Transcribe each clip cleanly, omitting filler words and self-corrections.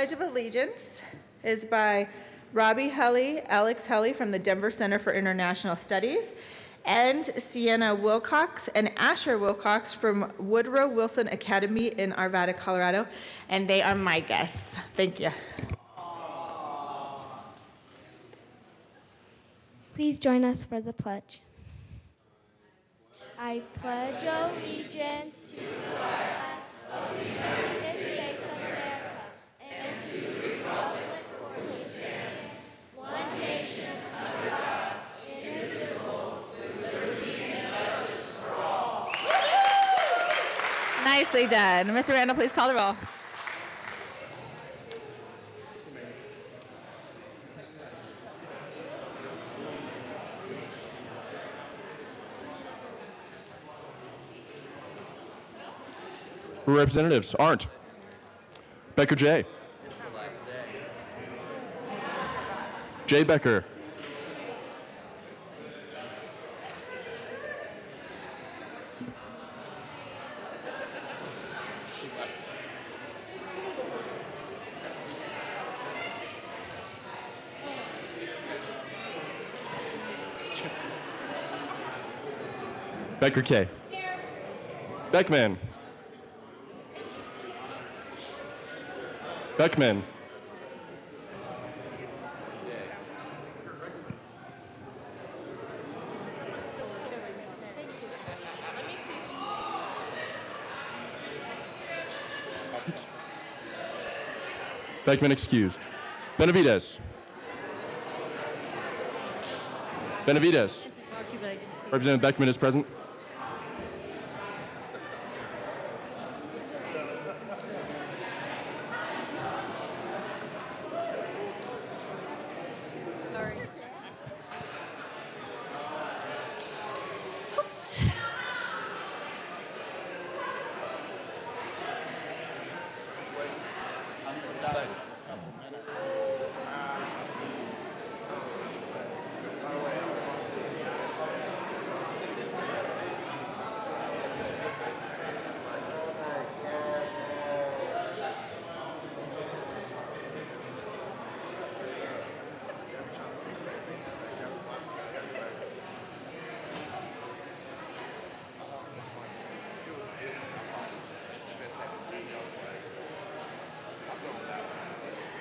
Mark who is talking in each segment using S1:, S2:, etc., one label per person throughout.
S1: Pledge of Allegiance is by Robbie Helly, Alex Helly from the Denver Center for International Studies, and Sienna Wilcox and Asher Wilcox from Woodrow Wilson Academy in Arvada, Colorado. And they are my guests. Thank you.
S2: Please join us for the pledge. I pledge allegiance to the flag of the United States of America and to the republic for which it stands, one nation, under God, indivisible, with liberty and justice for all.
S1: Nicely done. Mr. Randall, please call the roll.
S3: Representatives aren't. Becker J. J. Becker. Becker K. Beckman. Beckman. Beckman excused. Benavides. Benavides. Representative Beckman is present.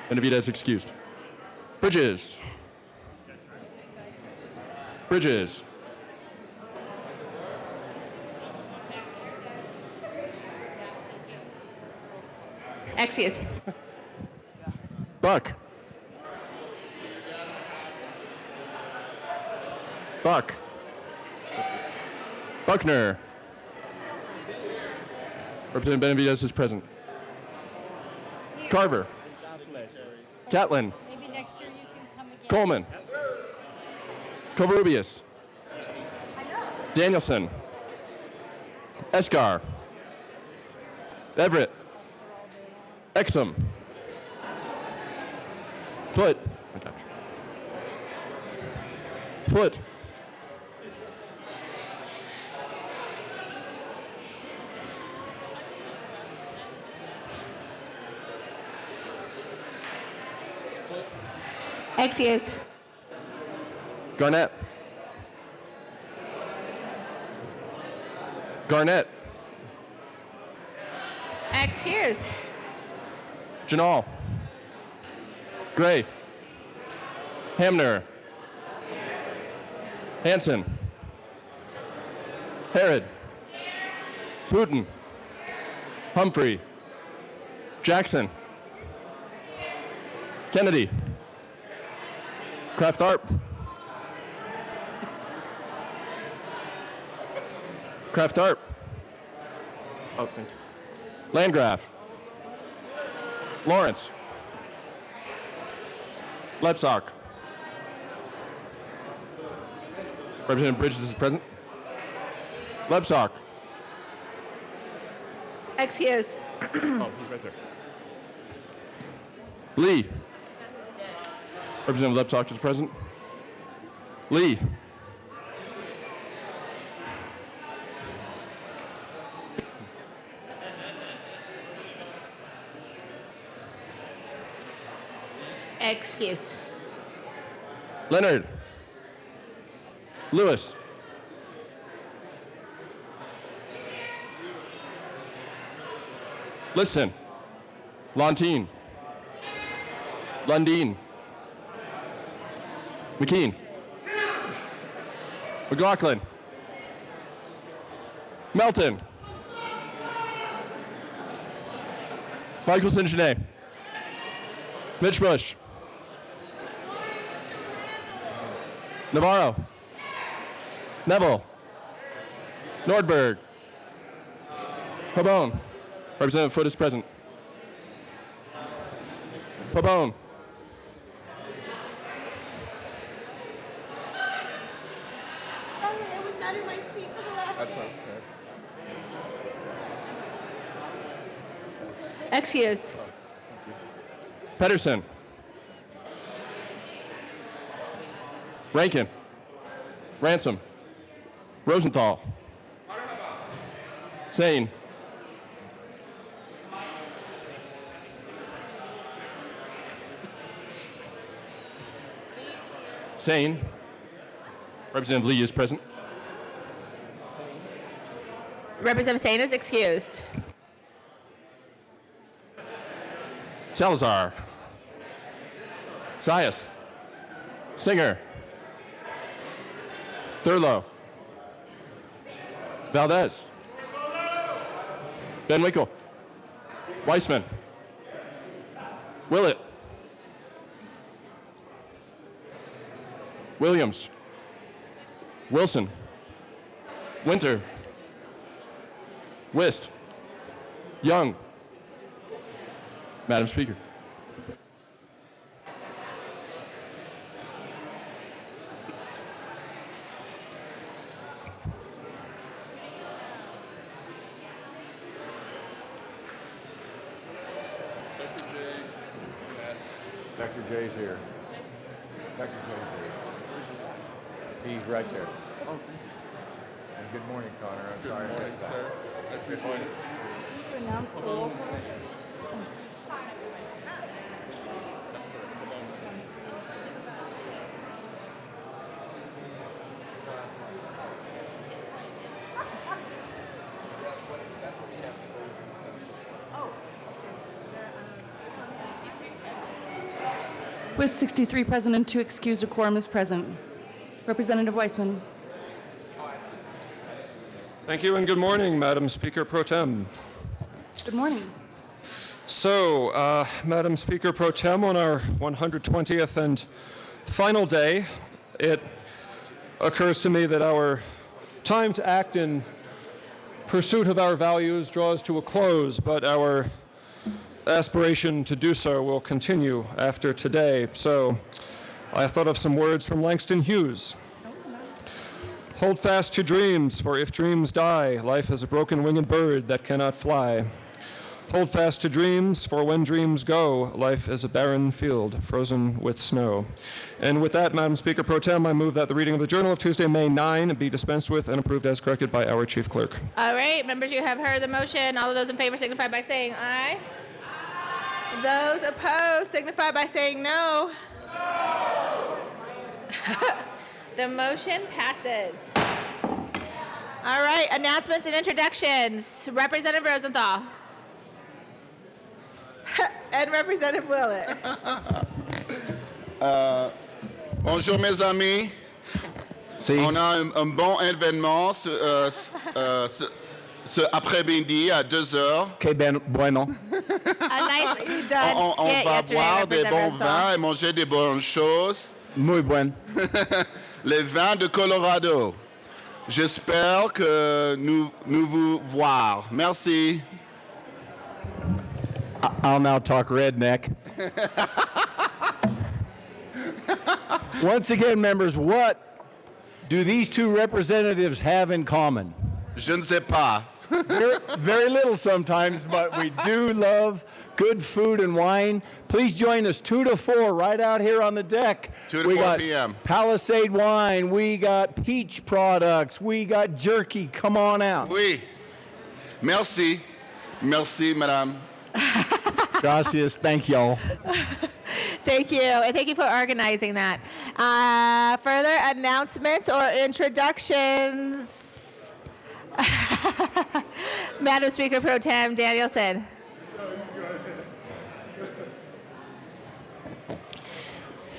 S3: Benavides excused. Bridges. Bridges.
S1: Excuse.
S3: Buck. Buck. Buckner. Representative Benavides is present. Carver. Catlin.
S4: Maybe next year you can come again.
S3: Coleman. Covarrubias. Danielson. Escar. Everett. Exum. Foot. Foot.
S1: Excuse.
S3: Garnett. Garnett.
S1: Excuse.
S3: Janal. Gray. Hamner. Hanson. Herod. Wooten. Humphrey. Jackson. Kennedy. Kraft Tharp. Kraft Tharp. Oh, thank you. Landgraf. Lawrence. Lepsock. Representative Bridges is present. Lepsock.
S1: Excuse.
S3: Oh, he's right there. Lee. Representative Lepsock is present. Lee.
S1: Excuse.
S3: Leonard. Lewis. Liston. Lontine. Lundeen. McKean. McLaughlin. Melton. Michelson Janae. Mitch Bush. Navarro. Neville. Nordberg. Pabon. Representative Foote is present. Pabon.
S2: Sorry, I was not in my seat for the last
S3: That's
S2: one.
S1: Excuse.
S3: Pedersen. Rankin. Ransom. Rosenthal. Sane. Sane. Representative Lee is present.
S1: Representative Sane is excused.
S3: Salazar. Sias. Singer. Thurlow. Valdez. Van Winkle. Weissman. Willett. Williams. Wilson. Winter. Wist. Young. Madam Speaker.
S5: Dr. J's here. Dr. J's here. He's right there. Oh, thank you. And good morning, Connor. I'm sorry. Good morning, sir. I appreciate it.
S6: With 63 present and 2 excused, a quorum is present. Representative Weissman.
S7: Thank you and good morning, Madam Speaker Pro Tem.
S6: Good morning.
S7: So, Madam Speaker Pro Tem, on our 120th and final day, it occurs to me that our time to act in pursuit of our values draws to a close, but our aspiration to do so will continue after today. So, I thought of some words from Langston Hughes. Hold fast to dreams, for if dreams die, life is a broken winged bird that cannot fly. Hold fast to dreams, for when dreams go, life is a barren field frozen with snow. And with that, Madam Speaker Pro Tem, I move that the reading of the Journal of Tuesday, May 9 be dispensed with and approved as corrected by our Chief Clerk.
S1: All right, members, you have heard the motion. All of those in favor signify by saying aye. Those opposed signify by saying no. The motion passes. All right, announcements and introductions. Representative Rosenthal. And Representative Willett.
S8: Bonjour mes amis. On a un bon événement ce après-midi à 2 heures.
S5: Que bueno.
S1: A nicely done
S8: On
S1: skit
S8: va
S1: yesterday,
S8: boire des
S1: Representative
S8: bons
S1: Rosenthal.
S8: vins et manger des bonnes choses.
S5: Muy buen.
S8: Les vins de Colorado. J'espère que nous vous voir. Merci.
S5: I'll now talk redneck. Once again, members, what do these two representatives have in common?
S8: Je ne sais pas.
S5: Very little sometimes, but we do love good food and wine. Please join us 2 to 4 right out here on the deck.
S8: 2 to
S5: we
S8: 4
S5: got
S8: p.m.
S5: Palisade wine. We got peach products. We got jerky. Come on out.
S8: Oui. Merci. Merci, madame.
S5: Gracias. Thank y'all.
S1: Thank you, and thank you for organizing that. Further announcements or introductions? Madam Speaker Pro Tem Danielson.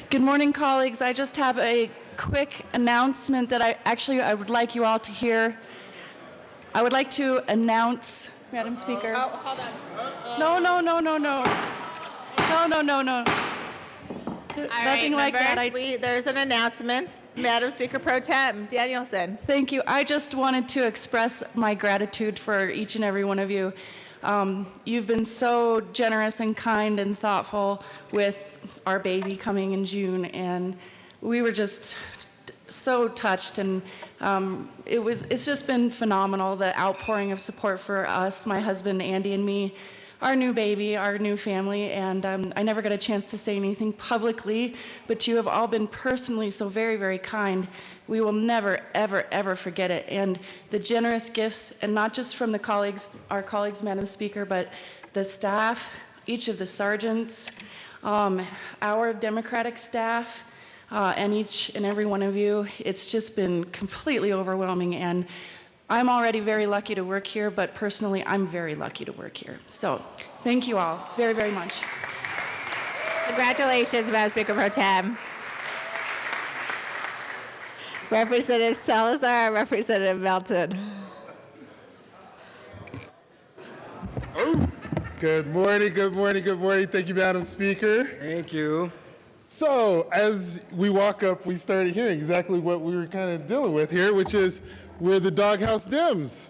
S6: Good morning, colleagues. I just have a quick announcement that I would like you all to hear. I would like to announce, Madam Speaker.
S1: Oh, hold on.
S6: No. Nothing like that.
S1: There's an announcement. Madam Speaker Pro Tem Danielson.
S6: Thank you. I just wanted to express my gratitude for each and every one of you. You've been so generous and kind and thoughtful with our baby coming in June, and we were just so touched, and it's just been phenomenal, the outpouring of support for us, my husband Andy and me, our new baby, our new family, and I never got a chance to say anything publicly, but you have all been personally so very, very kind. We will never, ever, ever forget it. And the generous gifts, and not just from our colleagues, Madam Speaker, but the staff, each of the sergeants, our Democratic staff, and each and every one of you, it's just been completely overwhelming. And I'm already very lucky to work here, but personally, I'm very lucky to work here. So thank you all very, very much.
S1: Congratulations, Madam Speaker Pro Tem. Representative Salazar, Representative Melton.
S9: Good morning. Thank you, Madam Speaker.
S10: Thank you.
S9: So, as we walk up, we started hearing exactly what we were kind of dealing with here, which is we're the doghouse Dems.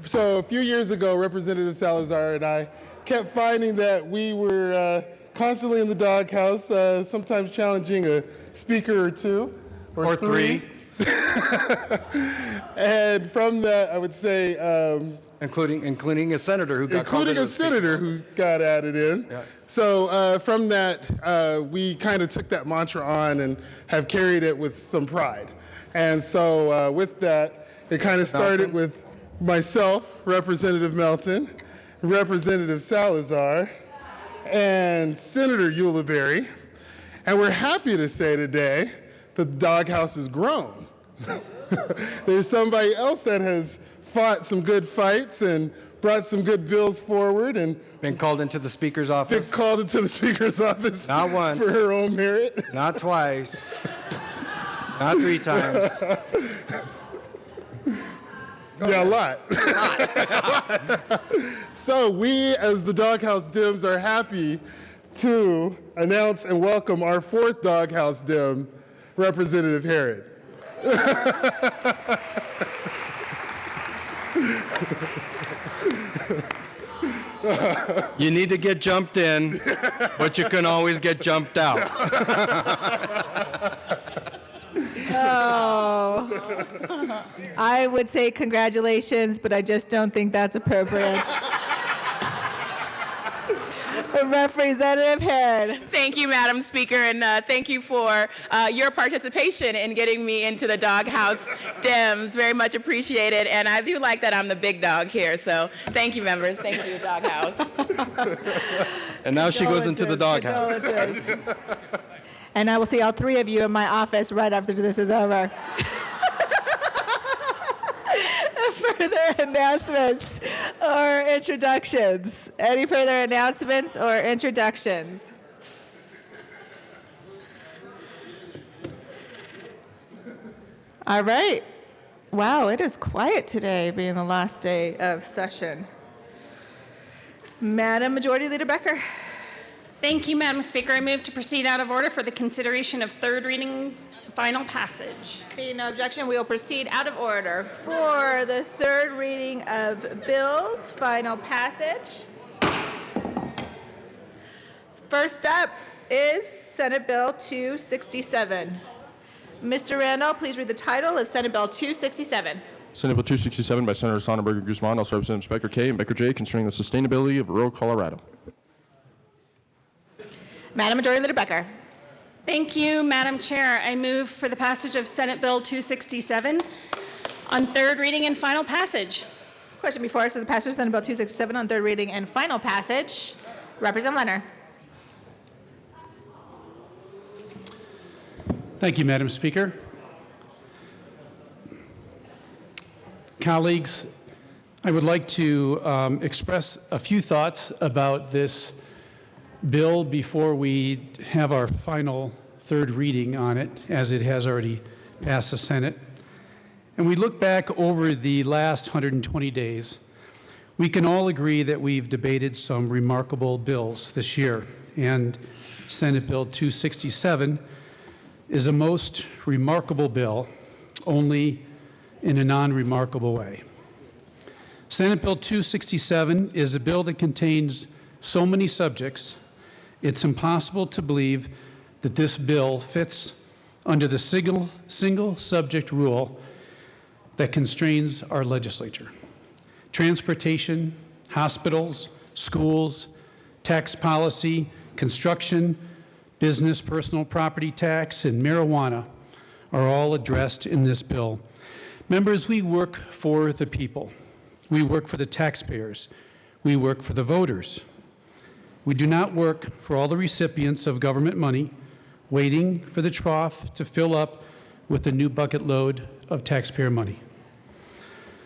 S9: So, a few years ago, Representative Salazar and I kept finding that we were constantly in the doghouse, sometimes challenging a speaker or two. Or three. And from that, I would say...
S10: including a senator who got
S9: including a senator who got added in. Yeah. So from that, we kind of took that mantra on and have carried it with some pride. And so with that, it kind of started with myself, Representative Melton, Representative Salazar, and Senator Ulibarri. And we're happy to say today the doghouse has grown. There's somebody else that has fought some good fights and brought some good bills forward and
S10: been called into the Speaker's office.
S9: Not once. For her own merit.
S10: Not twice. Not 3 times.
S9: Yeah, a lot. So we, as the Doghouse Dems, are happy to announce and welcome our 4th Doghouse Dem, Representative Herod.
S10: You need to get jumped in, but you can always get jumped out.
S1: Oh, I would say congratulations, but I just don't think that's appropriate. Representative Herod.
S11: Thank you, Madam Speaker, and thank you for your participation in getting me into the Doghouse Dems. Very much appreciated, and I do like that I'm the big dog here, so thank you, members. Thank you, Doghouse.
S10: And now she goes into the doghouse.
S1: And I will see all 3 of you in my office right after this is over. Further announcements or introductions? Any further announcements or introductions? All right. Wow, it is quiet today, being the last day of session. Madam Majority Leader Becker.
S4: Thank you, Madam Speaker. I move to proceed out of order for the consideration of 3rd reading, final passage.
S1: Seeing no objection, we will proceed out of order for the 3rd reading of bills, final passage. First up is Senate Bill 267. Mr. Randall, please read the title of Senate Bill 267.
S3: Senate Bill 267 by Senators Sonnenberg and Guzman, also Representatives Becker K. and Becker J. concerning the sustainability of rural Colorado.
S1: Madam Majority Leader Becker.
S4: Thank you, Madam Chair. I move for the passage of Senate Bill 267 on 3rd reading and final passage.
S1: Question before us is the passage of Senate Bill 267 on 3rd reading and final passage. Representative Leonard.
S12: Thank you, Madam Speaker. Colleagues, I would like to express a few thoughts about this bill before we have our final third reading on it, as it has already passed the Senate. And we look back over the last 120 days, we can all agree that we've debated some remarkable bills this year, and Senate Bill 267 is a most remarkable bill, only in a non-remarkable way. Senate Bill 267 is a bill that contains so many subjects, it's impossible to believe that this bill fits under the single subject rule that constrains our legislature. Transportation, hospitals, schools, tax policy, construction, business personal property tax, and marijuana are all addressed in this bill. Members, we work for the people. We work for the taxpayers. We work for the voters. We do not work for all the recipients of government money, waiting for the trough to fill up with a new bucket load of taxpayer money.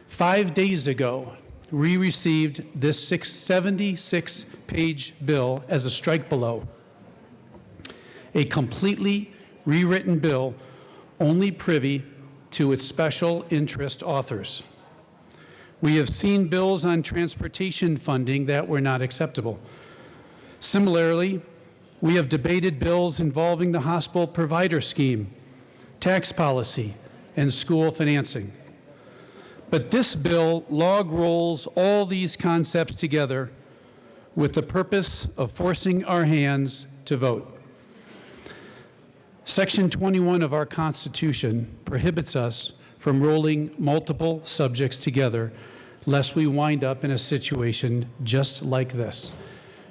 S12: 5 days ago, we received this 76-page bill as a strike below, a completely rewritten bill only privy to its special interest authors. We have seen bills on transportation funding that were not acceptable. Similarly, we have debated bills involving the hospital provider scheme, tax policy, and school financing. But this bill log rolls all these concepts together with the purpose of forcing our hands to vote. Section 21 of our Constitution prohibits us from rolling multiple subjects together, lest we wind up in a situation just like this,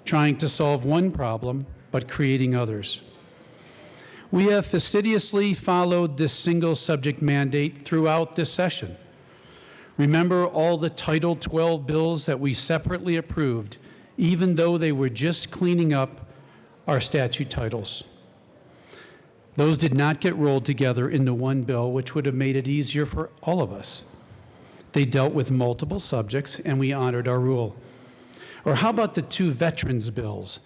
S12: trying to solve one problem but creating others. We have fastidiously followed this single subject mandate throughout this session. Remember all the Title 12 bills that we separately approved, even though they were just cleaning up our statute titles. Those did not get rolled together into one bill, which would have made it easier for all of us. They dealt with multiple subjects, and we honored our rule. Or how about the two veterans bills,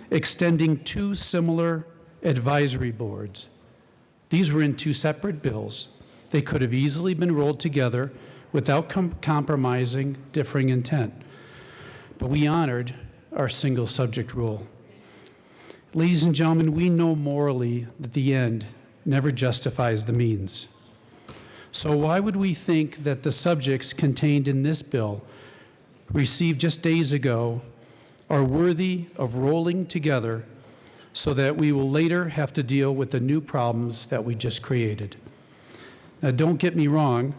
S12: extending two similar advisory boards? These were in two separate bills. They could have easily been rolled together without compromising differing intent. But we honored our single subject rule. Ladies and gentlemen, we know morally that the end never justifies the means. So why would we think that the subjects contained in this bill, received just days ago, are worthy of rolling together so that we will later have to deal with the new problems that we just created? Now, don't get me wrong,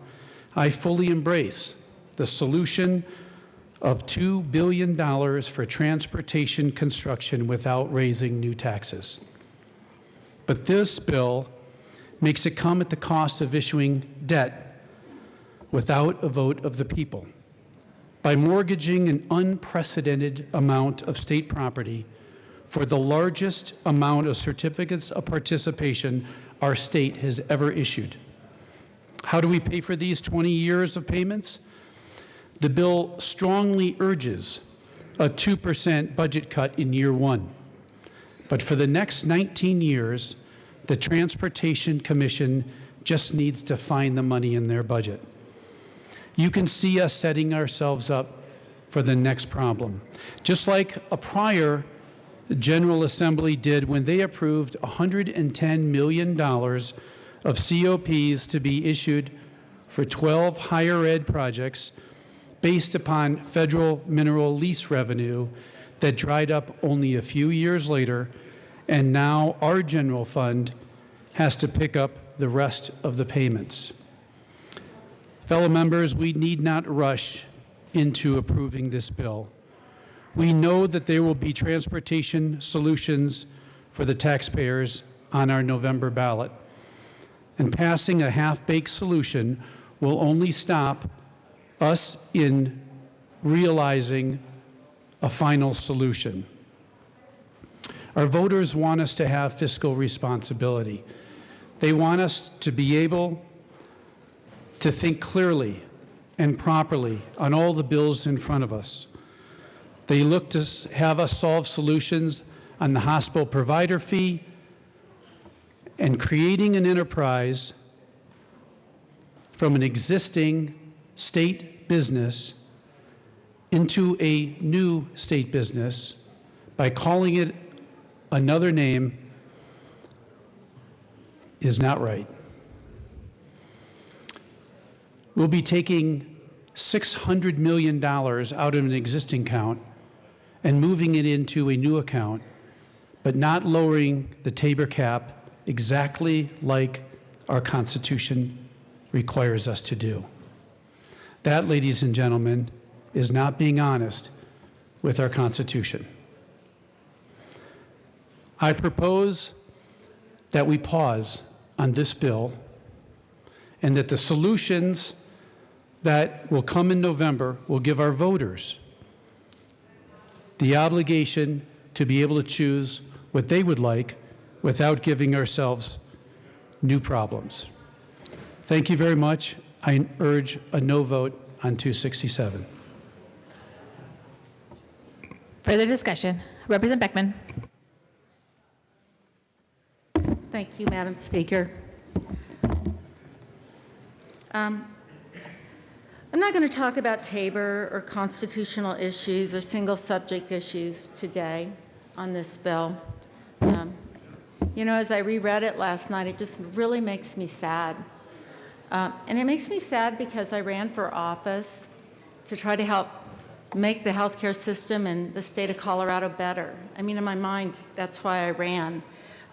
S12: I fully embrace the solution of $2 billion for transportation construction without raising new taxes. But this bill makes it come at the cost of issuing debt without a vote of the people, by mortgaging an unprecedented amount of state property for the largest amount of certificates of participation our state has ever issued. How do we pay for these 20 years of payments? The bill strongly urges a 2% budget cut in year one. But for the next 19 years, the Transportation Commission just needs to find the money in their budget. You can see us setting ourselves up for the next problem. Just like a prior General Assembly did when they approved $110 million of COPs to be issued for 12 higher ed projects based upon federal mineral lease revenue that dried up only a few years later, and now our general fund has to pick up the rest of the payments. Fellow members, we need not rush into approving this bill. We know that there will be transportation solutions for the taxpayers on our November ballot. And passing a half-baked solution will only stop us in realizing a final solution. Our voters want us to have fiscal responsibility. They want us to be able to think clearly and properly on all the bills in front of us. They look to have us solve solutions on the hospital provider fee and creating an enterprise from an existing state business into a new state business by calling it another name is not right. We'll be taking $600 million out of an existing account and moving it into a new account, but not lowering the Tabor cap exactly like our Constitution requires us to do. That, ladies and gentlemen, is not being honest with our Constitution. I propose that we pause on this bill and that the solutions that will come in November will give our voters the obligation to be able to choose what they would like without giving ourselves new problems. Thank you very much. I urge a no vote on 267.
S1: Further discussion. Representative Beckman.
S13: Thank you, Madam Speaker. I'm not going to talk about Tabor or constitutional issues or single subject issues today on this bill. You know, as I reread it last night, it just really makes me sad. And it makes me sad because I ran for office to try to help make the healthcare system in the state of Colorado better. I mean, in my mind, that's why I ran.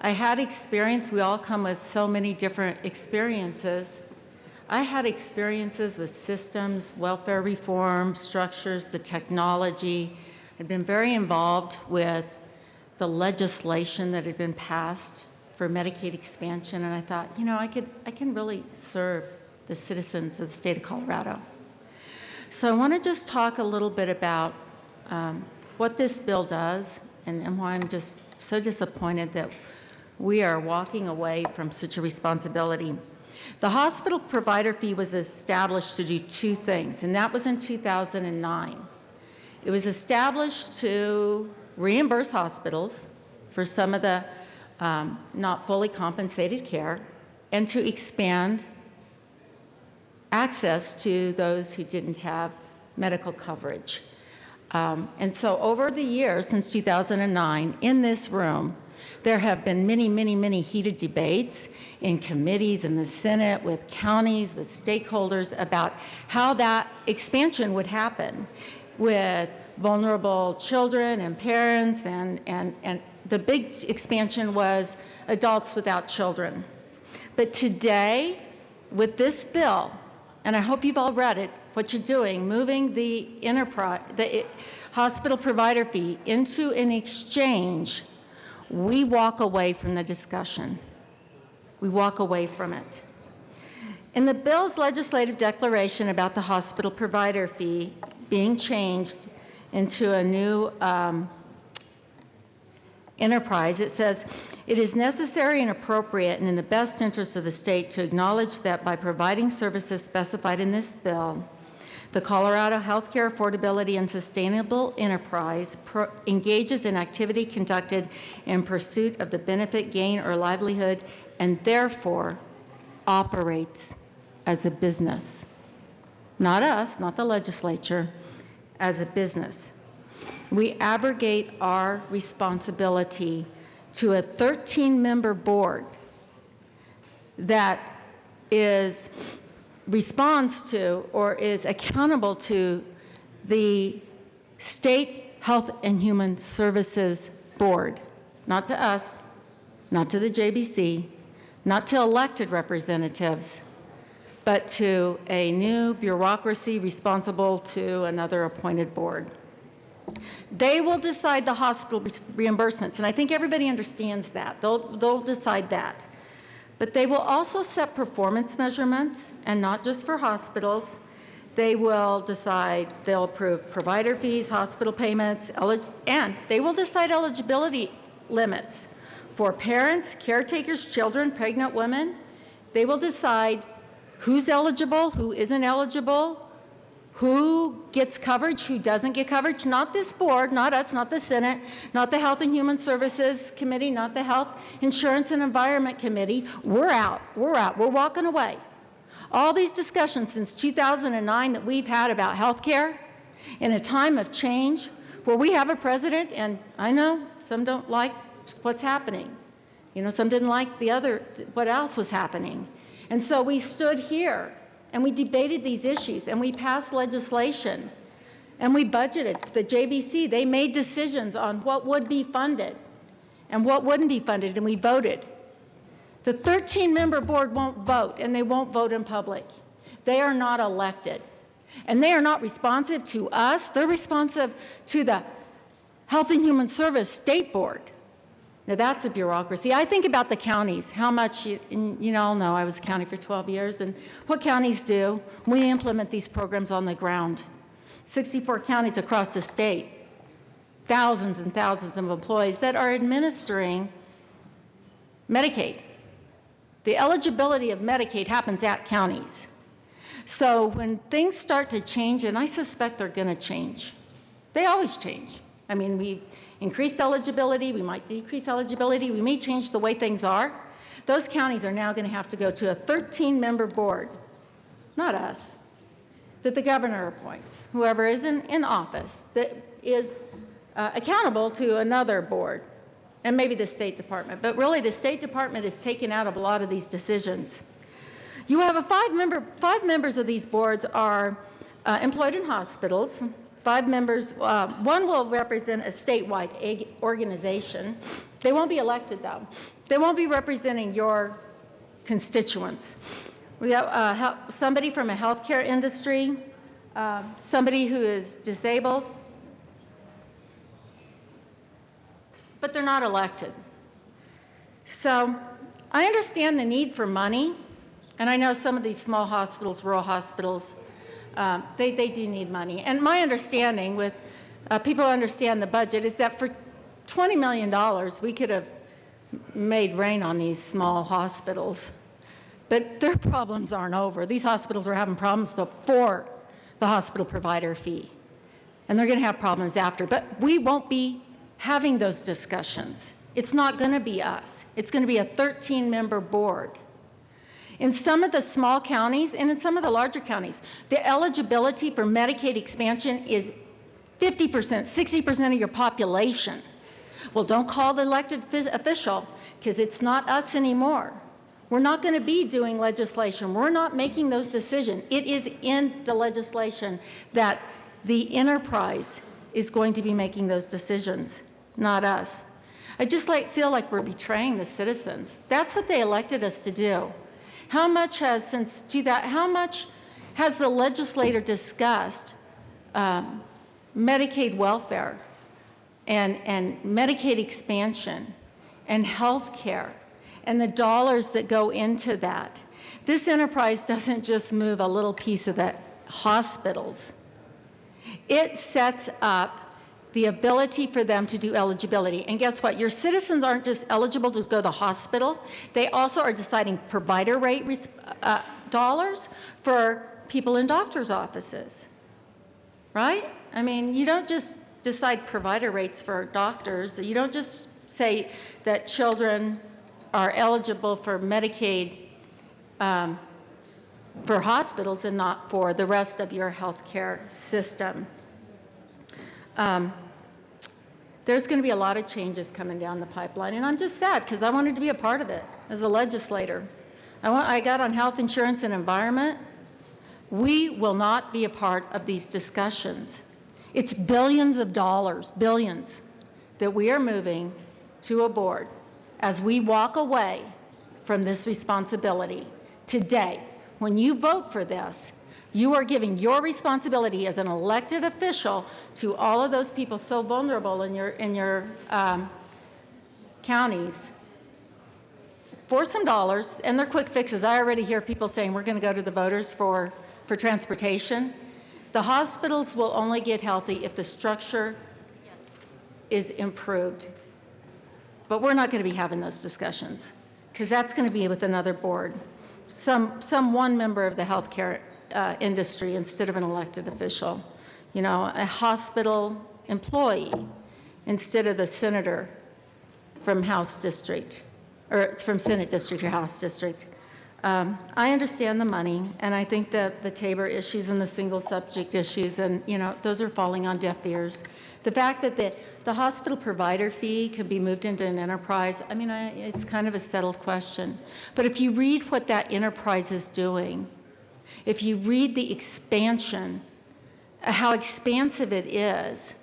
S13: I had experience. We all come with so many different experiences. I had experiences with systems, welfare reform, structures, the technology. I'd been very involved with the legislation that had been passed for Medicaid expansion, and I thought, you know, I can really serve the citizens of the state of Colorado. So I want to just talk a little bit about what this bill does and why I'm just so disappointed that we are walking away from such a responsibility. The hospital provider fee was established to do two things, and that was in 2009. It was established to reimburse hospitals for some of the not fully compensated care and to expand access to those who didn't have medical coverage. And so over the years, since 2009, in this room, there have been many, many, many heated debates in committees in the Senate with counties, with stakeholders about how that expansion would happen with vulnerable children and parents, and the big expansion was adults without children. But today, with this bill, and I hope you've all read it, what you're doing, moving the hospital provider fee into an exchange, we walk away from the discussion. We walk away from it. In the bill's legislative declaration about the hospital provider fee being changed into a new enterprise, it says, it is necessary and appropriate and in the best interest of the state to acknowledge that by providing services specified in this bill, the Colorado Healthcare Affordability and Sustainable Enterprise engages in activity conducted in pursuit of the benefit, gain, or livelihood, and therefore operates as a business. Not us, not the legislature, as a business. We abrogate our responsibility to a 13-member board that responds to or is accountable to the State Health and Human Services Board, not to us, not to the JBC, not to elected representatives, but to a new bureaucracy responsible to another appointed board. They will decide the hospital reimbursements, and I think everybody understands that. They'll decide that. But they will also set performance measurements, and not just for hospitals. They will decide, they'll approve provider fees, hospital payments, and they will decide eligibility limits for parents, caretakers, children, pregnant women. They will decide who's eligible, who isn't eligible, who gets coverage, who doesn't get coverage. Not this board, not us, not the Senate, not the Health and Human Services Committee, not the Health, Insurance and Environment Committee. We're out. We're walking away. All these discussions since 2009 that we've had about health care in a time of change where we have a president, and I know some don't like what's happening. You know, some didn't like what else was happening. And so we stood here and we debated these issues and we passed legislation and we budgeted. The JBC, they made decisions on what would be funded and what wouldn't be funded, and we voted. The 13-member board won't vote, and they won't vote in public. They are not elected. And they are not responsive to us. They're responsive to the Health and Human Service State Board. Now, that's a bureaucracy. I think about the counties, how much, you all know I was county for 12 years, and what counties do. We implement these programs on the ground. 64 counties across the state, thousands and thousands of employees that are administering Medicaid. The eligibility of Medicaid happens at counties. So when things start to change, and I suspect they're going to change, they always change. I mean, we increased eligibility, we might decrease eligibility, we may change the way things are. Those counties are now going to have to go to a 13-member board, not us, that the governor appoints, whoever is in office, that is accountable to another board, and maybe the State Department. But really, the State Department is taken out of a lot of these decisions. You have five members of these boards are employed in hospitals. 5 members, one will represent a statewide organization. They won't be elected, though. They won't be representing your constituents. We have somebody from a healthcare industry, somebody who is disabled, but they're not elected. So I understand the need for money, and I know some of these small hospitals, rural hospitals, they do need money. And my understanding with people who understand the budget is that for $20 million, we could have made rain on these small hospitals. But their problems aren't over. These hospitals were having problems before the hospital provider fee. And they're going to have problems after. But we won't be having those discussions. It's not going to be us. It's going to be a 13-member board. In some of the small counties and in some of the larger counties, the eligibility for Medicaid expansion is 50%, 60% of your population. Well, don't call the elected official, because it's not us anymore. We're not going to be doing legislation. We're not making those decisions. It is in the legislation that the enterprise is going to be making those decisions, not us. I just feel like we're betraying the citizens. That's what they elected us to do. How much has the legislator discussed Medicaid welfare and Medicaid expansion and health care and the dollars that go into that? This enterprise doesn't just move a little piece of the hospitals. It sets up the ability for them to do eligibility. And guess what? Your citizens aren't just eligible to go to the hospital. They also are deciding provider rate dollars for people in doctor's offices, right? I mean, you don't just decide provider rates for doctors. You don't just say that children are eligible for Medicaid for hospitals and not for the rest of your healthcare system. There's going to be a lot of changes coming down the pipeline, and I'm just sad because I wanted to be a part of it as a legislator. I got on health insurance and environment. We will not be a part of these discussions. It's billions of dollars, billions, that we are moving to a board as we walk away from this responsibility. Today, when you vote for this, you are giving your responsibility as an elected official to all of those people so vulnerable in your counties for some dollars, and they're quick fixes. I already hear people saying we're going to go to the voters for transportation. The hospitals will only get healthy if the structure is improved. But we're not going to be having those discussions because that's going to be with another board, some one member of the healthcare industry instead of an elected official. You know, a hospital employee instead of the senator from House District, or from Senate District or House District. I understand the money, and I think that the Tabor issues and the single subject issues, and you know, those are falling on deaf ears. The fact that the hospital provider fee can be moved into an enterprise, I mean, it's kind of a settled question. But if you read what that enterprise is doing, if you read the expansion, how expansive it is,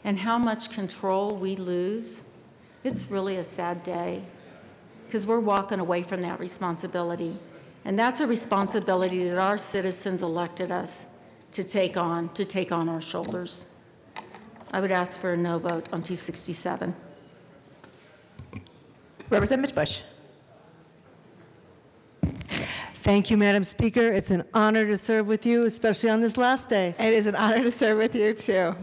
S13: and how much control we lose, it's really a sad day, because we're walking away from that responsibility. And that's a responsibility that our citizens elected us to take on our shoulders. I would ask for a no vote on 267.
S1: Representative Bush.
S14: Thank you, Madam Speaker. It's an honor to serve with you, especially on this last day.
S1: It is an honor to serve with you, too.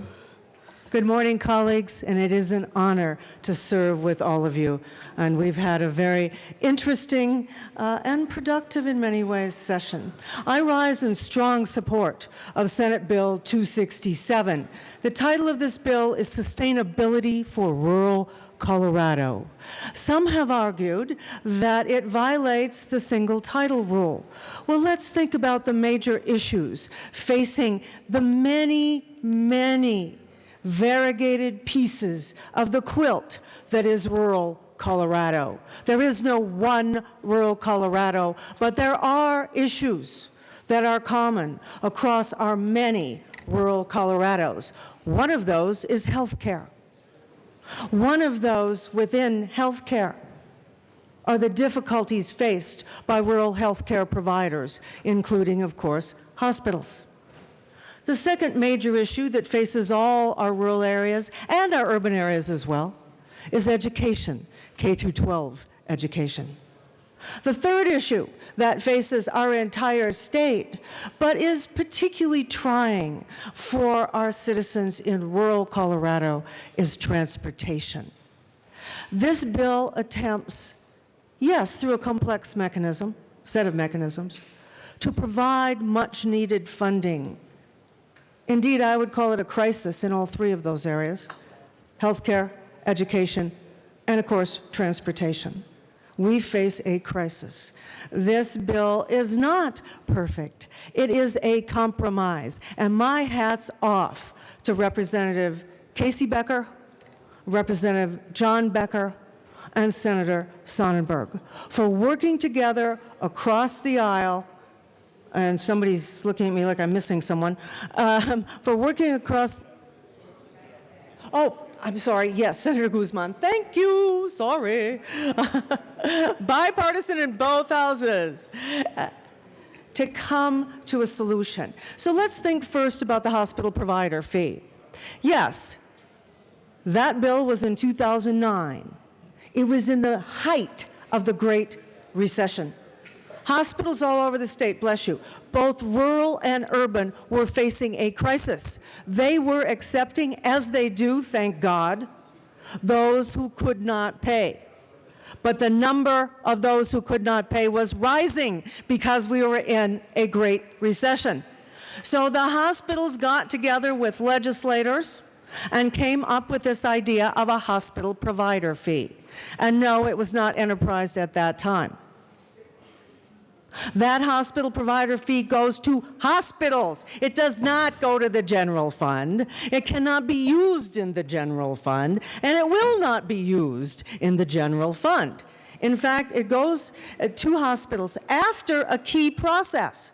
S14: Good morning, colleagues, and it is an honor to serve with all of you. And we've had a very interesting and productive in many ways session. I rise in strong support of Senate Bill 267. The title of this bill is Sustainability for Rural Colorado. Some have argued that it violates the single title rule. Well, let's think about the major issues facing the many variegated pieces of the quilt that is rural Colorado. There is no one rural Colorado, but there are issues that are common across our many rural Colorados. One of those is health care. One of those within health care are the difficulties faced by rural health care providers, including, of course, hospitals. The second major issue that faces all our rural areas and our urban areas as well is education, K through 12 education. The third issue that faces our entire state, but is particularly trying for our citizens in rural Colorado, is transportation. This bill attempts, yes, through a complex set of mechanisms, to provide much needed funding. Indeed, I would call it a crisis in all three of those areas: healthcare, education, and of course, transportation. We face a crisis. This bill is not perfect. It is a compromise. And my hat's off to Representative Casey Becker, Representative John Becker, and Senator Sonnenberg for working together across the aisle. And somebody's looking at me like I'm missing someone, for working across, oh, I'm sorry, yes, Senator Guzman, thank you, sorry. Bipartisan in both houses, to come to a solution. So let's think first about the hospital provider fee. Yes, that bill was in 2009. It was in the height of the Great Recession. Hospitals all over the state, bless you, both rural and urban, were facing a crisis. They were accepting, as they do, thank God, those who could not pay. But the number of those who could not pay was rising because we were in a Great Recession. So the hospitals got together with legislators and came up with this idea of a hospital provider fee. And no, it was not enterprised at that time. That hospital provider fee goes to hospitals. It does not go to the general fund. It cannot be used in the general fund, and it will not be used in the general fund. In fact, it goes to hospitals after a key process.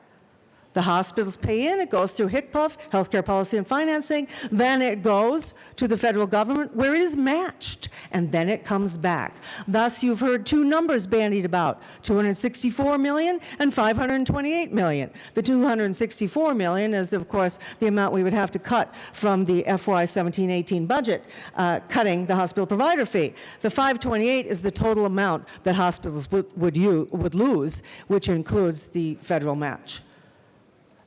S14: The hospitals pay in, it goes through HCPF, Healthcare Policy and Financing, then it goes to the federal government where it is matched, and then it comes back. Thus, you've heard two numbers bandied about, $264 million and $528 million. The $264 million is, of course, the amount we would have to cut from the FY 17-18 budget, cutting the hospital provider fee. The $528 is the total amount that hospitals would lose, which includes the federal match.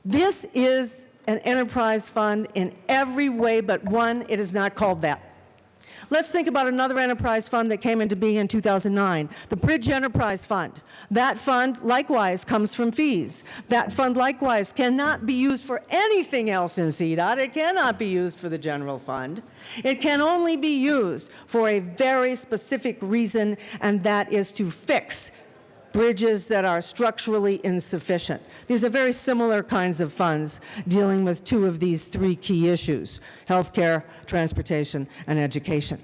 S14: This is an enterprise fund in every way but one. It is not called that. Let's think about another enterprise fund that came into being in 2009, the Bridge Enterprise Fund. That fund likewise comes from fees. That fund likewise cannot be used for anything else in CDOT. It cannot be used for the general fund. It can only be used for a very specific reason, and that is to fix bridges that are structurally insufficient. These are very similar kinds of funds dealing with two of these three key issues: healthcare, transportation, and education.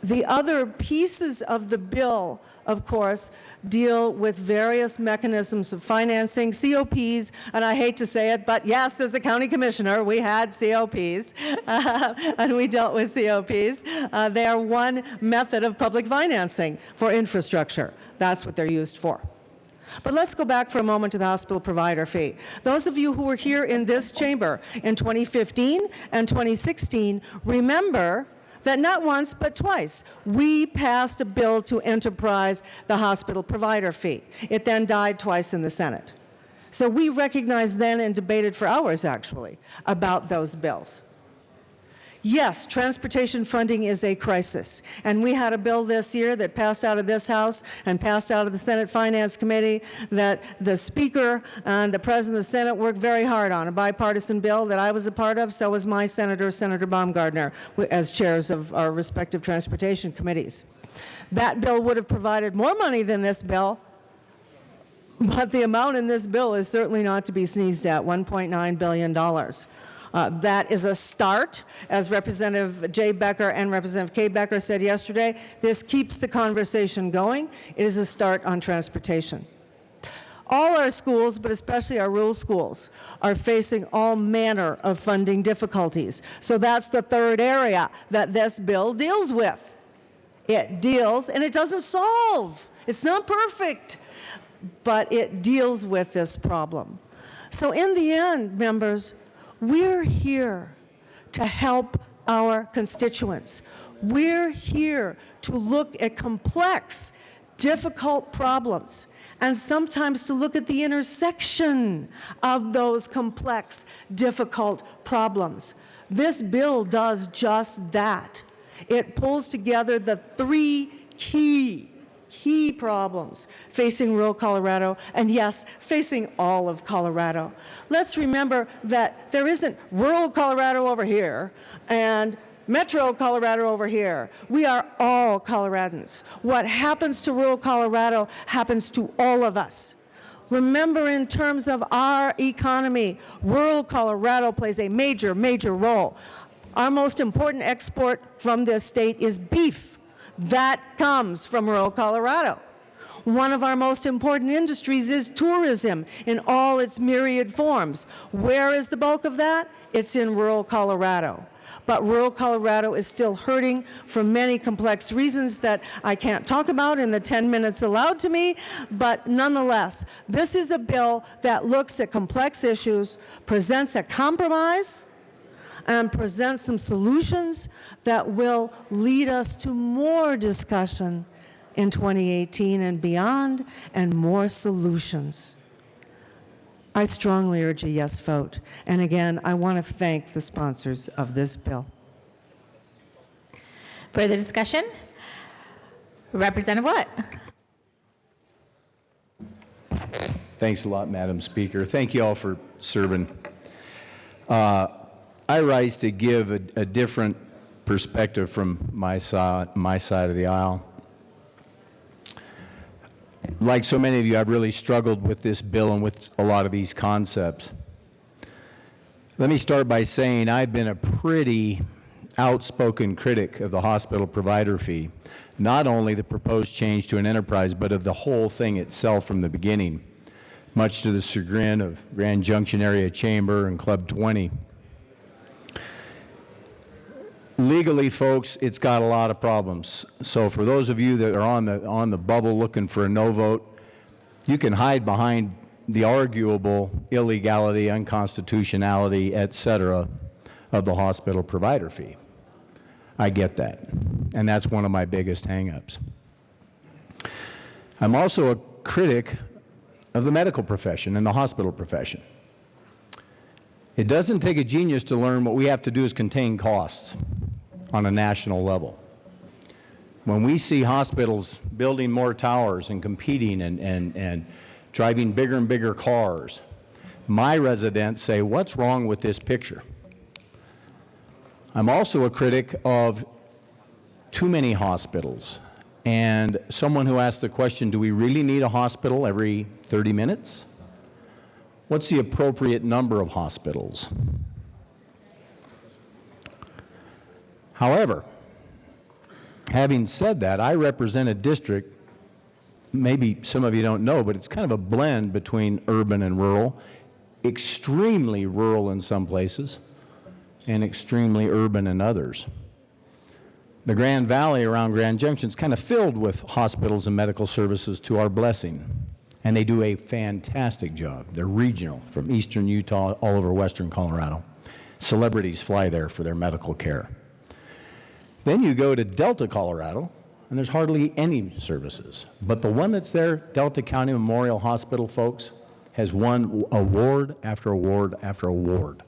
S14: The other pieces of the bill, of course, deal with various mechanisms of financing, COPs, and I hate to say it, but yes, as a county commissioner, we had COPs, and we dealt with COPs. They are one method of public financing for infrastructure. That's what they're used for. But let's go back for a moment to the hospital provider fee. Those of you who were here in this chamber in 2015 and 2016 remember that not once but twice we passed a bill to enterprise the hospital provider fee. It then died twice in the Senate. So we recognized then and debated for hours actually about those bills. Yes, transportation funding is a crisis, and we had a bill this year that passed out of this House and passed out of the Senate Finance Committee that the Speaker and the President of the Senate worked very hard on, a bipartisan bill that I was a part of, so was my Senator, Senator Baumgardner, as chairs of our respective transportation committees. That bill would have provided more money than this bill, but the amount in this bill is certainly not to be sneezed at, $1.9 billion. That is a start. As Representative Jay Becker and Representative Kay Becker said yesterday, this keeps the conversation going. It is a start on transportation. All our schools, but especially our rural schools, are facing all manner of funding difficulties. So that's the third area that this bill deals with. It deals, and it doesn't solve. It's not perfect, but it deals with this problem. So in the end, members, we're here to help our constituents. We're here to look at complex, difficult problems, and sometimes to look at the intersection of those complex, difficult problems. This bill does just that. It pulls together the three key problems facing rural Colorado, and yes, facing all of Colorado. Let's remember that there isn't rural Colorado over here and metro Colorado over here. We are all Coloradans. What happens to rural Colorado happens to all of us. Remember, in terms of our economy, rural Colorado plays a major, major role. Our most important export from this state is beef. That comes from rural Colorado. One of our most important industries is tourism in all its myriad forms. Where is the bulk of that? It's in rural Colorado. But rural Colorado is still hurting for many complex reasons that I can't talk about in the 10 minutes allowed to me, but nonetheless, this is a bill that looks at complex issues, presents a compromise, and present some solutions that will lead us to more discussion in 2018 and beyond, and more solutions. I strongly urge a yes vote. And again, I want to thank the sponsors of this bill.
S1: Further discussion? Representative Willett.
S10: Thanks a lot, Madam Speaker. Thank you all for serving. I rise to give a different perspective from my side of the aisle. Like so many of you, I've really struggled with this bill and with a lot of these concepts. Let me start by saying I've been a pretty outspoken critic of the hospital provider fee, not only the proposed change to an enterprise, but of the whole thing itself from the beginning, much to the chagrin of Grand Junction Area Chamber and Club 20. Legally, folks, it's got a lot of problems. So for those of you that are on the bubble looking for a no vote, you can hide behind the arguable illegality, unconstitutionality, etc. of the hospital provider fee. I get that. And that's one of my biggest hang-ups. I'm also a critic of the medical profession and the hospital profession. It doesn't take a genius to learn what we have to do is contain costs. on a national level. When we see hospitals building more towers and competing and driving bigger and bigger cars, my residents say, what's wrong with this picture? I'm also a critic of too many hospitals. And someone who asked the question, do we really need a hospital every 30 minutes? What's the appropriate number of hospitals? However, having said that, I represent a district, maybe some of you don't know, but it's kind of a blend between urban and rural, extremely rural in some places, and extremely urban in others. The Grand Valley around Grand Junction is kind of filled with hospitals and medical services to our blessing, and they do a fantastic job. They're regional, from eastern Utah all over western Colorado. Celebrities fly there for their medical care. Then you go to Delta, Colorado, and there's hardly any services. But the one that's there, Delta County Memorial Hospital, folks, has won award after award after award.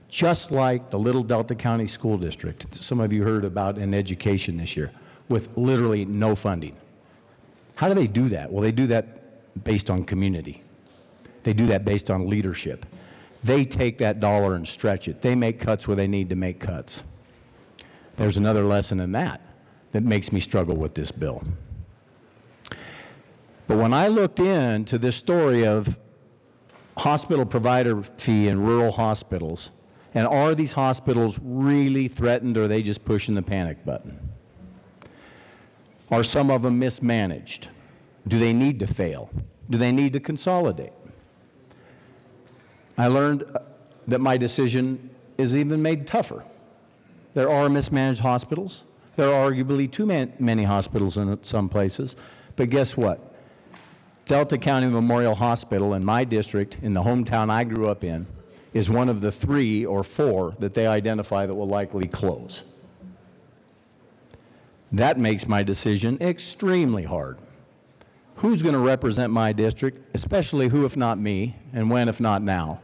S10: Just like the little Delta County School District, some of you heard about in education this year, with literally no funding. How do they do that? Well, they do that based on community. They do that based on leadership. They take that dollar and stretch it. They make cuts where they need to make cuts. There's another lesson in that makes me struggle with this bill. But when I looked into this story of hospital provider fee in rural hospitals, and are these hospitals really threatened, or are they just pushing the panic button? Are some of them mismanaged? Do they need to fail? Do they need to consolidate? I learned that my decision is even made tougher. There are mismanaged hospitals. There are arguably too many hospitals in some places. But guess what? Delta County Memorial Hospital in my district, in the hometown I grew up in, is one of the 3 or 4 that they identify that will likely close. That makes my decision extremely hard. Who's going to represent my district, especially who if not me, and when if not now?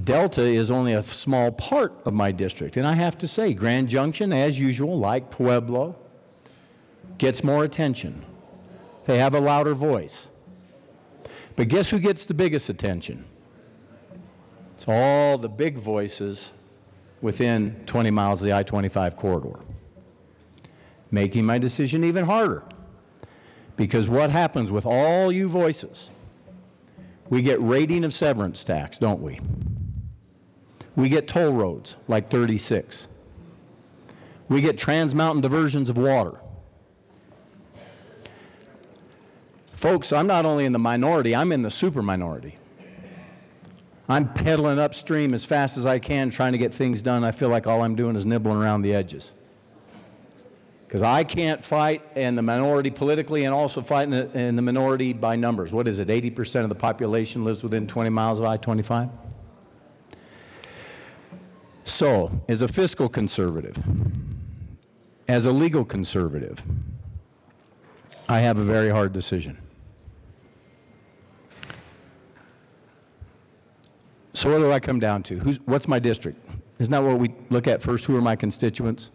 S10: Delta is only a small part of my district, and I have to say, Grand Junction, as usual, like Pueblo, gets more attention. They have a louder voice. But guess who gets the biggest attention? It's all the big voices within 20 miles of the I-25 corridor, making my decision even harder. Because what happens with all you voices? We get rating of severance tax, don't we? We get toll roads, like 36. We get trans-mountain diversions of water. Folks, I'm not only in the minority, I'm in the super minority. I'm pedaling upstream as fast as I can, trying to get things done. I feel like all I'm doing is nibbling around the edges. Because I can't fight in the minority politically and also fight in the minority by numbers. What is it, 80% of the population lives within 20 miles of I-25? So, as a fiscal conservative, as a legal conservative, I have a very hard decision. So what do I come down to? What's my district? Isn't that what we look at first? Who are my constituents?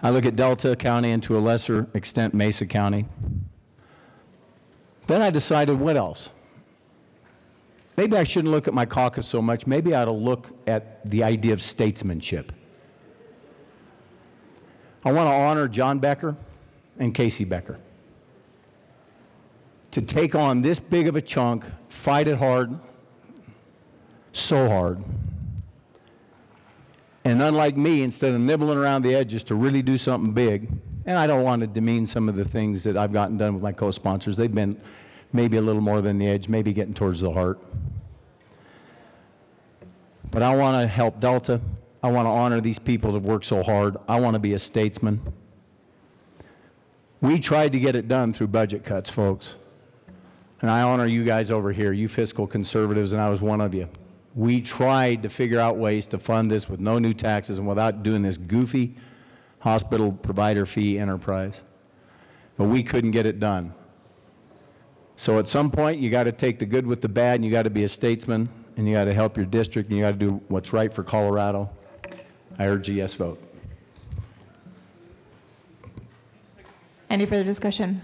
S10: I look at Delta County and to a lesser extent Mesa County. Then I decided, what else? Maybe I shouldn't look at my caucus so much. Maybe I ought to look at the idea of statesmanship. I want to honor John Becker and Casey Becker. To take on this big of a chunk, fight it hard, so hard. And unlike me, instead of nibbling around the edges to really do something big, and I don't want to demean some of the things that I've gotten done with my co-sponsors. They've been maybe a little more than the edge, maybe getting towards the heart. But I want to help Delta. I want to honor these people that have worked so hard. I want to be a statesman. We tried to get it done through budget cuts, folks. And I honor you guys over here, you fiscal conservatives, and I was one of you. We tried to figure out ways to fund this with no new taxes and without doing this goofy hospital provider fee enterprise. But we couldn't get it done. So at some point, you got to take the good with the bad, and you got to be a statesman. and you got to help your district, and you got to do what's right for Colorado, I urge a yes vote.
S1: Any further discussion?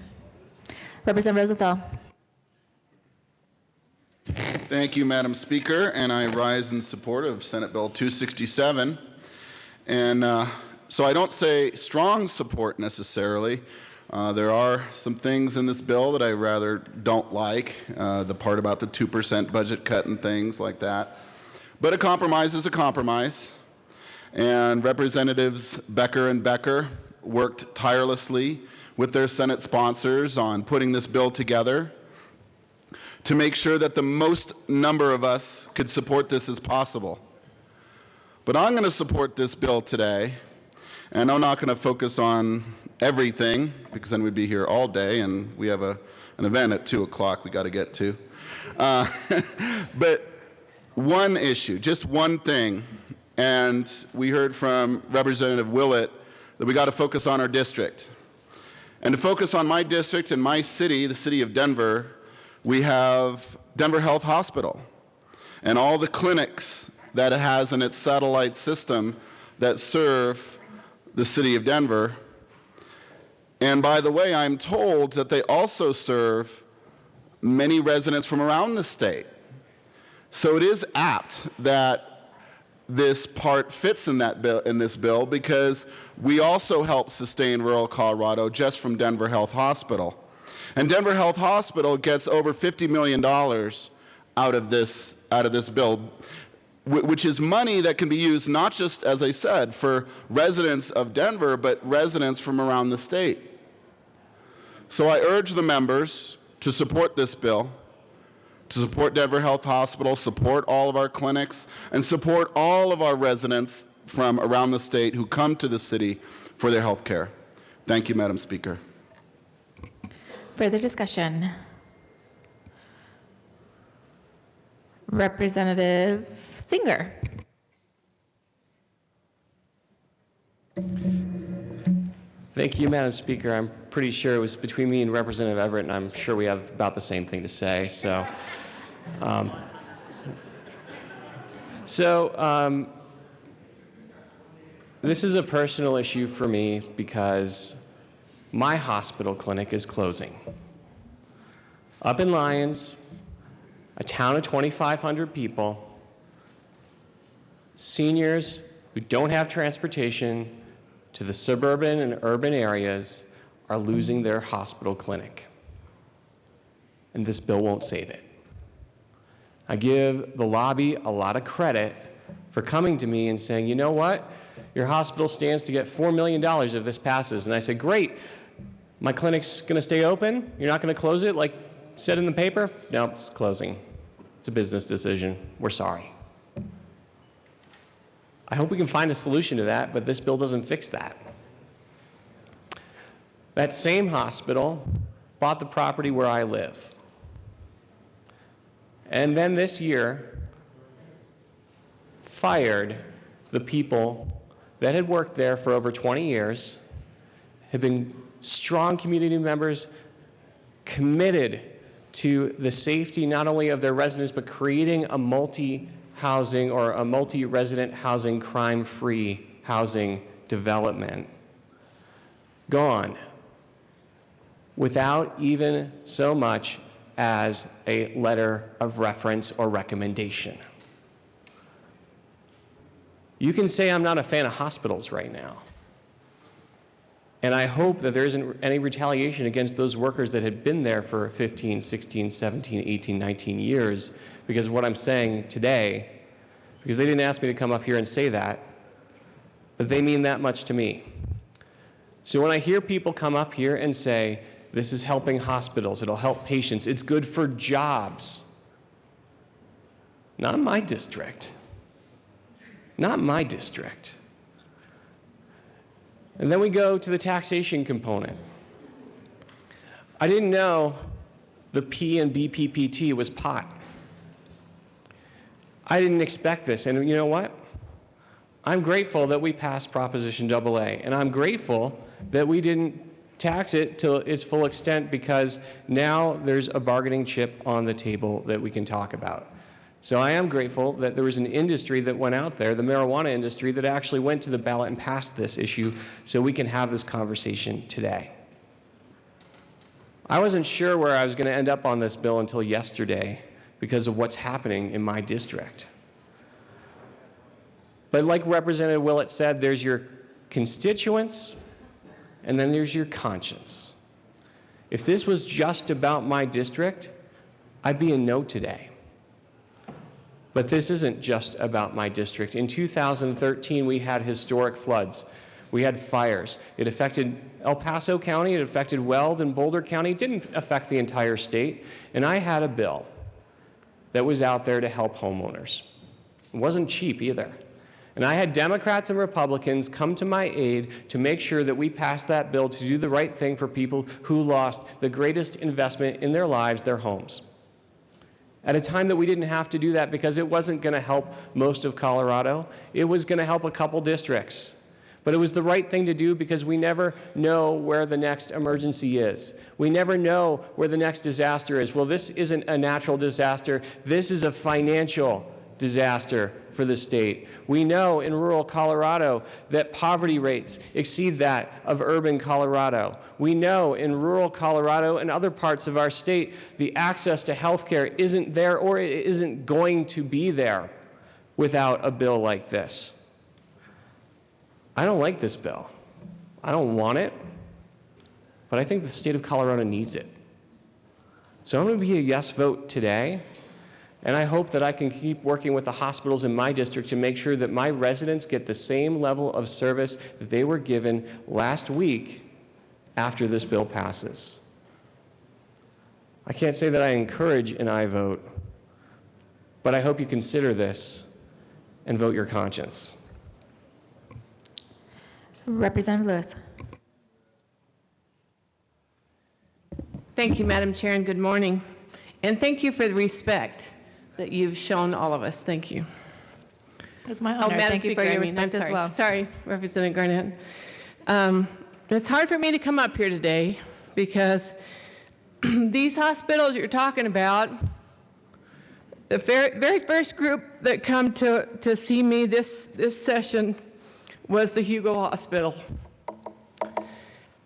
S1: Representative Rosenthal.
S8: Thank you, Madam Speaker, and I rise in support of Senate Bill 267. And so I don't say strong support necessarily. There are some things in this bill that I rather don't like, the part about the 2% budget cut and things like that. But a compromise is a compromise. And Representatives Becker and Becker worked tirelessly with their Senate sponsors on putting this bill together to make sure that the most number of us could support this as possible. But I'm going to support this bill today, and I'm not going to focus on everything, because then we'd be here all day, and we have an event at 2 o'clock we got to get to. But one issue, just one thing, and we heard from Representative Willett that we got to focus on our district. And to focus on my district and my city, the city of Denver, we have Denver Health Hospital and all the clinics that it has in its satellite system that serve the city of Denver. And by the way, I'm told that they also serve many residents from around the state. So it is apt that this part fits in this bill, because we also help sustain rural Colorado just from Denver Health Hospital. And Denver Health Hospital gets over $50 million out of this bill, which is money that can be used not just, as I said, for residents of Denver, but residents from around the state. So I urge the members to support this bill, to support Denver Health Hospital, support all of our clinics, and support all of our residents from around the state who come to the city for their health care. Thank you, Madam Speaker.
S1: Further discussion? Representative Singer.
S15: Thank you, Madam Speaker. I'm pretty sure it was between me and Representative Everett, and I'm sure we have about the same thing to say. This is a personal issue for me because my hospital clinic is closing. Up in Lyons, a town of 2,500 people, seniors who don't have transportation to the suburban and urban areas are losing their hospital clinic. And this bill won't save it. I give the lobby a lot of credit for coming to me and saying, you know what? Your hospital stands to get $4 million if this passes. And I said, great. My clinic's going to stay open? You're not going to close it like said in the paper? No, it's closing. It's a business decision. We're sorry. I hope we can find a solution to that, but this bill doesn't fix that. That same hospital bought the property where I live. And then this year, fired the people that had worked there for over 20 years, had been strong community members, committed to the safety not only of their residents, but creating a multi-housing or a multi-resident housing, crime-free housing development. Gone without even so much as a letter of reference or recommendation. You can say I'm not a fan of hospitals right now. And I hope that there isn't any retaliation against those workers that had been there for 15, 16, 17, 18, 19 years because of what I'm saying today, because they didn't ask me to come up here and say that, but they mean that much to me. So when I hear people come up here and say, this is helping hospitals, it'll help patients, it's good for jobs. Not in my district. Not my district. And then we go to the taxation component. I didn't know the P and BPPT was pot. I didn't expect this, and you know what? I'm grateful that we passed Proposition AA, and I'm grateful that we didn't tax it to its full extent because now there's a bargaining chip on the table that we can talk about. So I am grateful that there was an industry that went out there, the marijuana industry, that actually went to the ballot and passed this issue so we can have this conversation today. I wasn't sure where I was going to end up on this bill until yesterday because of what's happening in my district. But like Representative Willett said, there's your constituents and then there's your conscience. If this was just about my district, I'd be a no today. But this isn't just about my district. In 2013, we had historic floods. We had fires. It affected El Paso County, it affected Weld and Boulder County. It didn't affect the entire state. And I had a bill that was out there to help homeowners. It wasn't cheap either. And I had Democrats and Republicans come to my aid to make sure that we passed that bill to do the right thing for people who lost the greatest investment in their lives, their homes. At a time that we didn't have to do that because it wasn't going to help most of Colorado. It was going to help a couple districts. But it was the right thing to do because we never know where the next emergency is. We never know where the next disaster is. Well, this isn't a natural disaster. This is a financial disaster for the state. We know in rural Colorado that poverty rates exceed that of urban Colorado. We know in rural Colorado and other parts of our state, the access to health care isn't there or it isn't going to be there without a bill like this. I don't like this bill. I don't want it, but I think the state of Colorado needs it. So I'm going to be a yes vote today. And I hope that I can keep working with the hospitals in my district to make sure that my residents get the same level of service that they were given last week after this bill passes. I can't say that I encourage an aye vote, but I hope you consider this and vote your conscience.
S1: Representative Lewis.
S16: Thank you, Madam Chair, and good morning. And thank you for the respect that you've shown all of us. Thank you.
S13: It was my honor.
S16: Madam
S13: Thank you for
S16: Speaker,
S13: your respect as well.
S16: Sorry, Representative Garnett. It's hard for me to come up here today because these hospitals you're talking about, the very first group that come to see me this session was the Hugo Hospital.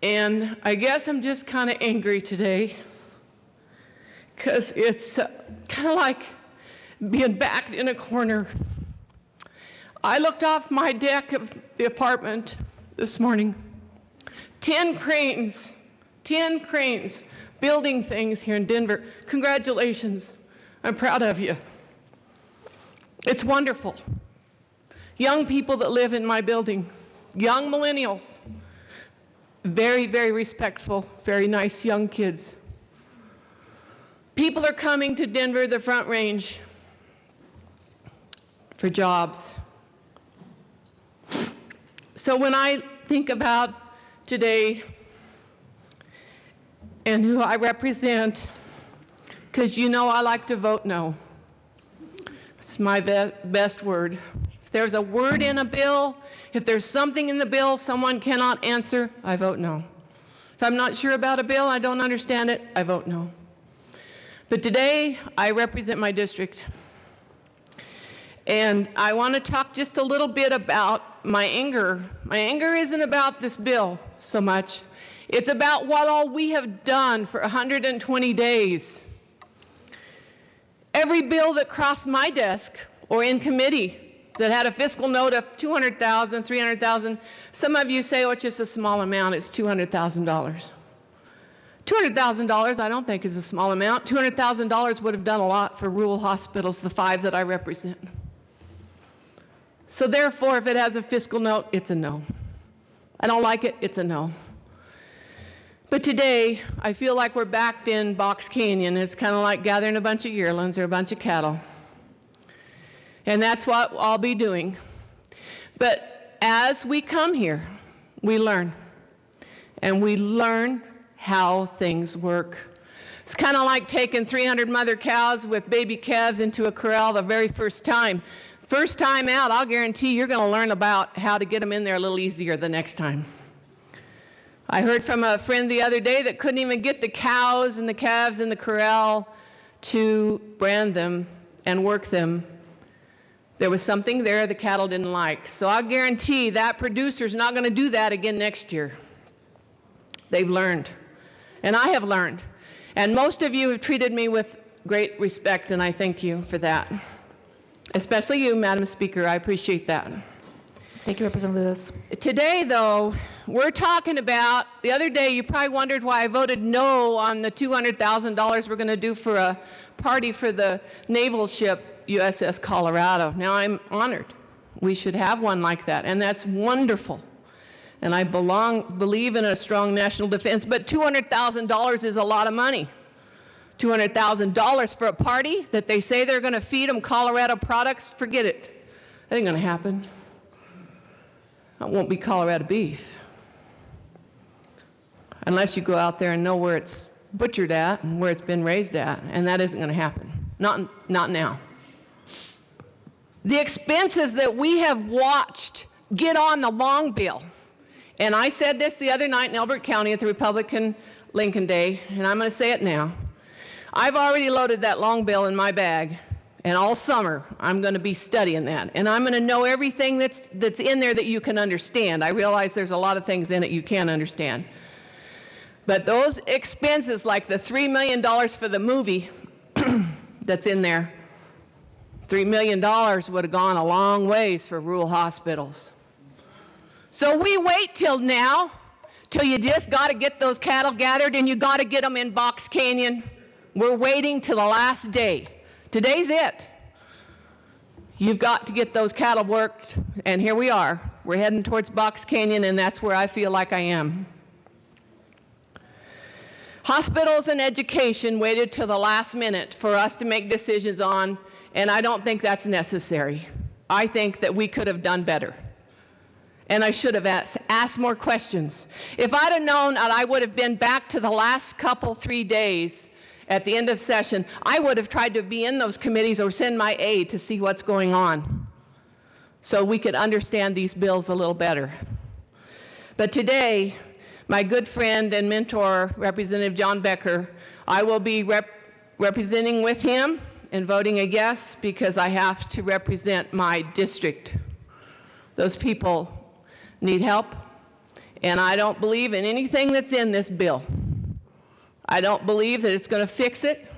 S16: And I guess I'm just kind of angry today because it's kind of like being backed in a corner. I looked off my deck of the apartment this morning. 10 cranes building things here in Denver. Congratulations. I'm proud of you. It's wonderful. Young people that live in my building, young millennials, very, very respectful, very nice young kids. People are coming to Denver, the Front Range, for jobs. So when I think about today and who I represent, because you know I like to vote no. It's my best word. If there's a word in a bill, if there's something in the bill someone cannot answer, I vote no. If I'm not sure about a bill, I don't understand it, I vote no. But today, I represent my district. And I want to talk just a little bit about my anger. My anger isn't about this bill so much. It's about what all we have done for 120 days. Every bill that crossed my desk or in committee that had a fiscal note of $200,000, $300,000, some of you say, oh, it's just a small amount, it's $200,000. $200,000 I don't think is a small amount. $200,000 would have done a lot for rural hospitals, the 5 that I represent. So therefore, if it has a fiscal note, it's a no. I don't like it, it's a no. But today, I feel like we're backed in Box Canyon. It's kind of like gathering a bunch of yearlings or a bunch of cattle. And that's what I'll be doing. But as we come here, we learn. And we learn how things work. It's kind of like taking 300 mother cows with baby calves into a corral the very first time. First time out, I'll guarantee you're going to learn about how to get them in there a little easier the next time. I heard from a friend the other day that couldn't even get the cows and the calves in the corral to brand them and work them, there was something there the cattle didn't like. So I guarantee that producer's not going to do that again next year. They've learned, and I have learned. And most of you have treated me with great respect, and I thank you for that. Especially you, Madam Speaker, I appreciate that.
S17: Thank you, Representative Lewis.
S16: Today, though, we're talking about, the other day you probably wondered why I voted no on the $200,000 we're going to do for a party for the naval ship USS Colorado. Now, I'm honored. We should have one like that, and that's wonderful. And I believe in a strong national defense, but $200,000 is a lot of money. $200,000 for a party that they say they're going to feed them Colorado products, forget it. That ain't going to happen. It won't be Colorado beef. Unless you go out there and know where it's butchered at and where it's been raised at, and that isn't going to happen. Not now. The expenses that we have watched get on the long bill, and I said this the other night in Elbert County at the Republican Lincoln Day, and I'm going to say it now. I've already loaded that long bill in my bag, and all summer I'm going to be studying that, and I'm going to know everything that's in there that you can understand. I realize there's a lot of things in it you can't understand. But those expenses, like the $3 million for the movie that's in there, $3 million would have gone a long ways for rural hospitals. So we wait till now, till you just got to get those cattle gathered and you got to get them in Box Canyon. We're waiting till the last day. Today's it. You've got to get those cattle worked, and here we are. We're heading towards Box Canyon, and that's where I feel like I am. Hospitals and education waited till the last minute for us to make decisions on, and I don't think that's necessary. I think that we could have done better. And I should have asked more questions. If I'd have known that I would have been back to the last couple, 3 days at the end of session, I would have tried to be in those committees or send my aide to see what's going on so we could understand these bills a little better. But today, my good friend and mentor, Representative John Becker, I will be representing with him and voting a yes because I have to represent my district. Those people need help, and I don't believe in anything that's in this bill. I don't believe that it's going to fix it,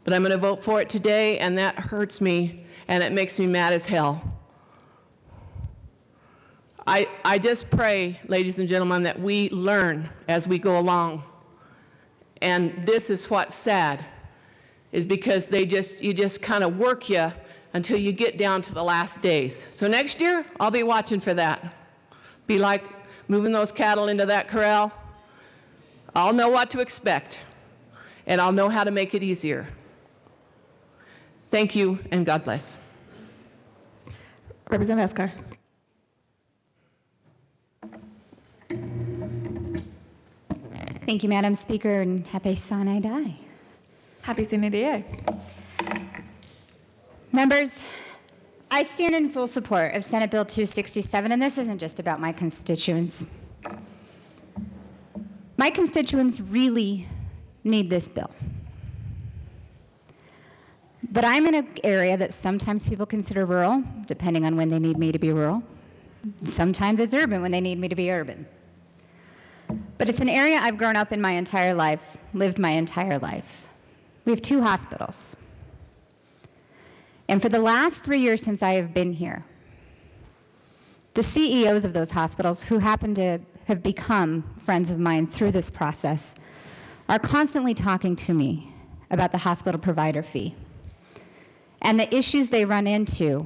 S16: but I'm going to vote for it today, and that hurts me, and it makes me mad as hell. I just pray, ladies and gentlemen, that we learn as we go along. And this is what's sad, is because you just kind of work you until you get down to the last days. So next year, I'll be watching for that. Be like moving those cattle into that corral. I'll know what to expect, and I'll know how to make it easier. Thank you, and God bless.
S17: Representative Escar.
S18: Thank you, Madam Speaker, and happy Sinai Day.
S17: Happy Sinai Day.
S18: Members, I stand in full support of Senate Bill 267, and this isn't just about my constituents. My constituents really need this bill. But I'm in an area that sometimes people consider rural, depending on when they need me to be rural. Sometimes it's urban when they need me to be urban. But it's an area I've grown up in my entire life, lived my entire life. We have 2 hospitals. And for the last 3 years since I have been here, the CEOs of those hospitals, who happen to have become friends of mine through this process, are constantly talking to me about the hospital provider fee and the issues they run into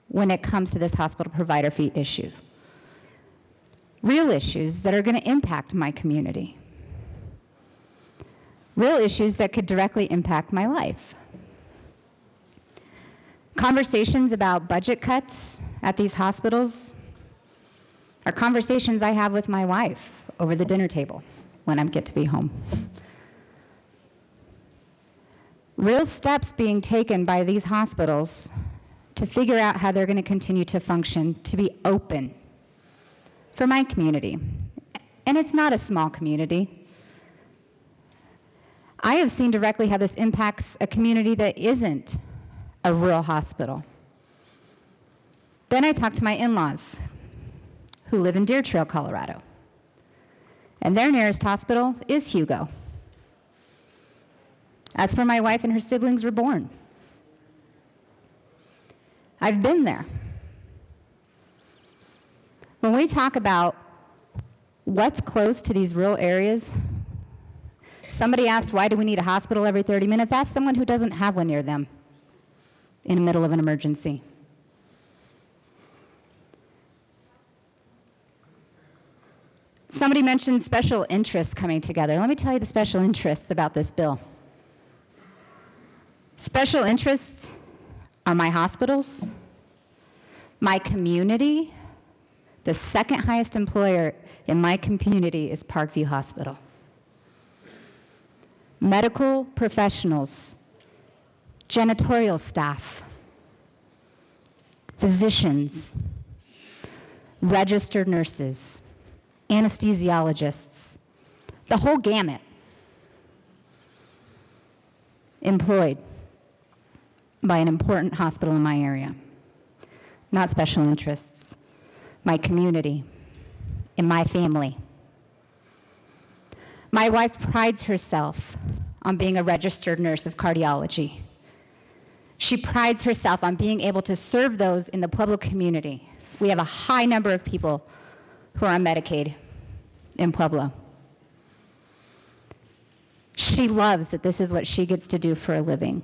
S18: when it comes to this hospital provider fee issue. Real issues that are going to impact my community. Real issues that could directly impact my life. Conversations about budget cuts at these hospitals are conversations I have with my wife over the dinner table when I get to be home. Real steps being taken by these hospitals to figure out how they're going to continue to function, to be open for my community. And it's not a small community. I have seen directly how this impacts a community that isn't a rural hospital. Then I talked to my in-laws who live in Deer Trail, Colorado. And their nearest hospital is Hugo. That's where my wife and her siblings were born. I've been there. When we talk about what's close to these rural areas, somebody asked, why do we need a hospital every 30 minutes? Ask someone who doesn't have one near them in the middle of an emergency. Somebody mentioned special interests coming together. Let me tell you the special interests about this bill. Special interests are my hospitals, my community. The second highest employer in my community is Parkview Hospital. Medical professionals, janitorial staff, physicians, registered nurses, anesthesiologists, the whole gamut employed by an important hospital in my area. Not special interests, my community, and my family. My wife prides herself on being a registered nurse of cardiology. She prides herself on being able to serve those in the Pueblo community. We have a high number of people who are on Medicaid in Pueblo. She loves that this is what she gets to do for a living.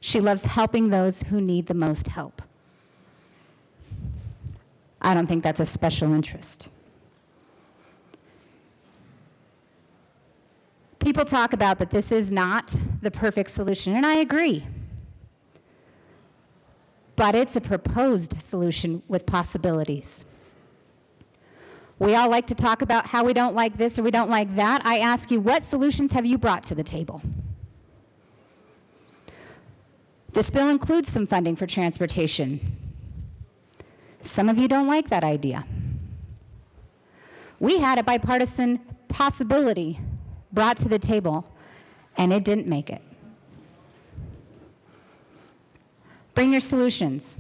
S18: She loves helping those who need the most help. I don't think that's a special interest. People talk about that this is not the perfect solution, and I agree. But it's a proposed solution with possibilities. We all like to talk about how we don't like this or we don't like that. I ask you, what solutions have you brought to the table? This bill includes some funding for transportation. Some of you don't like that idea. We had a bipartisan possibility brought to the table, and it didn't make it. Bring your solutions.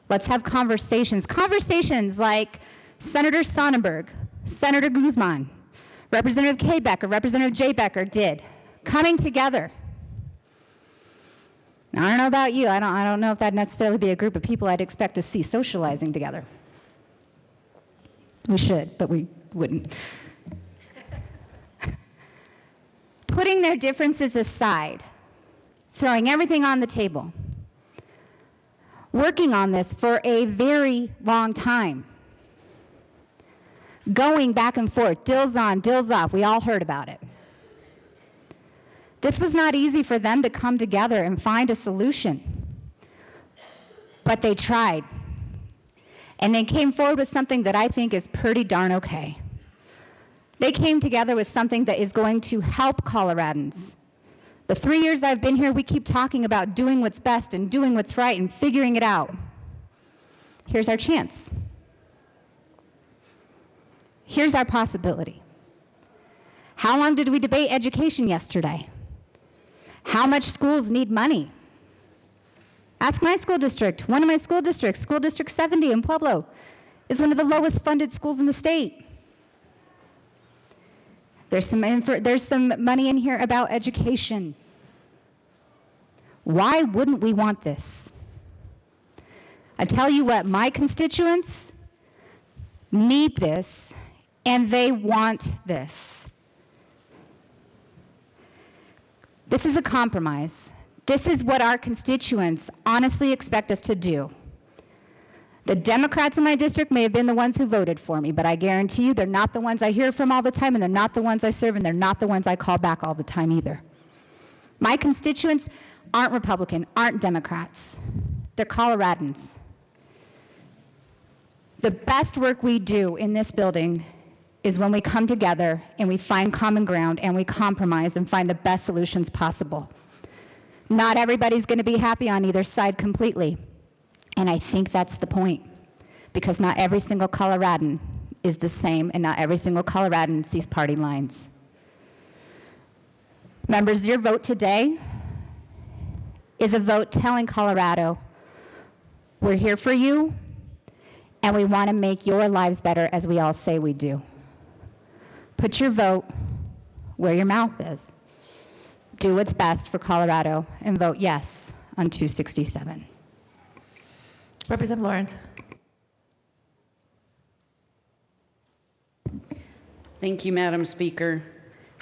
S18: Let's have conversations. Conversations like Senator Sonnenberg, Senator Guzman, Representative Kay Becker, Representative Jay Becker did, coming together. Now, I don't know about you. I don't know if that'd necessarily be a group of people I'd expect to see socializing together. We should, but we wouldn't. Putting their differences aside, throwing everything on the table, working on this for a very long time, going back and forth, dills on, dills off. We all heard about it. This was not easy for them to come together and find a solution, but they tried. And they came forward with something that I think is pretty darn okay. They came together with something that is going to help Coloradans. The 3 years I've been here, we keep talking about doing what's best and doing what's right and figuring it out. Here's our chance. Here's our possibility. How long did we debate education yesterday? How much schools need money? Ask my school district. One of my school districts, School District 70 in Pueblo, is one of the lowest funded schools in the state. There's some money in here about education. Why wouldn't we want this? I tell you what, my constituents need this, and they want this. This is a compromise. This is what our constituents honestly expect us to do. The Democrats in my district may have been the ones who voted for me, but I guarantee you they're not the ones I hear from all the time, and they're not the ones I serve, and they're not the ones I call back all the time either. My constituents aren't Republican, aren't Democrats. They're Coloradans. The best work we do in this building is when we come together and we find common ground and we compromise and find the best solutions possible. Not everybody's going to be happy on either side completely. And I think that's the point, because not every single Coloradan is the same, and not every single Coloradan sees party lines. Members, your vote today is a vote telling Colorado, we're here for you, and we want to make your lives better as we all say we do. Put your vote where your mouth is. Do what's best for Colorado and vote yes on 267.
S17: Representative Lawrence.
S19: Thank you, Madam Speaker.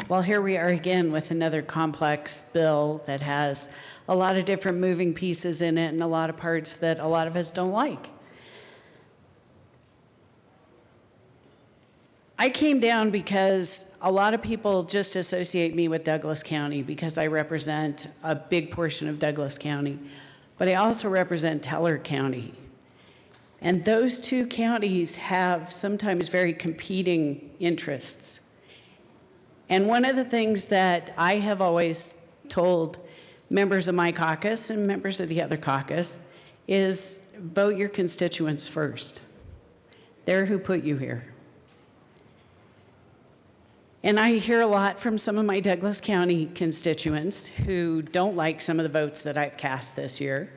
S19: Well, here we are again with another complex bill that has a lot of different moving pieces in it and a lot of parts that a lot of us don't like. I came down because a lot of people just associate me with Douglas County because I represent a big portion of Douglas County, but I also represent Teller County. And those two counties have sometimes very competing interests. And one of the things that I have always told members of my caucus and members of the other caucus is vote your constituents first. They're who put you here. And I hear a lot from some of my Douglas County constituents who don't like some of the votes that I've cast this year.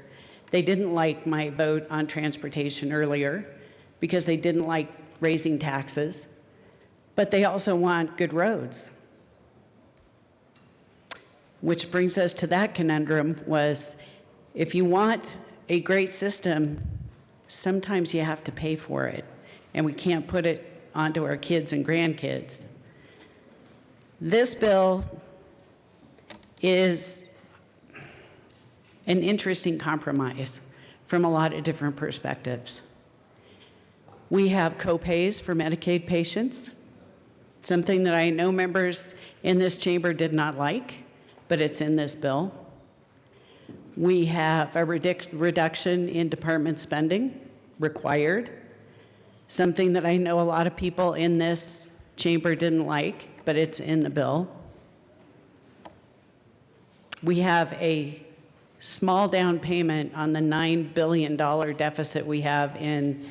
S19: They didn't like my vote on transportation earlier because they didn't like raising taxes, but they also want good roads. Which brings us to that conundrum was, if you want a great system, sometimes you have to pay for it, and we can't put it onto our kids and grandkids. This bill is an interesting compromise from a lot of different perspectives. We have co-pays for Medicaid patients, something that I know members in this chamber did not like, but it's in this bill. We have a reduction in department spending required, something that I know a lot of people in this chamber didn't like, but it's in the bill. We have a small down payment on the $9 billion deficit we have in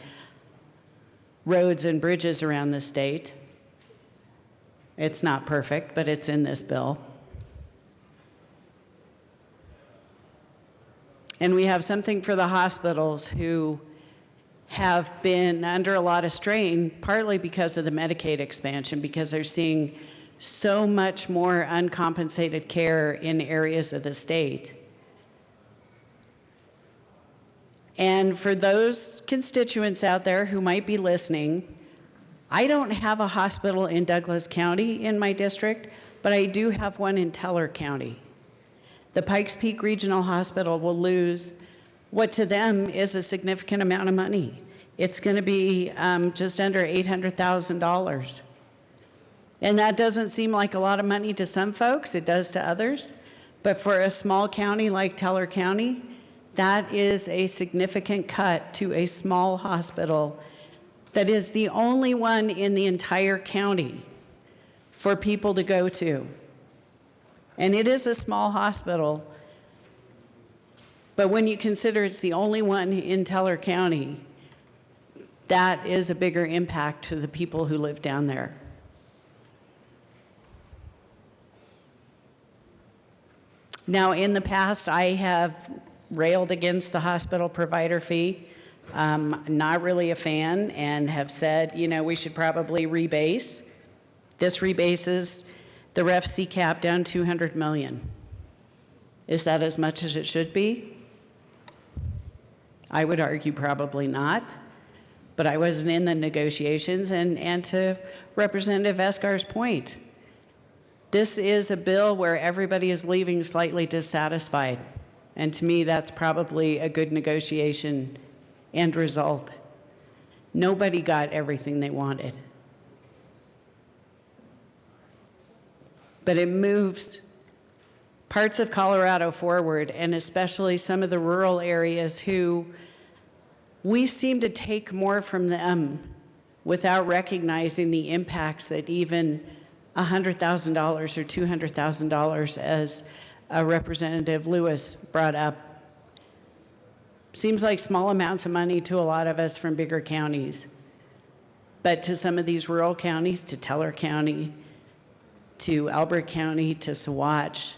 S19: roads and bridges around the state. It's not perfect, but it's in this bill. And we have something for the hospitals who have been under a lot of strain, partly because of the Medicaid expansion, because they're seeing so much more uncompensated care in areas of the state. And for those constituents out there who might be listening, I don't have a hospital in Douglas County in my district, but I do have one in Teller County. The Pikes Peak Regional Hospital will lose what to them is a significant amount of money. It's going to be just under $800,000. And that doesn't seem like a lot of money to some folks, it does to others. But for a small county like Teller County, that is a significant cut to a small hospital that is the only one in the entire county for people to go to. And it is a small hospital, but when you consider it's the only one in Teller County, that is a bigger impact to the people who live down there. Now, in the past, I have railed against the hospital provider fee. Not really a fan, and have said, you know, we should probably rebase. This rebases the ref C cap down $200 million. Is that as much as it should be? I would argue probably not, but I wasn't in the negotiations, and to Representative Escar's point, this is a bill where everybody is leaving slightly dissatisfied, and to me that's probably a good negotiation end result. Nobody got everything they wanted. But it moves parts of Colorado forward, and especially some of the rural areas who we seem to take more from them without recognizing the impacts that even $100,000 or $200,000, as Representative Lewis brought up, seems like small amounts of money to a lot of us from bigger counties. But to some of these rural counties, to Teller County, to Albert County to Saguache,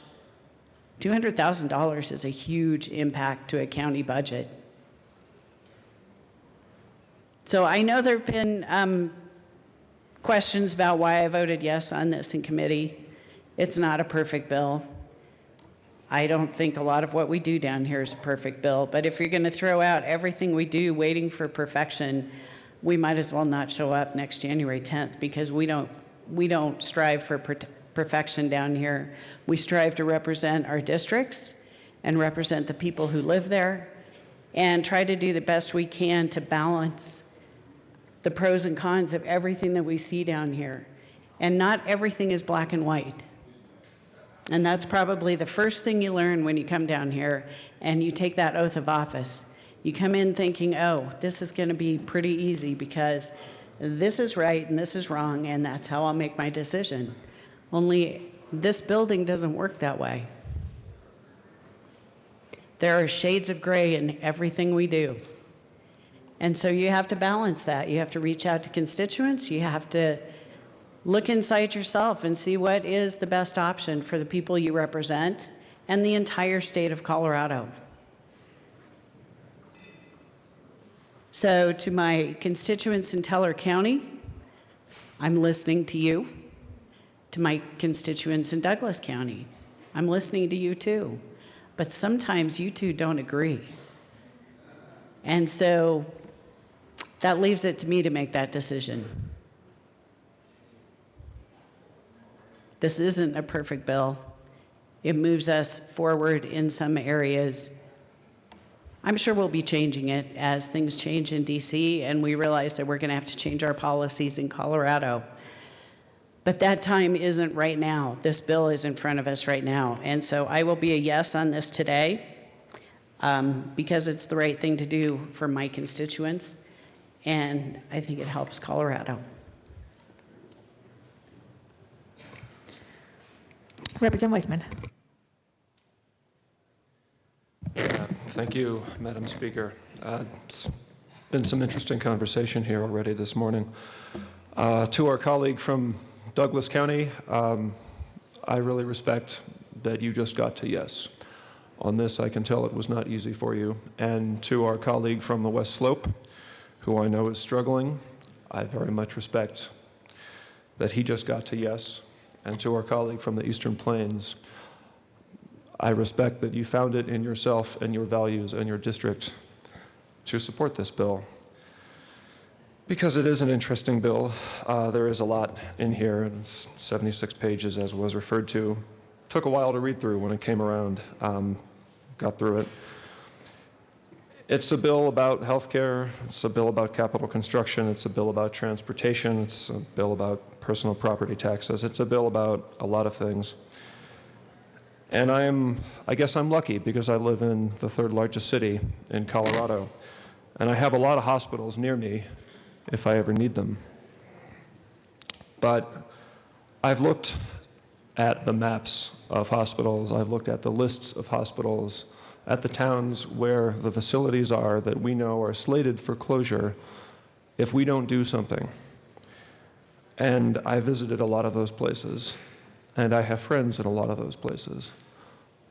S19: $200,000 is a huge impact to a county budget. So I know there have been questions about why I voted yes on this in committee. It's not a perfect bill. I don't think a lot of what we do down here is a perfect bill, but if you're going to throw out everything we do waiting for perfection, we might as well not show up next January 10th, because we don't strive for perfection down here. We strive to represent our districts and represent the people who live there and try to do the best we can to balance the pros and cons of everything that we see down here. And not everything is black and white. And that's probably the first thing you learn when you come down here and you take that oath of office. You come in thinking, oh, this is going to be pretty easy because this is right and this is wrong, and that's how I'll make my decision. Only this building doesn't work that way. There are shades of gray in everything we do. And so you have to balance that. You have to reach out to constituents. You have to look inside yourself and see what is the best option for the people you represent and the entire state of Colorado. So to my constituents in Teller County, I'm listening to you. To my constituents in Douglas County, I'm listening to you too. But sometimes you two don't agree. And so that leaves it to me to make that decision. This isn't a perfect bill. It moves us forward in some areas. I'm sure we'll be changing it as things change in DC and we realize that we're going to have to change our policies in Colorado. But that time isn't right now. This bill is in front of us right now. And so I will be a yes on this today because it's the right thing to do for my constituents. And I think it helps Colorado.
S17: Representative Weissman.
S7: Thank you, Madam Speaker. It's been some interesting conversation here already this morning. To our colleague from Douglas County, I really respect that you just got to yes. On this, I can tell it was not easy for you. And to our colleague from the West Slope, who I know is struggling, I very much respect that he just got to yes. And to our colleague from the Eastern Plains, I respect that you found it in yourself and your values and your district to support this bill. Because it is an interesting bill. There is a lot in here, and it's 76 pages as was referred to. Took a while to read through when it came around, got through it. It's a bill about healthcare, it's a bill about capital construction, it's a bill about transportation, it's a bill about personal property taxes, it's a bill about a lot of things. And I guess I'm lucky because I live in the third largest city in Colorado, and I have a lot of hospitals near me if I ever need them. But I've looked at the maps of hospitals, I've looked at the lists of hospitals, at the towns where the facilities are that we know are slated for closure if we don't do something. And I visited a lot of those places, and I have friends in a lot of those places.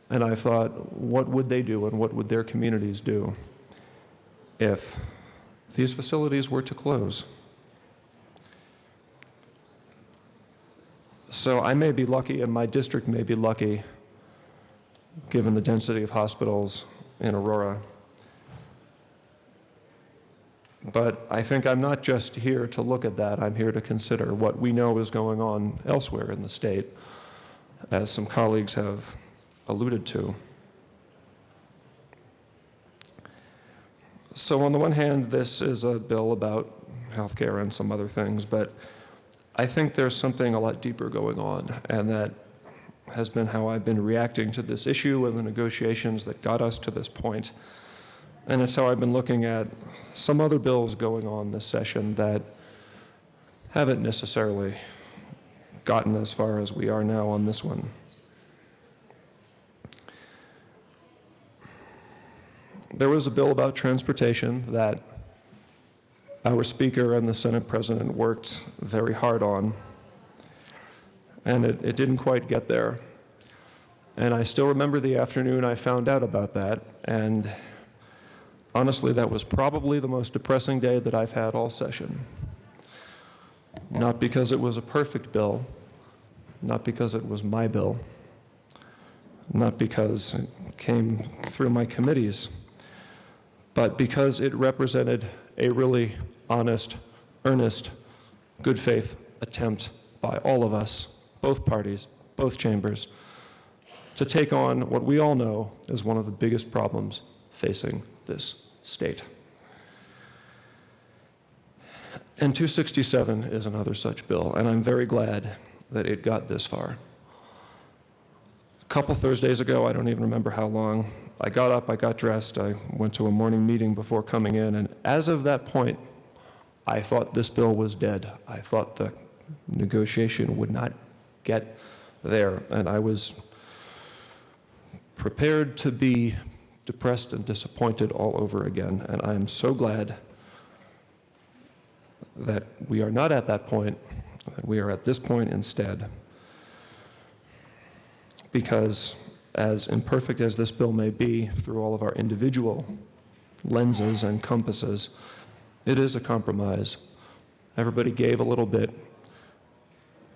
S7: And I thought, what would they do and what would their communities do if these facilities were to close? So I may be lucky, and my district may be lucky, given the density of hospitals in Aurora. But I think I'm not just here to look at that. I'm here to consider what we know is going on elsewhere in the state, as some colleagues have alluded to. So on the one hand, this is a bill about healthcare and some other things, but I think there's something a lot deeper going on, and that has been how I've been reacting to this issue and the negotiations that got us to this point. And it's how I've been looking at some other bills going on this session that haven't necessarily gotten as far as we are now on this one. There was a bill about transportation that our Speaker and the Senate President worked very hard on. and it didn't quite get there. And I still remember the afternoon I found out about that, and honestly, that was probably the most depressing day that I've had all session. Not because it was a perfect bill, not because it was my bill, not because it came through my committees, but because it represented a really honest, earnest, good faith attempt by all of us, both parties, both chambers, to take on what we all know is one of the biggest problems facing this state. And 267 is another such bill, and I'm very glad that it got this far. A couple Thursdays ago, I don't even remember how long, I got up, I got dressed, I went to a morning meeting before coming in, and as of that point, I thought this bill was dead. I thought the negotiation would not get there, and I was prepared to be depressed and disappointed all over again. And I am so glad that we are not at that point, that we are at this point instead. Because as imperfect as this bill may be through all of our individual lenses and compasses, it is a compromise. Everybody gave a little bit.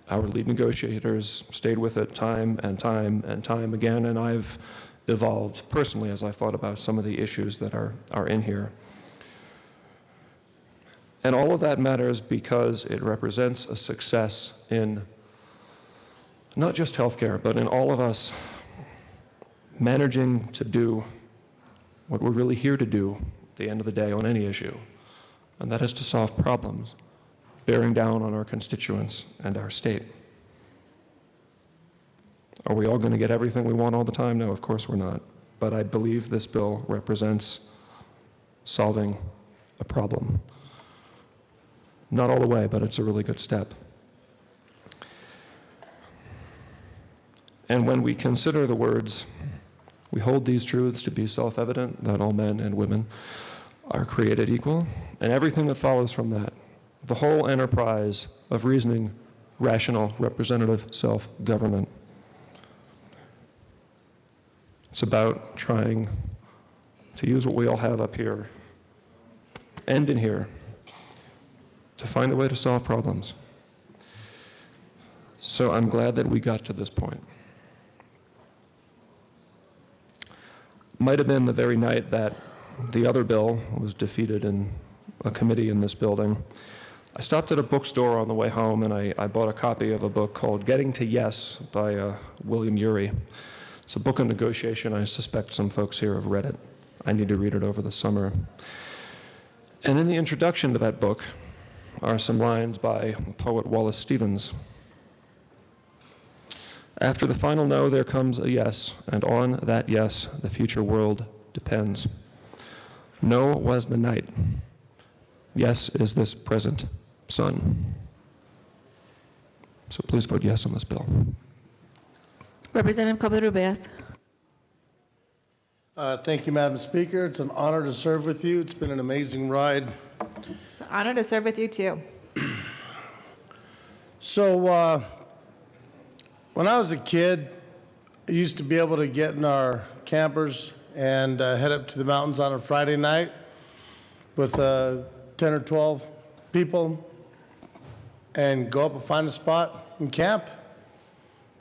S7: Our lead negotiators stayed with it time and time and time again, and I've evolved personally as I thought about some of the issues that are in here. And all of that matters because it represents a success in not just healthcare, but in all of us managing to do what we're really here to do at the end of the day on any issue, and that is to solve problems bearing down on our constituents and our state. Are we all going to get everything we want all the time? No, of course we're not. But I believe this bill represents solving a problem. Not all the way, but it's a really good step. And when we consider the words, we hold these truths to be self-evident, that all men and women are created equal, and everything that follows from that, the whole enterprise of reasoning, rational, representative self-government. It's about trying to use what we all have up here and in here to find a way to solve problems. So I'm glad that we got to this point. Might have been the very night that the other bill was defeated in a committee in this building. I stopped at a bookstore on the way home and I bought a copy of a book called Getting to Yes by William Ury. It's a book on negotiation. I suspect some folks here have read it. I need to read it over the summer. And in the introduction to that book are some lines by poet Wallace Stevens. After the final no, there comes a yes, and on that yes, the future world depends. No was the night. Yes is this present sun. So please vote yes on this bill.
S17: Representative Covarrubias.
S20: Thank you, Madam Speaker. It's an honor to serve with you. It's been an amazing ride.
S1: It's an honor to serve with you too.
S20: So when I was a kid, I used to be able to get in our campers and head up to the mountains on a Friday night with 10 or 12 people and go up and find a spot and camp.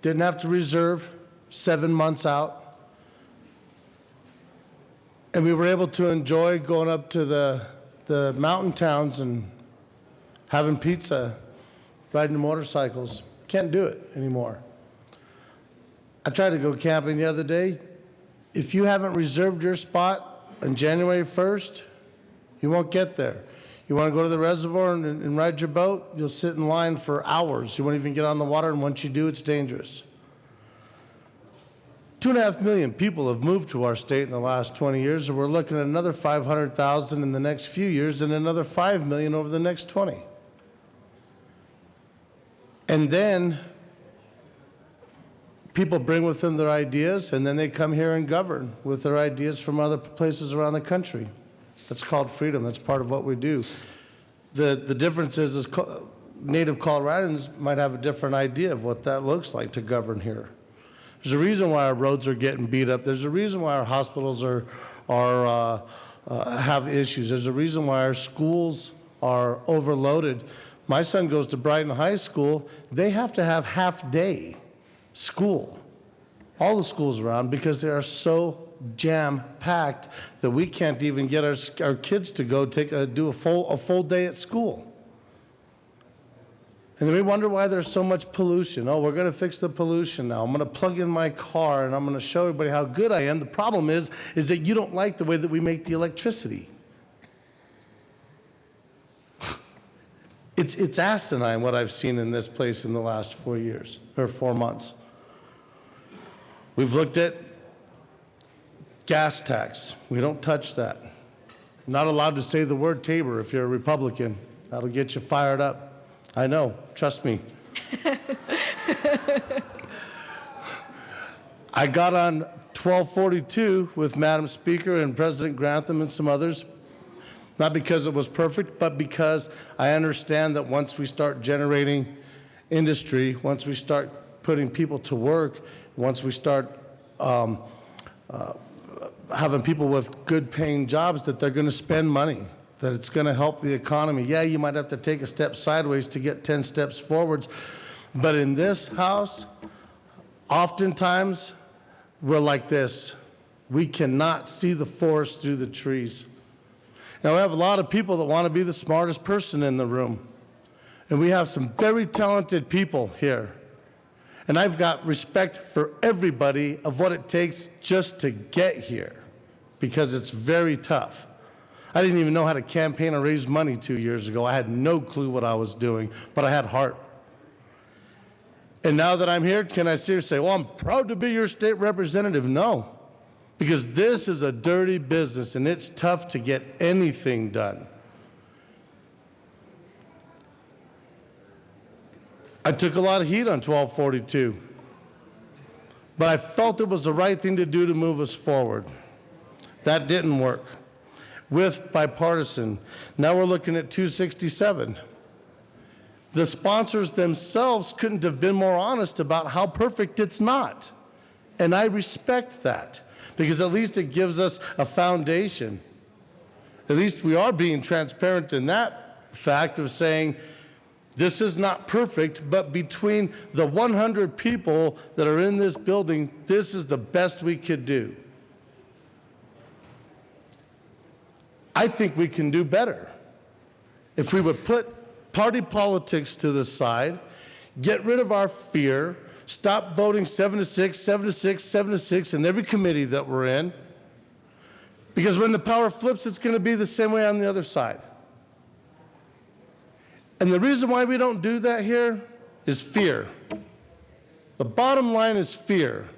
S20: Didn't have to reserve 7 months out. And we were able to enjoy going up to the mountain towns and having pizza, riding motorcycles. Can't do it anymore. I tried to go camping the other day. If you haven't reserved your spot on January 1st, you won't get there. You want to go to the reservoir and ride your boat, you'll sit in line for hours. You won't even get on the water, and once you do, it's dangerous. 2.5 million people have moved to our state in the last 20 years, and we're looking at another 500,000 in the next few years and another 5 million over the next 20. And then people bring with them their ideas, and then they come here and govern with their ideas from other places around the country. That's called freedom. That's part of what we do. The difference is native Coloradans might have a different idea of what that looks like to govern here. There's a reason why our roads are getting beat up. There's a reason why our hospitals have issues. There's a reason why our schools are overloaded. My son goes to Brighton High School. They have to have half-day school, all the schools around, because they are so jam-packed that we can't even get our kids to go do a full day at school. And then we wonder why there's so much pollution. Oh, we're going to fix the pollution now. I'm going to plug in my car and I'm going to show everybody how good I am. The problem is that you don't like the way that we make the electricity. It's asinine what I've seen in this place in the last 4 years, or 4 months. We've looked at gas tax. We don't touch that. Not allowed to say the word Tabor if you're a Republican. That'll get you fired up. I know, trust me. I got on 1242 with Madam Speaker and President Grantham and some others, not because it was perfect, but because I understand that once we start generating industry, once we start putting people to work, once we start having people with good paying jobs, that they're going to spend money, that it's going to help the economy. Yeah, you might have to take a step sideways to get 10 steps forwards, but in this house, oftentimes we're like this. We cannot see the forest through the trees. Now, we have a lot of people that want to be the smartest person in the room, and we have some very talented people here. And I've got respect for everybody of what it takes just to get here, because it's very tough. I didn't even know how to campaign or raise money 2 years ago. I had no clue what I was doing, but I had heart. And now that I'm here, can I seriously say, well, I'm proud to be your state representative? No, because this is a dirty business and it's tough to get anything done. I took a lot of heat on 1242, but I felt it was the right thing to do to move us forward. That didn't work. With bipartisan, now we're looking at 267. The sponsors themselves couldn't have been more honest about how perfect it's not. And I respect that, because at least it gives us a foundation. At least we are being transparent in that fact of saying, this is not perfect, but between the 100 people that are in this building, this is the best we could do. I think we can do better if we would put party politics to the side, get rid of our fear, stop voting 7 to 6, 7 to 6, 7 to 6 in every committee that we're in, because when the power flips, it's going to be the same way on the other side. And the reason why we don't do that here is fear. The bottom line is fear.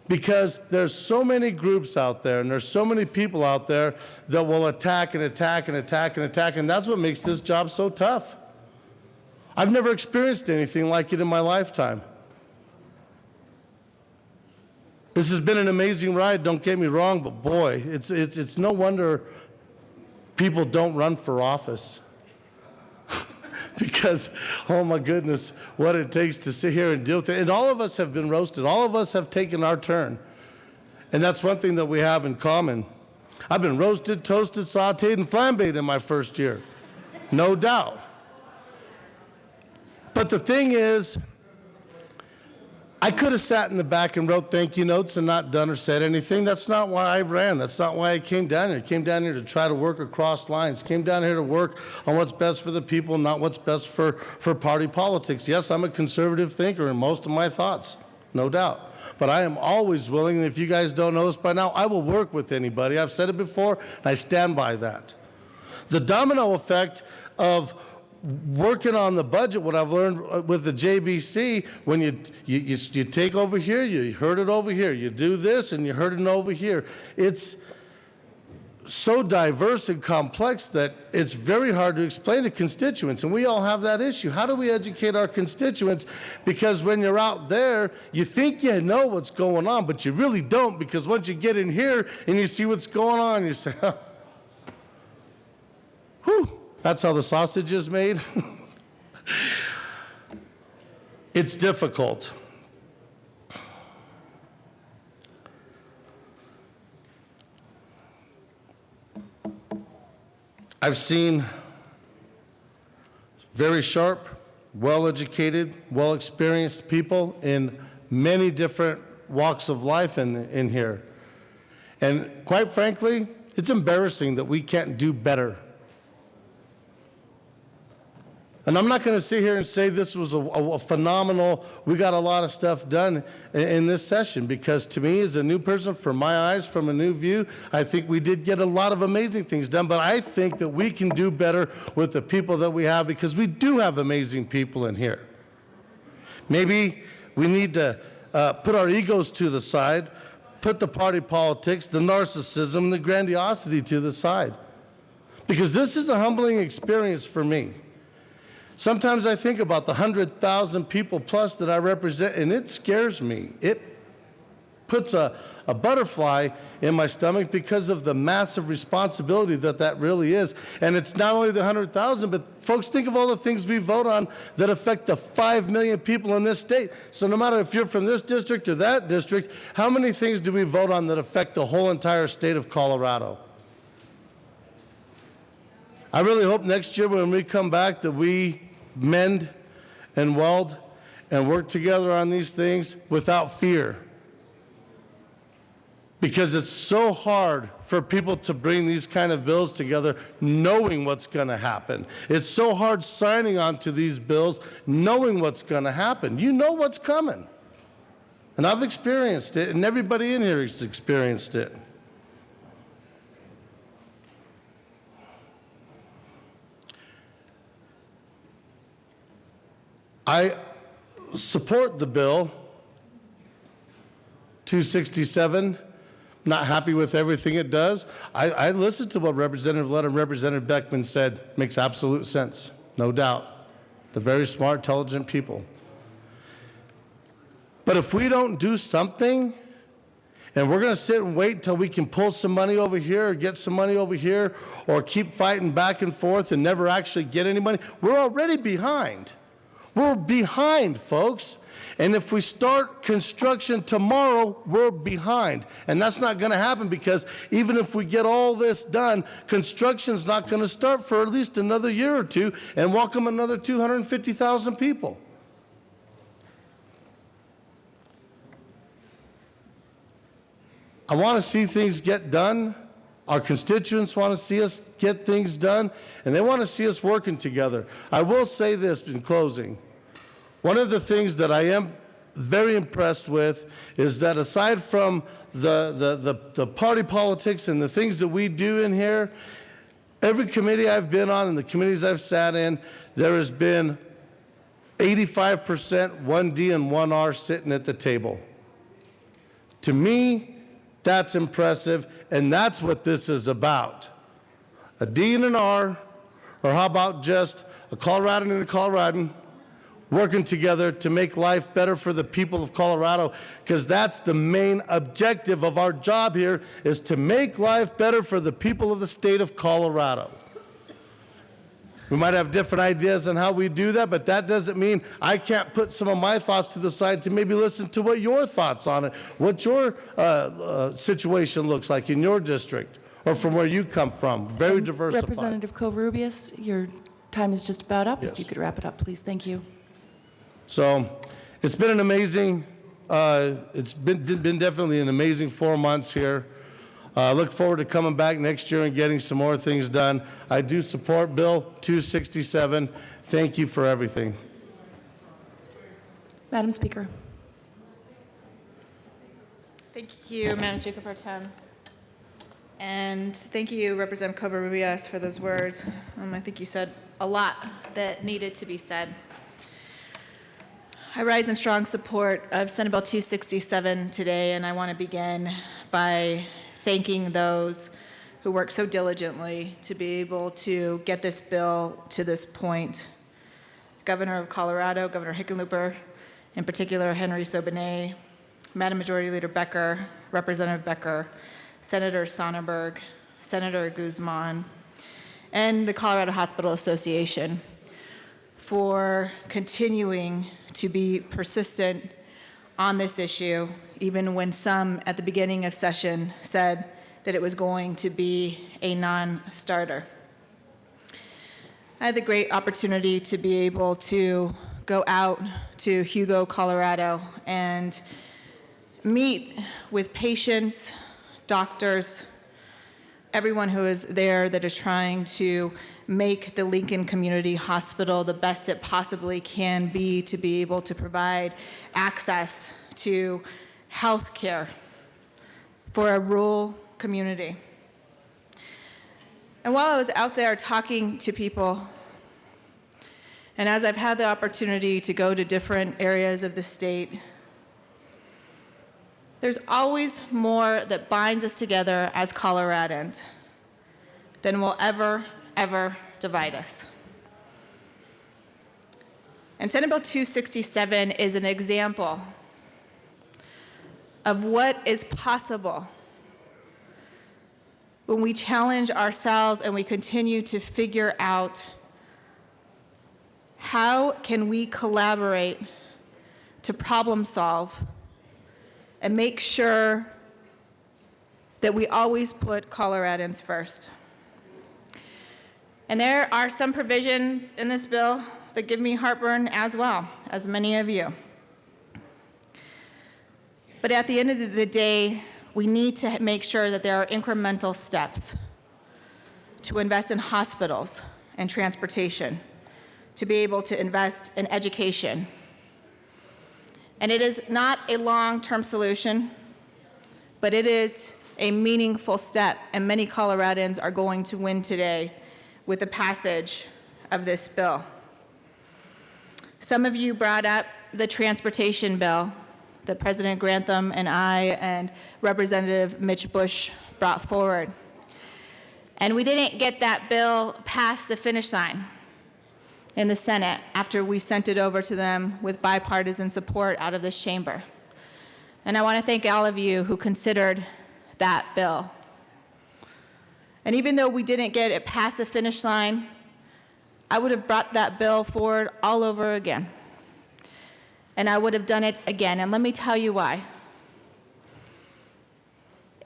S20: Because there's so many groups out there and there's so many people out there that will attack and attack and attack and attack, and that's what makes this job so tough. I've never experienced anything like it in my lifetime. This has been an amazing ride, don't get me wrong, but boy, it's no wonder people don't run for office. Because, oh my goodness, what it takes to sit here and deal with it. And all of us have been roasted. All of us have taken our turn. And that's one thing that we have in common. I've been roasted, toasted, sauteed, and flambéed in my first year. No doubt. But the thing is, I could have sat in the back and wrote thank you notes and not done or said anything. That's not why I ran. That's not why I came down here. I came down here to try to work across lines. Came down here to work on what's best for the people, not what's best for party politics. Yes, I'm a conservative thinker in most of my thoughts, no doubt. But I am always willing, and if you guys don't know this by now, I will work with anybody. I've said it before, and I stand by that. The domino effect of working on the budget, what I've learned with the JBC, when you take over here, you hurt it over here. You do this and you hurt it over here. It's so diverse and complex that it's very hard to explain to constituents, and we all have that issue. How do we educate our constituents? Because when you're out there, you think you know what's going on, but you really don't, because once you get in here and you see what's going on, you say, oh, whew. That's how the sausage is made. It's difficult. I've seen very sharp, well-educated, well-experienced people in many different walks of life in here. And quite frankly, it's embarrassing that we can't do better. And I'm not going to sit here and say this was a phenomenal, we got a lot of stuff done in this session, because to me, as a new person, from my eyes, from a new view, I think we did get a lot of amazing things done, but I think that we can do better with the people that we have, because we do have amazing people in here. Maybe we need to put our egos to the side, put the party politics, the narcissism, the grandiosity to the side, because this is a humbling experience for me. Sometimes I think about the 100,000 people plus that I represent, and it scares me. It puts a butterfly in my stomach because of the massive responsibility that really is. And it's not only the 100,000, but folks, think of all the things we vote on that affect the 5 million people in this state. So no matter if you're from this district or that district, how many things do we vote on that affect the whole entire state of Colorado? I really hope next year when we come back that we mend and weld and work together on these things without fear. Because it's so hard for people to bring these kind of bills together knowing what's going to happen. It's so hard signing on to these bills knowing what's going to happen. You know what's coming. And I've experienced it, and everybody in here has experienced it. I support the bill 267. Not happy with everything it does. I listened to what Representative Lett and Representative Beckman said. Makes absolute sense, no doubt. They're very smart, intelligent people. But if we don't do something, and we're going to sit and wait until we can pull some money over here or get some money over here, or keep fighting back and forth and never actually get any money, we're already behind. We're behind, folks. And if we start construction tomorrow, we're behind. And that's not going to happen, because even if we get all this done, construction's not going to start for at least another year or two and welcome another 250,000 people. I want to see things get done. Our constituents want to see us get things done, and they want to see us working together. I will say this in closing. One of the things that I am very impressed with is that aside from the party politics and the things that we do in here, every committee I've been on and the committees I've sat in, there has been 85% 1D and 1R sitting at the table. To me, that's impressive, and that's what this is about. A D and an R, or how about just a Coloradan and a Coloradan working together to make life better for the people of Colorado, because that's the main objective of our job here, is to make life better for the people of the state of Colorado. We might have different ideas on how we do that, but that doesn't mean I can't put some of my thoughts to the side to maybe listen to what your thoughts on it, what your situation looks like in your district or from where you come from. Very diversified.
S6: Representative Covarrubias, your time is just about up.
S20: Yes.
S6: If you could wrap it up, please. Thank you.
S20: So it's been an amazing, it's been definitely an amazing 4 months here. I look forward to coming back next year and getting some more things done. I do support Bill 267. Thank you for everything.
S6: Madam Speaker.
S1: Thank you, Madam Speaker Pro Tem. And thank you, Representative Covarrubias, for those words. I think you said a lot that needed to be said. I rise in strong support of Senate Bill 267 today, and I want to begin by thanking those who worked so diligently to be able to get this bill to this point. Governor of Colorado, Governor Hickenlooper, in particular Henry Sobonet, Madam Majority Leader Becker, Representative Becker, Senator Sonnenberg, Senator Guzman, and the Colorado Hospital Association for continuing to be persistent on this issue, even when some at the beginning of session said that it was going to be a non-starter. I had the great opportunity to be able to go out to Hugo, Colorado, and meet with patients, doctors, everyone who is there that is trying to make the Lincoln Community Hospital the best it possibly can be to be able to provide access to health care for a rural community. And while I was out there talking to people, and as I've had the opportunity to go to different areas of the state, there's always more that binds us together as Coloradans than will ever divide us. And Senate Bill 267 is an example of what is possible when we challenge ourselves and we continue to figure out how can we collaborate to problem solve and make sure that we always put Coloradans first. And there are some provisions in this bill that give me heartburn as well, as many of you. But at the end of the day, we need to make sure that there are incremental steps to invest in hospitals and transportation, to be able to invest in education. And it is not a long-term solution, but it is a meaningful step, and many Coloradans are going to win today with the passage of this bill. Some of you brought up the transportation bill that President Grantham and I and Representative Mitch Bush brought forward. And we didn't get that bill past the finish line in the Senate after we sent it over to them with bipartisan support out of this chamber. And I want to thank all of you who considered that bill. And even though we didn't get it past the finish line, I would have brought that bill forward all over again. And I would have done it again. And let me tell you why.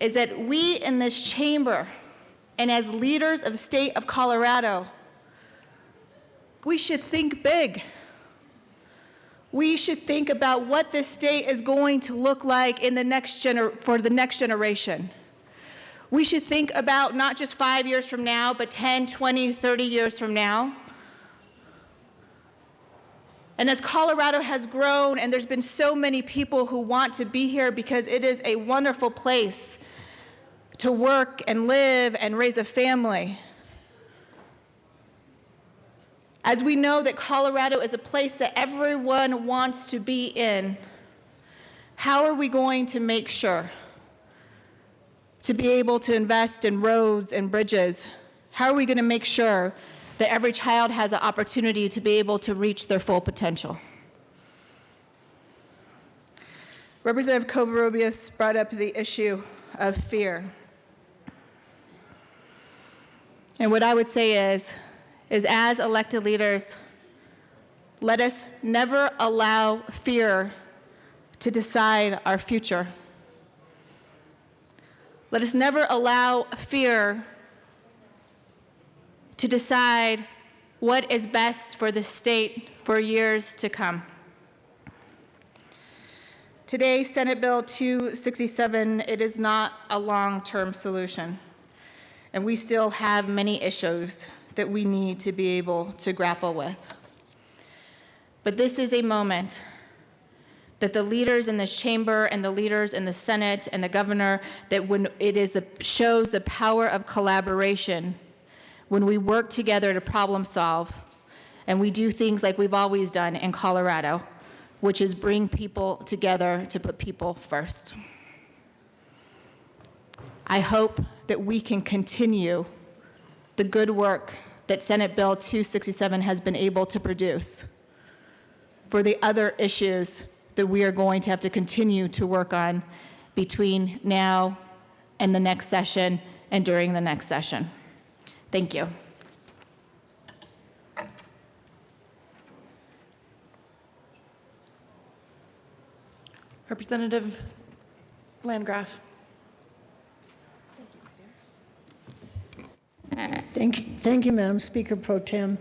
S1: Is that we in this chamber and as leaders of the state of Colorado, we should think big. We should think about what this state is going to look like in the for the next generation. We should think about not just 5 years from now, but 10, 20, 30 years from now. And as Colorado has grown, and there's been so many people who want to be here because it is a wonderful place to work and live and raise a family. As we know that Colorado is a place that everyone wants to be in, how are we going to make sure to be able to invest in roads and bridges? How are we going to make sure that every child has an opportunity to be able to reach their full potential? Representative Covarrubias brought up the issue of fear. And what I would say is as elected leaders, let us never allow fear to decide our future. Let us never allow fear to decide what is best for the state for years to come. Today, Senate Bill 267, it is not a long-term solution. And we still have many issues that we need to be able to grapple with. But this is a moment that the leaders in this chamber and the leaders in the Senate and the governor, that when shows the power of collaboration, when we work together to problem solve, and we do things like we've always done in Colorado, which is bring people together to put people first. I hope that we can continue the good work that Senate Bill 267 has been able to produce for the other issues that we are going to have to continue to work on between now and the next session and during the next session. Thank you.
S6: Representative Landgraf.
S21: Thank you, Madam Speaker Pro Tem.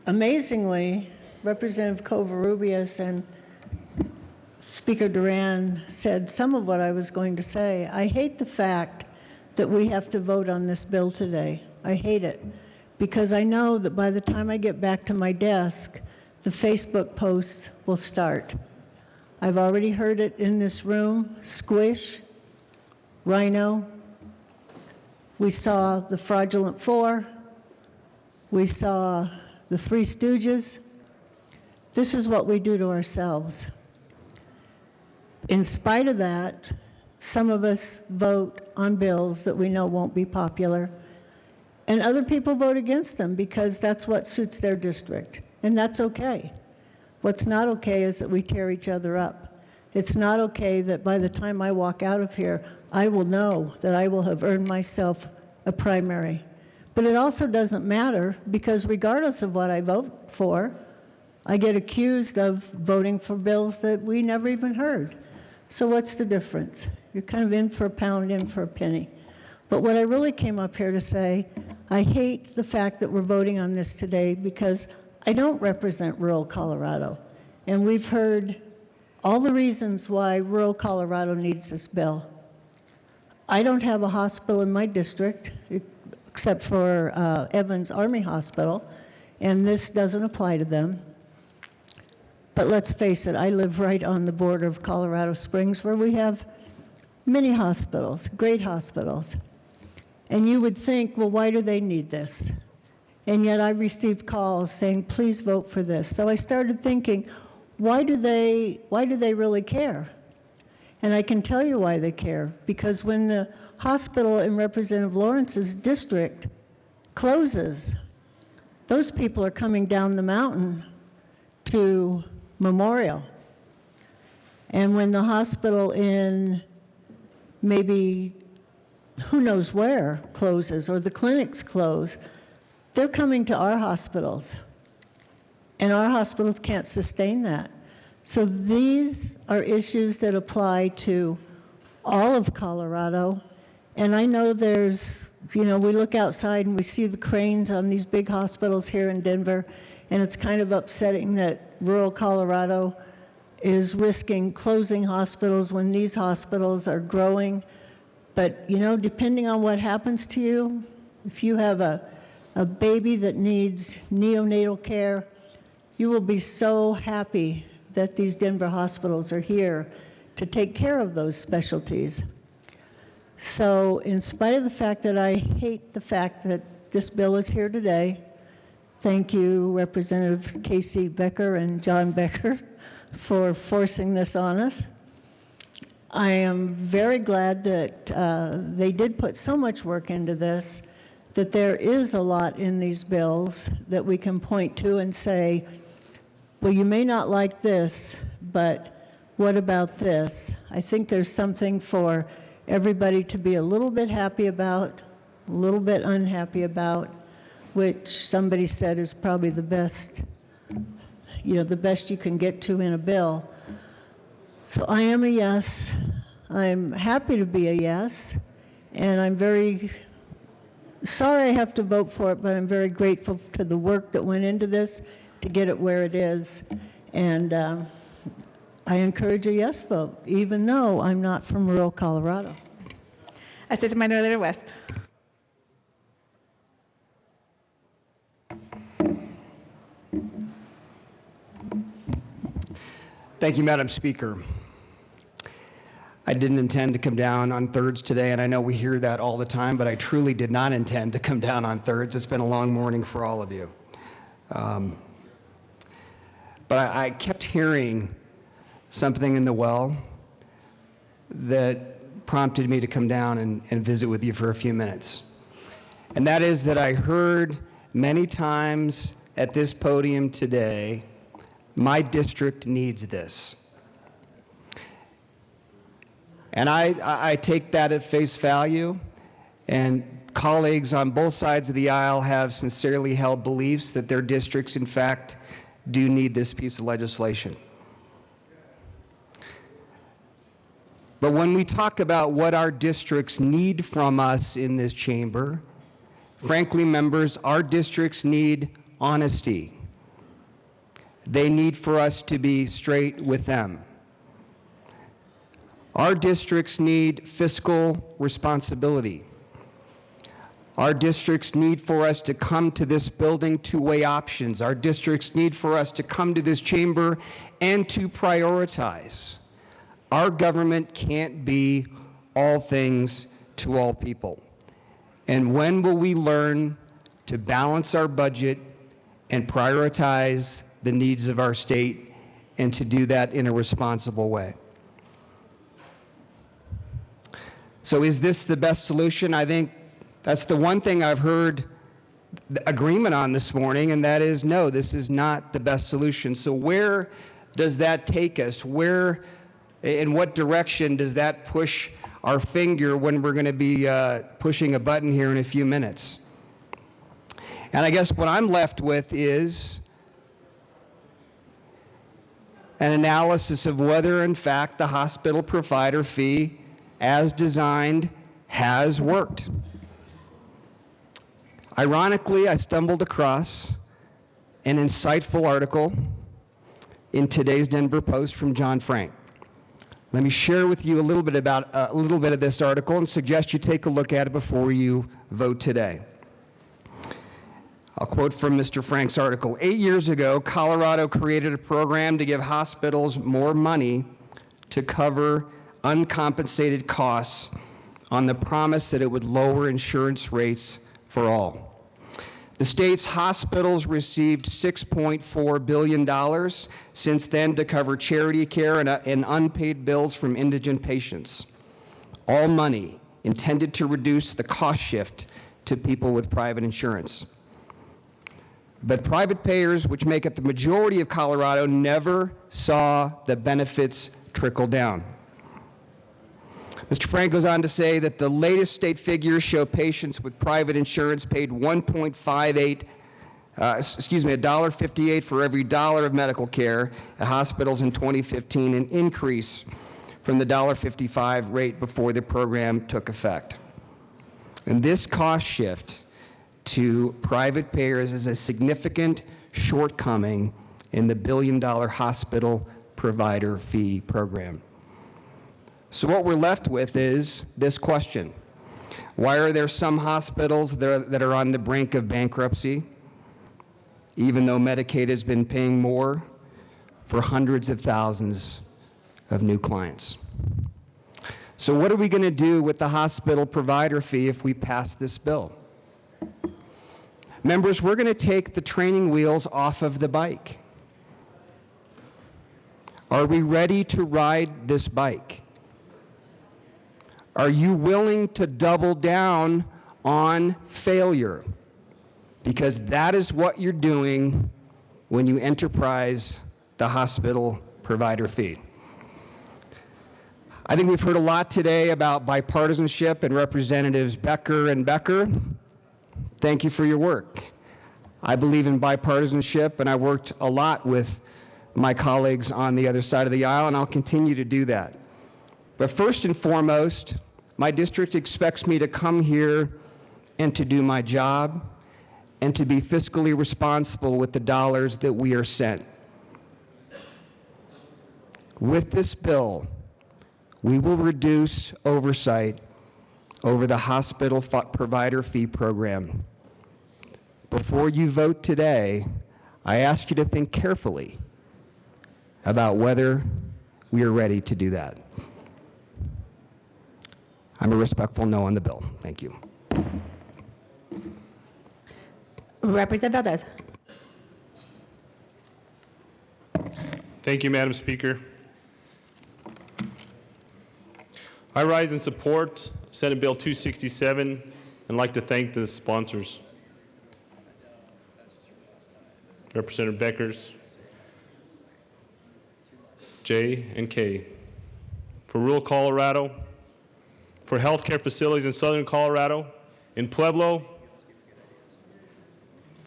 S21: Amazingly, Representative Covarrubias and Speaker Duran said some of what I was going to say. I hate the fact that we have to vote on this bill today. I hate it because I know that by the time I get back to my desk, the Facebook posts will start. I've already heard it in this room, Squish, Rhino. We saw the Fraudulent Four. We saw the Three Stooges. This is what we do to ourselves. In spite of that, some of us vote on bills that we know won't be popular, and other people vote against them because that's what suits their district, and that's okay. What's not okay is that we tear each other up. It's not okay that by the time I walk out of here, I will know that I will have earned myself a primary. But it also doesn't matter because regardless of what I vote for, I get accused of voting for bills that we never even heard. So what's the difference? You're kind of in for a pound, in for a penny. But what I really came up here to say, I hate the fact that we're voting on this today because I don't represent rural Colorado. And we've heard all the reasons why rural Colorado needs this bill. I don't have a hospital in my district except for Evans Army Hospital, and this doesn't apply to them. But let's face it, I live right on the border of Colorado Springs where we have many hospitals, great hospitals. And you would think, well, why do they need this? And yet I received calls saying, please vote for this. So I started thinking, why do they really care? And I can tell you why they care. Because when the hospital in Representative Lawrence's district closes, those people are coming down the mountain to Memorial. And when the hospital in maybe who knows where closes or the clinics close, they're coming to our hospitals. And our hospitals can't sustain that. So these are issues that apply to all of Colorado. And I know there's, we look outside and we see the cranes on these big hospitals here in Denver, and it's kind of upsetting that rural Colorado is risking closing hospitals when these hospitals are growing. But, depending on what happens to you, if you have a baby that needs neonatal care, you will be so happy that these Denver hospitals are here to take care of those specialties. So in spite of the fact that I hate the fact that this bill is here today, thank you, Representative Casey Becker and John Becker, for forcing this on us. I am very glad that they did put so much work into this, that there is a lot in these bills that we can point to and say, well, you may not like this, but what about this? I think there's something for everybody to be a little bit happy about, a little bit unhappy about, which somebody said is probably the best, the best you can get to in a bill. So I am a yes. I'm happy to be a yes, and I'm very sorry I have to vote for it, but I'm very grateful to the work that went into this to get it where it is. And I encourage a yes vote, even though I'm not from rural Colorado.
S1: Assistant Minority Leader West.
S22: Thank you, Madam Speaker. I didn't intend to come down on thirds today, and I know we hear that all the time, but I truly did not intend to come down on thirds. It's been a long morning for all of you. But I kept hearing something in the well that prompted me to come down and visit with you for a few minutes. And that is that I heard many times at this podium today, my district needs this. And I take that at face value, and colleagues on both sides of the aisle have sincerely held beliefs that their districts, in fact, do need this piece of legislation. But when we talk about what our districts need from us in this chamber, frankly, members, our districts need honesty. They need for us to be straight with them. Our districts need fiscal responsibility. Our districts need for us to come to this building to weigh options. Our districts need for us to come to this chamber and to prioritize. Our government can't be all things to all people. And when will we learn to balance our budget and prioritize the needs of our state and to do that in a responsible way? So is this the best solution? I think that's the one thing I've heard agreement on this morning, and that is no, this is not the best solution. So where does that take us? Where, in what direction does that push our finger when we're going to be pushing a button here in a few minutes? And I guess what I'm left with is an analysis of whether, in fact, the hospital provider fee as designed has worked. Ironically, I stumbled across an insightful article in today's Denver Post from John Frank. Let me share with you a little bit of this article and suggest you take a look at it before you vote today. I'll quote from Mr. Frank's article. 8 years ago, Colorado created a program to give hospitals more money to cover uncompensated costs on the promise that it would lower insurance rates for all. The state's hospitals received $6.4 billion since then to cover charity care and unpaid bills from indigent patients. All money intended to reduce the cost shift to people with private insurance. But private payers, which make up the majority of Colorado, never saw the benefits trickle down. Mr. Frank goes on to say that the latest state figures show patients with private insurance paid $1.58 for every dollar of medical care at hospitals in 2015, an increase from the $1.55 rate before the program took effect. And this cost shift to private payers is a significant shortcoming in the billion-dollar hospital provider fee program. So what we're left with is this question. Why are there some hospitals that are on the brink of bankruptcy, even though Medicaid has been paying more for hundreds of thousands of new clients? So what are we going to do with the hospital provider fee if we pass this bill? Members, we're going to take the training wheels off of the bike. Are we ready to ride this bike? Are you willing to double down on failure? Because that is what you're doing when you enterprise the hospital provider fee. I think we've heard a lot today about bipartisanship and Representatives Becker and Becker. Thank you for your work. I believe in bipartisanship, and I worked a lot with my colleagues on the other side of the aisle, and I'll continue to do that. But first and foremost, my district expects me to come here and to do my job and to be fiscally responsible with the dollars that we are sent. With this bill, we will reduce oversight over the hospital provider fee program. Before you vote today, I ask you to think carefully about whether we are ready to do that. I'm a respectful no on the bill. Thank you.
S17: Representative Valdez.
S2: Thank you, Madam Speaker. I rise in support of Senate Bill 267 and like to thank the sponsors, Representative Beckers, J and K, for rural Colorado, for healthcare facilities in southern Colorado, in Pueblo,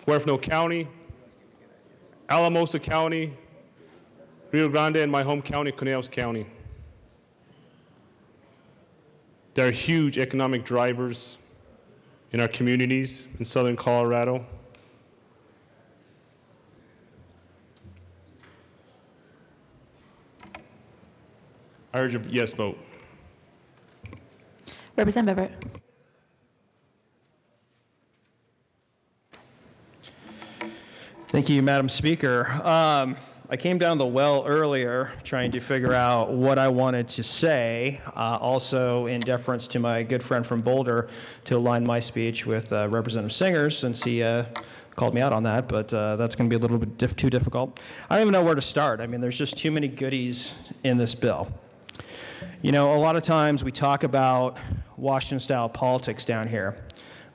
S2: Huerfano County, Alamosa County, Rio Grande, and my home county, Conejos County. There are huge economic drivers in our communities in southern Colorado. I urge a yes vote.
S17: Representative Everett.
S5: Thank you, Madam Speaker. I came down the well earlier trying to figure out what I wanted to say, also in deference to my good friend from Boulder, to align my speech with Representative Singer's, since he called me out on that, but that's going to be a little bit too difficult. I don't even know where to start. I mean, there's just too many goodies in this bill. You know, a lot of times we talk about Washington-style politics down here.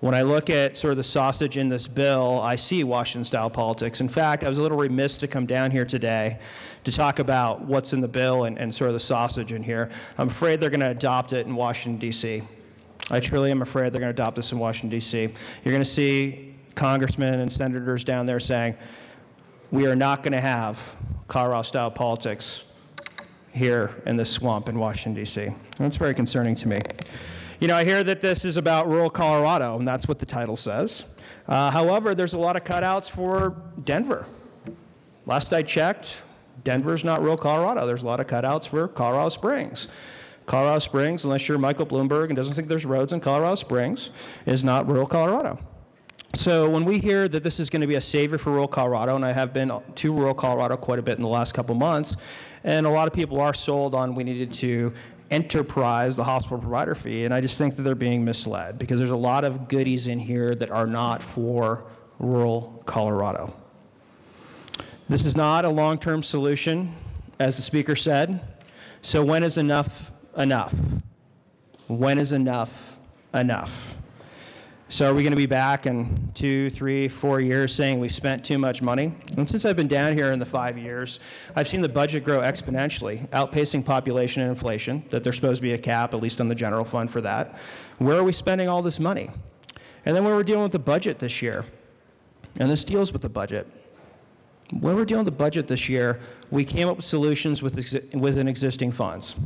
S5: When I look at sort of the sausage in this bill, I see Washington-style politics. In fact, I was a little remiss to come down here today to talk about what's in the bill and sort of the sausage in here. I'm afraid they're going to adopt it in Washington, D.C. I truly am afraid they're going to adopt this in Washington, D.C. You're going to see congressmen and senators down there saying, we are not going to have Colorado-style politics here in this swamp in Washington, D.C. That's very concerning to me. You know, I hear that this is about rural Colorado, and that's what the title says. However, there's a lot of cutouts for Denver. Last I checked, Denver's not rural Colorado. There's a lot of cutouts for Colorado Springs. Colorado Springs, unless you're Michael Bloomberg and doesn't think there's roads in Colorado Springs, is not rural Colorado. So when we hear that this is going to be a savior for rural Colorado, and I have been to rural Colorado quite a bit in the last couple months, and a lot of people are sold on we needed to enterprise the hospital provider fee, and I just think that they're being misled because there's a lot of goodies in here that are not for rural Colorado. This is not a long-term solution, as the speaker said. So when is enough enough? When is enough enough? So are we going to be back in 2, 3, 4 years saying we've spent too much money? And since I've been down here in the 5 years, I've seen the budget grow exponentially, outpacing population and inflation, that there's supposed to be a cap, at least on the general fund for that. Where are we spending all this money? And then when we're dealing with the budget this year, and this deals with the budget, when we're dealing with the budget this year, we came up with solutions within existing funds.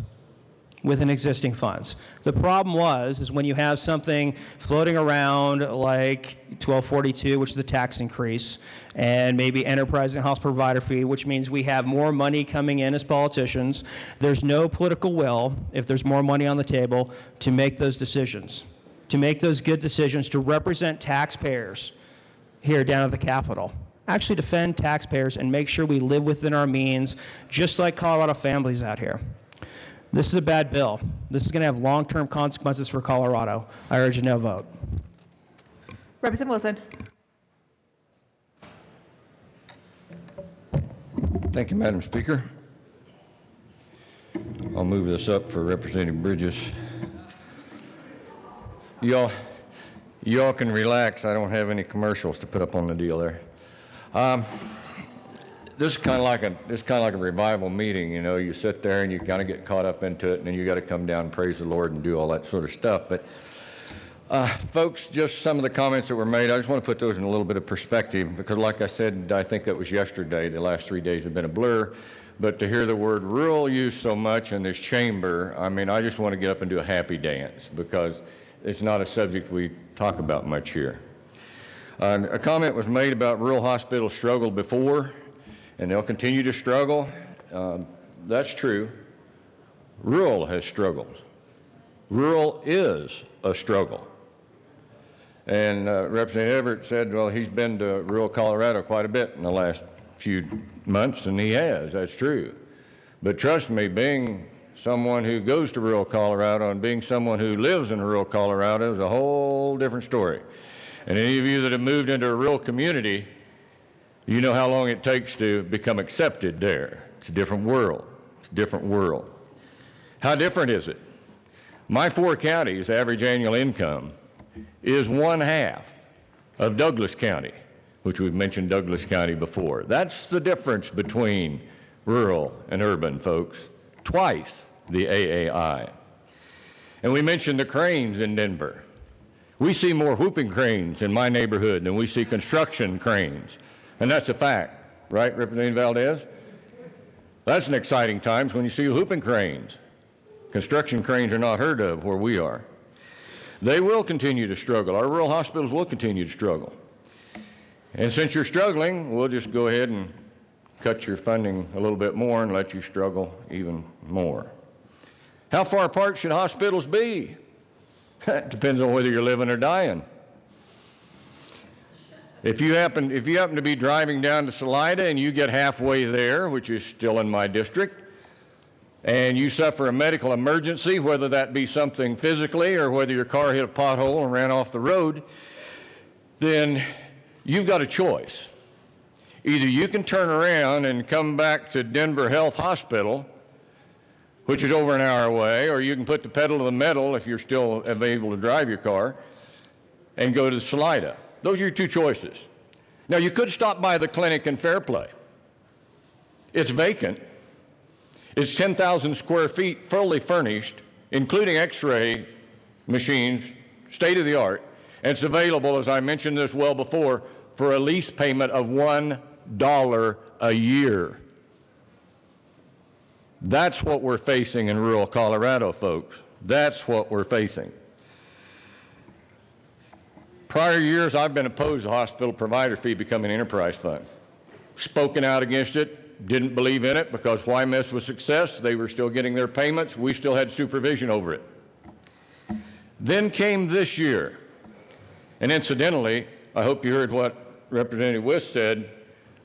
S5: Within existing funds. The problem is when you have something floating around like 1242, which is the tax increase, and maybe enterprise and hospital provider fee, which means we have more money coming in as politicians. There's no political will, if there's more money on the table, to make those decisions, to make those good decisions, to represent taxpayers here down at the Capitol. Actually defend taxpayers and make sure we live within our means, just like Colorado families out here. This is a bad bill. This is going to have long-term consequences for Colorado. I urge a no vote.
S17: Representative Wilson.
S9: Thank you, Madam Speaker. I'll move this up for Representative Bridges. Y'all can relax. I don't have any commercials to put up on the deal there. This is kind of like a revival meeting, you know. You sit there and you kind of get caught up into it, and then you got to come down and praise the Lord and do all that sort of stuff. But folks, just some of the comments that were made, I just want to put those in a little bit of perspective because, like I said, I think that was yesterday. The last 3 days have been a blur. But to hear the word rural used so much in this chamber, I mean, I just want to get up and do a happy dance because it's not a subject we talk about much here. A comment was made about rural hospitals struggled before, and they'll continue to struggle. That's true. Rural has struggled. Rural is a struggle. And Representative Everett said, well, he's been to rural Colorado quite a bit in the last few months, and he has. That's true. But trust me, being someone who goes to rural Colorado and being someone who lives in rural Colorado is a whole different story. And any of you that have moved into a rural community, you know how long it takes to become accepted there. It's a different world. It's a different world. How different is it? My 4 counties' average annual income is 1/2 of Douglas County, which we've mentioned Douglas County before. That's the difference between rural and urban, folks. Twice the AAI. And we mentioned the cranes in Denver. We see more whooping cranes in my neighborhood than we see construction cranes. And that's a fact, right, Representative Valdez? That's an exciting times when you see whooping cranes Construction cranes are not heard of where we are. They will continue to struggle. Our rural hospitals will continue to struggle. And since you're struggling, we'll just go ahead and cut your funding a little bit more and let you struggle even more. How far apart should hospitals be? That depends on whether you're living or dying. If you happen to be driving down to Salida and you get halfway there, which is still in my district, and you suffer a medical emergency, whether that be something physically or whether your car hit a pothole and ran off the road, then you've got a choice. Either you can turn around and come back to Denver Health Hospital, which is over an hour away, or you can put the pedal to the metal if you're still able to drive your car and go to Salida. Those are your two choices. Now, you could stop by the clinic in Fairplay. It's vacant. It's 10,000 square feet, fully furnished, including x-ray machines, state-of-the-art, and it's available, as I mentioned this well before, for a lease payment of $1 a year. That's what we're facing in rural Colorado, folks. That's what we're facing. Prior years, I've been opposed to hospital provider fee becoming an enterprise fund. Spoken out against it, didn't believe in it, because why mess with success? They were still getting their payments. We still had supervision over it. Then came this year. And incidentally, I hope you heard what Representative Wiss said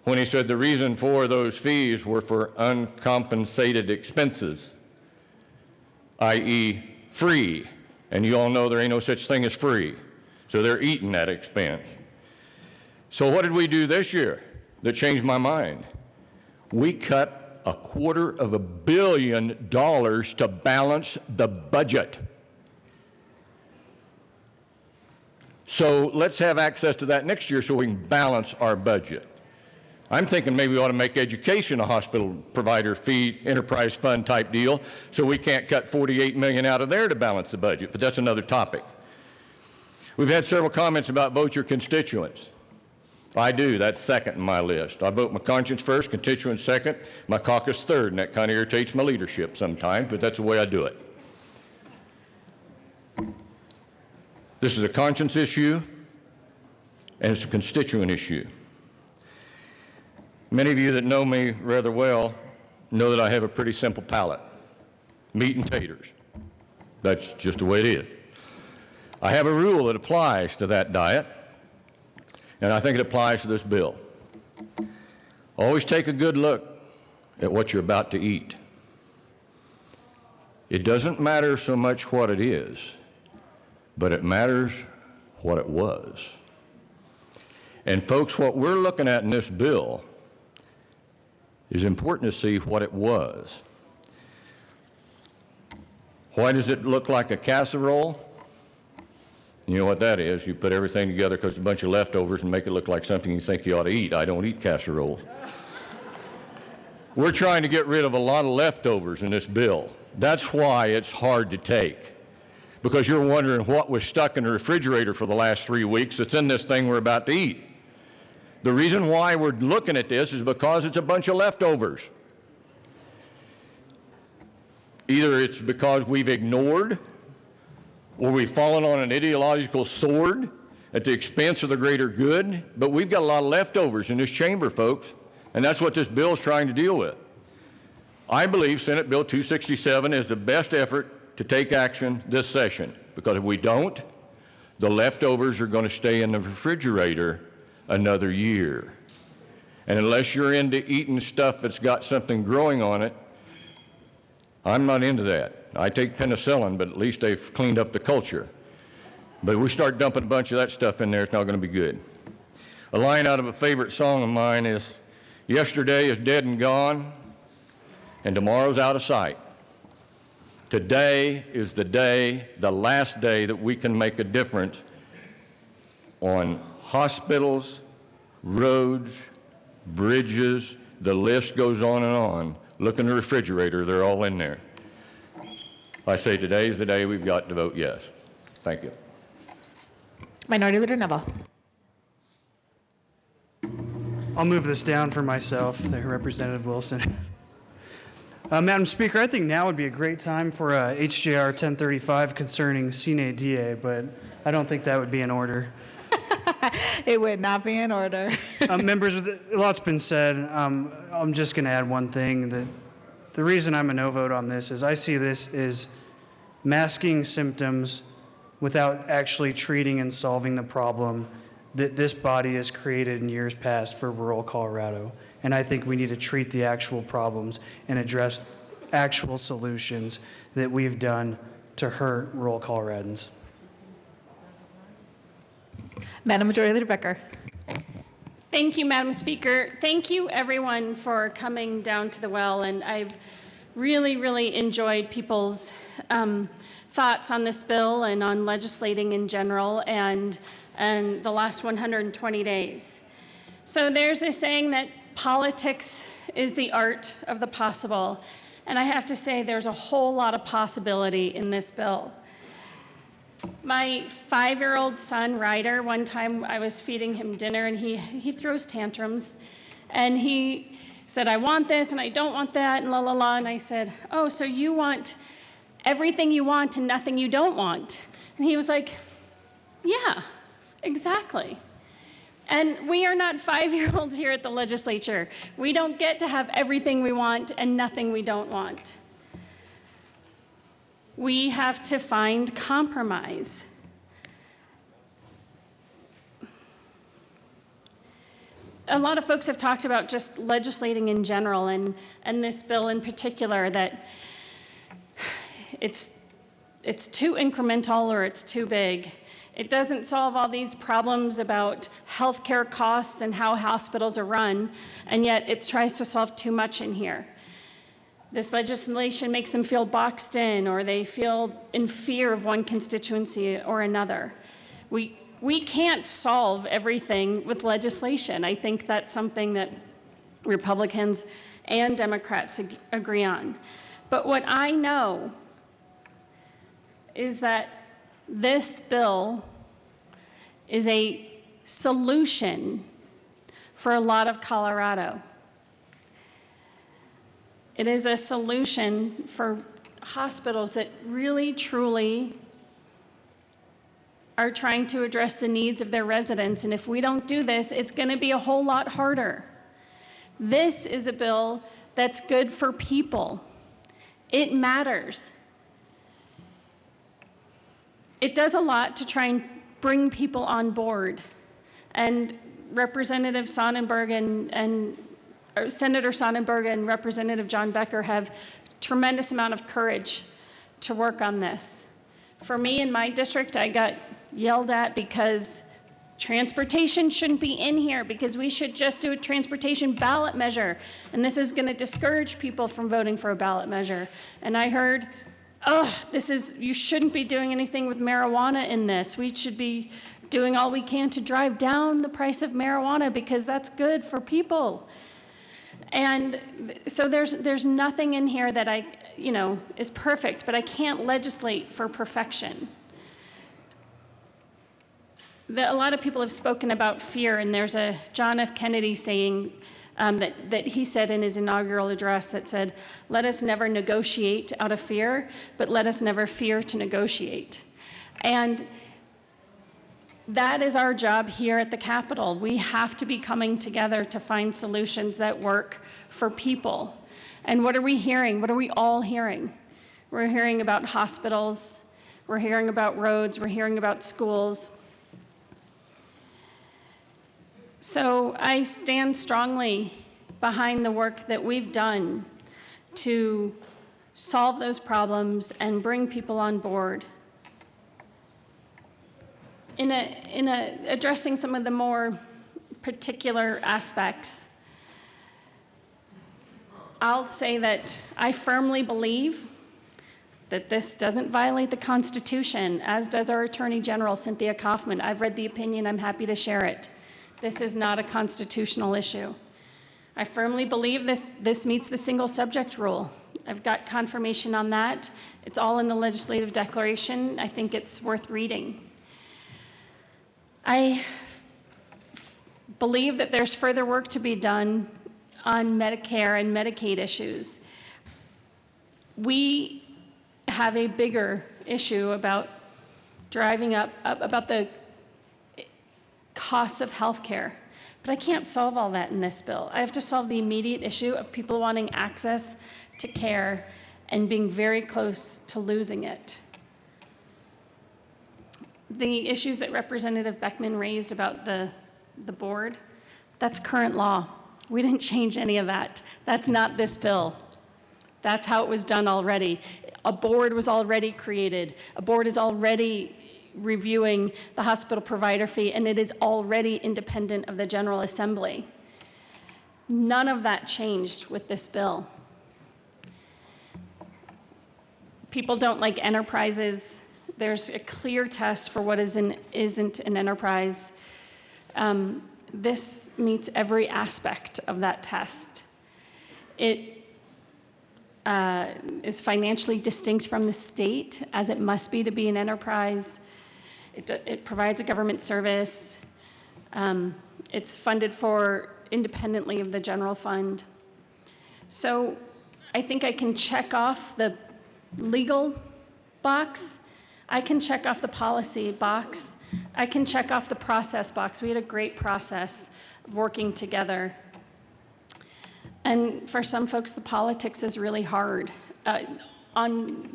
S9: when he said the reason for those fees were for uncompensated expenses, i.e. free. And you all know there ain't no such thing as free. So they're eating that expense. So what did we do this year that changed my mind? We cut $250 million to balance the budget. So let's have access to that next year so we can balance our budget. I'm thinking maybe we ought to make education a hospital provider fee enterprise fund type deal so we can't cut $48 million out of there to balance the budget, but that's another topic. We've had several comments about vote your constituents. I do. That's second in my list. I vote my conscience first, constituents second, my caucus third, and that kind of irritates my leadership sometimes, but that's the way I do it. This is a conscience issue, and it's a constituent issue. Many of you that know me rather well know that I have a pretty simple palate. Meat and taters. That's just the way it is. I have a rule that applies to that diet, and I think it applies to this bill. Always take a good look at what you're about to eat. It doesn't matter so much what it is, but it matters what it was. And folks, what we're looking at in this bill is important to see what it was. Why does it look like a casserole? You know what that is. You put everything together because it's a bunch of leftovers and make it look like something you think you ought to eat. I don't eat casseroles. We're trying to get rid of a lot of leftovers in this bill. That's why it's hard to take. Because you're wondering what was stuck in the refrigerator for the last 3 weeks that's in this thing we're about to eat. The reason why we're looking at this is because it's a bunch of leftovers. Either it's because we've ignored or we've fallen on an ideological sword at the expense of the greater good, but we've got a lot of leftovers in this chamber, folks, and that's what this bill is trying to deal with. I believe Senate Bill 267 is the best effort to take action this session, because if we don't, the leftovers are going to stay in the refrigerator another year. And unless you're into eating stuff that's got something growing on it, I'm not into that. I take penicillin, but at least they've cleaned up the culture. But if we start dumping a bunch of that stuff in there, it's not going to be good. A line out of a favorite song of mine is, yesterday is dead and gone, and tomorrow's out of sight. Today is the day, the last day that we can make a difference on hospitals, roads, bridges, the list goes on and on. Look in the refrigerator, they're all in there. I say today is the day we've got to vote yes. Thank you.
S17: Minority Leader Neville.
S3: I'll move this down for myself, Representative Wilson. Madam Speaker, I think now would be a great time for HJR 1035 concerning Sine Die, but I don't think that would be in order.
S1: It would not be in order.
S3: Members, a lot's been said. I'm just going to add one thing. That the reason I'm a no vote on this is I see this as masking symptoms without actually treating and solving the problem that this body has created in years past for rural Colorado. And I think we need to treat the actual problems and address actual solutions that we've done to hurt rural Coloradans.
S1: Madam Majority Leader Becker.
S4: Thank you, Madam Speaker. Thank you, everyone, for coming down to the well. And I've really enjoyed people's thoughts on this bill and on legislating in general and the last 120 days. So there's a saying that politics is the art of the possible. And I have to say there's a whole lot of possibility in this bill. My 5-year-old son, Ryder, one time I was feeding him dinner and he throws tantrums and he said, I want this and I don't want that and la la la. And I said, oh, so you want everything you want and nothing you don't want? And he was like, yeah, exactly. And we are not 5-year-olds here at the legislature. We don't get to have everything we want and nothing we don't want. We have to find compromise. A lot of folks have talked about just legislating in general and this bill in particular, that it's too incremental or it's too big. It doesn't solve all these problems about healthcare costs and how hospitals are run, and yet it tries to solve too much in here. This legislation makes them feel boxed in, or they feel in fear of one constituency or another. We can't solve everything with legislation. I think that's something that Republicans and Democrats agree on. But what I know is that this bill is a solution for a lot of Colorado. It is a solution for hospitals that really, truly are trying to address the needs of their residents. And if we don't do this, it's going to be a whole lot harder. This is a bill that's good for people. It matters. It does a lot to try and bring people on board. And Representative Sonnenberg and Senator Sonnenberg and Representative John Becker have tremendous amount of courage to work on this. For me in my district, I got yelled at because transportation shouldn't be in here, because we should just do a transportation ballot measure. And this is going to discourage people from voting for a ballot measure. And I heard, oh, you shouldn't be doing anything with marijuana in this. We should be doing all we can to drive down the price of marijuana because that's good for people. And so there's nothing in here that is perfect, but I can't legislate for perfection. A lot of people have spoken about fear, and there's a John F. Kennedy saying that he said in his inaugural address that said, let us never negotiate out of fear, but let us never fear to negotiate. And that is our job here at the Capitol. We have to be coming together to find solutions that work for people. And what are we hearing? What are we all hearing? We're hearing about hospitals. We're hearing about roads. We're hearing about schools. So I stand strongly behind the work that we've done to solve those problems and bring people on board. In addressing some of the more particular aspects, I'll say that I firmly believe that this doesn't violate the Constitution, as does our Attorney General, Cynthia Kaufman. I've read the opinion. I'm happy to share it. This is not a constitutional issue. I firmly believe this meets the single subject rule. I've got confirmation on that. It's all in the legislative declaration. I think it's worth reading. I believe that there's further work to be done on Medicare and Medicaid issues. We have a bigger issue about driving up about the costs of healthcare. But I can't solve all that in this bill. I have to solve the immediate issue of people wanting access to care and being very close to losing it. The issues that Representative Beckman raised about the board, that's current law. We didn't change any of that. That's not this bill. That's how it was done already. A board was already created. A board is already reviewing the hospital provider fee, and it is already independent of the General Assembly. None of that changed with this bill. People don't like enterprises. There's a clear test for what isn't an enterprise. This meets every aspect of that test. It is financially distinct from the state, as it must be to be an enterprise. It provides a government service. It's funded for independently of the general fund. So I think I can check off the legal box. I can check off the policy box. I can check off the process box. We had a great process of working together. And for some folks, the politics is really hard. That's going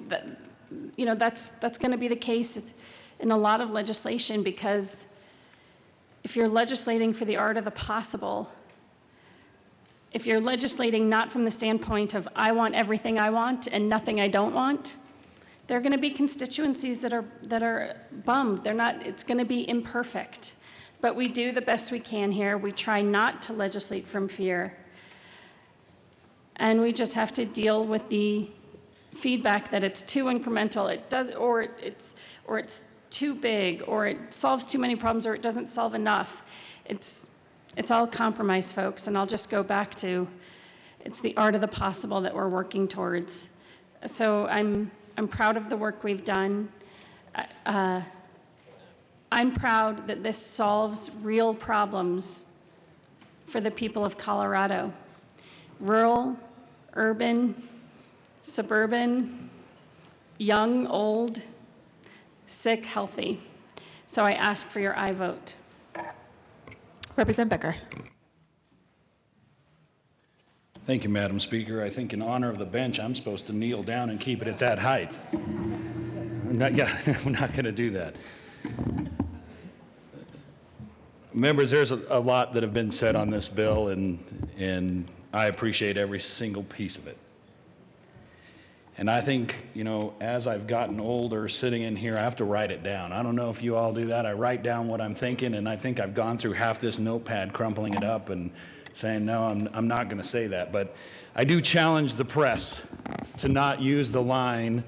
S4: to be the case in a lot of legislation, because if you're legislating for the art of the possible, if you're legislating not from the standpoint of I want everything I want and nothing I don't want, there are going to be constituencies that are bummed. It's going to be imperfect. But we do the best we can here. We try not to legislate from fear. And we just have to deal with the feedback that it's too incremental, or it's too big, or it solves too many problems, or it doesn't solve enough. It's all compromise, folks, and I'll just go back to it's the art of the possible that we're working towards. So I'm proud of the work we've done. I'm proud that this solves real problems for the people of Colorado. Rural, urban, suburban, young, old, sick, healthy. So I ask for your aye vote.
S17: Representative Becker.
S11: Thank you, Madam Speaker. I think in honor of the bench, I'm supposed to kneel down and keep it at that height. I'm not going to do that. Members, there's a lot that have been said on this bill, and I appreciate every single piece of it. And I think, as I've gotten older sitting in here, I have to write it down. I don't know if you all do that. I write down what I'm thinking, and I think I've gone through half this notepad, crumpling it up and saying, no, I'm not going to say that. But I do challenge the press to not use the line,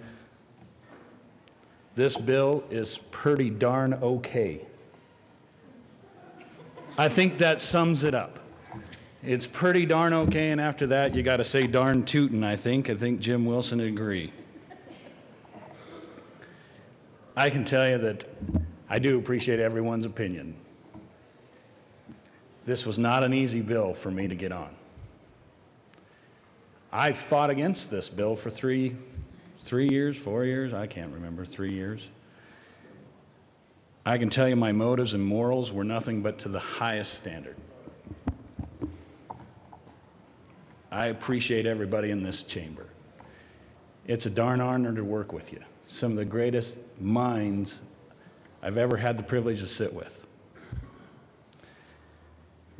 S11: this bill is pretty darn okay. I think that sums it up. It's pretty darn okay, and after that, you got to say darn tootin', I think. I think Jim Wilson would agree. I can tell you that I do appreciate everyone's opinion. This was not an easy bill for me to get on. I fought against this bill for 4 years, I can't remember, 3 years. I can tell you my motives and morals were nothing but to the highest standard. I appreciate everybody in this chamber. It's a darn honor to work with you. Some of the greatest minds I've ever had the privilege to sit with.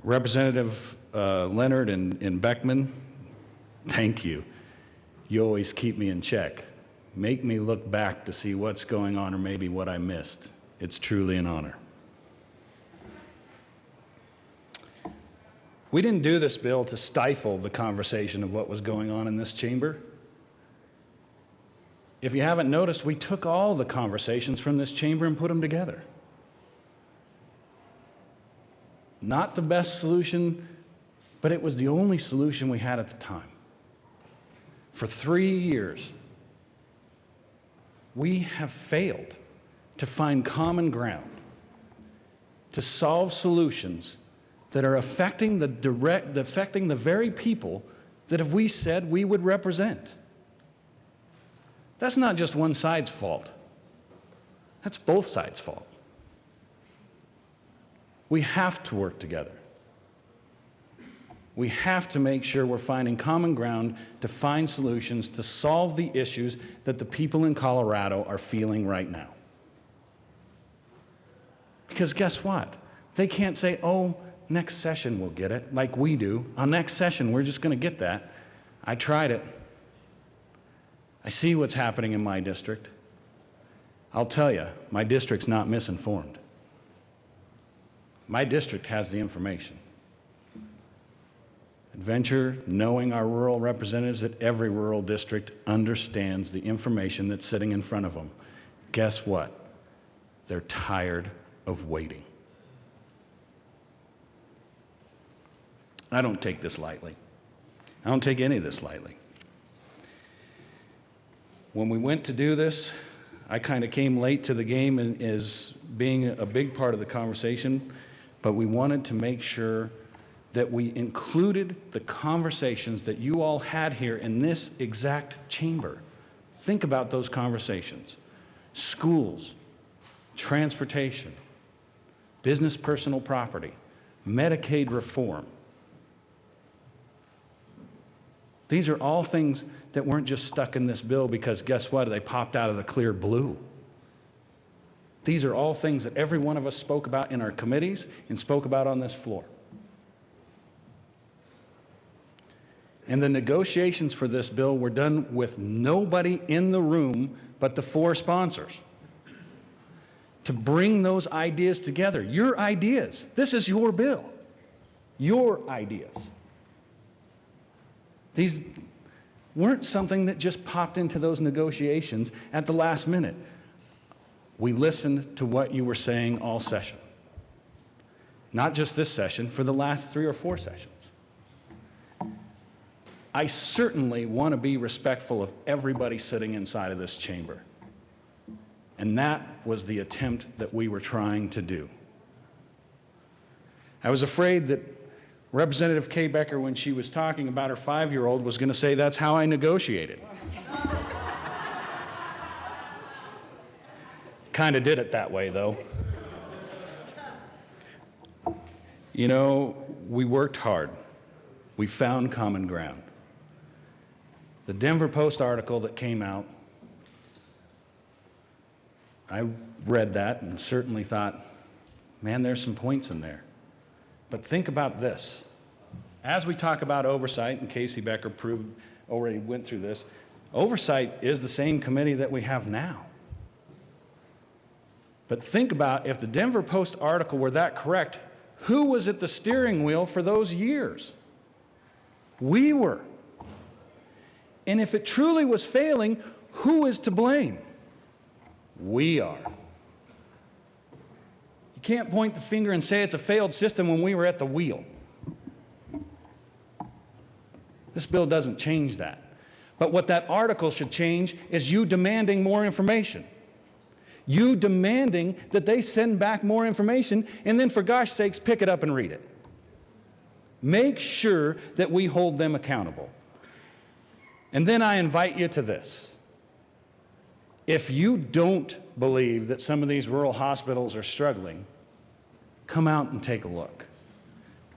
S11: Representative Leonard and Beckman, thank you. You always keep me in check. Make me look back to see what's going on or maybe what I missed. It's truly an honor. We didn't do this bill to stifle the conversation of what was going on in this chamber. If you haven't noticed, we took all the conversations from this chamber and put them together. Not the best solution, but it was the only solution we had at the time. For 3 years, we have failed to find common ground, to solve solutions that are affecting the very people that we said we would represent. That's not just one side's fault. That's both sides' fault. We have to work together. We have to make sure we're finding common ground to find solutions to solve the issues that the people in Colorado are feeling right now. Because guess what? They can't say, oh, next session we'll get it, like we do. On next session, we're just going to get that. I tried it. I see what's happening in my district. I'll tell you, my district's not misinformed. My district has the information. Adventure, knowing our rural representatives, that every rural district understands the information that's sitting in front of them. Guess what? They're tired of waiting. I don't take this lightly. I don't take any of this lightly. When we went to do this, I kind of came late to the game as being a big part of the conversation, but we wanted to make sure that we included the conversations that you all had here in this exact chamber. Think about those conversations. Schools, transportation, business personal property, Medicaid reform. These are all things that weren't just stuck in this bill because guess what? They popped out of the clear blue. These are all things that every one of us spoke about in our committees and spoke about on this floor. And the negotiations for this bill were done with nobody in the room but the four sponsors. To bring those ideas together, your ideas. This is your bill, your ideas. These weren't something that just popped into those negotiations at the last minute. We listened to what you were saying all session. Not just this session, for the last 3 or 4 sessions. I certainly want to be respectful of everybody sitting inside of this chamber. And that was the attempt that we were trying to do. I was afraid that Representative Kay Becker, when she was talking about her 5-year-old, was going to say, that's how I negotiated. Kind of did it that way, though. You know, we worked hard. We found common ground. The Denver Post article that came out, I read that and certainly thought, man, there's some points in there. But think about this. As we talk about oversight, and Casey Becker already went through this, oversight is the same committee that we have now. But think about if the Denver Post article were that correct, who was at the steering wheel for those years? We were. And if it truly was failing, who is to blame? We are. You can't point the finger and say it's a failed system when we were at the wheel. This bill doesn't change that. But what that article should change is you demanding more information. You demanding that they send back more information, and then for gosh sakes, pick it up and read it. Make sure that we hold them accountable. And then I invite you to this. If you don't believe that some of these rural hospitals are struggling, come out and take a look.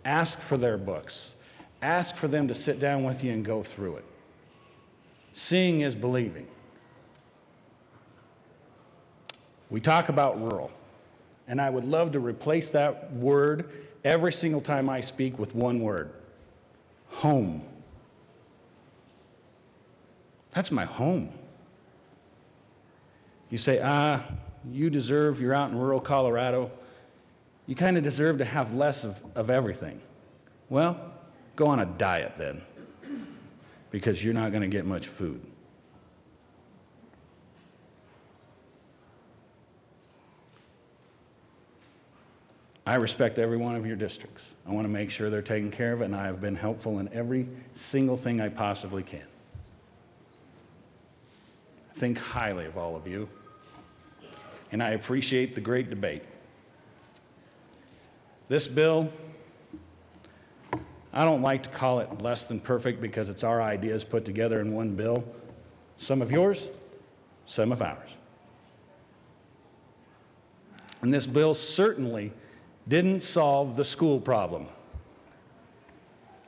S11: Ask for their books. Ask for them to sit down with you and go through it. Seeing is believing. We talk about rural, and I would love to replace that word every single time I speak with one word: home. That's my home. You say, you're out in rural Colorado, you kind of deserve to have less of everything. Well, go on a diet then, because you're not going to get much food. I respect every one of your districts. I want to make sure they're taken care of, and I have been helpful in every single thing I possibly can. I think highly of all of you, and I appreciate the great debate. This bill, I don't like to call it less than perfect because it's our ideas put together in one bill. Some of yours, semaphores. And this bill certainly didn't solve the school problem.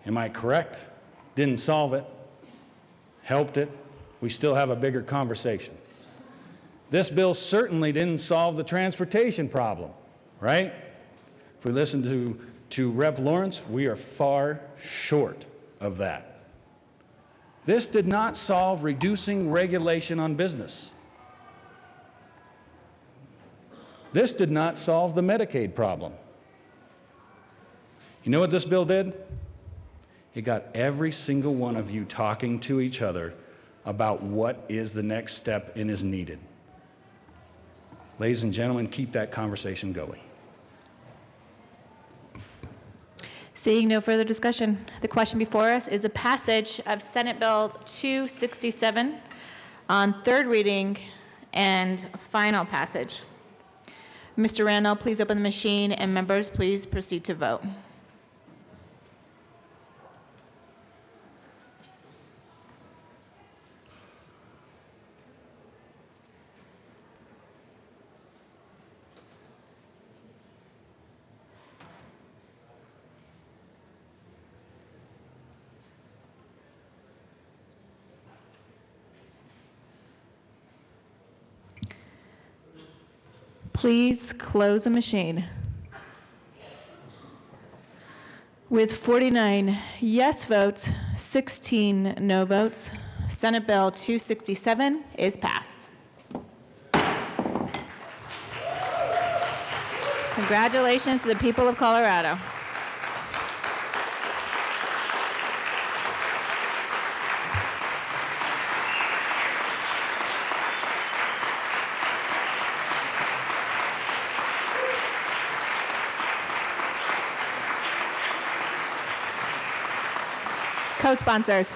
S11: Am I correct? Didn't solve it, helped it. We still have a bigger conversation. This bill certainly didn't solve the transportation problem, right? If we listen to Rep. Lawrence, we are far short of that. This did not solve reducing regulation on business. This did not solve the Medicaid problem. You know what this bill did? It got every single one of you talking to each other about what is the next step and is needed. Ladies and gentlemen, keep that conversation going.
S1: Seeing no further discussion, the question before us is a passage of Senate Bill 267 on third reading and final passage. Mr. Randall, please open the machine, and members, please proceed to vote. Please close the machine. With 49 yes votes, 16 no votes, Senate Bill 267 is passed. Congratulations to the people of Colorado. Co-sponsors.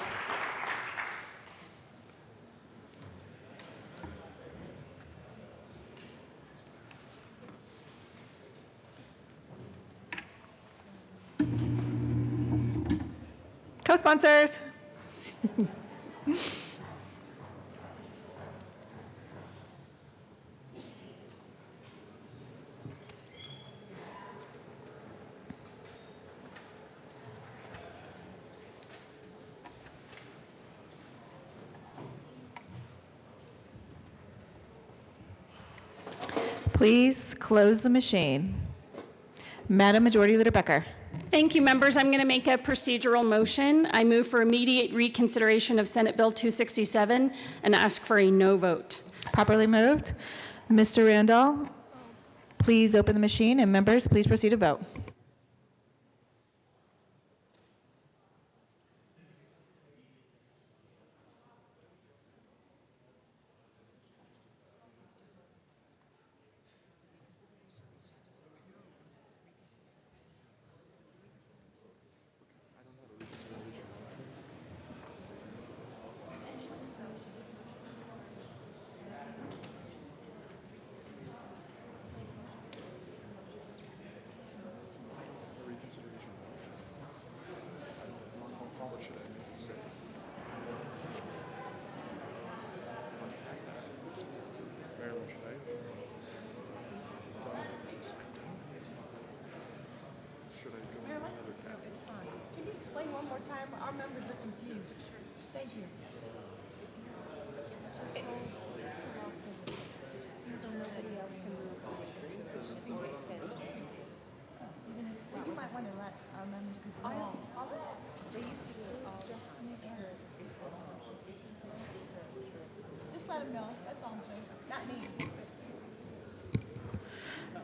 S1: Co-sponsors. Please close the machine. Madam Majority Leader Becker.
S4: Thank you, members. I'm going to make a procedural motion. I move for immediate reconsideration of Senate Bill 267 and ask for a no vote.
S1: Properly moved. Mr. Randall, please open the machine, and members, please proceed to vote.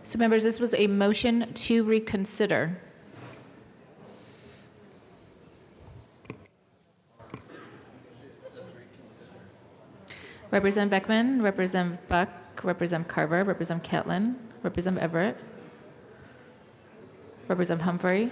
S1: So members, this was a motion to reconsider. Representative Beckman, Representative Buck, Representative Carver, Representative Catlin, Representative Everett, Representative Humphrey.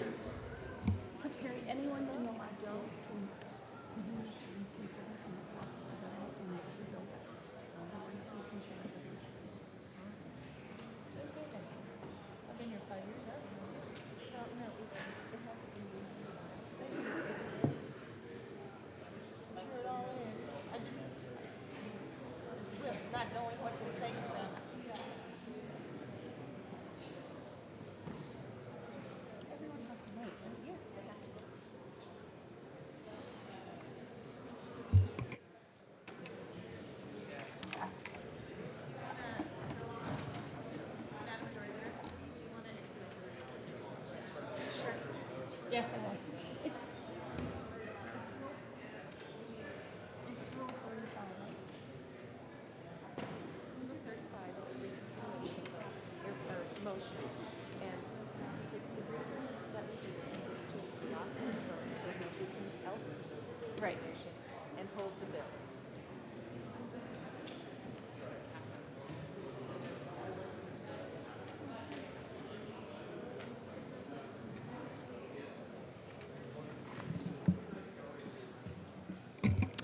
S4: Yes, I will. It's Rule 35, right? Rule 35 is the reconsideration motion. And the reason that we do it is to block the vote so that we can else right. And hold the bill.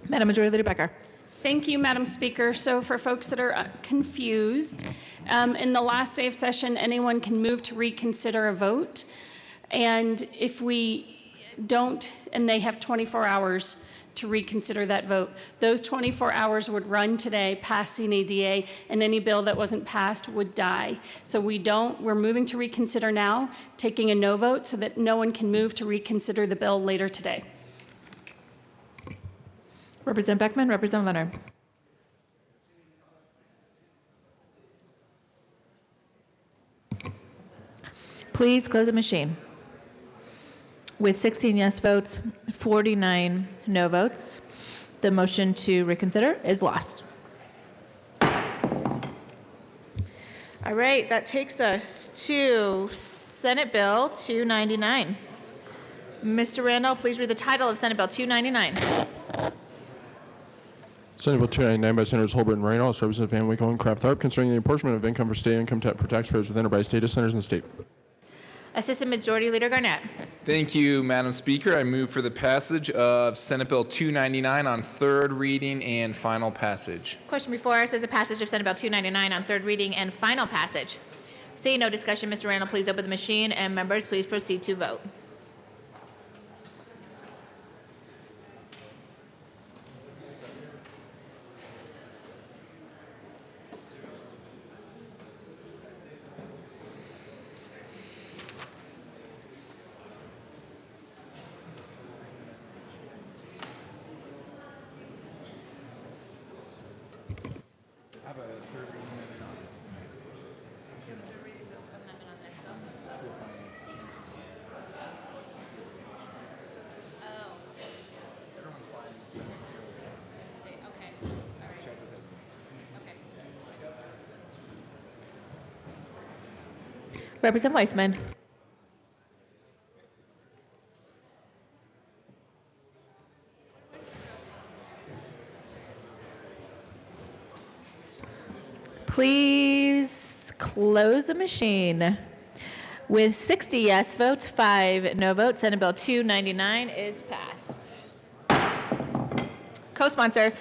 S17: Madam Majority Leader Becker.
S4: Thank you, Madam Speaker. So for folks that are confused, in the last day of session, anyone can move to reconsider a vote. And if we don't, and they have 24 hours to reconsider that vote, those 24 hours would run today past CNADA, and any bill that wasn't passed would die. So we're moving to reconsider now, taking a no vote so that no one can move to reconsider the bill later today.
S17: Representative Beckman, Representative Leonard. Please close the machine. With 16 yes votes, 49 no votes, the motion to reconsider is lost. All right, that takes us to Senate Bill 299. Mr. Randall, please read the title of Senate Bill 299.
S7: Senate Bill 299 by Senators Holbert and Reynolds, Representative Van Winkle and Kraft Tharp, concerning the apportionment of income for state income for taxpayers with enterprise data centers in the state.
S1: Assistant Majority Leader Garnett.
S12: Thank you, Madam Speaker. I move for the passage of Senate Bill 299 on third reading and final passage.
S1: Question before us is a passage of Senate Bill 299 on third reading and final passage. Seeing no discussion, Mr. Randall, please open the machine, and members, please proceed to vote. Representative Weissman. Please close the machine. With 60 yes votes, 5 no votes, Senate Bill 299 is passed. Co-sponsors.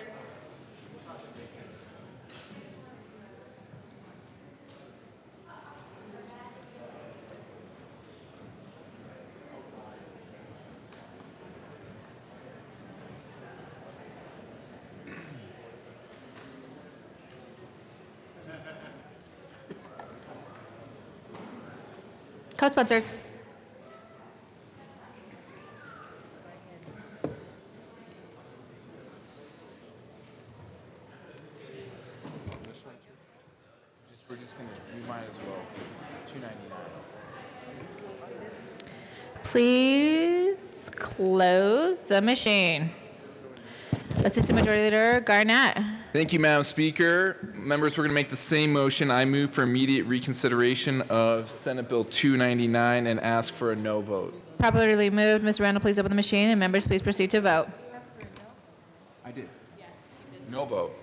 S1: Co-sponsors.
S12: We're just going to, we might as well. 299.
S1: Please close the machine. Assistant Majority Leader Garnett.
S12: Thank you, Madam Speaker. Members, we're going to make the same motion. I move for immediate reconsideration of Senate Bill 299 and ask for a no vote.
S1: Properly moved. Ms. Randall, please open the machine, and members, please proceed to vote.
S12: I did. No vote.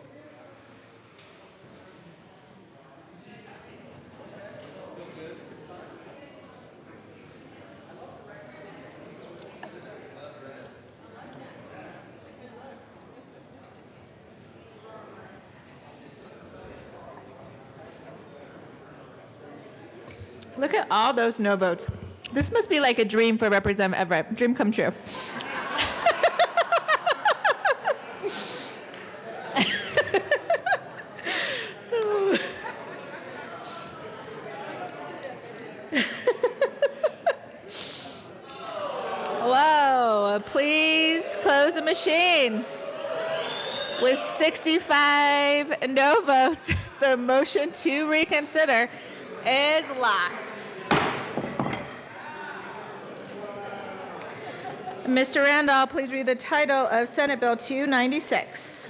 S1: Look at all those no votes. This must be like a dream for Representative Everett. Dream come true. Whoa, please close the machine. With 65 no votes, the motion to reconsider is lost. Mr. Randall, please read the title of Senate Bill 296.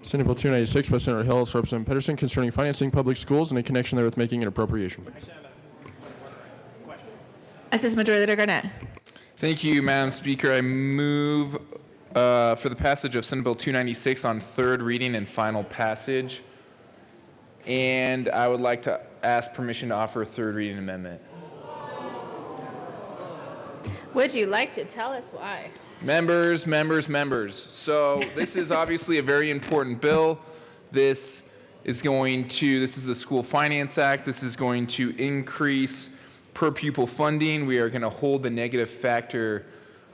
S7: Senate Bill 296 by Senator Hillis, Representative Pedersen, concerning financing public schools and in connection therewith making an appropriation.
S1: Assistant Majority Leader Garnett.
S12: Thank you, Madam Speaker. I move for the passage of Senate Bill 296 on third reading and final passage. And I would like to ask permission to offer a third reading amendment.
S1: Would you like to tell us why?
S12: Members. So this is obviously a very important bill. This is the School Finance Act. This is going to increase per pupil funding. We are going to hold the negative factor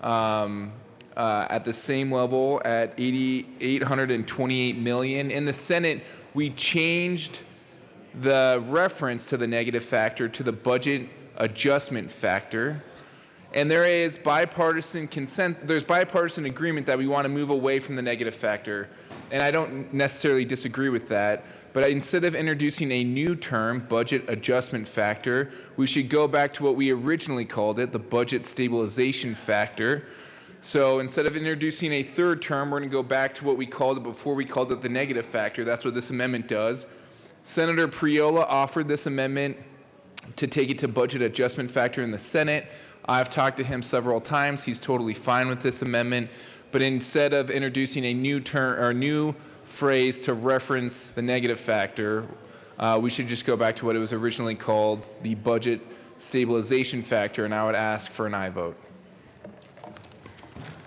S12: at the same level at $828 million. In the Senate, we changed the reference to the negative factor to the budget adjustment factor. And there is bipartisan consensus, there's bipartisan agreement that we want to move away from the negative factor. And I don't necessarily disagree with that. But instead of introducing a new term, budget adjustment factor, we should go back to what we originally called it, the budget stabilization factor. So instead of introducing a third term, we're going to go back to what we called it before we called it the negative factor. That's what this amendment does. Senator Priola offered this amendment to take it to budget adjustment factor in the Senate. I've talked to him several times. He's totally fine with this amendment. But instead of introducing a new term or new phrase to reference the negative factor, we should just go back to what it was originally called, the budget stabilization factor, and I would ask for an aye vote.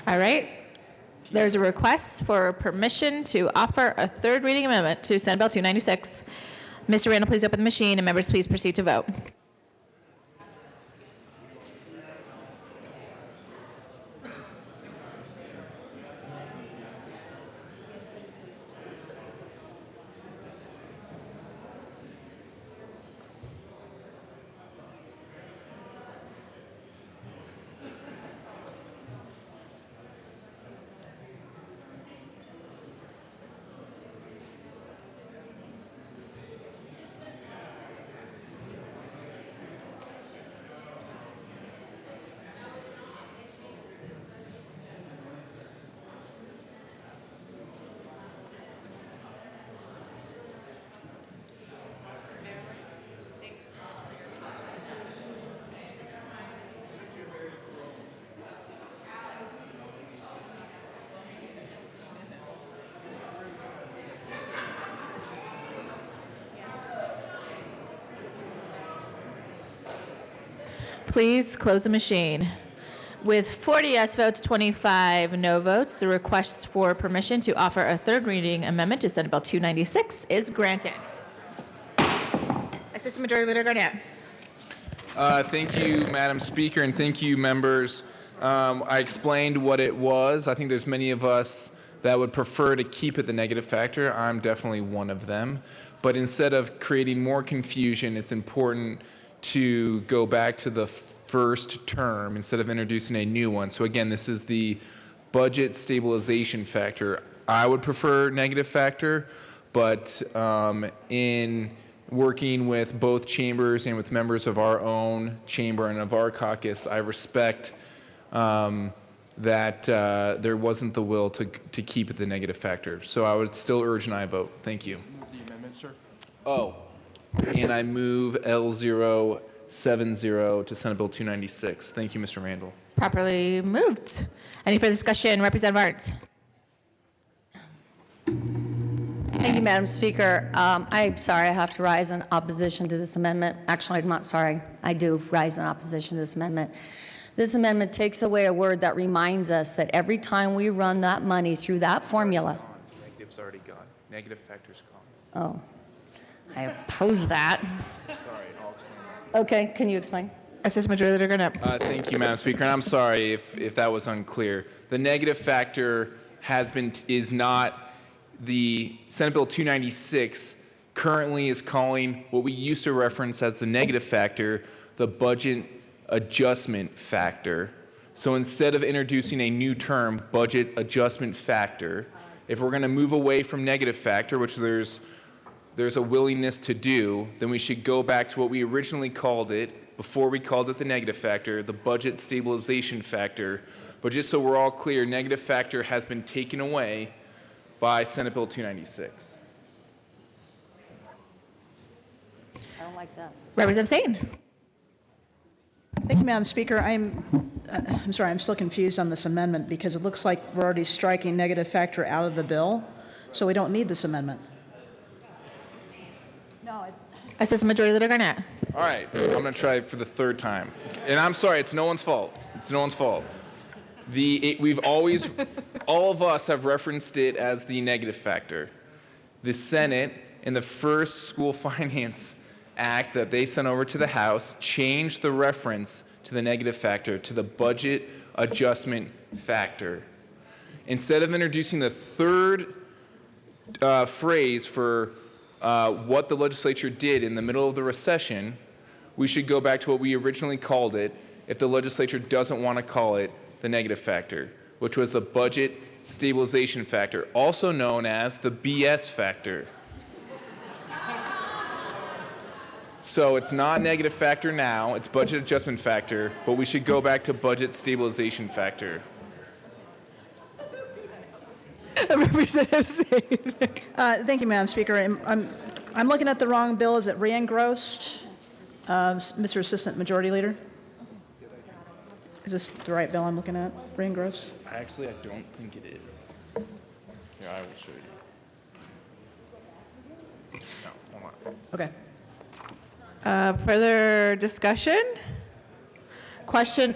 S1: All right. There's a request for permission to offer a third reading amendment to Senate Bill 296. Mr. Randall, please open the machine, and members, please proceed to vote. Please close the machine. With 40 yes votes, 25 no votes, the request for permission to offer a third reading amendment to Senate Bill 296 is granted. Assistant Majority Leader Garnett.
S12: Thank you, Madam Speaker, and thank you, members. I explained what it was. I think there's many of us that would prefer to keep it the negative factor. I'm definitely one of them. But instead of creating more confusion, it's important to go back to the first term instead of introducing a new one. So again, this is the budget stabilization factor. I would prefer negative factor, but in working with both chambers and with members of our own chamber and of our caucus, I respect that there wasn't the will to keep it the negative factor. So I would still urge an aye vote. Thank you.
S7: Move the amendment, sir.
S12: Oh, and I move L070 to Senate Bill 296. Thank you, Mr. Randall.
S1: Properly moved. Any further discussion? Representative Arndt.
S10: Thank you, Madam Speaker. I'm sorry I have to rise in opposition to this amendment. Actually, I'm not sorry. I do rise in opposition to this amendment. This amendment takes away a word that reminds us that every time we run that money through that formula.
S12: Negative's already gone. Negative factor's gone.
S10: Oh, I oppose that.
S12: Sorry, I'll explain that.
S10: Okay, can you explain?
S1: Assistant Majority Leader Garnett.
S12: Thank you, Madam Speaker, and I'm sorry if that was unclear. The negative factor is not the Senate Bill 296 currently is calling what we used to reference as the negative factor, the budget adjustment factor. So instead of introducing a new term, budget adjustment factor, if we're going to move away from negative factor, which there's there's a willingness to do, then we should go back to what we originally called it, before we called it the negative factor, the budget stabilization factor. But just so we're all clear, negative factor has been taken away by Senate Bill 296.
S10: I don't like that.
S17: Representative Sane.
S8: Thank you, Madam Speaker. I'm sorry, I'm still confused on this amendment because it looks like we're already striking negative factor out of the bill, so we don't need this amendment.
S17: Assistant Majority Leader Garnett.
S12: All right, I'm going to try it for the third time. And I'm sorry, it's no one's fault. It's no one's fault. We've always, all of us have referenced it as the negative factor. The Senate, in the first School Finance Act that they sent over to the House, changed the reference to the negative factor to the budget adjustment factor. Instead of introducing the third phrase for what the legislature did in the middle of the recession, we should go back to what we originally called it if the legislature doesn't want to call it the negative factor, which was the budget stabilization factor, also known as the BS factor. So it's not negative factor now, it's budget adjustment factor, but we should go back to budget stabilization factor.
S8: Representative Sane. Thank you, Madam Speaker. I'm looking at the wrong bill. Is it re-engrossed? Mr. Assistant Majority Leader? Is this the right bill I'm looking at? Re-engrossed?
S12: Actually, I don't think it is. Here, I will show you. No, hold on.
S8: Okay.
S17: Further discussion? Question?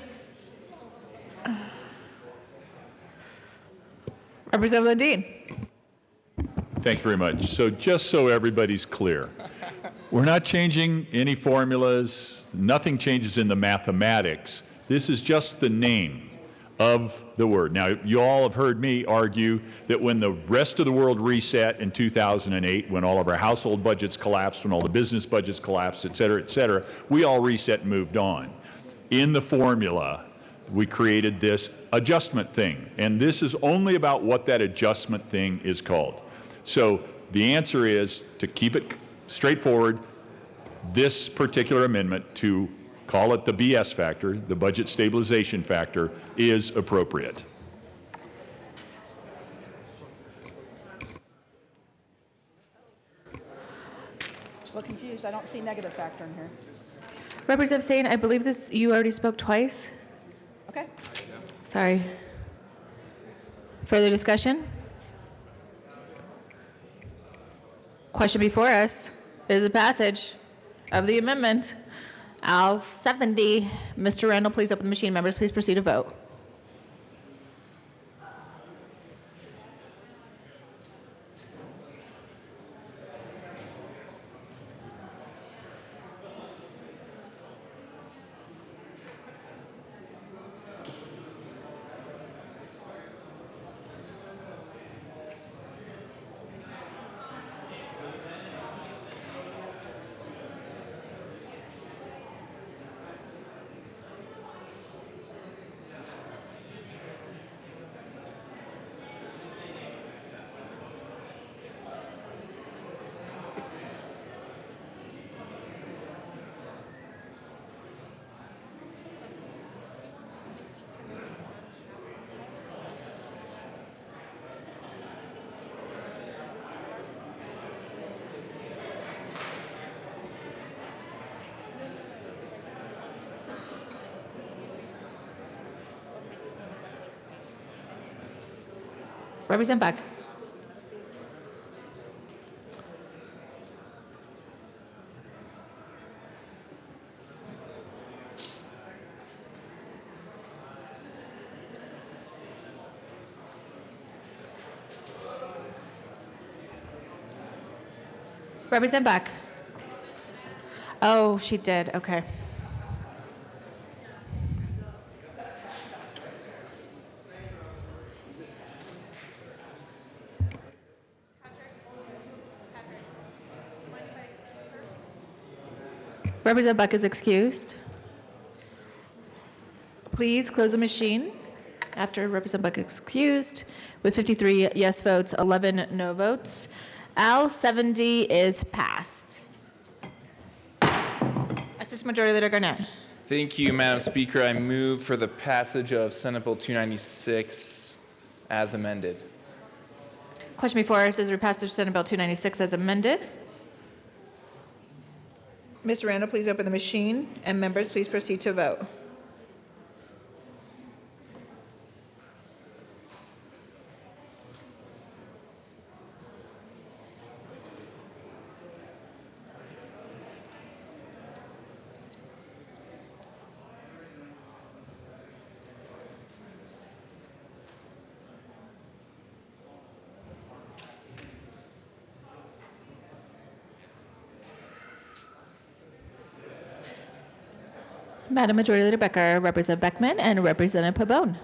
S17: Representative Lundin.
S14: Thank you very much. So just so everybody's clear, we're not changing any formulas. Nothing changes in the mathematics. This is just the name of the word. Now, you all have heard me argue that when the rest of the world reset in 2008, when all of our household budgets collapsed, when all the business budgets collapsed, et cetera, we all reset and moved on. In the formula, we created this adjustment thing, and this is only about what that adjustment thing is called. So the answer is, to keep it straightforward, this particular amendment to call it the BS factor, the budget stabilization factor, is appropriate.
S8: Still confused. I don't see negative factor in here.
S17: Representative Sane, I believe you already spoke twice.
S8: Okay.
S17: Sorry. Further discussion? Question before us is a passage of the amendment. Al 70. Mr. Randall, please open the machine. Members, please proceed to vote. Representative Beck. Representative Beck. Oh, she did. Okay. Representative Buck is excused. Please close the machine after Representative Buck is excused. With 53 yes votes, 11 no votes, L70 is passed. Assistant Majority Leader Garnett.
S12: Thank you, Madam Speaker. I move for the passage of Senate Bill 296 as amended.
S17: Question before us is repassage of Senate Bill 296 as amended. Mr. Randall, please open the machine, and members, please proceed to vote. Madam Majority Leader Becker, Representative Beckman, and Representative Pabon.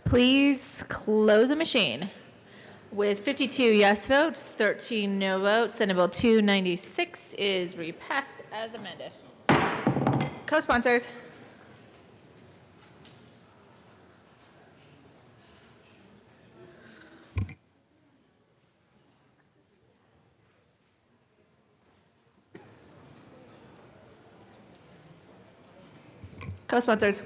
S17: Please close the machine. With 52 yes votes, 13 no votes, Senate Bill 296 is repassed as amended. Co-sponsors. Co-sponsors.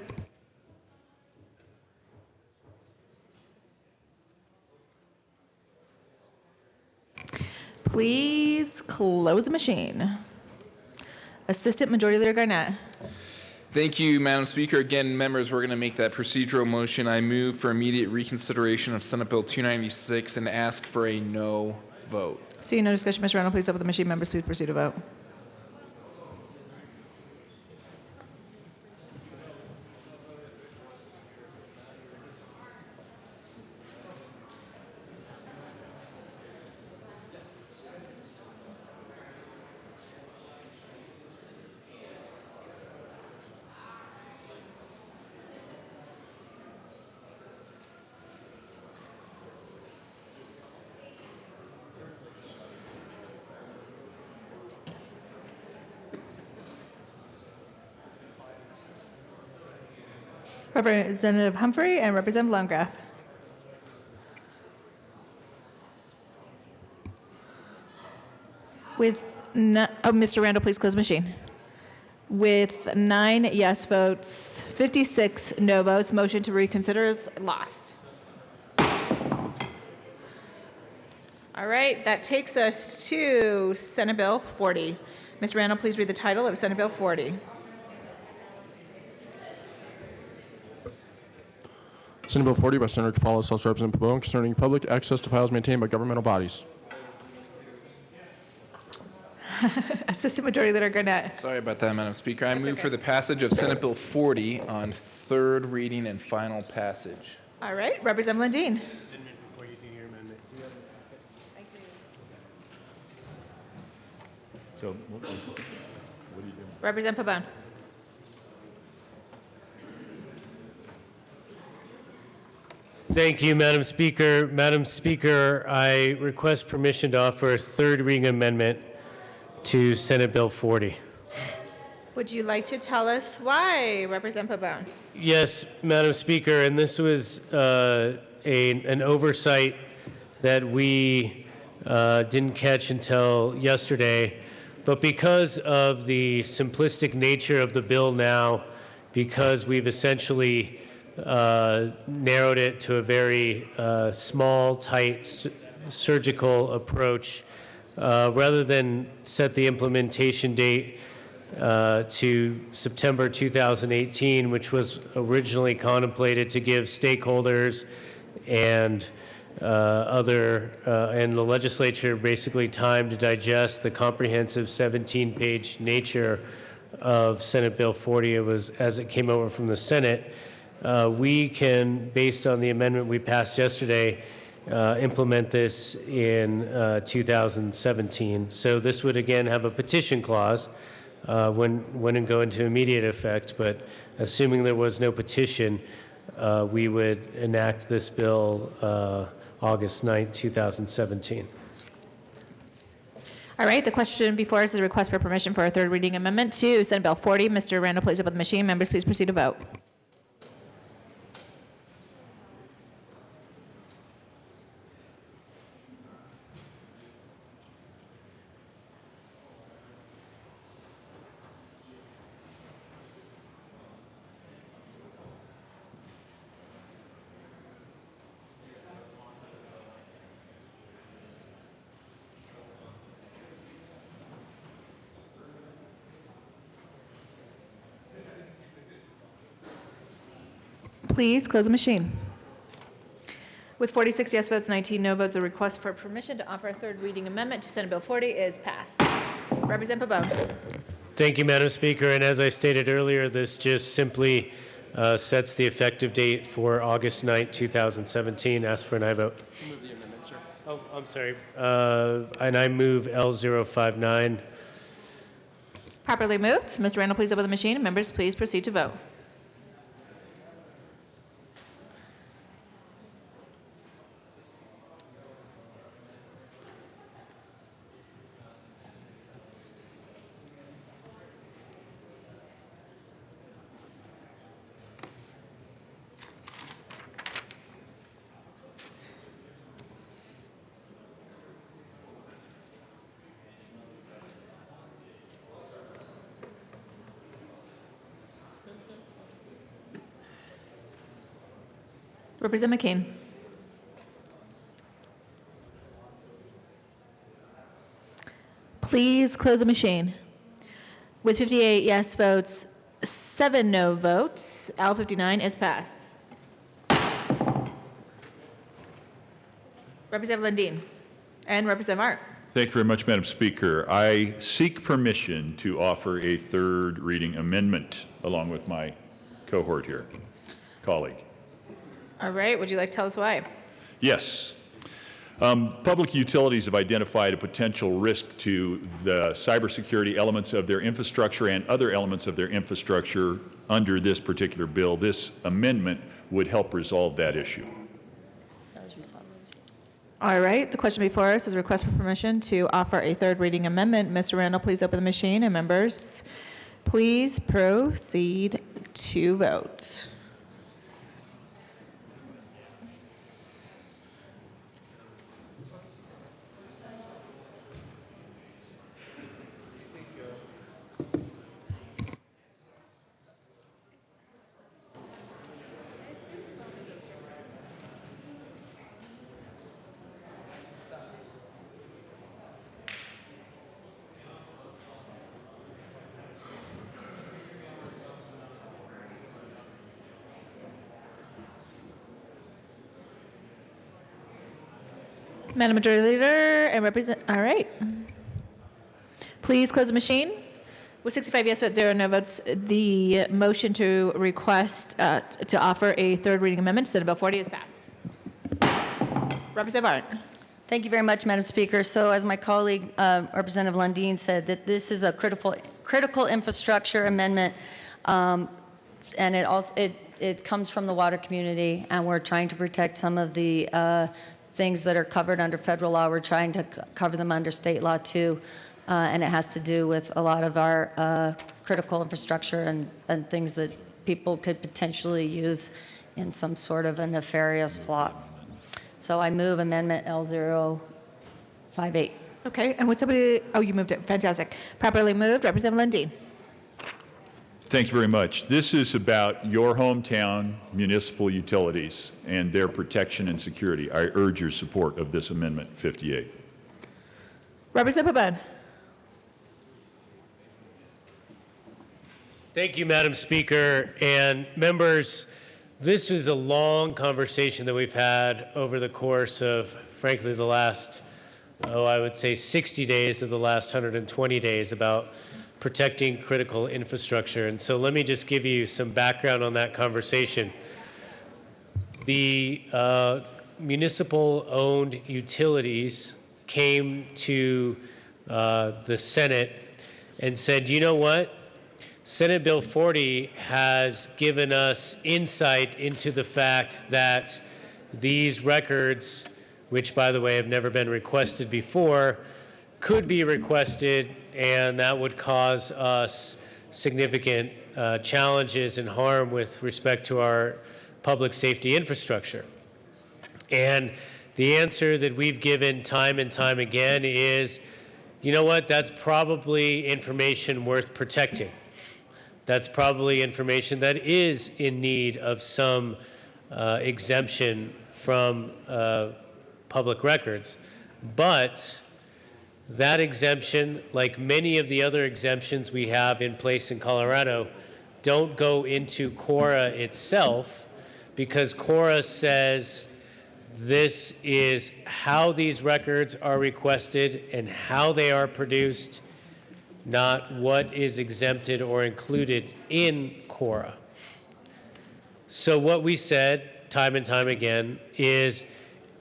S17: Please close the machine. Assistant Majority Leader Garnett.
S12: Thank you, Madam Speaker. Again, members, we're going to make that procedural motion. I move for immediate reconsideration of Senate Bill 296 and ask for a no vote.
S17: Seeing no discussion, Mr. Reynolds, please open the machine. Members, please proceed to vote. Representative Humphrey and Representative Landgraf. Mr. Randall, please close the machine. With 9 yes votes, 56 no votes, motion to reconsider is lost. All right, that takes us to Senate Bill 40. Ms. Randall, please read the title of Senate Bill 40.
S13: Senate Bill 40 by Senator Cafalas, House Representative Pabon, concerning public access to files maintained by governmental bodies.
S17: Assistant Majority Leader Garnett.
S12: Sorry about that, Madam Speaker. I move for the passage of Senate Bill 40 on third reading and final passage.
S17: All right, Representative Lundin.
S14: So, what are you doing?
S17: Representative Pabon.
S15: Thank you, Madam Speaker. Madam Speaker, I request permission to offer a third reading amendment to Senate Bill 40.
S17: Would you like to tell us why, Representative Pabon?
S15: Yes, Madam Speaker, and this was an oversight that we didn't catch until yesterday. But because of the simplistic nature of the bill now, because we've essentially narrowed it to a very small, tight, surgical approach, rather than set the implementation date to September 2018, which was originally contemplated to give stakeholders and and the legislature basically time to digest the comprehensive 17-page nature of Senate Bill 40. It was as it came over from the Senate. We can, based on the amendment we passed yesterday, implement this in 2017. So this would again have a petition clause when it go into immediate effect, but assuming there was no petition, we would enact this bill August 9, 2017.
S17: All right, the question before us is a request for permission for a third reading amendment to Senate Bill 40. Mr. Randall, please open the machine. Members, please proceed to vote. Please close the machine. With 46 yes votes, 19 no votes, a request for permission to offer a third reading amendment to Senate Bill 40 is passed. Representative Pabon.
S15: Thank you, Madam Speaker. And as I stated earlier, this just simply sets the effective date for August 9th, 2017. Ask for an aye vote.
S13: Move the amendment, sir.
S15: Oh, I'm sorry. And I move L059.
S17: Properly moved. Mr. Randall, please open the machine. Members, please proceed to vote. Representative McCain. Please close the machine. With 58 yes votes, 7 no votes, L59 is passed. Representative Lundin and Representative Art.
S14: Thank you very much, Madam Speaker. I seek permission to offer a third reading amendment along with my cohort here, colleague.
S17: All right, would you like to tell us why?
S14: Yes. Public utilities have identified a potential risk to the cybersecurity elements of their infrastructure and other elements of their infrastructure under this particular bill. This amendment would help resolve that issue.
S17: All right, the question before us is a request for permission to offer a third reading amendment. Mr. Randall, please open the machine, and members, please proceed to vote. Madam Majority Leader and all right. Please close the machine. With 65 yes votes, 0 no votes, the motion to request to offer a third reading amendment to Senate Bill 40 is passed. Representative Art.
S10: Thank you very much, Madam Speaker. So as my colleague, Representative Lundin said, that this is a critical infrastructure amendment, and it comes from the water community, and we're trying to protect some of the things that are covered under federal law. We're trying to cover them under state law too, and it has to do with a lot of our critical infrastructure and things that people could potentially use in some sort of a nefarious plot. So I move Amendment L058.
S17: Okay, and would somebody, oh, you moved it, fantastic. Properly moved, Representative Lundin.
S14: Thank you very much. This is about your hometown municipal utilities and their protection and security. I urge your support of this Amendment 58.
S17: Representative Pabon.
S15: Thank you, Madam Speaker. And members, this was a long conversation that we've had over the course of, frankly, the last, I would say 60 days of the last 120 days about protecting critical infrastructure. And so let me just give you some background on that conversation. The municipal-owned utilities came to the Senate and said, you know what? Senate Bill 40 has given us insight into the fact that these records, which by the way have never been requested before, could be requested, and that would cause us significant challenges and harm with respect to our public safety infrastructure. And the answer that we've given time and time again is, you know what, that's probably information worth protecting. That's probably information that is in need of some exemption from public records. But that exemption, like many of the other exemptions we have in place in Colorado, don't go into Quora itself, because Quora says this is how these records are requested and how they are produced, not what is exempted or included in Quora. So what we said time and time again is,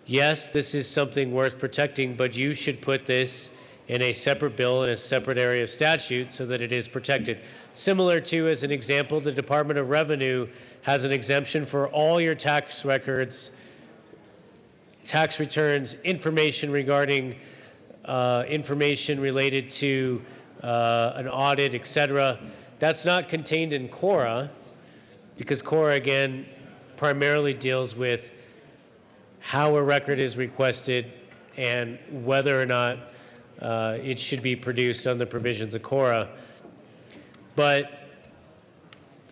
S15: yes, this is something worth protecting, but you should put this in a separate bill in a separate area of statute so that it is protected. Similar to, as an example, the Department of Revenue has an exemption for all your tax records, tax returns, information regarding information related to an audit, etc. That's not contained in Quora, because Quora, again, primarily deals with how a record is requested and whether or not it should be produced on the provisions of Quora. But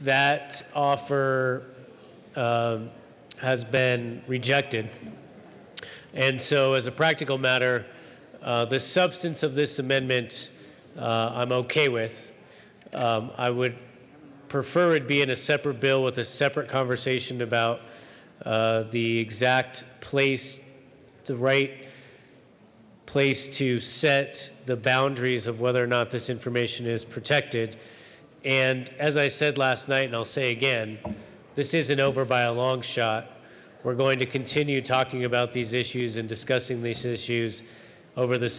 S15: that offer has been rejected. And so as a practical matter, the substance of this amendment I'm okay with. I would prefer it be in a separate bill with a separate conversation about the exact place, the right place to set the boundaries of whether or not this information is protected. And as I said last night, and I'll say again, this isn't over by a long shot. We're going to continue talking about these issues and discussing these issues over the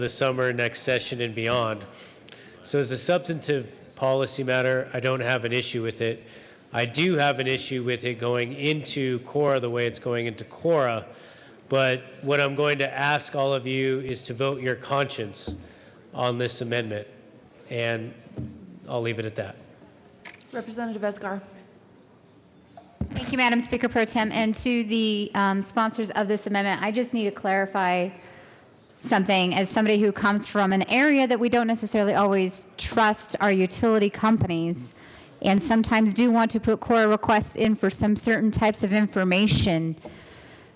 S15: summer, next session, and beyond. So as a substantive policy matter, I don't have an issue with it. I do have an issue with it going into Quora the way it's going into Quora. But what I'm going to ask all of you is to vote your conscience on this amendment. And I'll leave it at that.
S6: Representative Esgar.
S16: Thank you, Madam Speaker Pro Tem. And to the sponsors of this amendment, I just need to clarify something. As somebody who comes from an area that we don't necessarily always trust our utility companies, and sometimes do want to put Quora requests in for some certain types of information,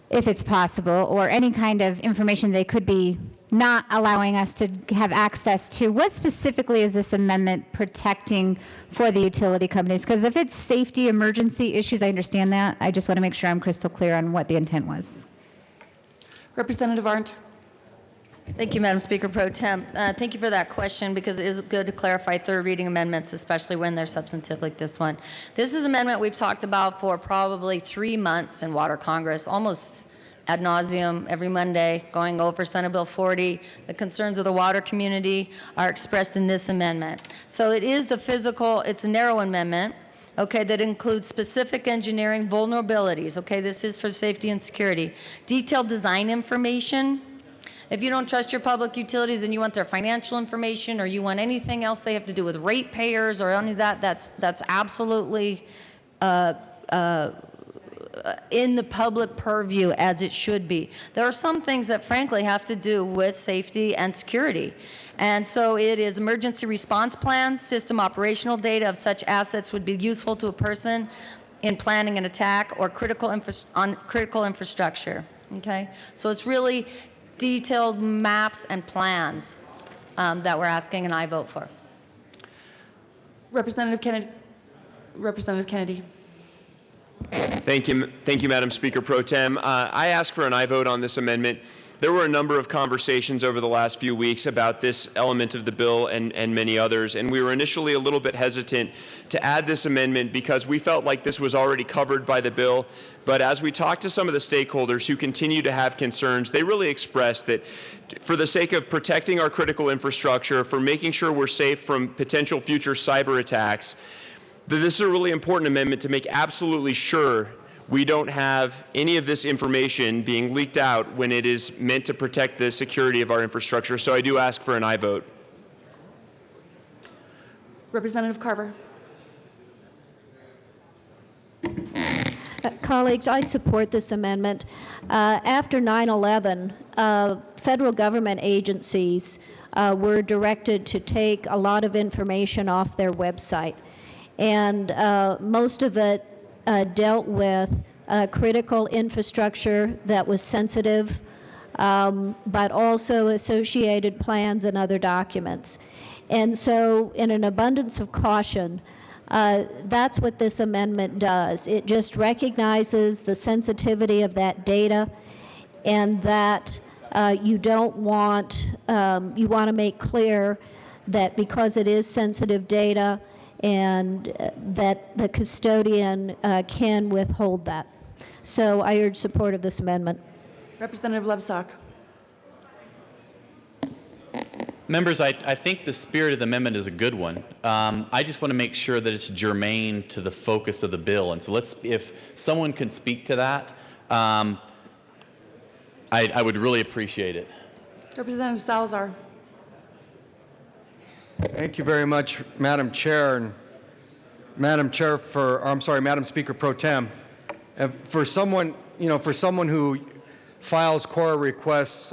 S16: if it's possible, or any kind of information they could be not allowing us to have access to. What specifically is this amendment protecting for the utility companies? Because if it's safety emergency issues, I understand that. I just want to make sure I'm crystal clear on what the intent was.
S6: Representative Arndt.
S10: Thank you, Madam Speaker Pro Tem. Thank you for that question, because it is good to clarify third reading amendments, especially when they're substantive like this one. This is an amendment we've talked about for probably 3 months in Water Congress, almost ad nauseum every Monday, going over Senate Bill 40. The concerns of the water community are expressed in this amendment. So it is the physical, it's a narrow amendment, okay, that includes specific engineering vulnerabilities, okay, this is for safety and security. Detailed design information. If you don't trust your public utilities and you want their financial information, or you want anything else they have to do with ratepayers or any of that, that's absolutely in the public purview, as it should be. There are some things that frankly have to do with safety and security. And so it is emergency response plans, system operational data of such assets would be useful to a person in planning an attack or critical infrastructure, okay? So it's really detailed maps and plans that we're asking, and I vote for.
S6: Representative Kennedy. Representative Kennedy.
S18: Thank you, Madam Speaker Pro Tem. I ask for an aye vote on this amendment. There were a number of conversations over the last few weeks about this element of the bill and many others, and we were initially a little bit hesitant to add this amendment because we felt like this was already covered by the bill. But as we talked to some of the stakeholders who continue to have concerns, they really expressed that for the sake of protecting our critical infrastructure, for making sure we're safe from potential future cyber attacks, that this is a really important amendment to make absolutely sure we don't have any of this information being leaked out when it is meant to protect the security of our infrastructure. So I do ask for an aye vote.
S6: Representative Carver.
S19: Colleagues, I support this amendment. After 9/11, federal government agencies were directed to take a lot of information off their website, and most of it dealt with critical infrastructure that was sensitive, but also associated plans and other documents. And so, in an abundance of caution, that's what this amendment does. It just recognizes the sensitivity of that data, and that you don't want, you want to make clear that because it is sensitive data, and that the custodian can withhold that. So I urge support of this amendment.
S6: Representative Lebsack.
S20: Members, I think the spirit of the amendment is a good one. I just want to make sure that it's germane to the focus of the bill. And so if someone can speak to that, I would really appreciate it.
S6: Representative Salazar.
S23: Thank you very much, Madam Chair, and Madam Speaker Pro Tem. For someone, for someone who files Quorum requests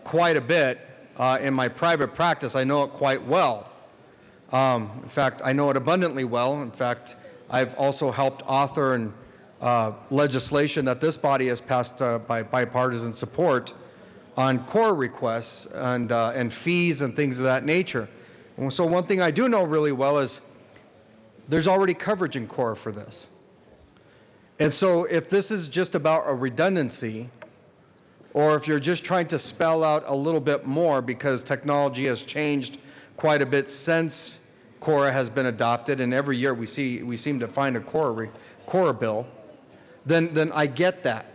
S23: quite a bit in my private practice, I know it quite well. In fact, I know it abundantly well. In fact, I've also helped author and legislation that this body has passed by bipartisan support on Quorum requests and fees and things of that nature. And so one thing I do know really well is there's already coverage in Quorum for this. And so if this is just about a redundancy, or if you're just trying to spell out a little bit more because technology has changed quite a bit since Quorum has been adopted, and every year we seem to find a Quorum bill, then I get that.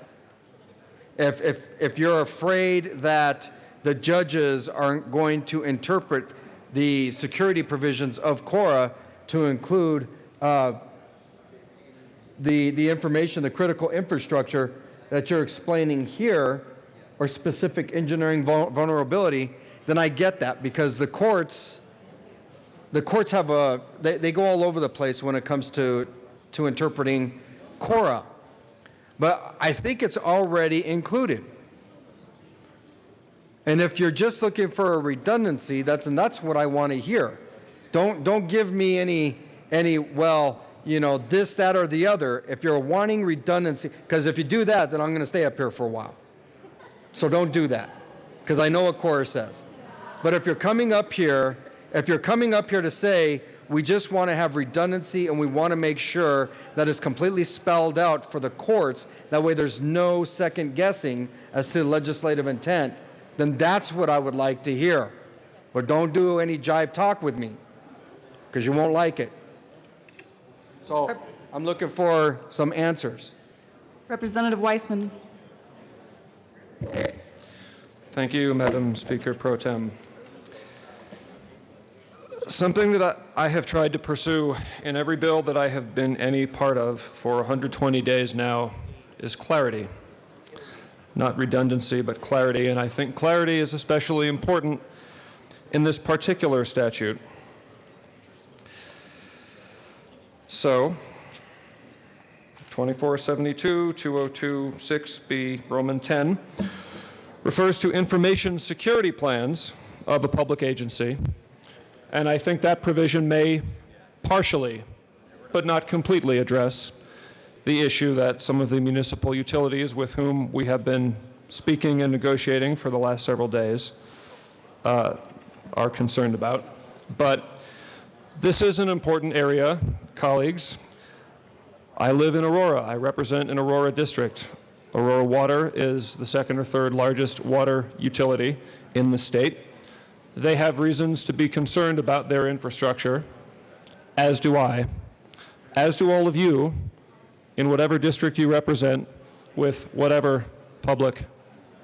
S23: If you're afraid that the judges aren't going to interpret the security provisions of Quorum to include the information, the critical infrastructure that you're explaining here, or specific engineering vulnerability, then I get that, because the courts have they go all over the place when it comes to interpreting Quorum. But I think it's already included. And if you're just looking for a redundancy, that's what I want to hear. Don't give me any this, that, or the other. If you're wanting redundancy, because if you do that, then I'm going to stay up here for a while. So don't do that, because I know what Quorum says. But if you're coming up here to say we just want to have redundancy and we want to make sure that it's completely spelled out for the courts, that way there's no second guessing as to legislative intent, then that's what I would like to hear. But don't do any jive talk with me, because you won't like it. So I'm looking for some answers.
S6: Representative Weissman.
S7: Thank you, Madam Speaker Pro Tem. Something that I have tried to pursue in every bill that I have been any part of for 120 days now is clarity. Not redundancy, but clarity. And I think clarity is especially important in this particular statute. So, 2472-2026B Roman 10 refers to information security plans of a public agency. And I think that provision may partially, but not completely, address the issue that some of the municipal utilities with whom we have been speaking and negotiating for the last several days are concerned about. But this is an important area, colleagues. I live in Aurora. I represent an Aurora district. Aurora Water is the second or third largest water utility in the state. They have reasons to be concerned about their infrastructure, as do I, as do all of you in whatever district you represent with whatever public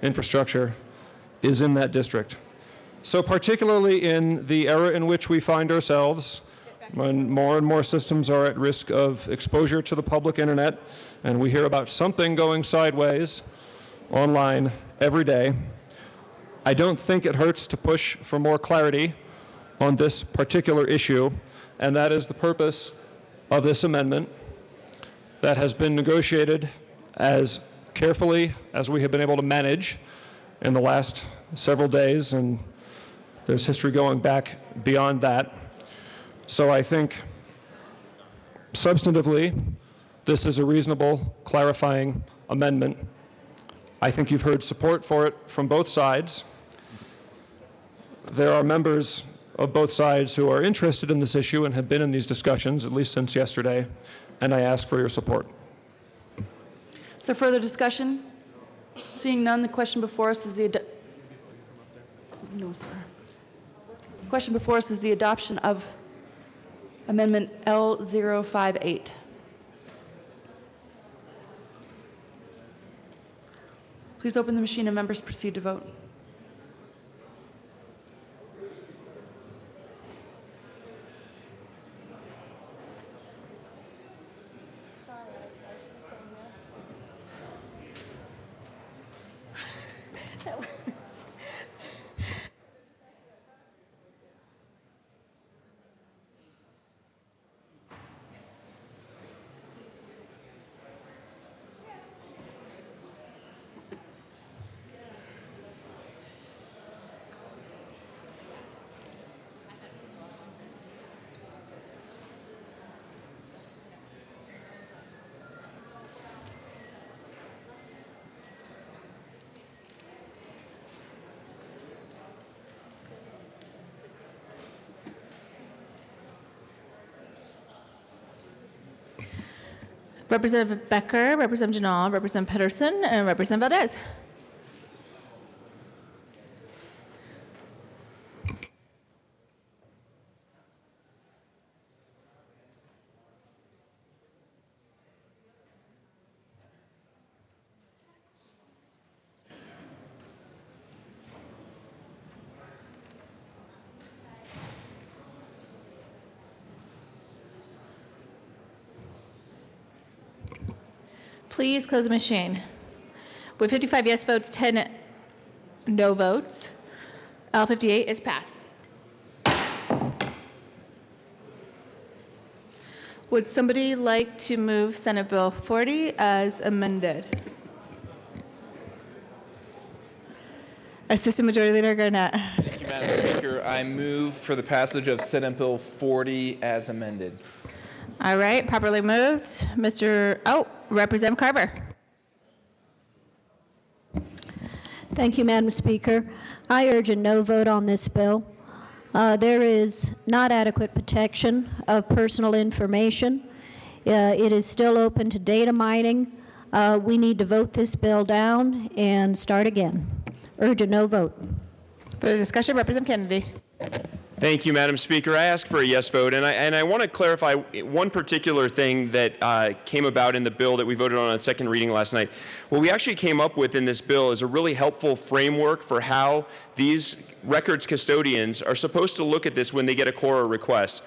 S7: infrastructure is in that district. So particularly in the era in which we find ourselves, when more and more systems are at risk of exposure to the public internet, and we hear about something going sideways online every day, I don't think it hurts to push for more clarity on this particular issue, and that is the purpose of this amendment that has been negotiated as carefully as we have been able to manage in the last several days, and there's history going back beyond that. So I think substantively, this is a reasonable, clarifying amendment. I think you've heard support for it from both sides. There are members of both sides who are interested in this issue and have been in these discussions, at least since yesterday, and I ask for your support.
S6: Is there further discussion? Seeing none, the question before us is the no, sir. The question before us is the adoption of Amendment L058. Please open the machine and members proceed to vote.
S1: Representative Becker, Representative Janal, Representative Pedersen, and Representative Valdez. Please close the machine. With 55 yes votes, 10 no votes, L58 is passed. Would somebody like to move Senate Bill 40 as amended? Assistant Majority Leader Garnett.
S12: Thank you, Madam Speaker. I move for the passage of Senate Bill 40 as amended.
S1: All right, properly moved. Representative Carver.
S19: Thank you, Madam Speaker. I urge a no vote on this bill. There is not adequate protection of personal information. It is still open to data mining. We need to vote this bill down and start again. Urge a no vote.
S1: For the discussion, Representative Kennedy.
S18: Thank you, Madam Speaker. I ask for a yes vote, and I want to clarify one particular thing that came about in the bill that we voted on second reading last night. What we actually came up with in this bill is a really helpful framework for how these records custodians are supposed to look at this when they get a Quorum request.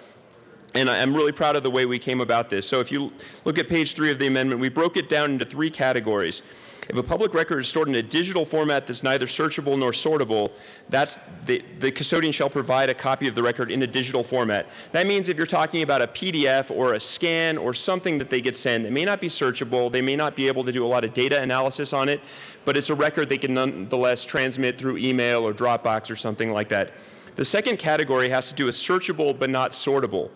S18: And I'm really proud of the way we came about this. So if you look at page 3 of the amendment, we broke it down into 3 categories. If a public record is stored in a digital format that's neither searchable nor sortable, that's the custodian shall provide a copy of the record in a digital format. That means if you're talking about a PDF or a scan or something that they get sent, it may not be searchable, they may not be able to do a lot of data analysis on it, but it's a record they can nonetheless transmit through email or Dropbox or something like that. The second category has to do with searchable but not sortable.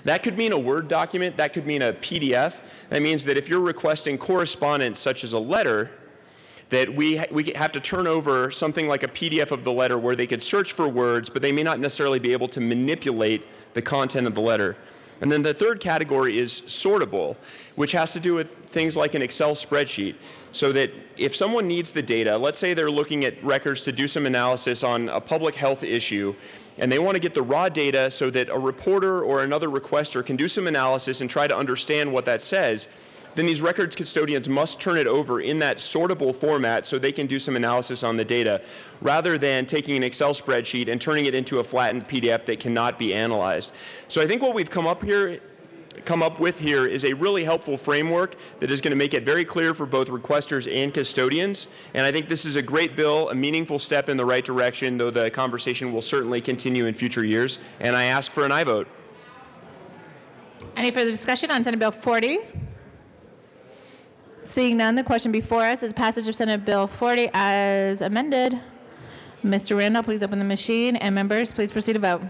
S18: That could mean a Word document, that could mean a PDF. That means that if you're requesting correspondence such as a letter, that we have to turn over something like a PDF of the letter where they could search for words, but they may not necessarily be able to manipulate the content of the letter. And then the third category is sortable, which has to do with things like an Excel spreadsheet. So that if someone needs the data, let's say they're looking at records to do some analysis on a public health issue, and they want to get the raw data so that a reporter or another requester can do some analysis and try to understand what that says, then these records custodians must turn it over in that sortable format so they can do some analysis on the data, rather than taking an Excel spreadsheet and turning it into a flattened PDF that cannot be analyzed. So I think what we've come up with here is a really helpful framework that is going to make it very clear for both requesters and custodians. And I think this is a great bill, a meaningful step in the right direction, though the conversation will certainly continue in future years. And I ask for an aye vote.
S17: Any further discussion on Senate Bill 40? Seeing none, the question before us is passage of Senate Bill 40 as amended. Mr. Randall, please open the machine, and members, please proceed to vote.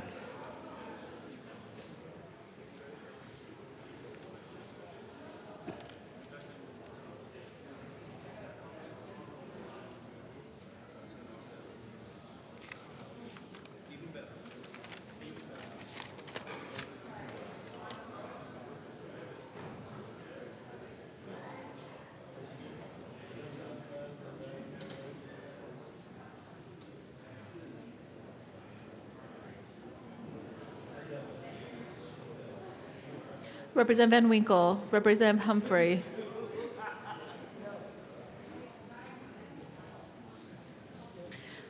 S17: Representative Van Winkle, Representative Humphrey.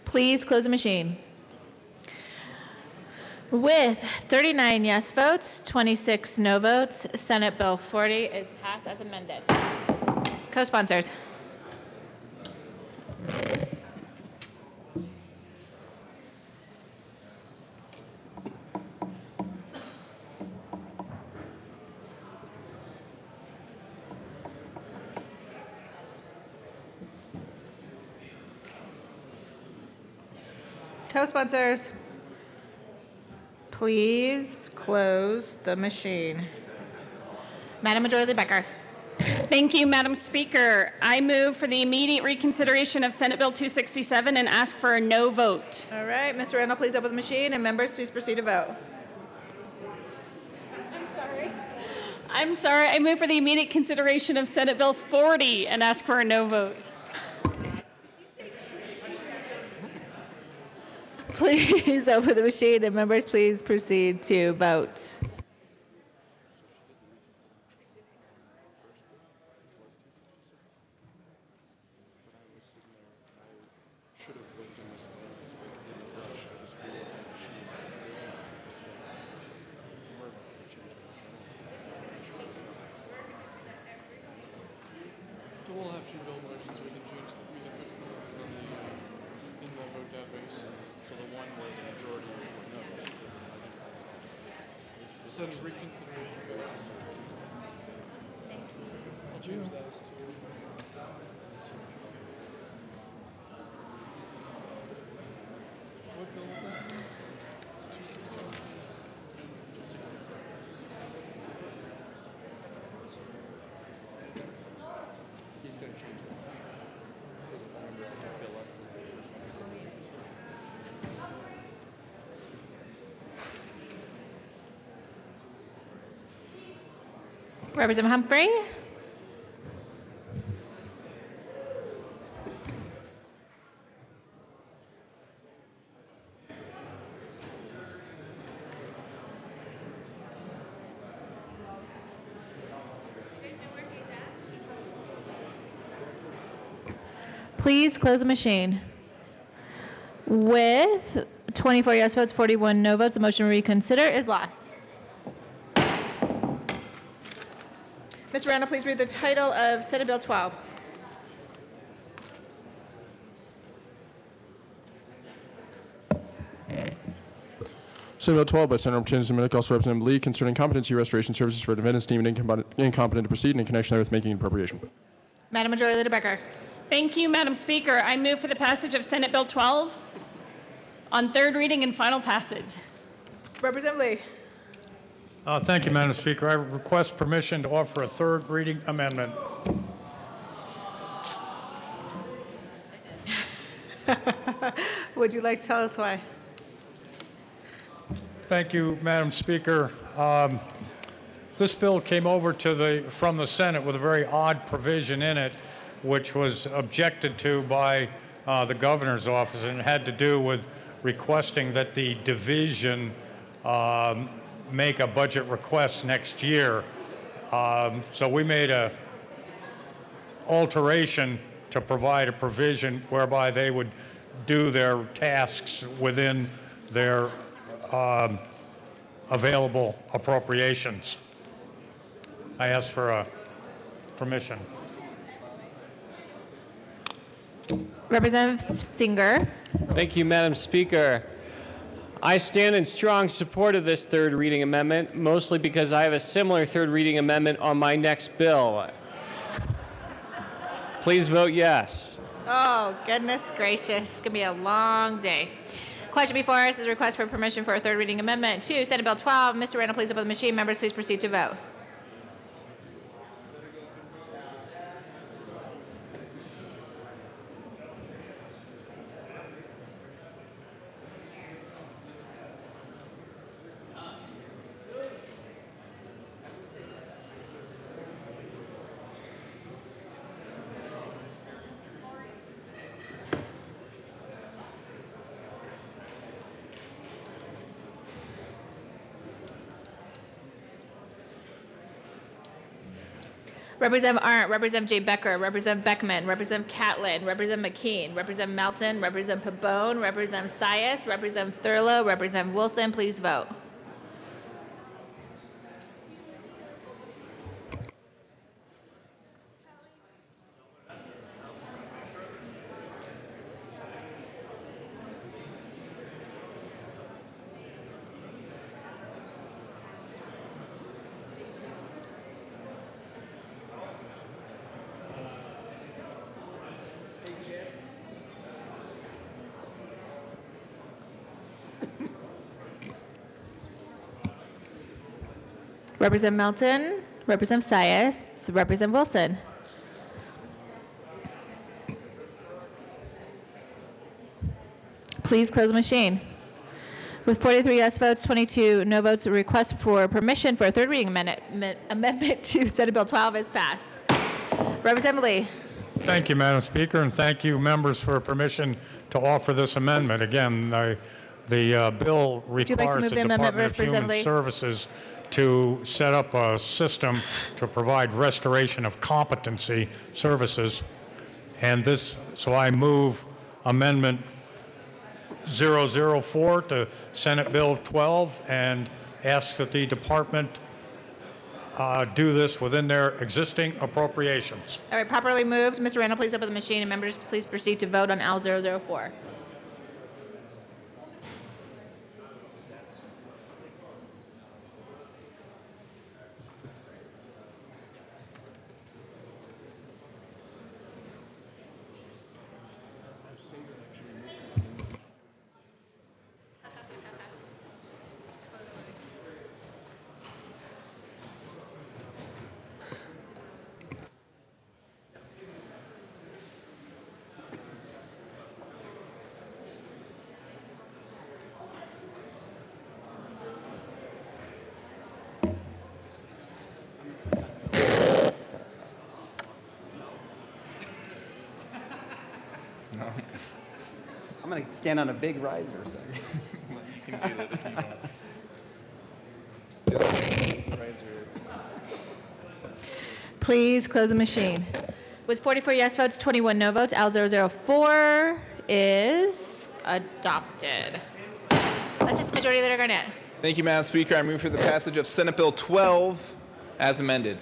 S17: Please close the machine. With 39 yes votes, 26 no votes, Senate Bill 40 is passed as amended. Co-sponsors. Co-sponsors, please close the machine. Madam Majority Leader Becker.
S4: Thank you, Madam Speaker. I move for the immediate reconsideration of Senate Bill 267 and ask for a no vote.
S1: All right, Mr. Randall, please open the machine, and members, please proceed to vote.
S4: I'm sorry. I move for the immediate consideration of Senate Bill 40 and ask for a no vote.
S17: Please open the machine, and members, please proceed to vote.
S13: We'll have two bill motions. We can change them. We can fix them on the in the vote database. So the one where the majority knows. Send reconsideration. I'll change those to. What bill is that? 266. He's going to change it.
S17: Representative Humphrey. Please close the machine. With 24 yes votes, 41 no votes, the motion to reconsider is lost.
S1: Mr. Randall, please read the title of Senate Bill 12.
S13: Senate Bill 12 by Senator Martinez and also Representative Lee concerning competency restoration services for defendants deemed incompetent to proceed in connection with making an appropriation.
S17: Madam Majority Leader Becker.
S4: Thank you, Madam Speaker. I move for the passage of Senate Bill 12 on third reading and final passage.
S1: Representative Lee.
S2: Thank you, Madam Speaker. I request permission to offer a third reading amendment.
S1: Would you like to tell us why?
S2: Thank you, Madam Speaker. This bill came over from the Senate with a very odd provision in it, which was objected to by the governor's office, and it had to do with requesting that the division make a budget request next year. So we made a alteration to provide a provision whereby they would do their tasks within their available appropriations. I ask for a permission.
S17: Representative Singer.
S5: Thank you, Madam Speaker. I stand in strong support of this third reading amendment, mostly because I have a similar third reading amendment on my next bill. Please vote yes.
S17: Oh, goodness gracious. It's going to be a long day. Question before us is a request for permission for a third reading amendment to Senate Bill 12. Mr. Randall, please open the machine. Members, please proceed to vote. Representative Arndt, Representative J. Becker, Representative Beckman, Representative Catlin, Representative McKean, Representative Melton, Representative Pabon, Representative Sias, Representative Thurlow, Representative Wilson, please vote. Representative Melton, Representative Sias, Representative Wilson. Please close the machine. With 43 yes votes, 22 no votes, a request for permission for a third reading amendment to Senate Bill 12 is passed. Representative Lee.
S2: Thank you, Madam Speaker, and thank you, members, for permission to offer this amendment. Again, the bill
S17: Would you like to
S2: requires
S17: move
S2: the
S17: the amendment,
S2: Department of Human
S17: Representative Lee?
S2: Services to set up a system to provide restoration of competency services. And this, so I move Amendment 004 to Senate Bill 12 and ask that the department do this within their existing appropriations.
S17: All right, properly moved. Mr. Randall, please open the machine, and members, please proceed to vote on L 004.
S21: I'm going to stand on a big riser. So.
S12: You can do that if you want.
S17: Please close the machine. With 44 yes votes, 21 no votes, L 004 is adopted. Assistant Majority Leader Garnett.
S12: Thank you, Madam Speaker. I move for the passage of Senate Bill 12 as amended.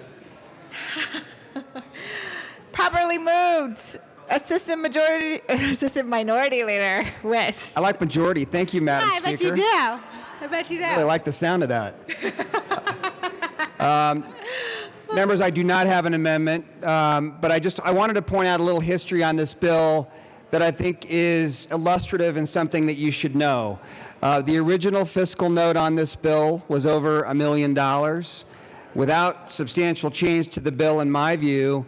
S17: Properly moved. Assistant Minority Leader Witt.
S21: I like majority. Thank you, Madam
S17: I
S21: Speaker.
S17: bet you do. I bet you do.
S21: I really like the sound of that. Members, I do not have an amendment, but I wanted to point out a little history on this bill that I think is illustrative and something that you should know. The original fiscal note on this bill was over $1 million. Without substantial change to the bill, in my view,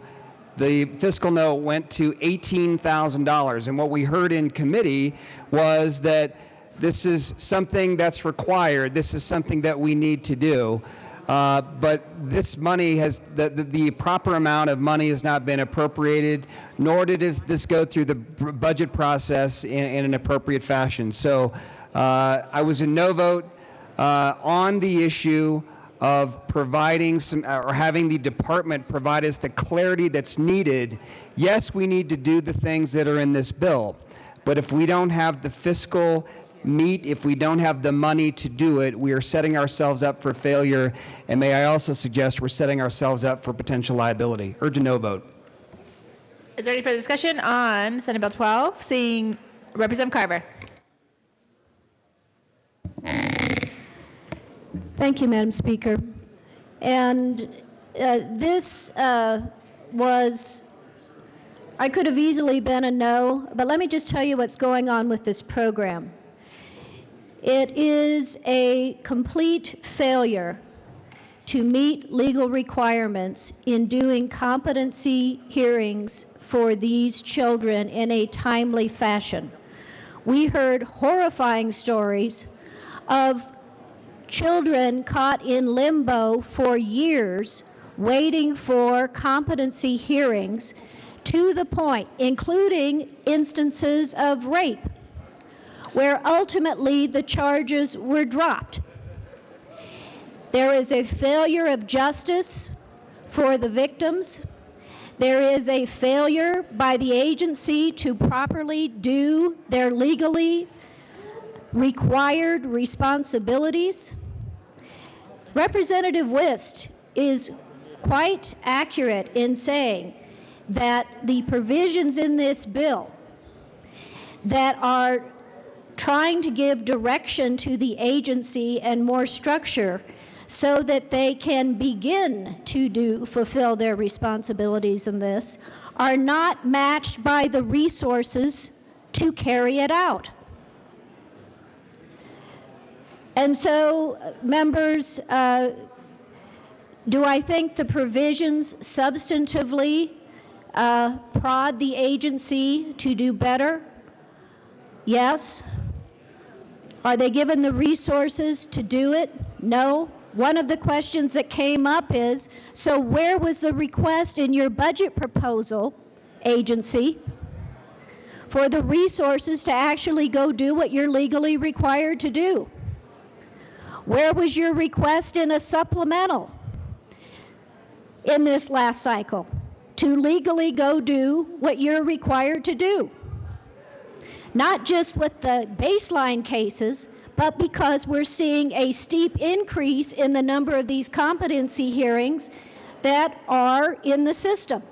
S21: the fiscal note went to $18,000. And what we heard in committee was that this is something that's required. This is something that we need to do. But this money has, the proper amount of money has not been appropriated, nor did this go through the budget process in an appropriate fashion. So I was a no vote on the issue of providing some, or having the department provide us the clarity that's needed. Yes, we need to do the things that are in this bill, but if we don't have the fiscal meat, if we don't have the money to do it, we are setting ourselves up for failure. And may I also suggest we're setting ourselves up for potential liability. Urge a no vote.
S17: Is there any further discussion on Senate Bill 12? Seeing Representative Carver.
S19: Thank you, Madam Speaker. And this was, I could have easily been a no, but let me just tell you what's going on with this program. It is a complete failure to meet legal requirements in doing competency hearings for these children in a timely fashion. We heard horrifying stories of children caught in limbo for years waiting for competency hearings, to the point, including instances of rape, where ultimately the charges were dropped. There is a failure of justice for the victims. There is a failure by the agency to properly do their legally required responsibilities. Representative Wist is quite accurate in saying that the provisions in this bill that are trying to give direction to the agency and more structure so that they can begin to fulfill their responsibilities in this are not matched by the resources to carry it out. And so, members, do I think the provisions substantively prod the agency to do better? Yes. Are they given the resources to do it? No. One of the questions that came up is, so where was the request in your budget proposal, agency, for the resources to actually go do what you're legally required to do? Where was your request in a supplemental in this last cycle to legally go do what you're required to do? Not just with the baseline cases, but because we're seeing a steep increase in the number of these competency hearings that are in the system.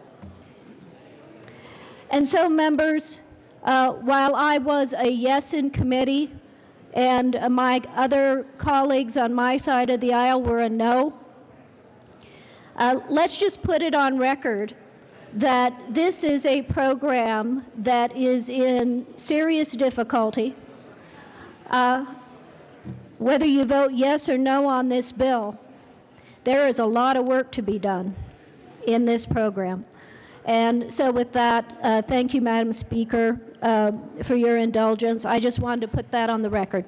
S19: And so, members, while I was a yes in committee and my other colleagues on my side of the aisle were a no, let's just put it on record that this is a program that is in serious difficulty. Whether you vote yes or no on this bill, there is a lot of work to be done in this program. And so with that, thank you, Madam Speaker, for your indulgence. I just wanted to put that on the record.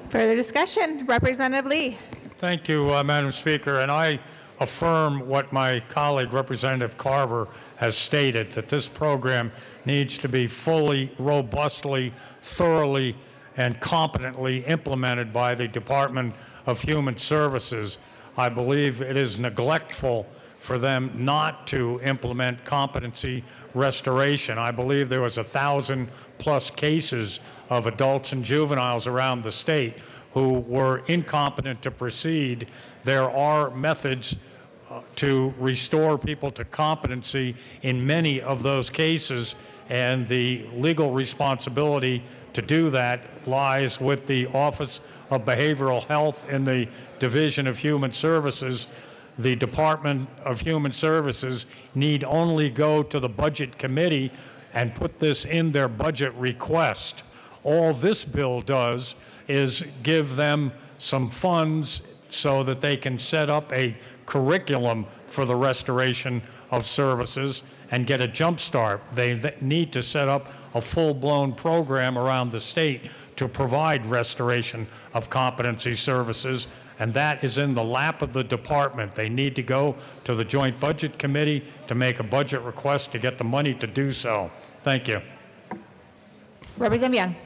S1: Further discussion, Representative Lee.
S2: Thank you, Madam Speaker, and I affirm what my colleague, Representative Carver, has stated, that this program needs to be fully, robustly, thoroughly, and competently implemented by the Department of Human Services. I believe it is neglectful for them not to implement competency restoration. I believe there was 1,000+ cases of adults and juveniles around the state who were incompetent to proceed. There are methods to restore people to competency in many of those cases, and the legal responsibility to do that lies with the Office of Behavioral Health in the Division of Human Services. The Department of Human Services need only go to the Budget Committee and put this in their budget request. All this bill does is give them some funds so that they can set up a curriculum for the restoration of services and get a jump start. They need to set up a full-blown program around the state to provide restoration of competency services, and that is in the lap of the department. They need to go to the Joint Budget Committee to make a budget request to get the money to do so. Thank you.
S17: Representative Young.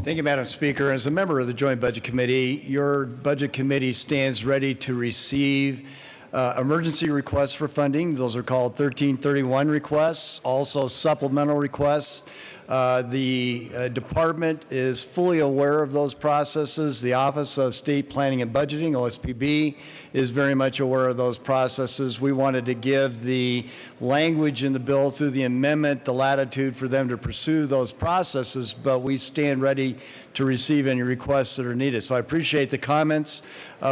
S3: Thank you, Madam Speaker. As a member of the Joint Budget Committee, your Budget Committee stands ready to receive emergency requests for funding. Those are called 1331 requests, also supplemental requests. The department is fully aware of those processes. The Office of State Planning and Budgeting, OSPB, is very much aware of those processes. We wanted to give the language in the bill through the amendment the latitude for them to pursue those processes, but we stand ready to receive any requests that are needed. So I appreciate the comments.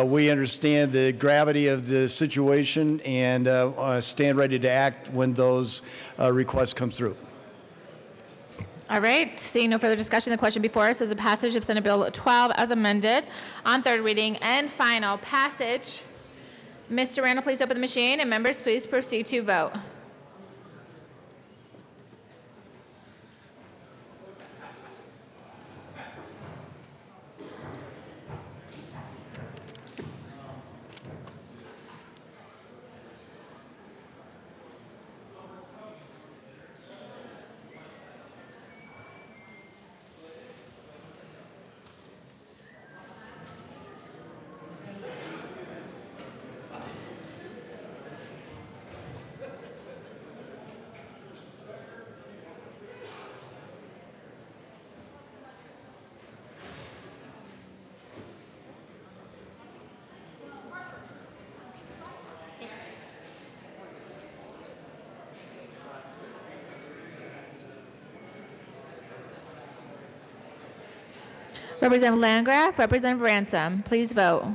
S3: We understand the gravity of the situation and stand ready to act when those requests come through.
S17: All right, seeing no further discussion, the question before us is the passage of Senate Bill 12 as amended on third reading and final passage. Mr. Randall, please open the machine, and members, please proceed to vote. Representative Landgraf, Representative Ransom, please vote.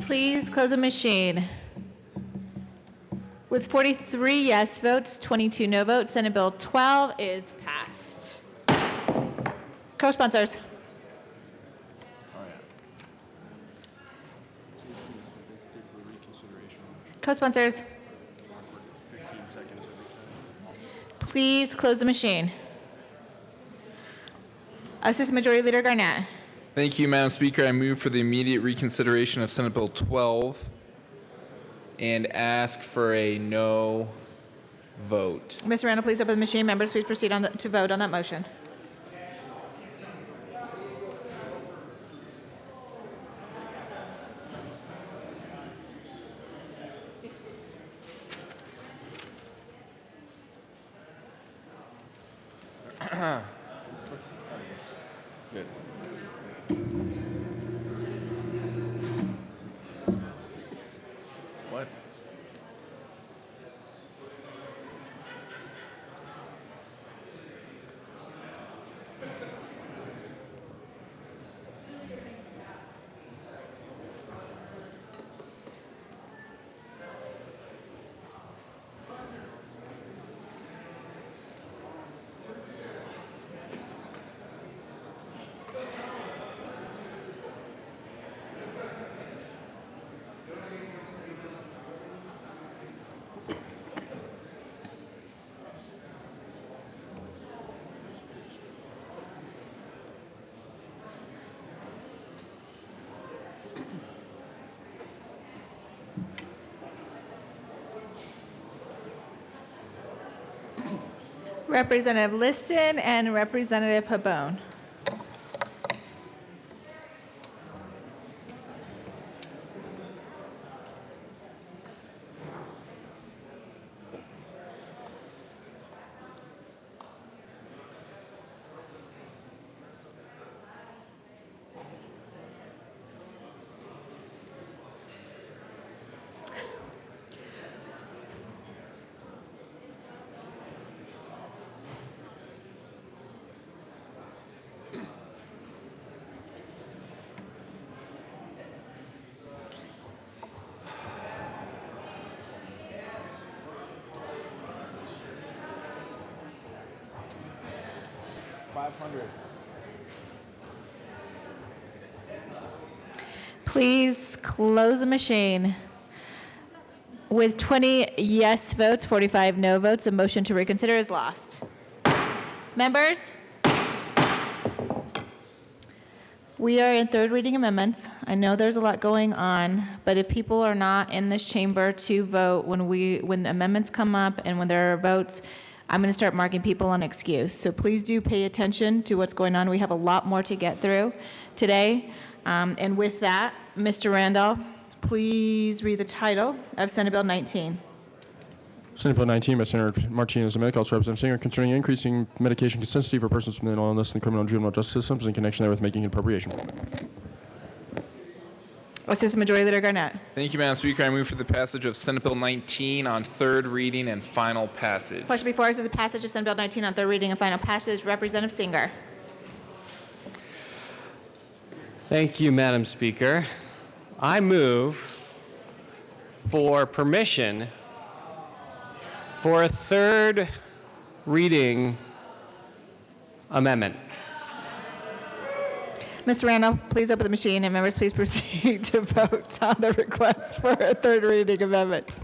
S17: Please close the machine. With 43 yes votes, 22 no votes, Senate Bill 12 is passed. Co-sponsors. Co-sponsors. Please close the machine. Assistant Majority Leader Garnett.
S12: Thank you, Madam Speaker. I move for the immediate reconsideration of Senate Bill 12 and ask for a no vote.
S17: Mr. Randall, please open the machine. Members, please proceed to vote on that motion.
S12: Good. What?
S1: Representative Liston and Representative Pabon.
S17: Please close the machine. With 20 yes votes, 45 no votes, the motion to reconsider is lost. Members? We are in third reading amendments. I know there's a lot going on, but if people are not in this chamber to vote when amendments come up and when there are votes, I'm going to start marking people on excuse. So please do pay attention to what's going on. We have a lot more to get through today. And with that, Mr. Randall, please read the title of Senate Bill 19.
S13: Senate Bill 19 by Senator Martinez and House Representative Singer concerning increasing medication consistency for persons with mental illness in the criminal and juvenile justice systems in connection therewith making an appropriation.
S1: Assistant Majority Leader Garnett.
S12: Thank you, Madam Speaker. I move for the passage of Senate Bill 19 on third reading and final passage.
S17: Question before us is the passage of Senate Bill 19 on third reading and final passage. Representative Singer.
S5: Thank you, Madam Speaker. I move for permission for a third reading amendment.
S1: Mr. Randall, please open the machine, and members, please proceed to vote on the request for a third reading amendment.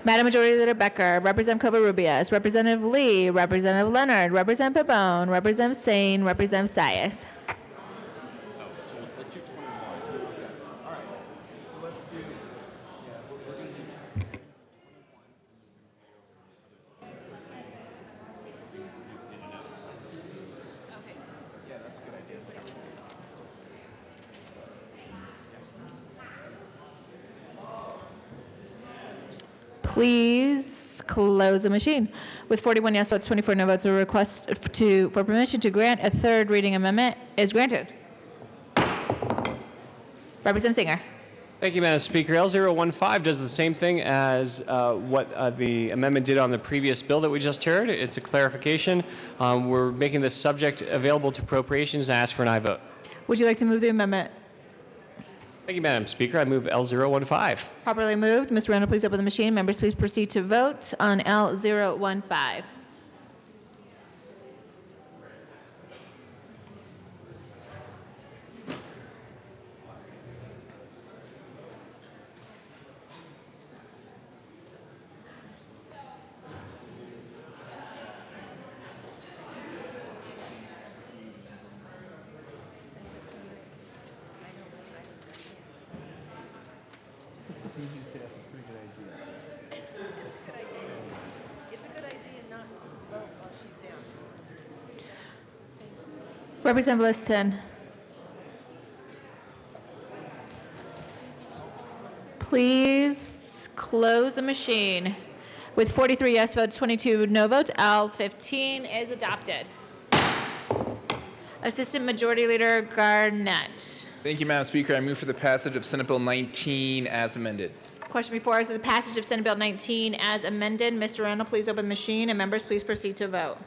S1: Madam Majority Leader Becker, Representative Covarrubias, Representative Lee, Representative Leonard, Representative Pabon, Representative Sane, Representative Sias. Please close the machine. With 41 yes votes, 24 no votes, a request for permission to grant a third reading amendment is granted. Representative Singer.
S5: Thank you, Madam Speaker. L015 does the same thing as what the amendment did on the previous bill that we just heard. It's a clarification. We're making this subject available to appropriations and ask for an aye vote.
S1: Would you like to move the amendment?
S5: Thank you, Madam Speaker. I move L015.
S1: Properly moved. Mr. Randall, please open the machine. Members, please proceed to vote on L015. Representative Liston. Please close the machine. With 43 yes votes, 22 no votes, L15 is adopted. Assistant Majority Leader Garnett.
S12: Thank you, Madam Speaker. I move for the passage of Senate Bill 19 as amended.
S1: Question before us is the passage of Senate Bill 19 as amended. Mr. Randall, please open the machine, and members, please proceed to vote.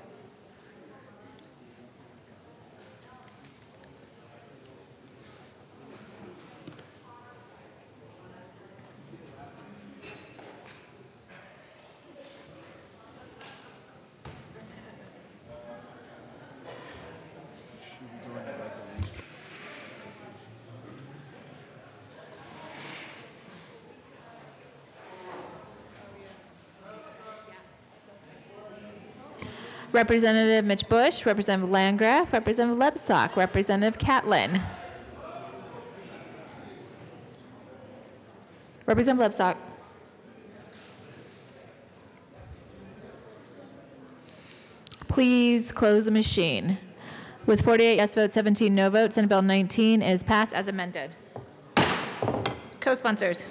S1: Representative Mitch Bush, Representative Landgraf, Representative Lebsock, Representative Catlin. Representative Lebsock. Please close the machine. With 48 yes votes, 17 no votes, Senate Bill 19 is passed as amended. Co-sponsors.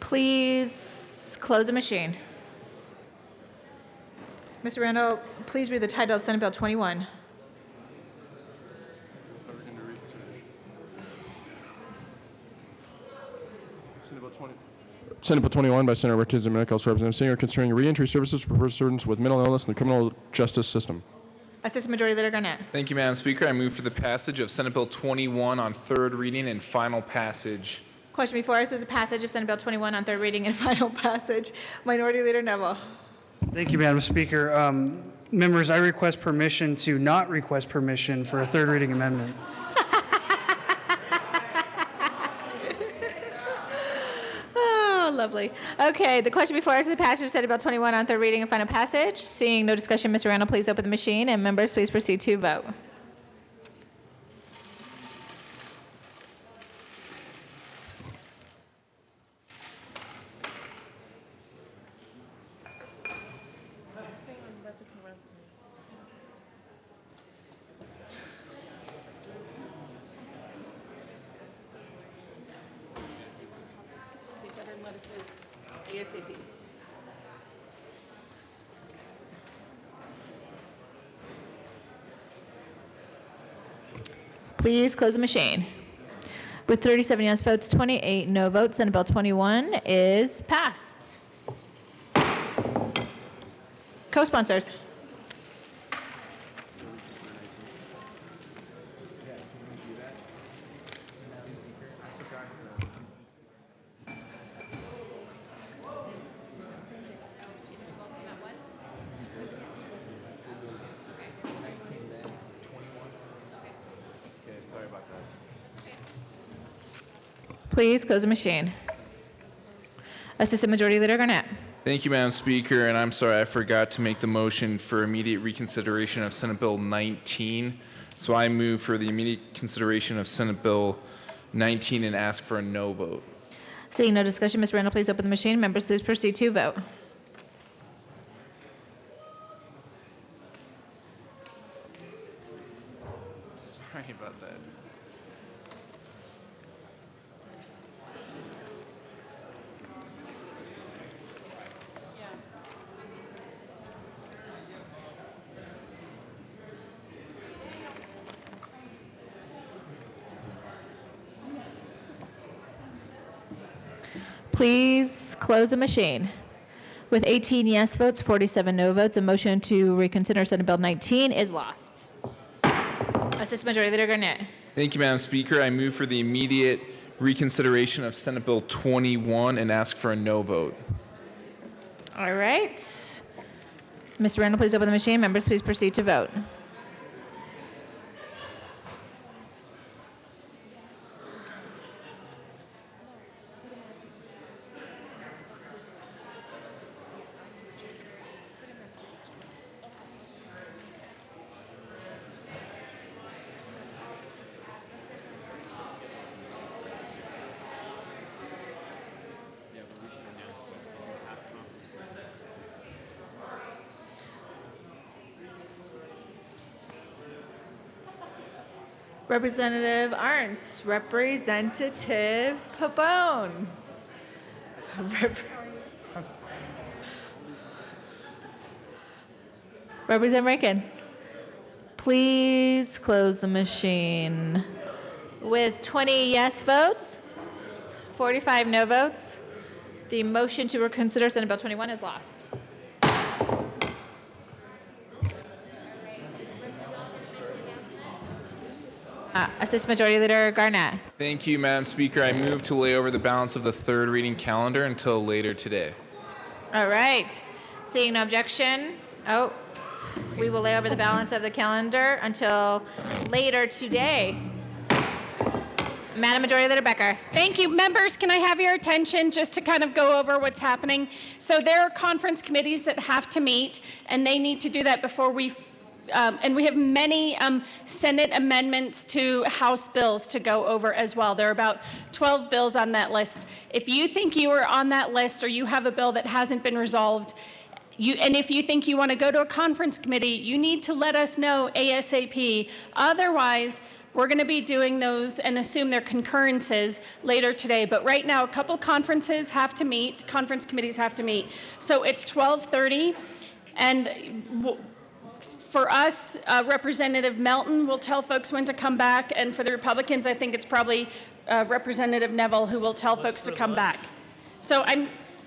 S17: Please close the machine. Mr. Randall, please read the title of Senate Bill 21.
S13: Senate Bill 21 by Senator Martinez and also Representative Singer concerning reentry services for persons with mental illness in the criminal justice system.
S17: Assistant Majority Leader Garnett.
S12: Thank you, Madam Speaker. I move for the passage of Senate Bill 21 on third reading and final passage.
S17: Question before us is the passage of Senate Bill 21 on third reading and final passage. Minority Leader Neville.
S9: Thank you, Madam Speaker. Members, I request permission to not request permission for a third reading amendment.
S17: Oh, lovely. Okay, the question before us is the passage of Senate Bill 21 on third reading and final passage. Seeing no discussion, Mr. Randall, please open the machine, and members, please proceed to vote.
S4: ASAP.
S17: Please close the machine. With 37 yes votes, 28 no votes, Senate Bill 21 is passed. Co-sponsors. Please close the machine. Assistant Majority Leader Garnett.
S12: Thank you, Madam Speaker, and I'm sorry I forgot to make the motion for immediate reconsideration of Senate Bill 19. So I move for the immediate consideration of Senate Bill 19 and ask for a no vote.
S17: Seeing no discussion, Ms. Randall, please open the machine. Members, please proceed to vote.
S12: Sorry about that.
S17: Please close the machine. With 18 yes votes, 47 no votes, a motion to reconsider Senate Bill 19 is lost. Assistant Majority Leader Garnett.
S12: Thank you, Madam Speaker. I move for the immediate reconsideration of Senate Bill 21 and ask for a no vote.
S17: All right. Mr. Randall, please open the machine. Members, please proceed to vote. Representative Arntz, Representative Pabon. Representative Rankin. Please close the machine. With 20 yes votes, 45 no votes, the motion to reconsider Senate Bill 21 is lost. Assistant Majority Leader Garnett.
S12: Thank you, Madam Speaker. I move to lay over the balance of the third reading calendar until later today.
S17: All right. Seeing no objection, we will lay over the balance of the calendar until later today. Madam Majority Leader Becker.
S4: Thank you. Members, can I have your attention just to kind of go over what's happening? So there are conference committees that have to meet, and they need to do that before we and we have many Senate amendments to House bills to go over as well. There are about 12 bills on that list. If you think you are on that list or you have a bill that hasn't been resolved, and if you think you want to go to a conference committee, you need to let us know ASAP. Otherwise, We're going to be doing those and assume they're concurrences later today. But right now, a couple conference committees have to meet. So it's 12:30. And for us, Representative Melton will tell folks when to come back. And for the Republicans, I think it's probably Representative Neville who will tell folks to come back. So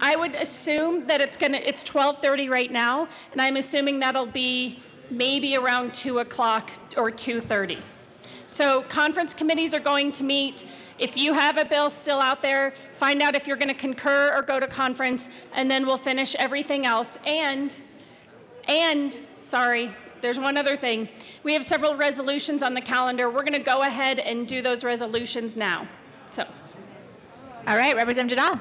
S4: I would assume that it's 12:30 right now, and I'm assuming that'll be maybe around 2 o'clock or 2:30. So conference committees are going to meet. If you have a bill still out there, find out if you're going to concur or go to conference, and then we'll finish everything else. And sorry, there's one other thing. We have several resolutions on the calendar. We're going to go ahead and do those resolutions now. So,
S17: all right, Representative Jadal.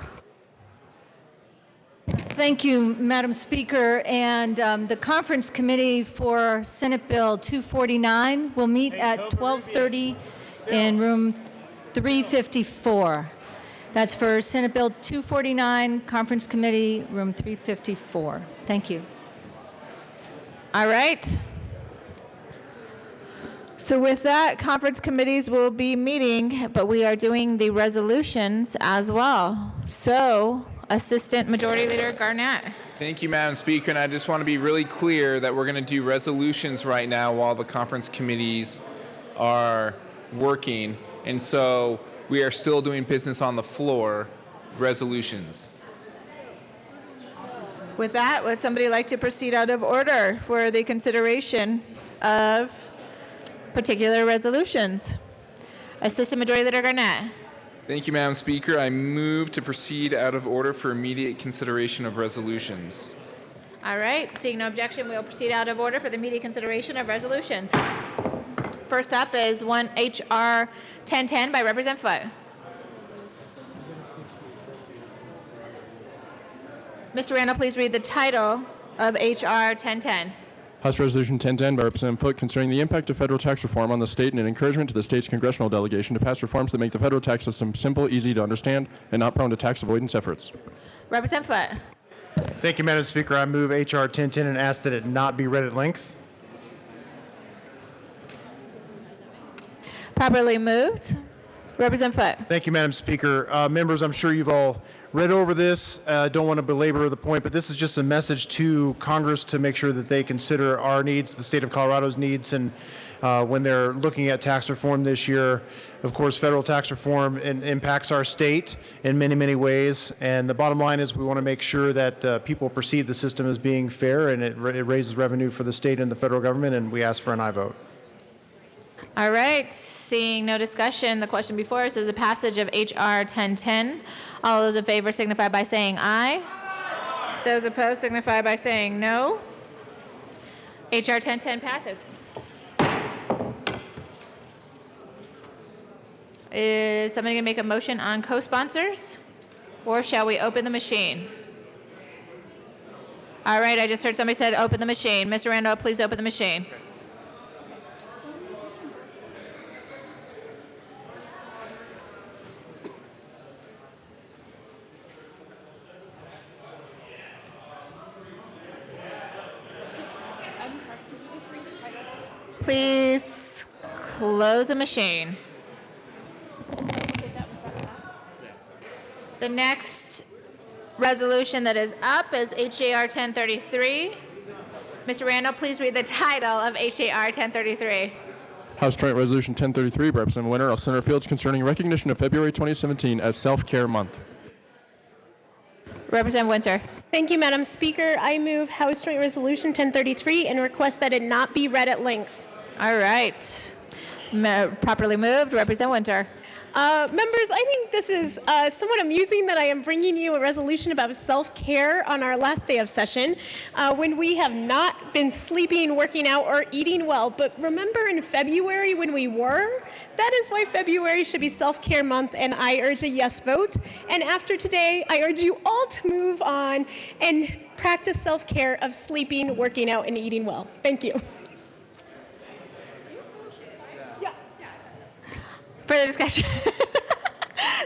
S8: Thank you, Madam Speaker. And the conference committee for Senate Bill 249 will meet at 12:30 in room 354. That's for Senate Bill 249, conference committee, room 354. Thank you.
S17: All right. So with that, conference committees will be meeting, but we are doing the resolutions as well. So, Assistant Majority Leader Garnett.
S12: Thank you, Madam Speaker, and I just want to be really clear that we're going to do resolutions right now while the conference committees are working, and so we are still doing business on the floor, resolutions.
S17: With that, would somebody like to proceed out of order for the consideration of particular resolutions? Assistant Majority Leader Garnett.
S12: Thank you, Madam Speaker. I move to proceed out of order for immediate consideration of resolutions.
S17: All right. Seeing no objection, we'll proceed out of order for the immediate consideration of resolutions. First up is one H.R. 1010 by Representative Foote. Mr. Randall, please read the title of H.R. 1010.
S13: House Resolution 1010 by Representative Foote concerning the impact of federal tax reform on the state and an encouragement to the state's congressional delegation to pass reforms that make the federal tax system simple, easy to understand, and not prone to tax avoidance efforts.
S17: Representative Foote.
S11: Thank you, Madam Speaker. I move H.R. 1010 and ask that it not be read at length.
S17: Properly moved. Representative Foote.
S11: Thank you, Madam Speaker. Members, I'm sure you've all read over this. Don't want to belabor the point, but this is just a message to Congress to make sure that they consider our needs, the state of Colorado's needs, and when they're looking at tax reform this year. Of course, federal tax reform impacts our state in many, many ways, and the bottom line is we want to make sure that people perceive the system as being fair, and it raises revenue for the state and the federal government, and we ask for an aye vote.
S17: All right. Seeing no discussion, the question before us is the passage of H.R. 1010. All those in favor signify by saying aye. Those opposed signify by saying no. H.R. 1010 passes. Is somebody going to make a motion on co-sponsors? Or shall we open the machine? All right. I just heard somebody said open the machine. Mr. Randall, please open the machine. Please close the machine. The next resolution that is up is HAR 1033. Mr. Randall, please read the title of HAR 1033.
S13: House Joint Resolution 1033 by Representative Winter, L. Senator Fields concerning recognition of February 2017 as Self-Care Month.
S17: Representative Winter.
S22: Thank you, Madam Speaker. I move House Joint Resolution 1033 and request that it not be read at length.
S17: All right. Properly moved. Representative Winter.
S22: Members, I think this is somewhat amusing that I am bringing you a resolution about self-care on our last day of session when we have not been sleeping, working out, or eating well. But remember in February when we were? That is why February should be self-care month, and I urge a yes vote. And after today, I urge you all to move on and practice self-care of sleeping, working out, and eating well. Thank you.
S17: Further discussion.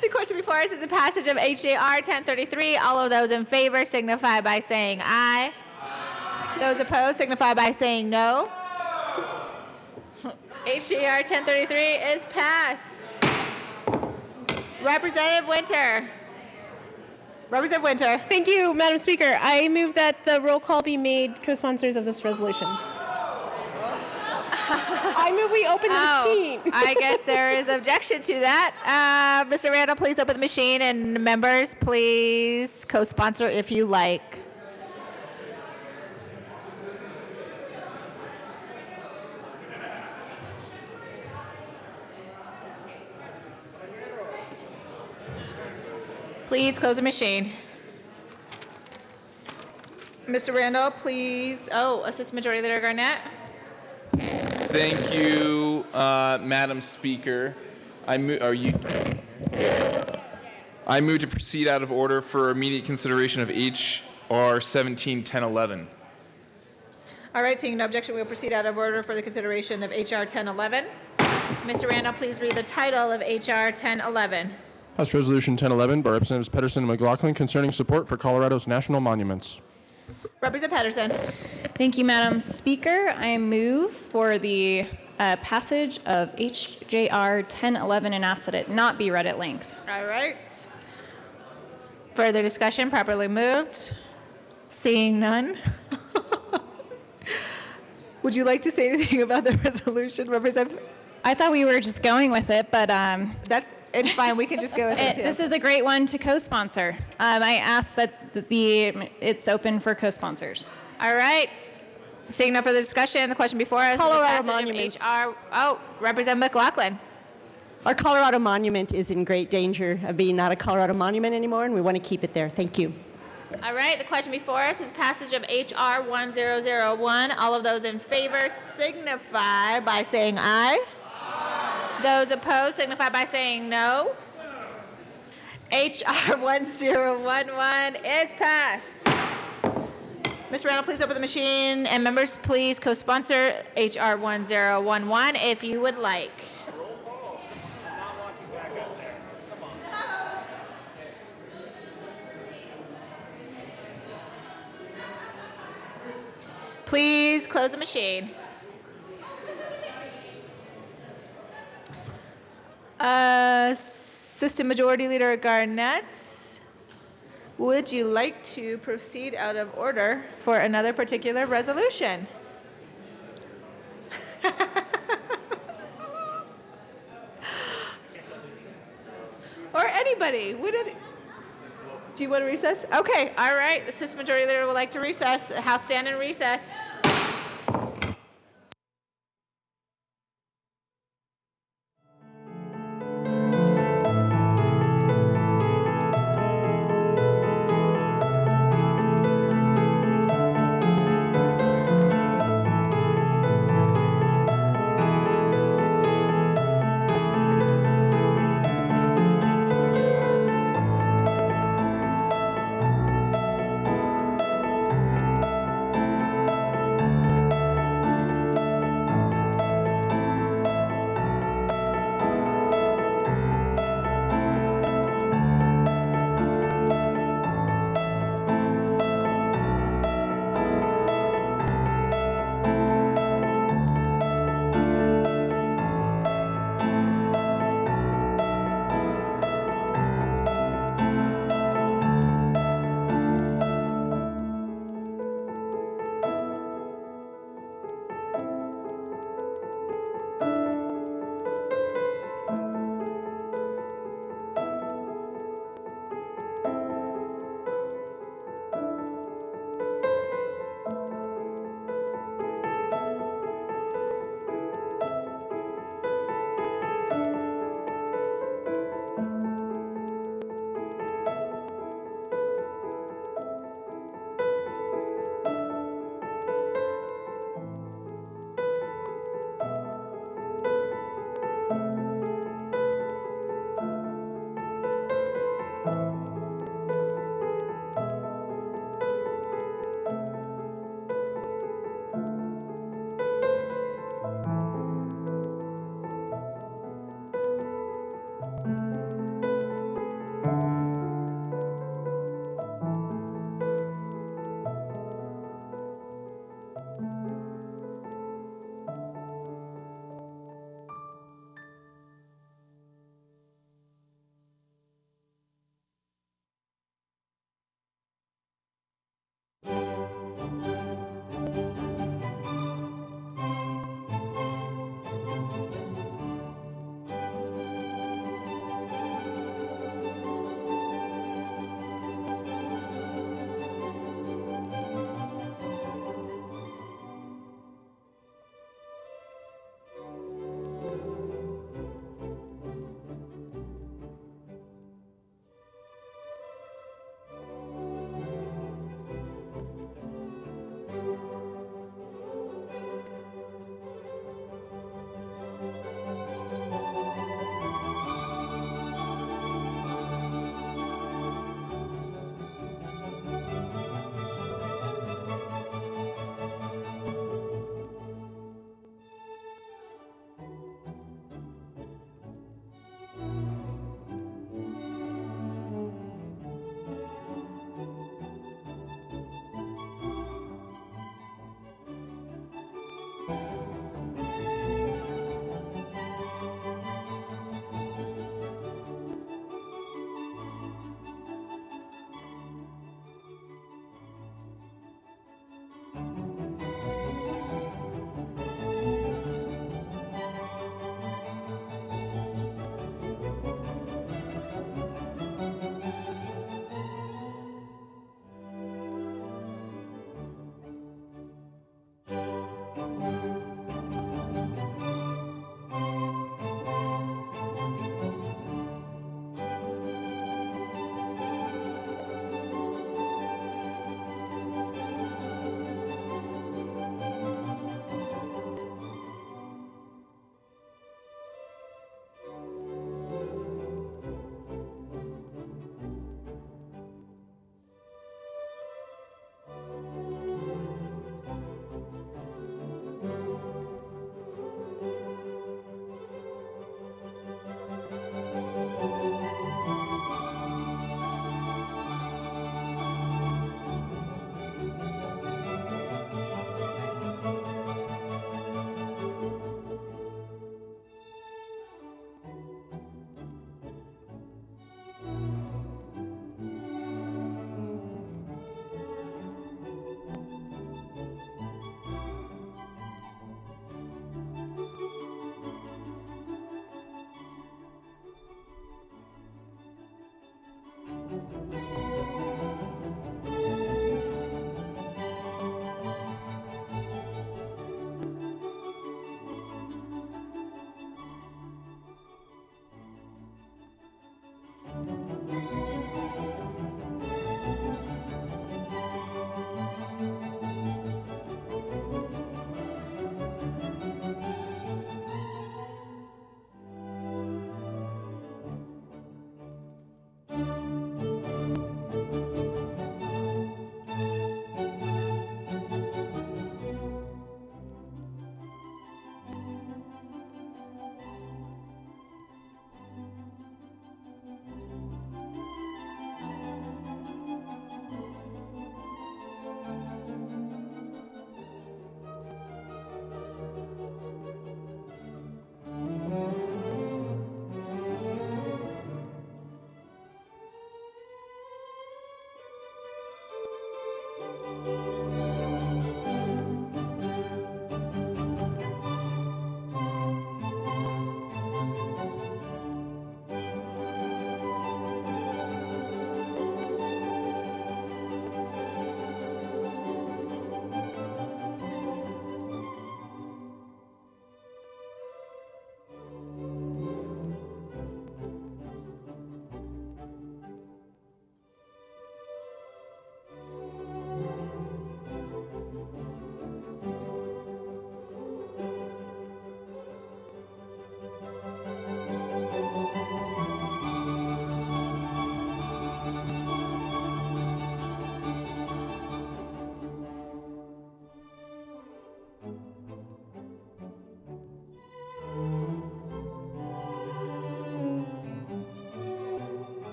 S17: The question before us is the passage of HJR 1033. All of those in favor signify by saying aye. Those opposed signify by saying no. HJR 1033 is passed. Representative Winter. Representative Winter.
S22: Thank you, Madam Speaker. I move that the roll call be made co-sponsors of this resolution. I move we open the machine.
S17: I guess there is objection to that. Mr. Randall, please open the machine, and members, please co-sponsor if you like. Please close the machine. Mr. Randall, please. Oh, Assistant Majority Leader Garnett.
S12: Thank you, Madam Speaker. I move to proceed out of order for immediate consideration of H.R. 171011.
S17: All right, seeing no objection, we will proceed out of order for the consideration of H.R. 1011. Mr. Randall, please read the title of H.R. 1011.
S13: House Resolution 1011 by Representatives Pedersen and McLaughlin concerning support for Colorado's national monuments.
S17: Representative Pedersen.
S14: Thank you, Madam Speaker. I move for the passage of HJR 1011 and ask that it not be read at length.
S17: All right. Further discussion, properly moved. Seeing none. Would you like to say anything about the resolution, Representative?
S14: I thought we were just going with it, but
S17: it's fine. We can just go with it too.
S14: This is a great one to co-sponsor. I ask that it's open for co-sponsors.
S17: All right. Seeing no further discussion, the question before us
S15: Colorado
S17: is the passage
S15: monuments.
S17: of HR. Oh, Representative McLaughlin.
S15: Our Colorado monument is in great danger of being not a Colorado monument anymore, and we want to keep it there. Thank you.
S17: All right. The question before us is passage of HR 1001. All of those in favor signify by saying aye. Those opposed signify by saying no. HR 1011 is passed. Mr. Randall, please open the machine, and members, please co-sponsor HR 1011 if you would like. Please close the machine. Assistant Majority Leader Garnett, would you like to proceed out of order for another particular resolution? Or anybody? Do you want to recess? Okay, all right. The Assistant Majority Leader would like to recess. House stand in recess.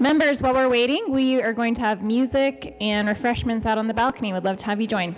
S14: Members, while we're waiting, we are going to have music and refreshments out on the balcony. Would love to have you join.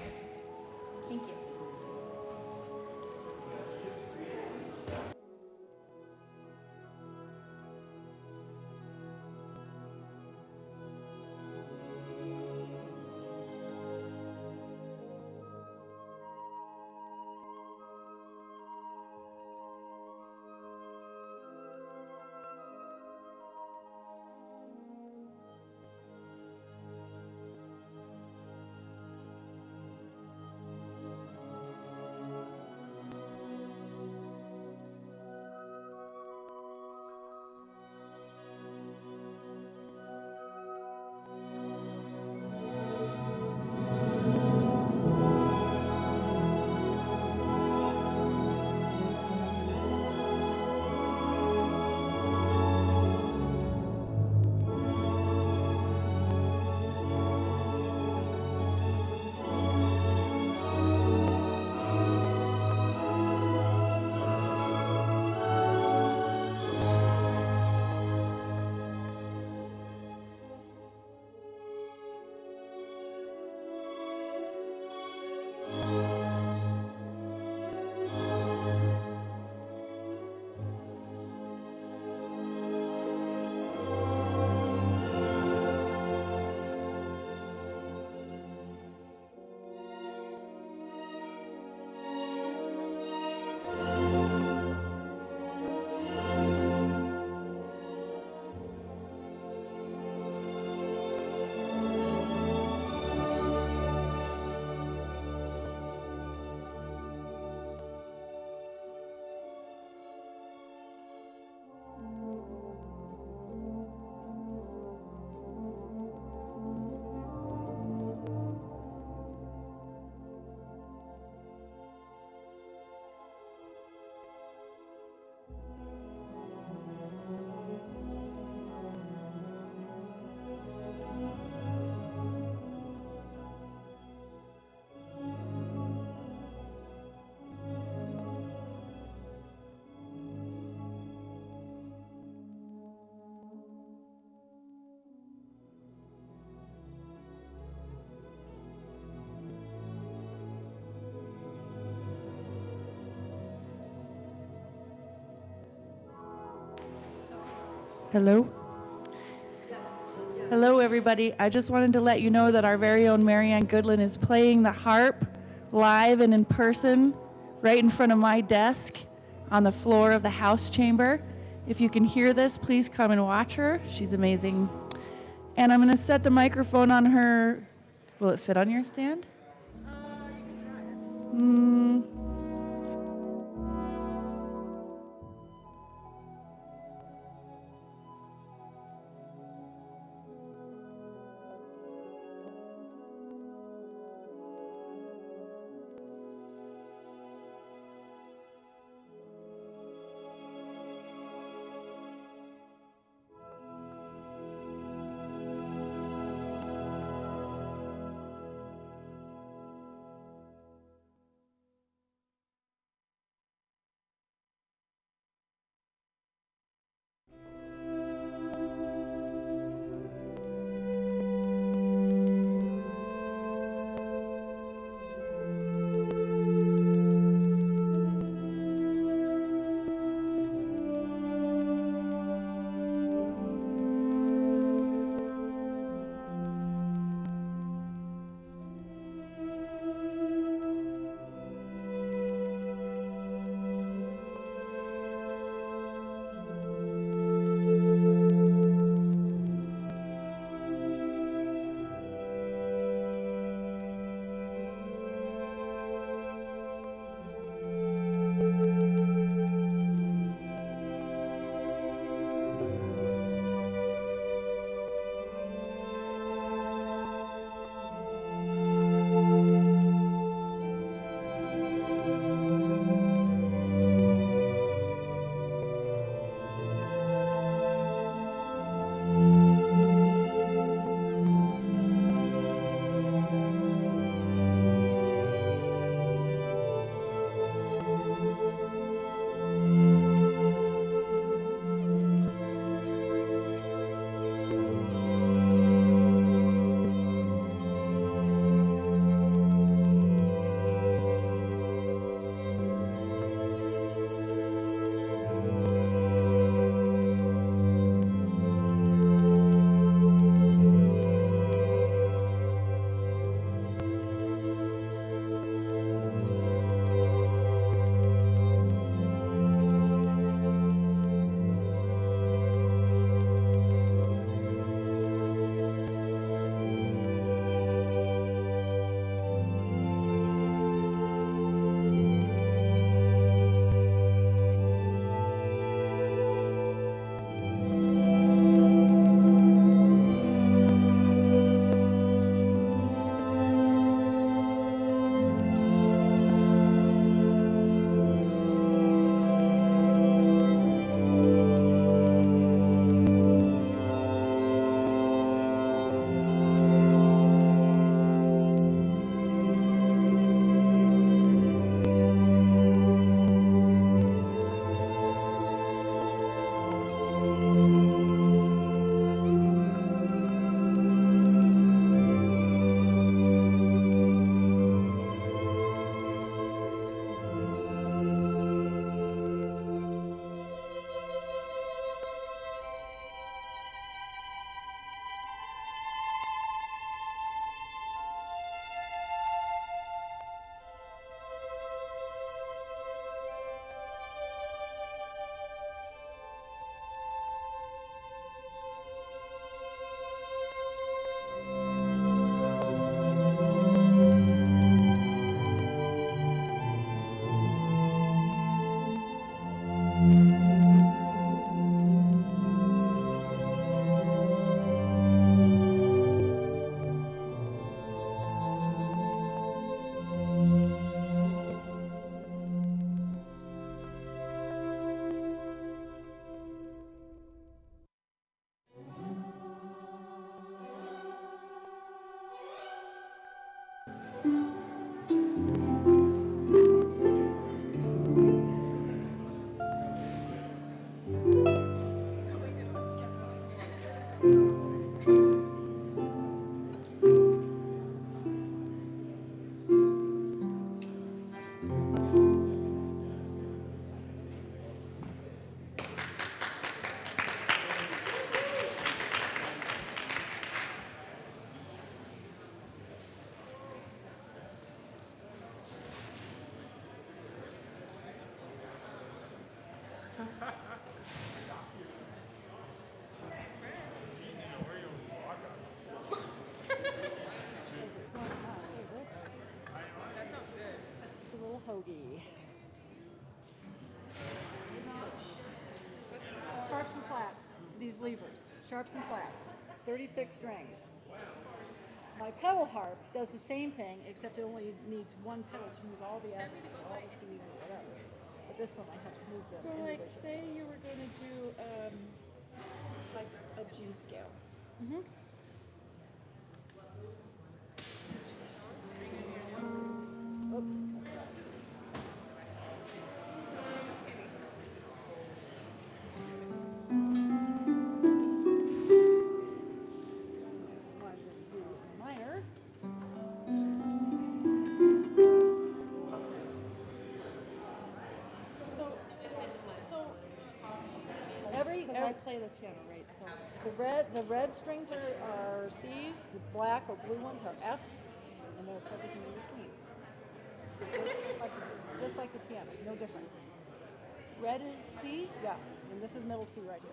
S6: Hello? Hello, everybody. I just wanted to let you know that our very own Marianne Goodland is playing the harp live and in person right in front of my desk on the floor of the House chamber. If you can hear this, please come and watch her. She's amazing. And I'm going to set the microphone on her. Will it fit on your stand? You can try it.
S10: A little hoagie. Sharps and flats, these levers, sharps and flats, 36 strings. My pedal harp does the same thing, except it only needs one pedal to move all the F's, all the C's, and whatever. But this one I have to move them.
S6: So like,
S10: individually.
S6: say you were going to do like a G scale.
S10: Mm-hmm. Oops. Minor. I play the piano, right? So the red strings are C's, the black or blue ones are F's, and then it's everything in between. Just like the piano, no different. Red is C? Yeah, and this is middle C right here.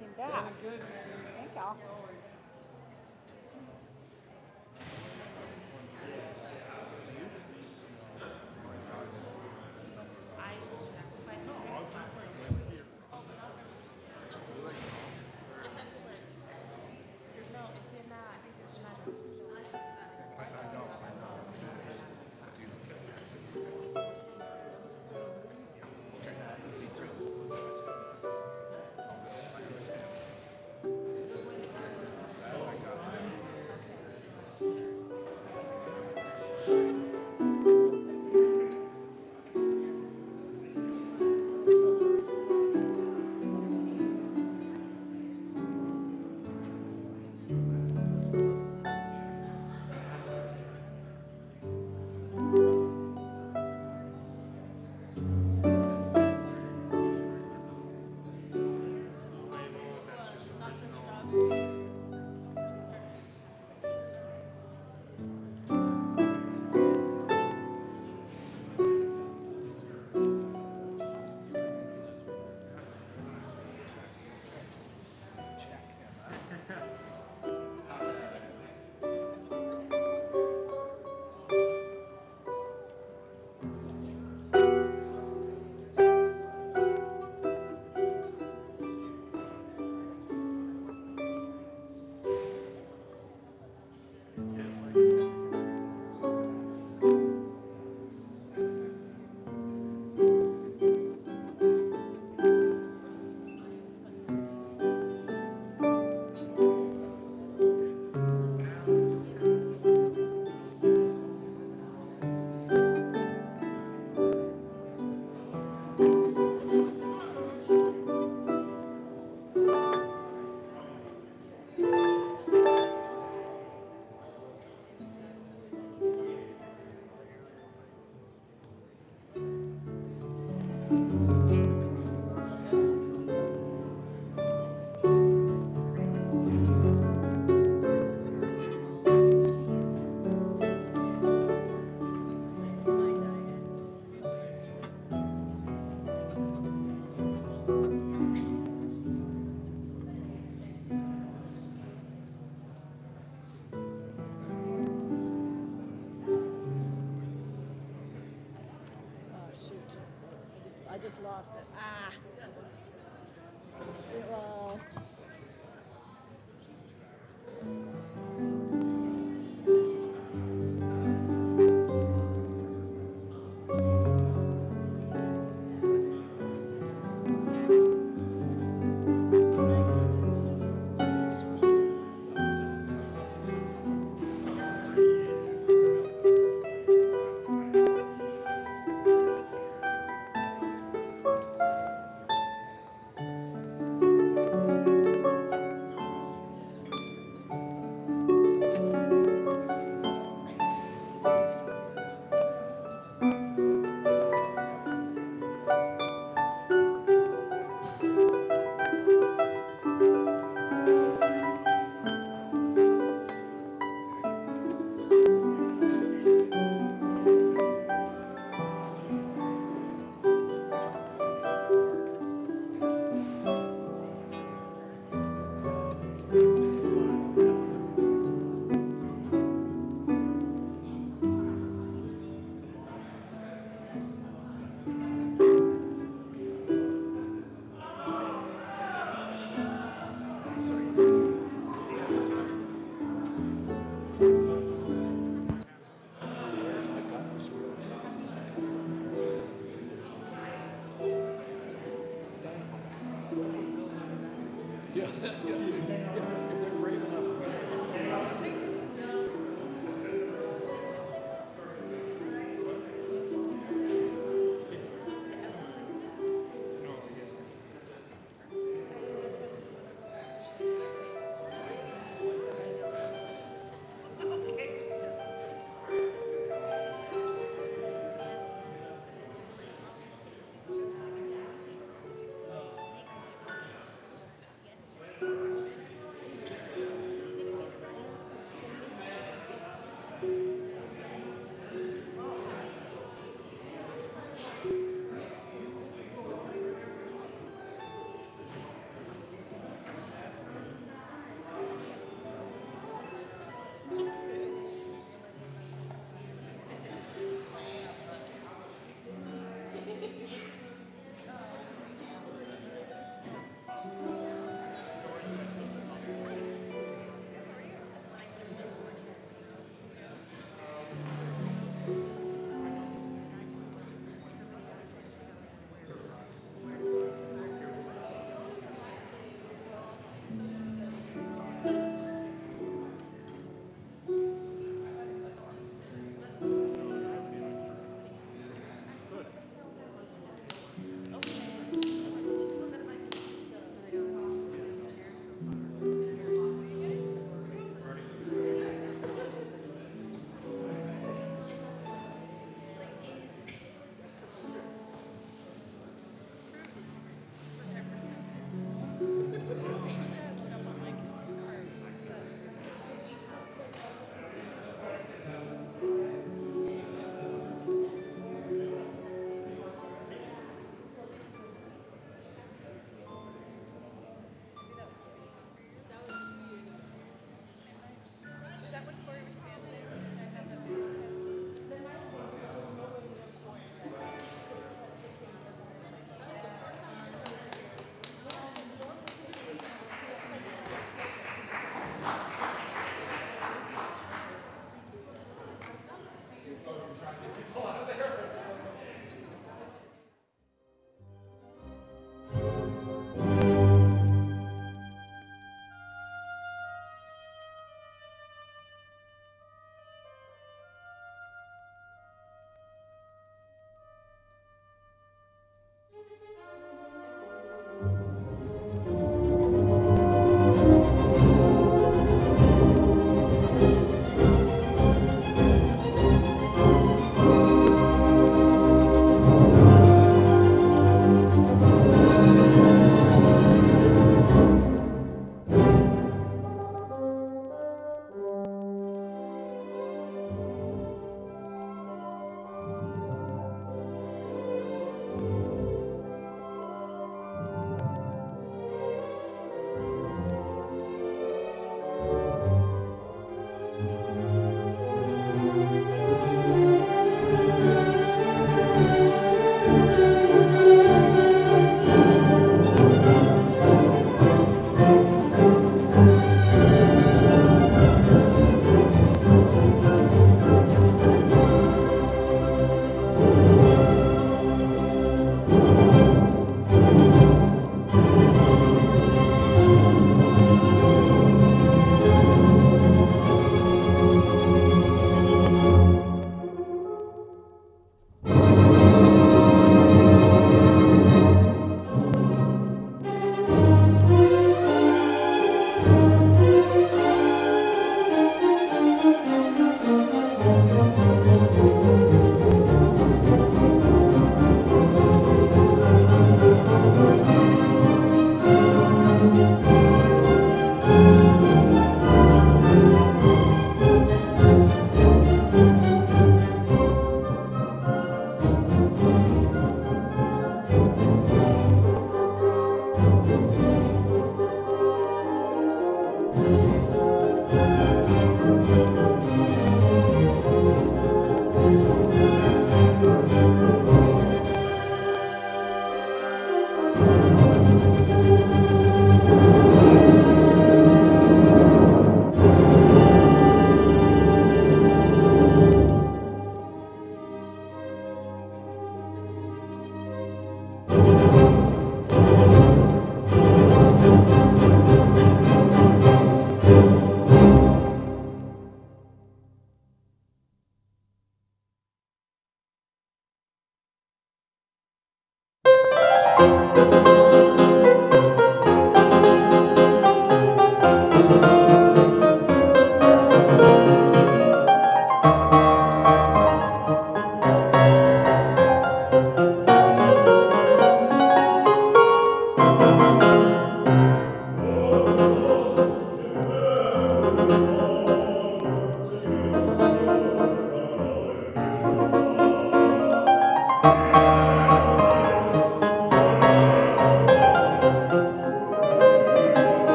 S10: Came back. Thank y'all.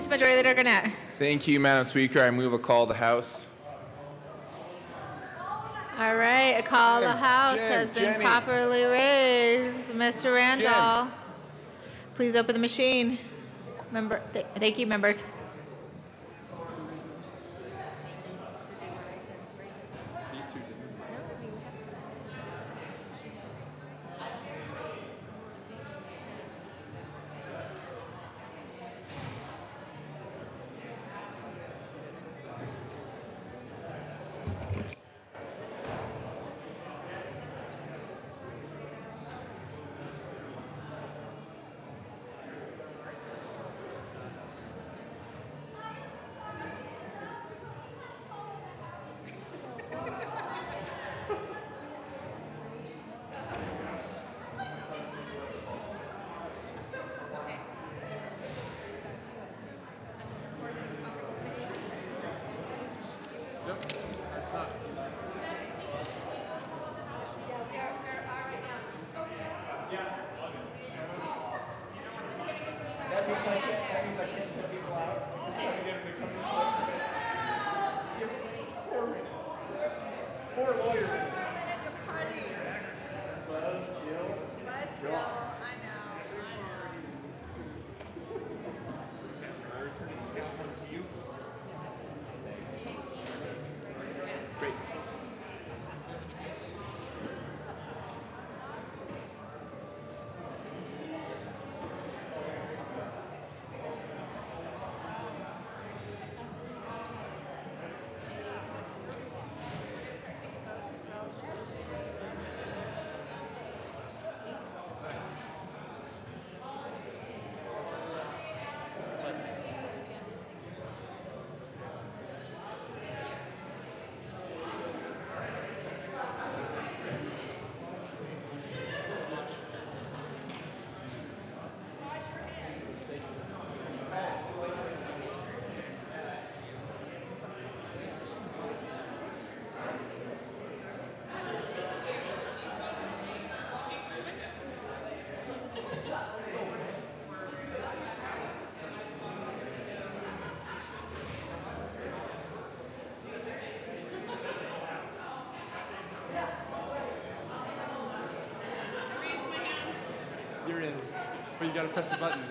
S17: Assistant Majority Leader Gurnett.
S12: Thank you, Madam Speaker. I move a call of the House.
S17: All right, a call of the House
S12: Jim,
S17: has been
S12: Jenny.
S17: properly raised. Mr. Randall, please open the machine. Thank you, members.
S16: You're in, but you gotta press the button.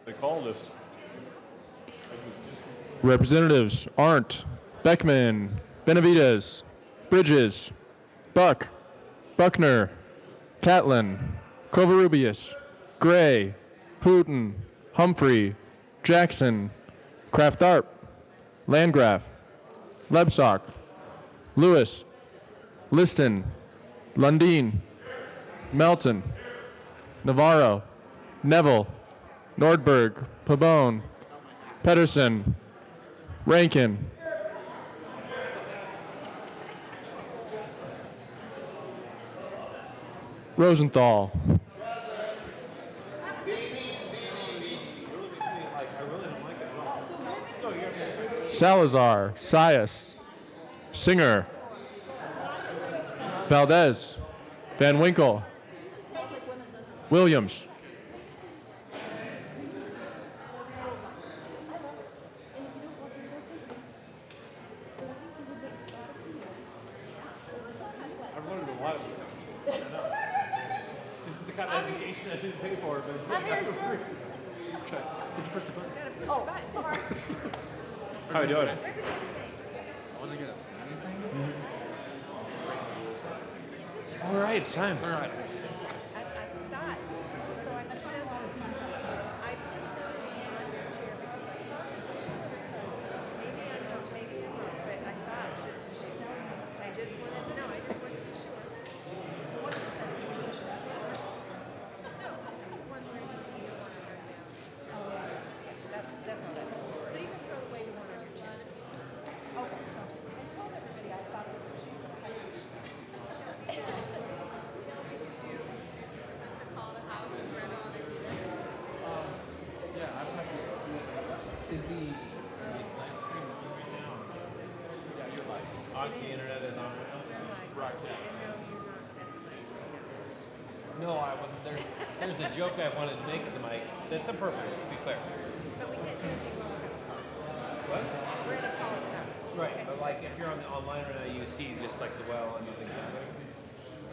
S13: They called us. Representatives Arndt, Beckman, Benavides, Bridges, Buck, Buckner, Catlin, Covarrubias, Gray, Hooten, Humphrey, Jackson, Kraft-Tharp, Landgraf, Lebsock, Lewis, Liston, Lundin, Melton, Navarro, Neville, Nordberg, Pabon, Pedersen, Rankin, Rosenthal, Salazar, Sias, Singer, Valdez, Van Winkle, Williams,
S16: I've learned a lot of this conversation. I know. This is the kind of education I didn't pay for, but it's really for free. Okay. Did you push the button?
S10: Oh,
S16: How are you doing?
S7: I wasn't gonna say anything.
S16: All right, it's time.
S7: All right.
S16: The internet is on right now. Broadcast. No, I wasn't. There's a joke I wanted to make at the mic. That's appropriate, to be clear. What? We're in a call house. Right, but like if you're on the online right now, you see just like the well and using that.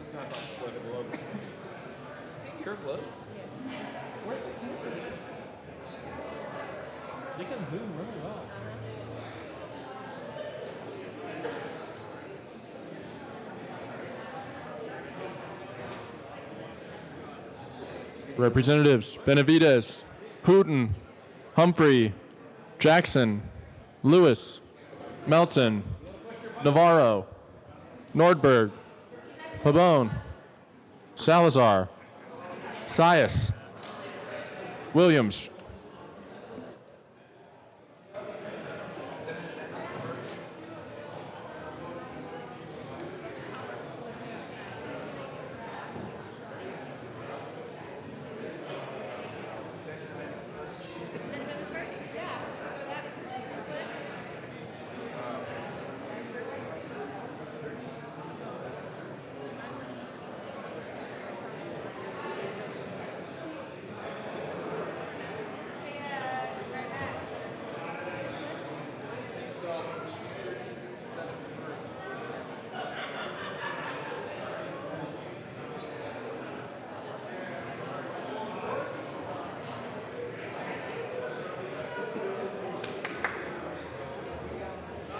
S16: It's not like a globe. Is it your globe? Yes. Where's the camera? They can zoom really well.
S13: Representatives Benavides, Hooten, Humphrey, Jackson, Lewis, Melton, Navarro, Nordberg, Pabon, Salazar, Sias, Williams,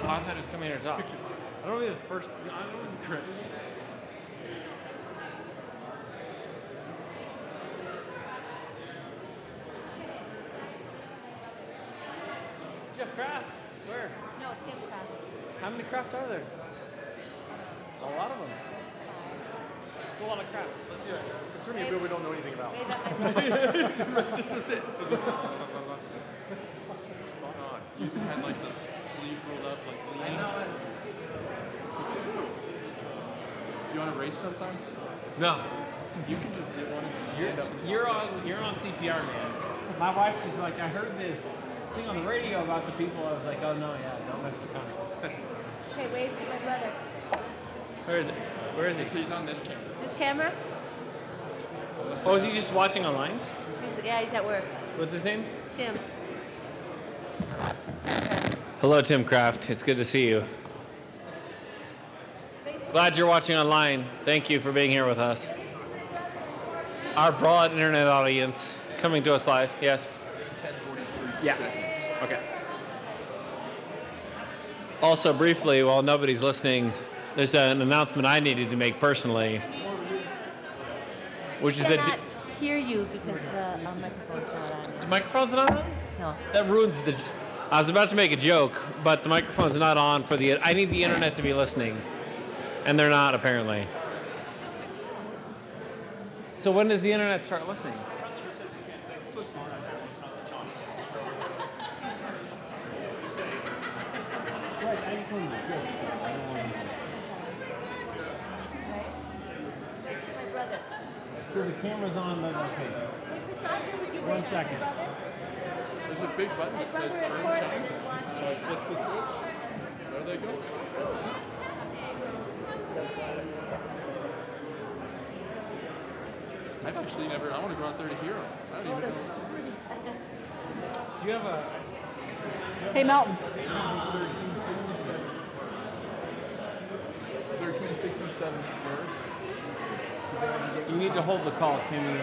S16: Oh, I thought it was coming here to talk. I don't know if the first. I don't know if it's correct. Jeff Kraft, where?
S20: No, Tim Kraft.
S16: How many crafts are there? A lot of them. It's a lot of crafts. Let's hear it.
S7: It's really a bill we don't know anything about.
S16: This is it.
S7: Spot on. You had like the sleeves rolled up like lean. I know it. Do you want to race sometime?
S16: No.
S7: You can just get one and stand up.
S16: You're on CPR, man. My wife was like, I heard this thing on the radio about the people. I was like, oh no, yeah, don't mess with Connie.
S20: Okay, where's my brother?
S16: Where is it? Where is he?
S7: So he's on this camera.
S20: This camera?
S16: Oh, is he just watching online?
S20: Yeah, he's at work.
S16: What's his name?
S20: Tim.
S16: Hello, Tim Kraft. It's good to see you. Glad you're watching online. Thank you for being here with us. Our broad internet audience coming to us live. Yes?
S7: 10:43.
S16: Yeah. Okay. Also, briefly, while nobody's listening, there's an announcement I needed to make personally, which is that
S20: cannot hear you because the microphone's not on.
S16: the microphone's not on?
S20: No.
S16: That ruins the. I was about to make a joke, but the microphone's not on for the. I need the internet to be listening. And they're not, apparently. So when does the internet start listening? So the camera's on, but okay. 1 second.
S7: There's a big button that says turn channel. So I flick the switch. There they go. I've actually never, I want to go out there to hear them. I don't even know.
S16: Do you have a...
S10: Hey, Melton.
S7: 1367 first.
S16: You need to hold the call, Kimmy.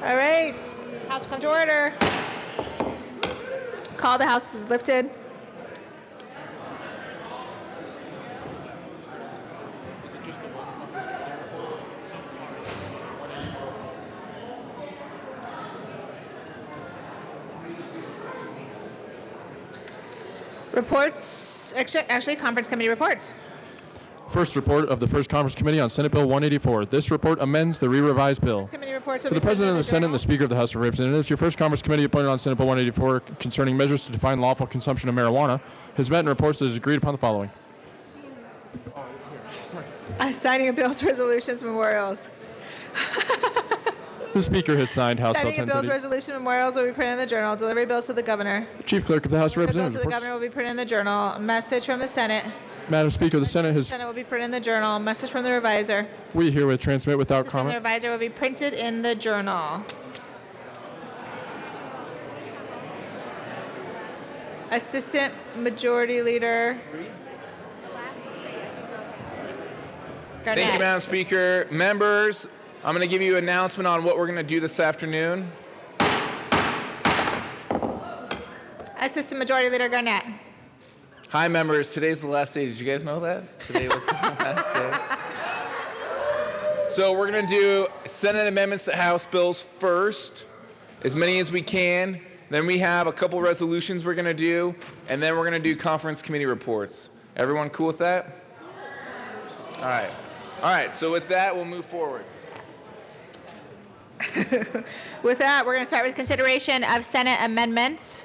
S1: All right, House come to order. Call the House is lifted. Reports, actually, conference committee reports.
S13: First report of the First Conference Committee on Senate Bill 184. This report amends the re-revised bill.
S1: Committee reports will
S13: For the
S1: be
S13: President of the
S1: presented
S13: Senate and the Speaker of the House of Representatives, your First Conference Committee appointed on Senate Bill 184 concerning measures to define lawful consumption of marijuana has met and reports that it has agreed upon the following.
S1: Signing of bills, resolutions, memorials.
S13: The Speaker has signed House Bill
S1: Signing of bills,
S13: 1070.
S1: resolution, memorials will be printed in the Journal. Delivery bills to the Governor.
S13: Chief Clerk of the House of
S1: Delivery bills
S13: Representatives
S1: to the
S13: reports.
S1: Governor will be printed in the Journal. A message from the Senate.
S13: Madam Speaker, the Senate has...
S1: Senate will be printed in the Journal. A message from the Reviser.
S13: We herewith transmit without
S1: Message from the
S13: comment.
S1: Reviser will be printed in the Journal. Assistant Majority Leader.
S12: Thank you,
S1: Garnett.
S12: Madam Speaker. Members, I'm going to give you an announcement on what we're going to do this afternoon.
S1: Assistant Majority Leader Garnett.
S12: Hi, members. Today's the last day. Did you guys know that? Today was the last day. So we're going to do Senate amendments to House bills first, as many as we can. Then we have a couple resolutions we're going to do, and then we're going to do conference committee reports. Everyone cool with that? All right. All right, so with that, we'll move forward.
S1: With that, we're going to start with consideration of Senate amendments.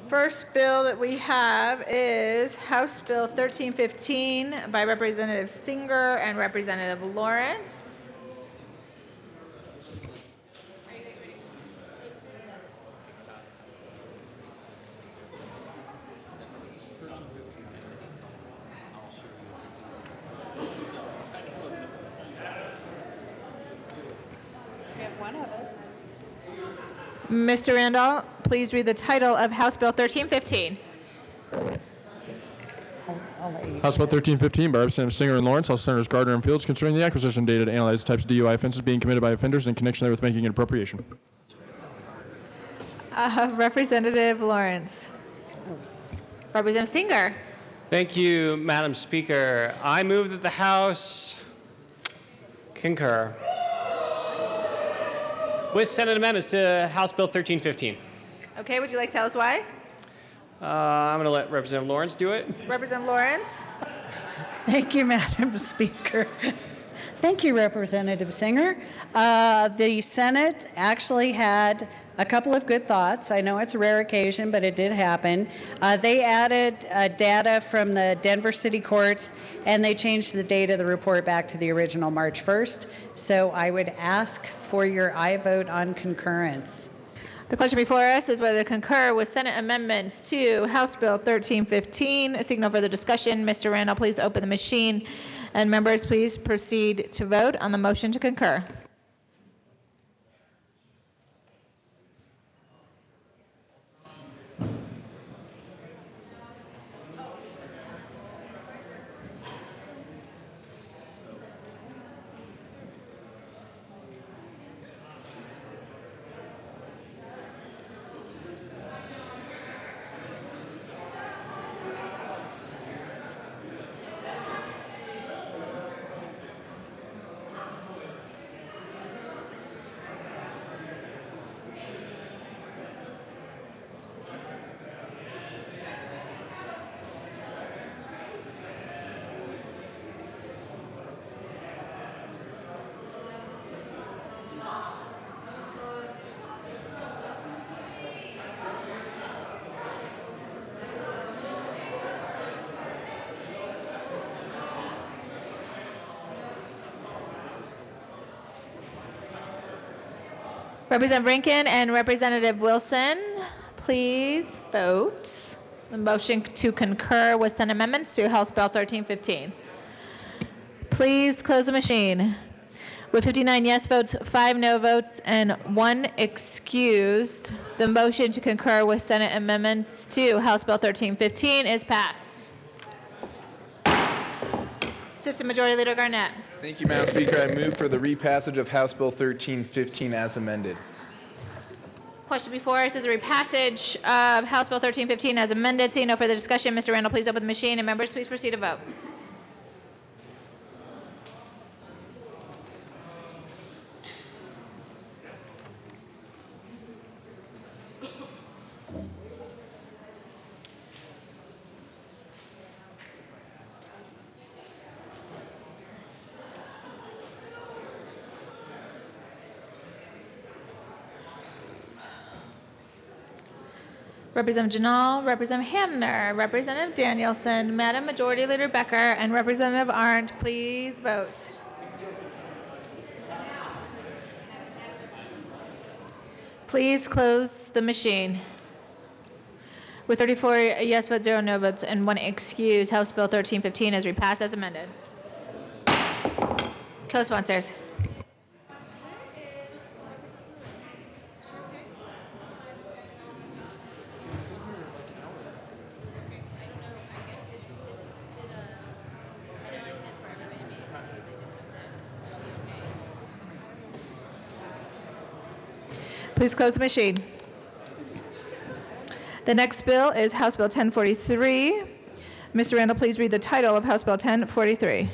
S1: First bill that we have is House Bill 1315 by Representative Singer and Representative Lawrence. Mr. Randall, please read the title of House Bill 1315.
S20: I'll let you.
S13: House Bill 1315 by Representative Singer and Lawrence, House Senators Gardner and Fields, concerning the acquisition data to analyze the types of DUI offenses being committed by offenders in connection therewith making an appropriation.
S17: Representative Lawrence. Representative Singer.
S5: Thank you, Madam Speaker. I move that the House concur with Senate amendments to House Bill 1315.
S1: Okay, would you like to tell us why?
S5: I'm going to let Representative Lawrence do it.
S1: Representative Lawrence.
S10: Thank you, Madam Speaker. Thank you, Representative Singer. The Senate actually had a couple of good thoughts. I know it's a rare occasion, but it did happen. They added data from the Denver City Courts, and they changed the date of the report back to the original March 1st. So I would ask for your aye vote on concurrence.
S17: The question before us is whether to concur with Senate amendments to House Bill 1315. Seeing no further discussion, Mr. Randall, please open the machine. And members, please proceed to vote on the motion to concur. Representative Rankin and Representative Wilson, please vote. The motion to concur with Senate amendments to House Bill 1315. Please close the machine. With 59 yes votes, 5 no votes, and 1 excused, the motion to concur with Senate amendments to House Bill 1315 is passed. Assistant Majority Leader Garnett.
S12: Thank you, Madam Speaker. I move for the repassage of House Bill 1315 as amended.
S17: Question before us is a repassage of House Bill 1315 as amended. Seeing no further discussion, Mr. Randall, please open the machine, and members, please proceed to vote. Representative Janal, Representative Hamner, Representative Danielson, Madam Majority Leader Becker, and Representative Arndt, please vote. Please close the machine. With 34 yes votes, 0 no votes, and 1 excuse, House Bill 1315 is repassed as amended. Co-sponsors. Please close the machine. The next bill is House Bill 1043. Mr. Randall, please read the title of House Bill 1043.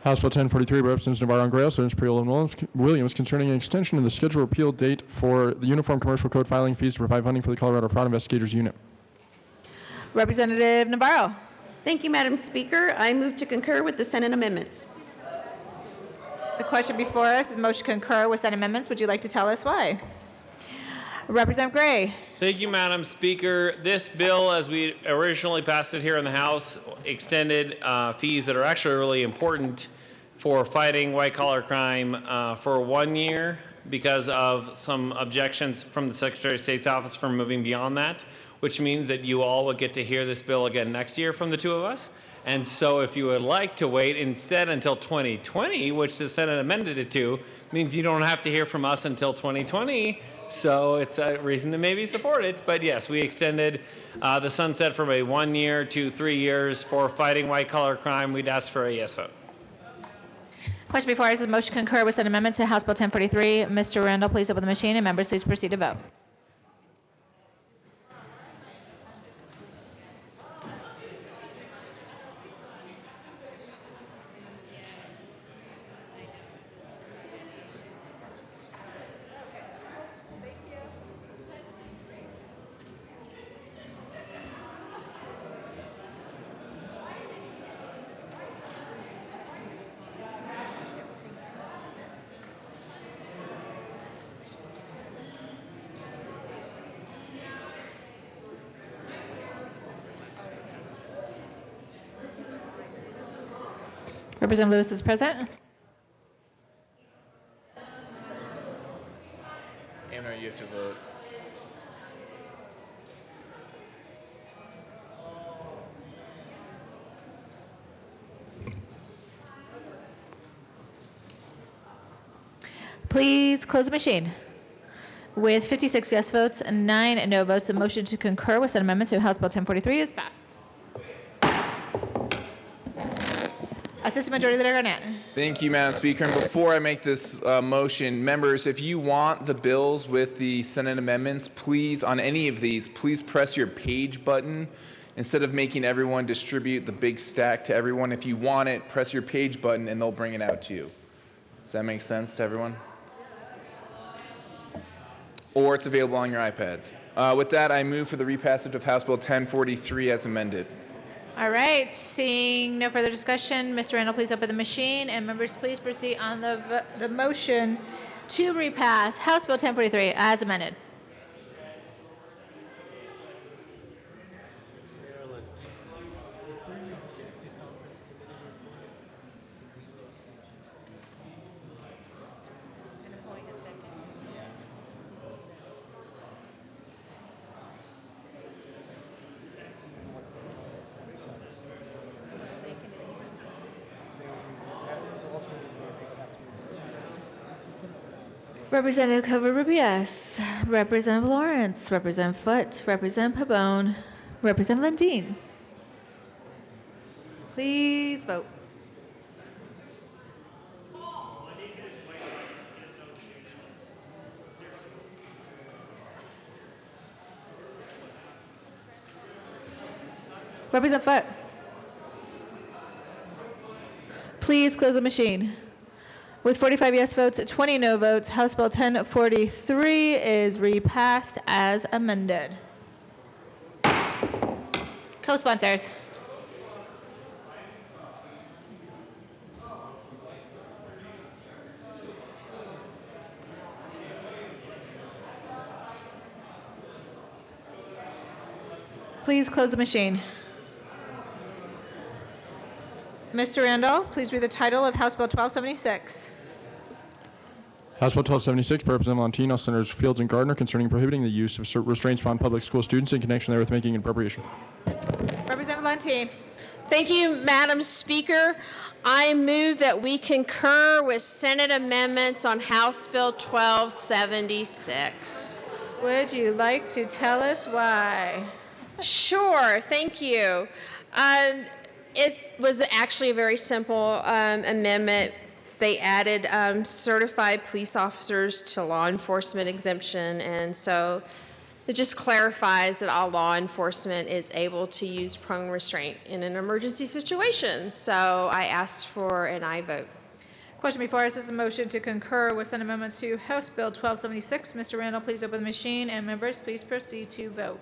S13: House Bill 1043 by Representatives Navarro and Gray, Senators Priol and Williams, concerning an extension of the scheduled repeal date for the Uniform Commercial Code filing fees to provide funding for the Colorado Fraud Investigators Unit.
S17: Representative Navarro.
S15: Thank you, Madam Speaker. I move to concur with the Senate amendments.
S17: The question before us is motion to concur with Senate amendments. Would you like to tell us why? Representative Gray.
S16: Thank you, Madam Speaker. This bill, as we originally passed it here in the House, extended fees that are actually really important for fighting white-collar crime for 1 year because of some objections from the Secretary of State's office for moving beyond that, which means that you all will get to hear this bill again next year from the two of us. And so if you would like to wait instead until 2020, which the Senate amended it to, means you don't have to hear from us until 2020. So it's a reason to maybe support it. But yes, we extended the sunset from a 1 year to 3 years for fighting white-collar crime. We'd ask for a yes vote.
S17: Question before us is a motion to concur with said amendment to House Bill 1043. Mr. Randall, please open the machine, and members, please proceed to vote. Representative Lewis is present.
S12: Amner, you have to vote.
S17: Please close the machine. With 56 yes votes and 9 no votes, the motion to concur with said amendment to House Bill 1043 is passed. Assistant Majority Leader Garnett.
S12: Thank you, Madam Speaker. And before I make this motion, members, if you want the bills with the Senate amendments, please, on any of these, please press your page button instead of making everyone distribute the big stack to everyone. If you want it, press your page button and they'll bring it out to you. Does that make sense to everyone? Or it's available on your iPads. With that, I move for the repassage of House Bill 1043 as amended.
S17: All right, seeing no further discussion, Mr. Randall, please open the machine, and members, please proceed on the motion to repass House Bill 1043 as amended. Representative Cover-Rubias, Representative Lawrence, Representative Foote, Representative Pabon, Representative Landine. Please vote. Representative Foote. Please close the machine. With 45 yes votes, 20 no votes, House Bill 1043 is repassed as amended. Co-sponsors. Please close the machine. Mr. Randall, please read the title of House Bill 1276.
S13: House Bill 1276 by Representative Montino, Senators Fields and Gardner, concerning prohibiting the use of restraints upon public school students in connection therewith making an appropriation.
S17: Representative Landine.
S22: Thank you, Madam Speaker. I move that we concur with Senate amendments on House Bill 1276.
S17: Would you like to tell us why?
S22: Sure, thank you. It was actually a very simple amendment. They added certified police officers to law enforcement exemption, and so it just clarifies that all law enforcement is able to use prone restraint in an emergency situation. So I asked for an aye vote.
S17: Question before us is a motion to concur with Senate Amendment to House Bill 1276. Mr. Randall, please open the machine, and members, please proceed to vote.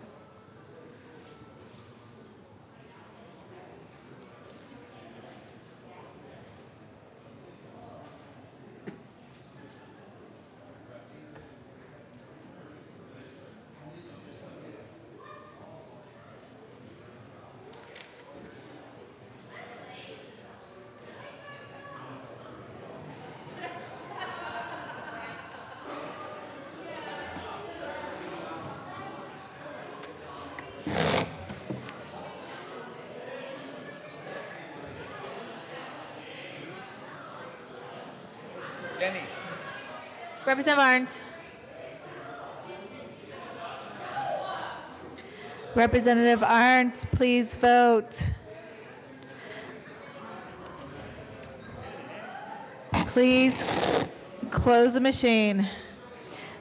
S12: Jenny.
S17: Representative Arndt.
S1: Representative Arndt, please vote. Please close the machine.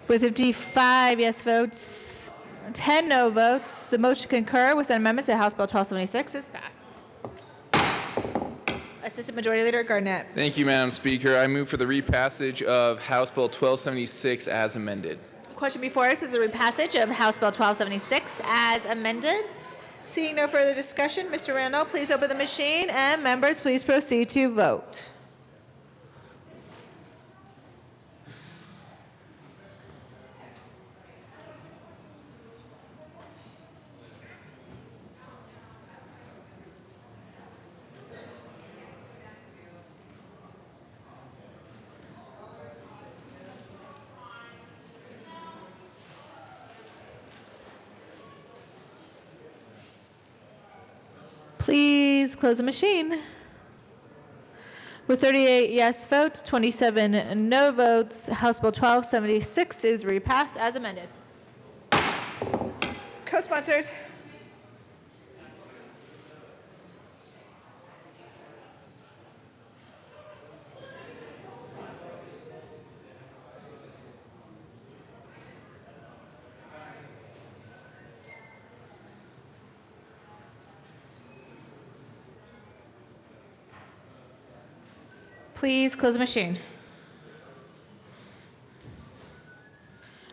S1: With 55 yes votes, 10 no votes, the motion to concur with an amendment to House Bill 1276 is passed. Assistant Majority Leader Garnett.
S12: Thank you, Madam Speaker. I move for the repassage of House Bill 1276 as amended.
S1: Question before us is the repassage of House Bill 1276 as amended. Seeing no further discussion, Mr. Randall, please open the machine, and members, please proceed to vote. Please close the machine. With 38 yes votes, 27 no votes, House Bill 1276 is repassed as amended. Co-sponsors. Please close the machine.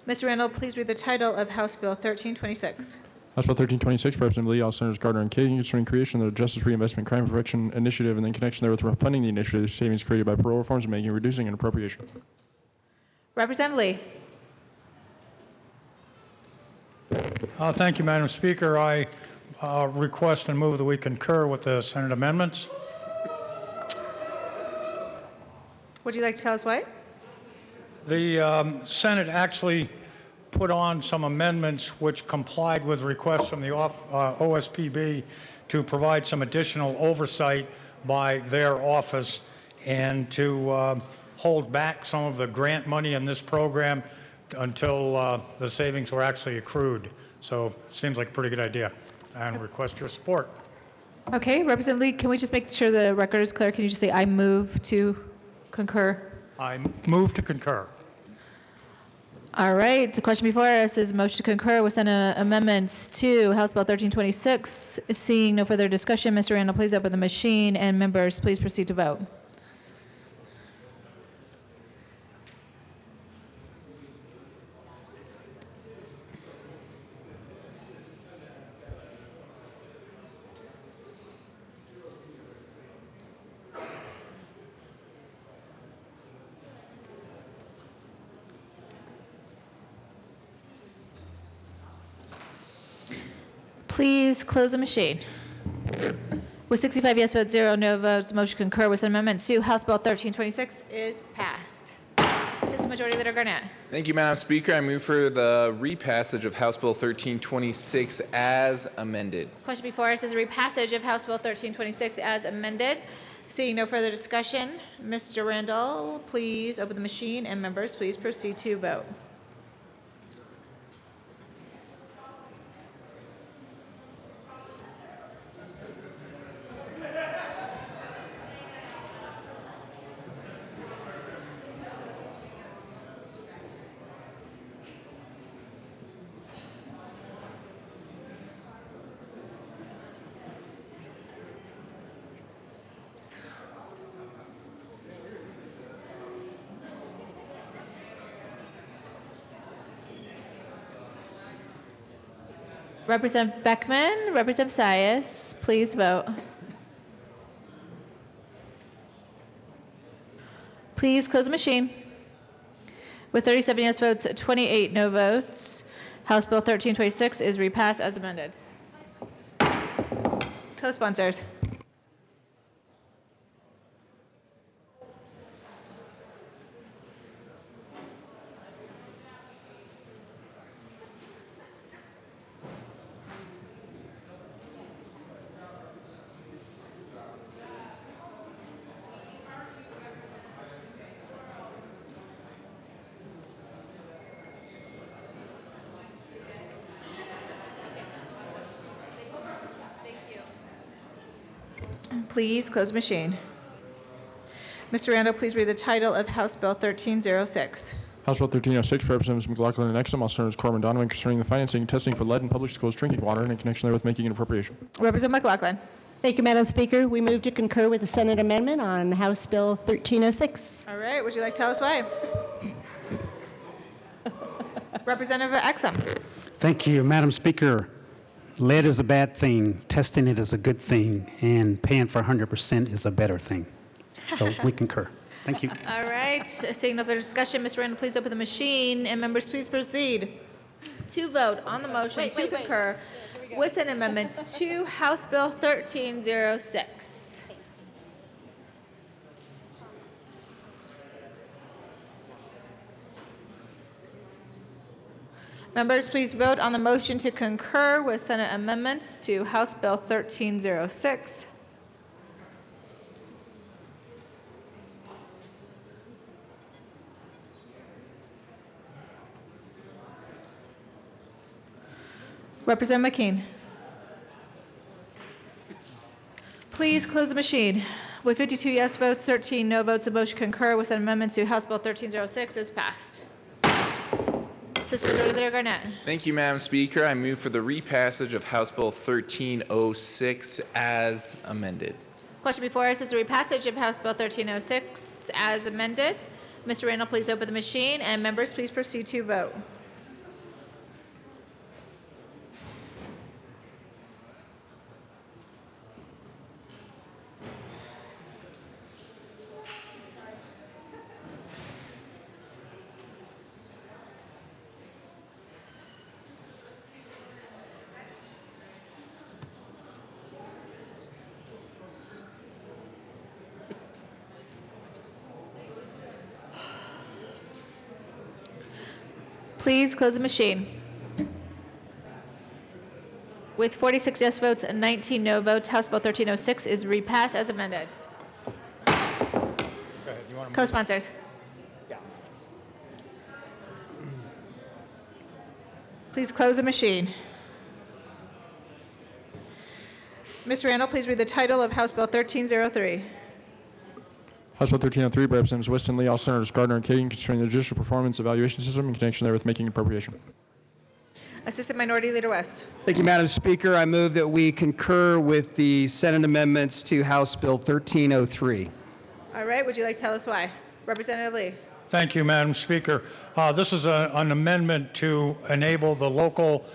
S1: Mr. Randall, please read the title of House Bill 1326.
S13: House Bill 1326, Representative Lee, all Senators Gardner and Kagan, concerning creation of the Justice Reinvestment Crime Prevention Initiative, and in connection therewith funding the initiative, savings created by parole reforms and making, reducing, and appropriation.
S1: Representative Lee.
S2: Thank you, Madam Speaker. I request and move that we concur with the Senate amendments.
S1: Would you like to tell us why?
S2: The Senate actually put on some amendments which complied with requests from the OSPB to provide some additional oversight by their office and to hold back some of the grant money in this program until the savings were actually accrued. So it seems like a pretty good idea, and request your support.
S1: Okay, Representative Lee, can we just make sure the record is clear? Can you just say, I move to concur?
S2: I move to concur.
S1: All right, the question before us is motion to concur with Senate amendments to House Bill 1326. Seeing no further discussion, Mr. Randall, please open the machine, and members, please proceed to vote. Please close the machine. With 65 yes votes, 0 no votes, motion to concur with amendment to House Bill 1326 is passed. Assistant Majority Leader Garnett.
S12: Thank you, Madam Speaker. I move for the repassage of House Bill 1326 as amended.
S1: Question before us is a repassage of House Bill 1326 as amended. Seeing no further discussion, Mr. Randall, please open the machine, and members, please proceed to vote. Representative Beckman, Representative Sias, please vote. Please close the machine. With 37 yes votes, 28 no votes, House Bill 1326 is repassed as amended. Co-sponsors. Please close machine. Mr. Randall, please read the title of House Bill 1306.
S13: House Bill 1306, Representatives McLaughlin and Exum, also known as Quorum and Donovan, concerning the financing and testing for lead in public schools drinking water and in connection therewith making an appropriation.
S1: Representative McLaughlin.
S15: Thank you, Madam Speaker. We move to concur with the Senate amendment on House Bill 1306.
S1: All right, would you like to tell us why? Representative Exum.
S18: Thank you, Madam Speaker. Lead is a bad thing, testing it is a good thing, and paying for 100% is a better thing. So we concur. Thank you.
S1: All right, seeing no further discussion, Mr. Randall, please open the machine, and members, please proceed to vote on the motion to concur with Senate amendments to House Bill 1306. Members, please vote on the motion to concur with Senate amendments to House Bill 1306. Representative McKean. Please close the machine. With 52 yes votes, 13 no votes, the motion concur with Senate amendments to House Bill 1306 is passed. Assistant Majority Leader Garnett.
S12: Thank you, Madam Speaker. I move for the repassage of House Bill 1306 as amended.
S1: Question before us is the repassage of House Bill 1306 as amended. Mr. Randall, please open the machine, and members, please proceed to vote. Please close the machine. With 46 yes votes and 19 no votes, House Bill 1306 is repassed as amended. Co-sponsors. Please close the machine. Mr. Randall, please read the title of House Bill 1303.
S13: House Bill 1303 by Representatives Weston Lee, all Senators Gardner and Kagan, concerning the judicial performance evaluation system in connection therewith making an appropriation.
S1: Assistant Minority Leader West.
S21: Thank you, Madam Speaker. I move that we concur with the Senate amendments to House Bill 1303.
S1: All right, would you like to tell us why? Representative Lee.
S2: Thank you, Madam Speaker. This is an amendment to enable the local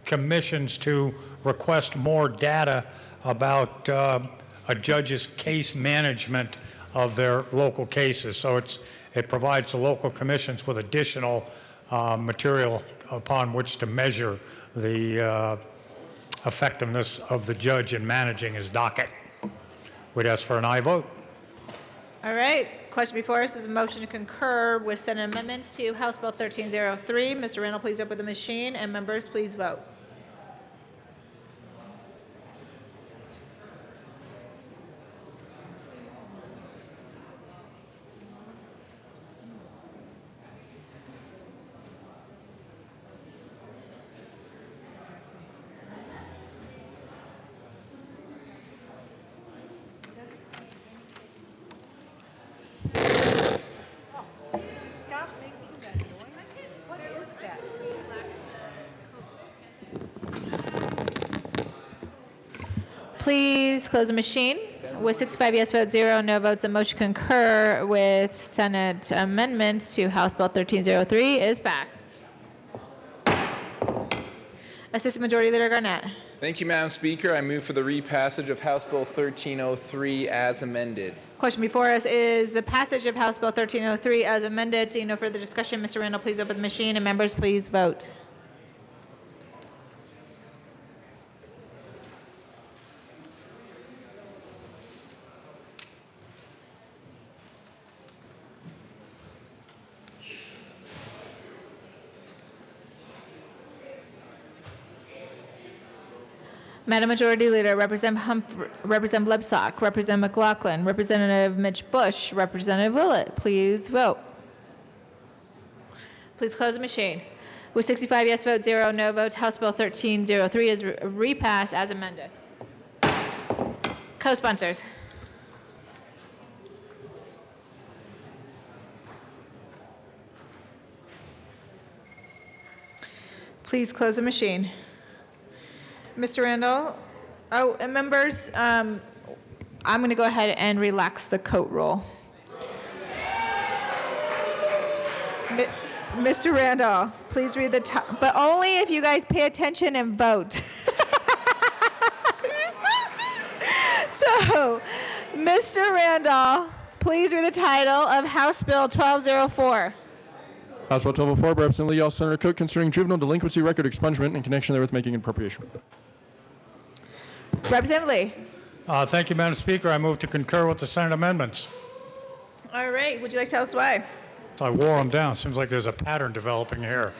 S2: commissions to request more data about a judge's case management of their local cases. So it provides the local commissions with additional material upon which to measure the effectiveness of the judge in managing his docket. We'd ask for an aye vote.
S1: All right. Question before us is a motion to concur with Senate amendments to House Bill 1303. Mr. Randall, please open the machine, and members, please vote. Please close the machine. With 65 yes votes, 0 no votes, the motion concur with Senate amendments to House Bill 1303 is passed. Assistant Majority Leader Garnett.
S12: Thank you, Madam Speaker. I move for the repassage of House Bill 1303 as amended.
S1: Question before us is the passage of House Bill 1303 as amended. Seeing no further discussion, Mr. Randall, please open the machine, and members, please vote. Madam Majority Leader, Representative Lebsack, Representative McLaughlin, Representative Mitch Bush, Representative Willett, please vote. Please close the machine. With 65 yes votes, 0 no votes, House Bill 1303 is repassed as amended.
S17: Co-sponsors. Please close the machine. Mr. Randall, and members, I'm going to go ahead and relax the coat roll. Mr. Randall, please read the but only if you guys pay attention and vote. So, Mr. Randall, please read the title of House Bill 1204.
S13: House Bill 1204 by Representative Lee, Senator Cook, concerning juvenile delinquency record expungement in connection therewith making an appropriation.
S17: Representative Lee.
S2: Thank you, Madam Speaker. I move to concur with the Senate amendments.
S17: All right. Would you like to tell us why?
S2: I wore them down. Seems like there's a pattern developing here.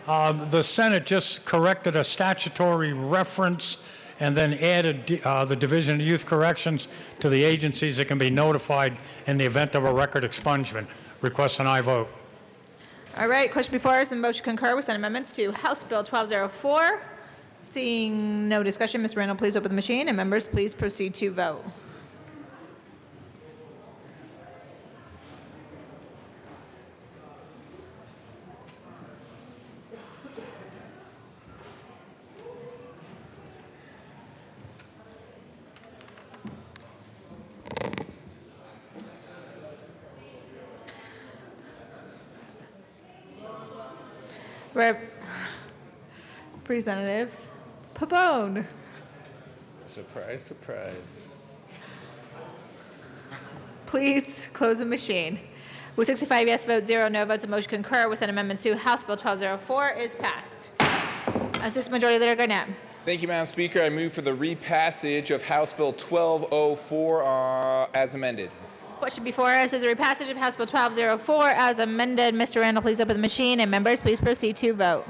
S2: The Senate just corrected a statutory reference and then added the Division of Youth Corrections to the agencies that can be notified in the event of a record expungement. Request an aye vote.
S17: All right. Question before us and motion to concur with Senate amendments to House Bill 1204. Seeing no discussion, Mr. Randall, please open the machine, and members, please proceed to vote. Representative Pabon.
S12: Surprise, surprise.
S17: Please close the machine. With 65 yes votes, 0 no votes, the motion to concur with Senate Amendment 2, House Bill 1204 is passed. Assistant Majority Leader Garnett.
S12: Thank you, Madam Speaker. I move for the repassage of House Bill 1204 as amended.
S17: Question before us is a repassage of House Bill 1204 as amended. Mr. Randall, please open the machine, and members, please proceed to vote.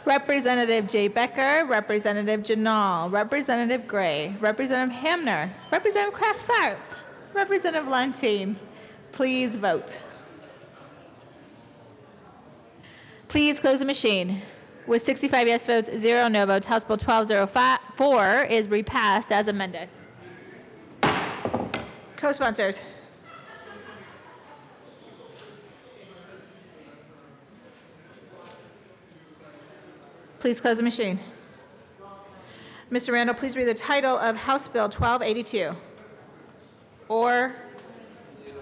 S17: Representative Jay Becker, Representative Janal, Representative Gray, Representative Hamner, Representative Kraft-Tharp, Representative Lantine. Please vote. Please close the machine. With 65 yes votes, 0 no votes, House Bill 1204 is repassed as amended. Co-sponsors. Please close the machine. Mr. Randall, please read the title of House Bill 1282. Or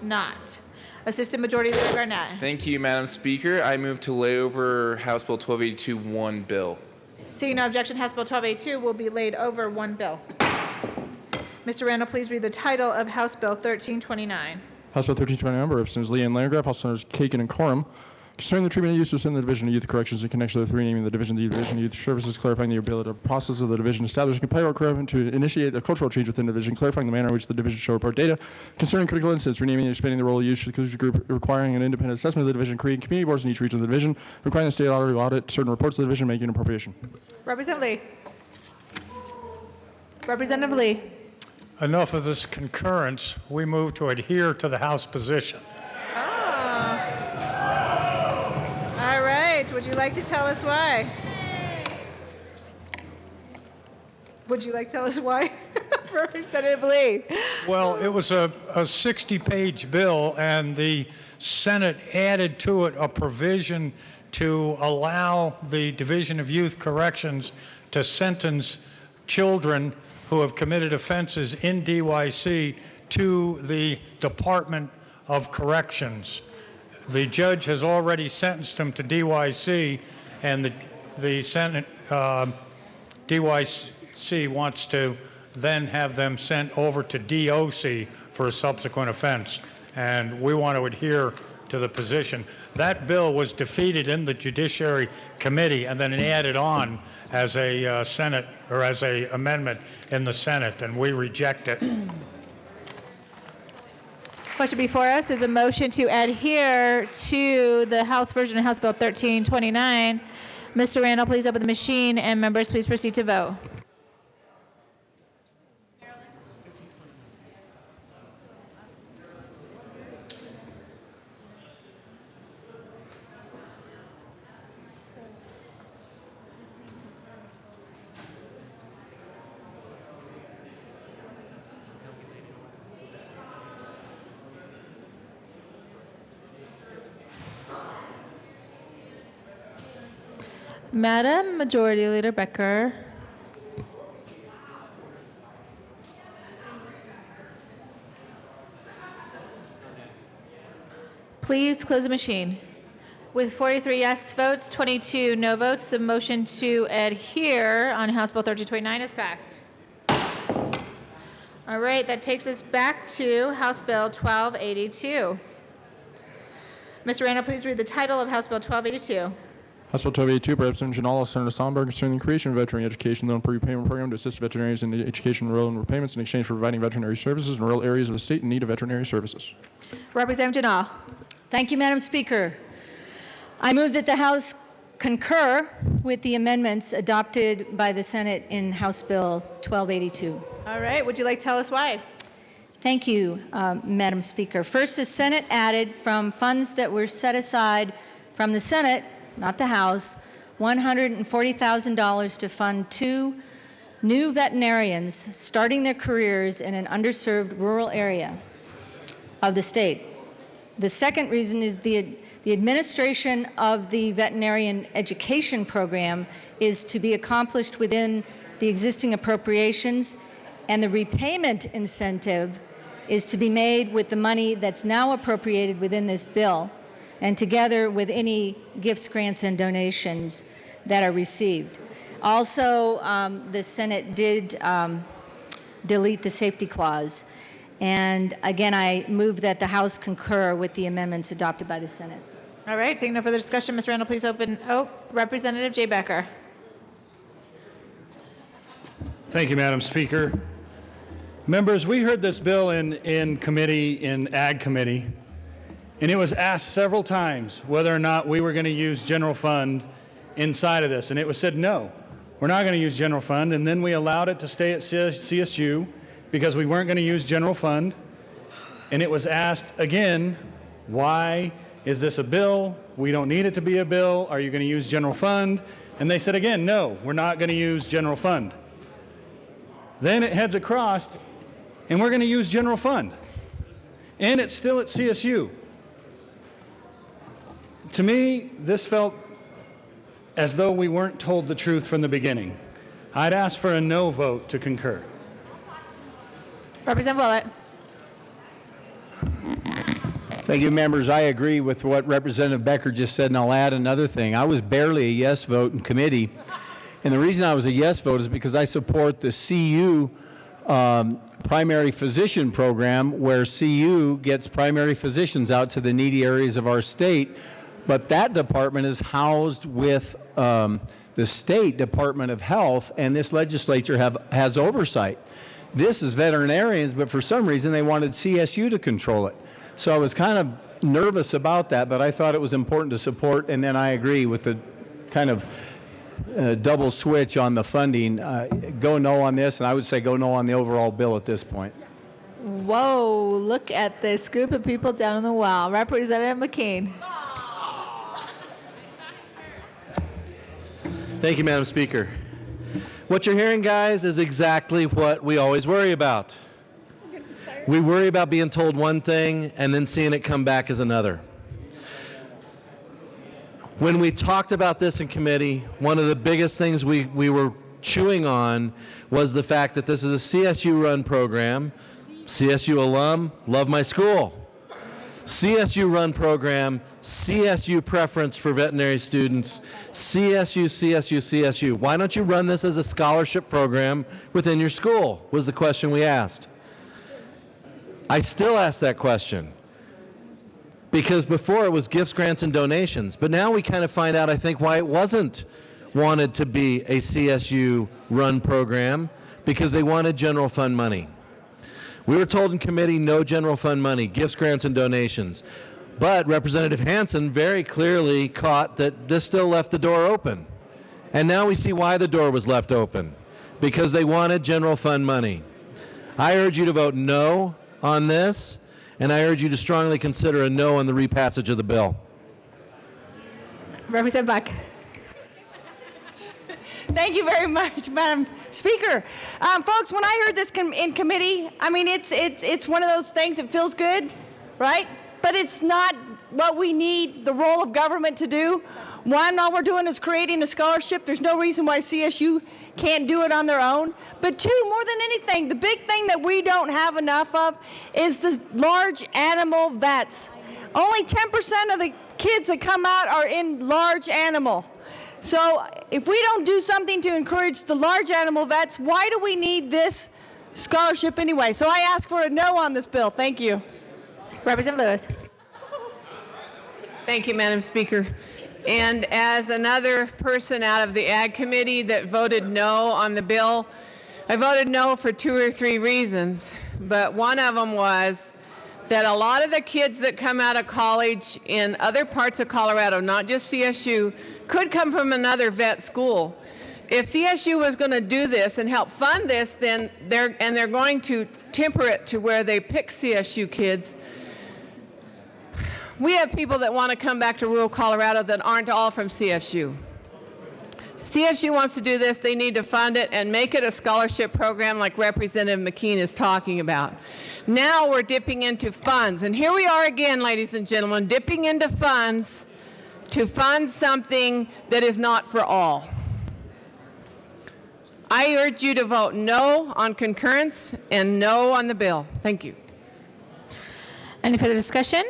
S17: not. Assistant Majority Leader Garnett.
S12: Thank you, Madam Speaker. I move to lay over House Bill 1282 one bill.
S17: Seeing no objection, House Bill 1282 will be laid over one bill. Mr. Randall, please read the title of House Bill 1329.
S13: House Bill 1329 by Representatives Lee and Landgraf, House Senators Kagan and Quorum, concerning the treatment of youth within the Division of Youth Corrections in connection with renaming the Division of Youth Services, clarifying the ability of process of the division, establishing a payroll program to initiate a cultural change within the division, clarifying the manner in which the division shall report data, concerning critical incidents, renaming and expanding the role of youth inclusion group, requiring an independent assessment of the division, creating community boards in each region of the division, requiring the state auditor to audit certain reports of the division, making an appropriation.
S17: Representative Lee. Representative Lee.
S2: Enough of this concurrence. We move to adhere to the House position.
S17: All right. Would you like to tell us why? Would you like to tell us why? Representative Lee.
S2: Well, it was a 60-page bill, and the Senate added to it a provision to allow the Division of Youth Corrections to sentence children who have committed offenses in DYC to the Department of Corrections. The judge has already sentenced them to DYC, and the Senate DYC wants to then have them sent over to DOC for a subsequent offense, and we want to adhere to the position. That bill was defeated in the Judiciary Committee and then added on as a Senate or as a amendment in the Senate, and we reject it.
S17: Question before us is a motion to adhere to the House version of House Bill 1329. Mr. Randall, please open the machine, and members, please proceed to vote. Madam Majority Leader Becker. Please close the machine. With 43 yes votes, 22 no votes, the motion to adhere on House Bill 1329 is passed. All right, that takes us back to House Bill 1282. Mr. Randall, please read the title of House Bill 1282.
S13: House Bill 1282 by Representative Janala, Senator Sonberg, concerning the creation of a veterinary education loan prepayment program to assist veterinarians in the education loan repayments in exchange for providing veterinary services in rural areas of the state in need of veterinary services.
S17: Representative Janal.
S8: Thank you, Madam Speaker. I move that the House concur with the amendments adopted by the Senate in House Bill 1282.
S17: All right, would you like to tell us why?
S8: Thank you, Madam Speaker. First, the Senate added from funds that were set aside from the Senate, not the House, $140,000 to fund 2 new veterinarians starting their careers in an underserved rural area of the state. The second reason is the administration of the veterinarian education program is to be accomplished within the existing appropriations, and the repayment incentive is to be made with the money that's now appropriated within this bill, and together with any gifts, grants, and donations that are received. Also, the Senate did delete the safety clause. And again, I move that the House concur with the amendments adopted by the Senate.
S17: All right, taking no further discussion, Ms. Randall, please open. Oh, Representative Jay Becker.
S3: Thank you, Madam Speaker. Members, we heard this bill in committee, in Ag Committee, and it was asked several times whether or not we were going to use general fund inside of this. And it was said, no, we're not going to use general fund. And then we allowed it to stay at CSU because we weren't going to use general fund. And it was asked again, why is this a bill? We don't need it to be a bill. Are you going to use general fund? And they said again, no, we're not going to use general fund. Then it heads across, and we're going to use general fund. And it's still at CSU. To me, this felt as though we weren't told the truth from the beginning. I'd ask for a no vote to concur.
S17: Representative Willett.
S19: Thank you, members. I agree with what Representative Becker just said, and I'll add another thing. I was barely a yes vote in committee, and the reason I was a yes vote is because I support the CU primary physician program, where CU gets primary physicians out to the needy areas of our state, but that department is housed with the State Department of Health, and this legislature has oversight. This is veterinarians, but for some reason they wanted CSU to control it. So I was kind of nervous about that, but I thought it was important to support, and then I agree with the kind of double switch on the funding. Go no on this, and I would say go no on the overall bill at this point.
S17: Whoa, look at this group of people down in the well. Representative McKean.
S23: Thank you, Madam Speaker. What you're hearing, guys, is exactly what we always worry about. We worry about being told one thing and then seeing it come back as another. When we talked about this in committee, one of the biggest things we were chewing on was the fact that this is a CSU-run program. CSU alum, love my school. CSU-run program, CSU preference for veterinary students, CSU, CSU, CSU. Why don't you run this as a scholarship program within your school, was the question we asked. I still ask that question, because before it was gifts, grants, and donations, but now we kind of find out, I think, why it wasn't wanted to be a CSU-run program, because they wanted general fund money. We were told in committee no general fund money, gifts, grants, and donations. But Representative Hansen very clearly caught that this still left the door open. And now we see why the door was left open, because they wanted general fund money. I urge you to vote no on this, and I urge you to strongly consider a no on the repassage of the bill.
S4: Representative Buck.
S9: Thank you very much, Madam Speaker. Folks, when I heard this in committee, I mean, it's one of those things that feels good, right? But it's not what we need the role of government to do. One, all we're doing is creating a scholarship. There's no reason why CSU can't do it on their own. But two, more than anything, the big thing that we don't have enough of is the large animal vets. Only 10% of the kids that come out are in large animal. So if we don't do something to encourage the large animal vets, why do we need this scholarship anyway? So I ask for a no on this bill. Thank you.
S4: Representative Lewis.
S11: Thank you, Madam Speaker. And as another person out of the Ag Committee that voted no on the bill, I voted no for 2 or 3 reasons. But one of them was that a lot of the kids that come out of college in other parts of Colorado, not just CSU, could come from another vet school. If CSU was going to do this and help fund this, then they're going to temper it to where they pick CSU kids. We have people that want to come back to rural Colorado that aren't all from CSU. If CSU wants to do this, they need to fund it and make it a scholarship program like Representative McKean is talking about. Now we're dipping into funds, and here we are again, ladies and gentlemen, dipping into funds to fund something that is not for all. I urge you to vote no on concurrence and no on the bill. Thank you.
S17: Any further discussion?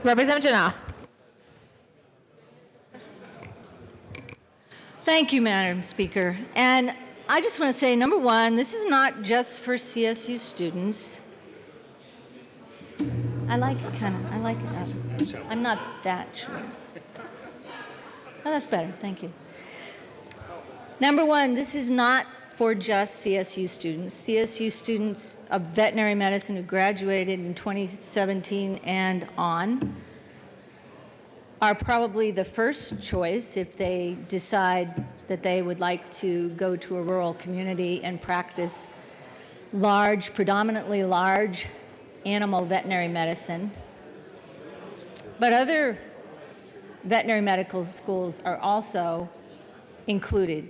S17: Representative Janah.
S8: Thank you, Madam Speaker. And I just want to say, number one, this is not just for CSU students. I like it, kind of. I like it. I'm not that sure. Oh, that's better. Thank you. Number one, this is not for just CSU students. CSU students of veterinary medicine who graduated in 2017 and on are probably the first choice if they decide that they would like to go to a rural community and practice large, predominantly large animal veterinary medicine. But other veterinary medical schools are also included.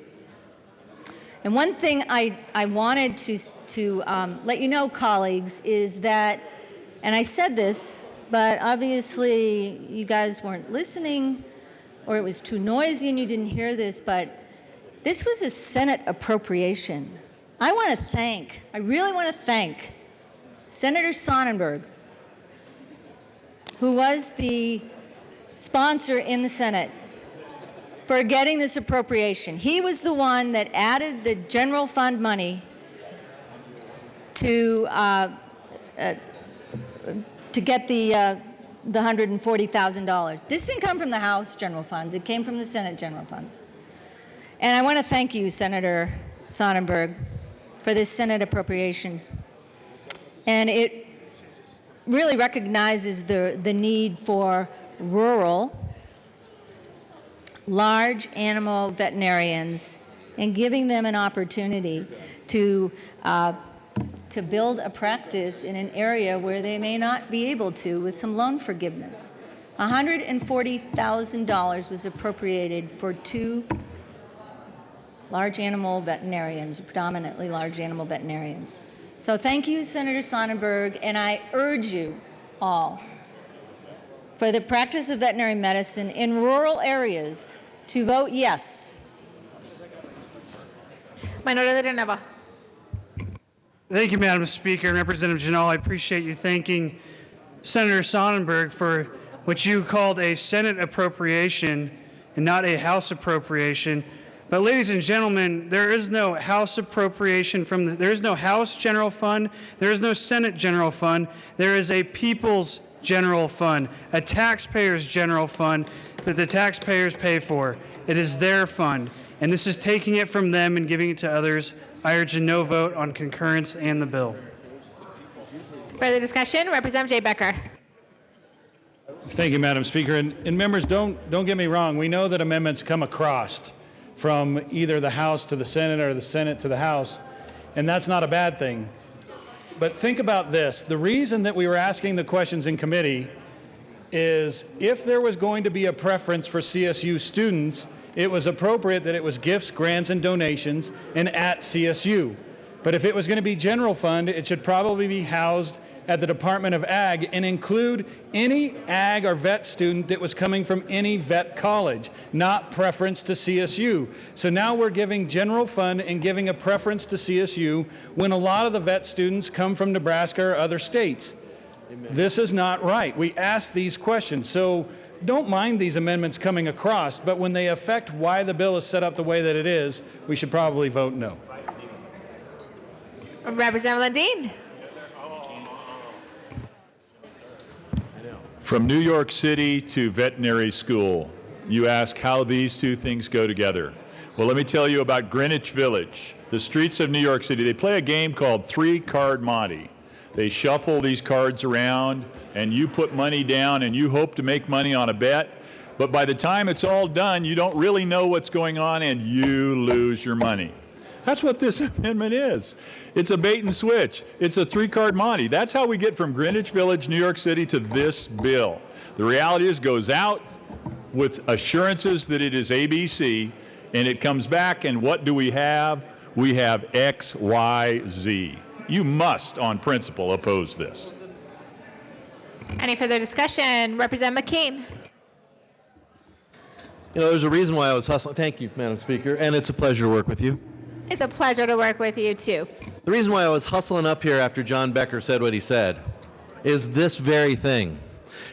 S8: And one thing I wanted to let you know, colleagues, is that, and I said this, but obviously you guys weren't listening, or it was too noisy and you didn't hear this, but this was a Senate appropriation. I really want to thank Senator Sonnenberg, who was the sponsor in the Senate, for getting this appropriation. He was the one that added the general fund money to get the $140,000. This didn't come from the House general funds. It came from the Senate general funds. And I want to thank you, Senator Sonnenberg, for this Senate appropriations. And it really recognizes the need for rural, large animal veterinarians and giving them an opportunity to build a practice in an area where they may not be able to with some loan forgiveness. $140,000 was appropriated for 2 large animal veterinarians, predominantly large animal veterinarians. So thank you, Senator Sonnenberg, and I urge you all, for the practice of veterinary medicine in rural areas, to vote yes.
S4: Minority Leader Nava.
S24: Thank you, Madam Speaker. And Representative Janal, I appreciate you thanking Senator Sonnenberg for what you called a Senate appropriation and not a House appropriation. But ladies and gentlemen, there is no House appropriation there is no House general fund, there is no Senate general fund, there is a people's general fund, a taxpayer's general fund that the taxpayers pay for. It is their fund, and this is taking it from them and giving it to others I urge a no vote on concurrence and the bill.
S17: Further discussion? Representative Jay Becker.
S3: Thank you, Madam Speaker. And members, don't get me wrong. We know that amendments come across from either the House to the Senate or the Senate to the House, and that's not a bad thing. But think about this. The reason that we were asking the questions in committee is if there was going to be a preference for CSU students, it was appropriate that it was gifts, grants, and donations and at CSU. But if it was going to be general fund, it should probably be housed at the Department of Ag and include any ag or vet student that was coming from any vet college, not preference to CSU. So now we're giving general fund and giving a preference to CSU when a lot of the vet students come from Nebraska or other states. Amen. This is not right. We asked these questions. So don't mind these amendments coming across, but when they affect why the bill is set up the way that it is, we should probably vote no.
S17: Representative Lundin.
S6: From New York City to veterinary school, you ask how these two things go together. Well, let me tell you about Greenwich Village. The streets of New York City, they play a game called 3-Card Monte. They shuffle these cards around, and you put money down, and you hope to make money on a bet. But by the time it's all done, you don't really know what's going on, and you lose your money. That's what this amendment is. It's a bait and switch. It's a 3-card Monte. That's how we get from Greenwich Village, New York City to this bill. The reality is it goes out with assurances that it is ABC, and it comes back, and what do we have? We have X, Y, Z. You must, on principle, oppose this.
S17: Any further discussion? Representative McKean.
S23: You know, there's a reason why I was hustling. Thank you, Madam Speaker, and it's a pleasure to work with you.
S17: It's a pleasure to work with you, too.
S23: The reason why I was hustling up here after John Becker said what he said is this very thing.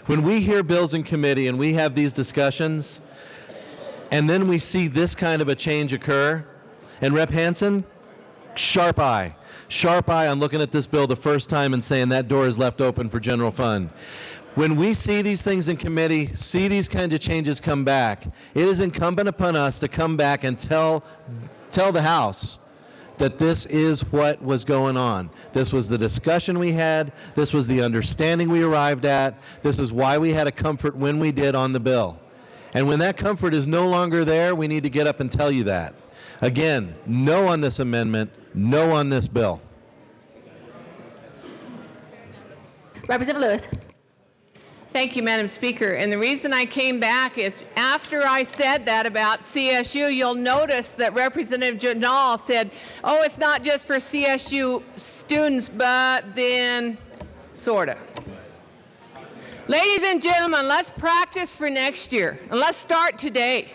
S23: When we hear bills in committee and we have these discussions, and then we see this kind of a change occur, and Rep. Hansen, sharp eye on looking at this bill the first time and saying that door is left open for general fund. When we see these things in committee, see these kinds of changes come back, it is incumbent upon us to come back and tell the House that this is what was going on. This was the discussion we had. This was the understanding we arrived at. This is why we had a comfort when we did on the bill. And when that comfort is no longer there, we need to get up and tell you that. Again, no on this amendment, no on this bill.
S17: Representative Lewis.
S11: Thank you, Madam Speaker. And the reason I came back is after I said that about CSU, you'll notice that Representative Janal said, oh, it's not just for CSU students, but then sort of. Ladies and gentlemen, let's practice for next year. And let's start today.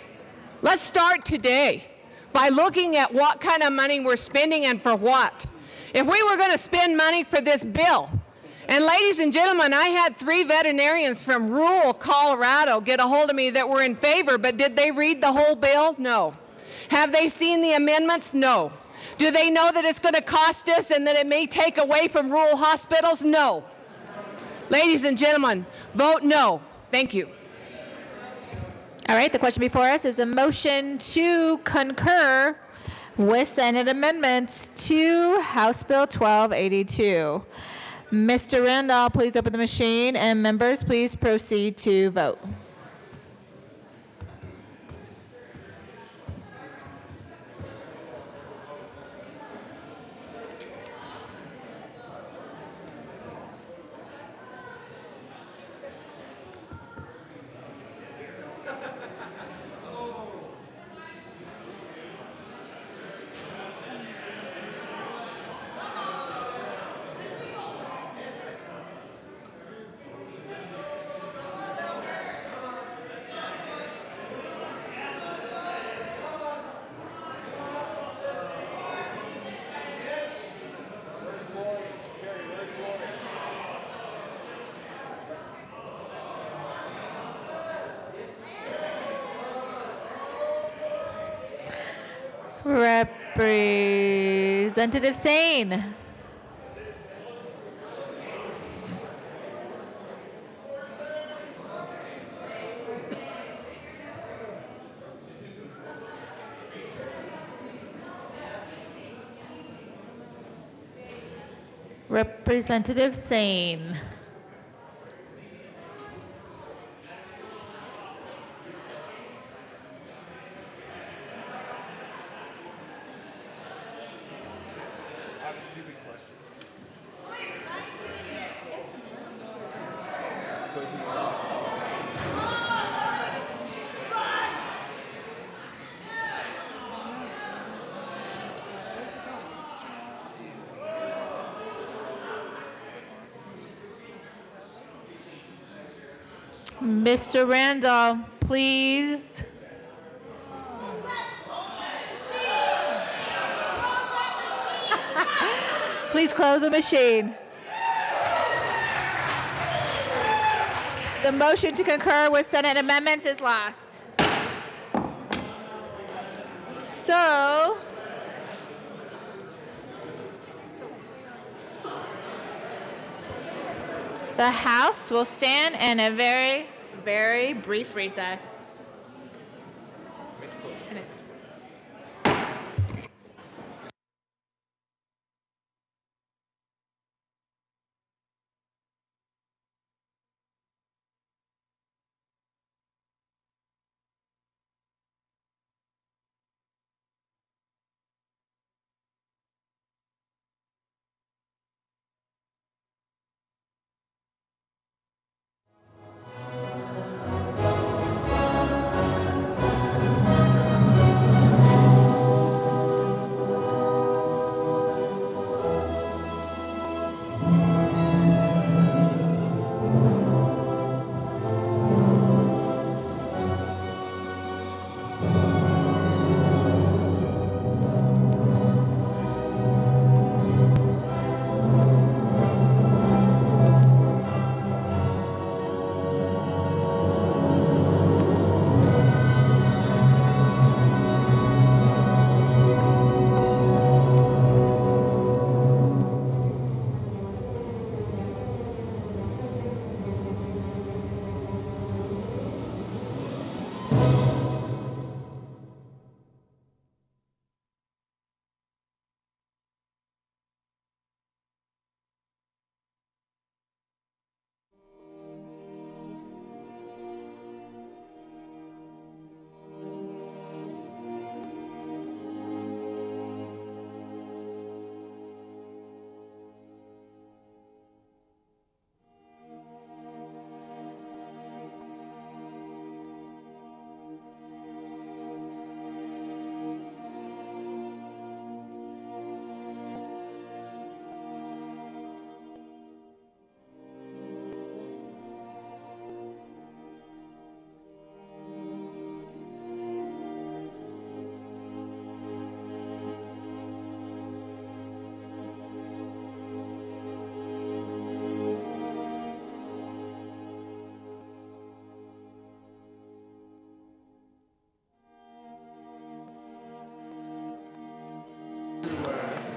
S11: Let's start today by looking at what kind of money we're spending and for what. If we were going to spend money for this bill, and ladies and gentlemen, I had 3 veterinarians from rural Colorado get a hold of me that were in favor, but did they read the whole bill? No. Have they seen the amendments? No. Do they know that it's going to cost us and that it may take away from rural hospitals? No. Ladies and gentlemen, vote no. Thank you.
S17: All right, the question before us is a motion to concur with Senate amendments to House Bill 1282. Mr. Randall, please open the machine, and members, please proceed to vote. Representative Sane. Representative Sane. Mr. Randall, please. Please close the machine. The motion to concur with Senate amendments is lost. So, the House will stand in a very, very brief recess.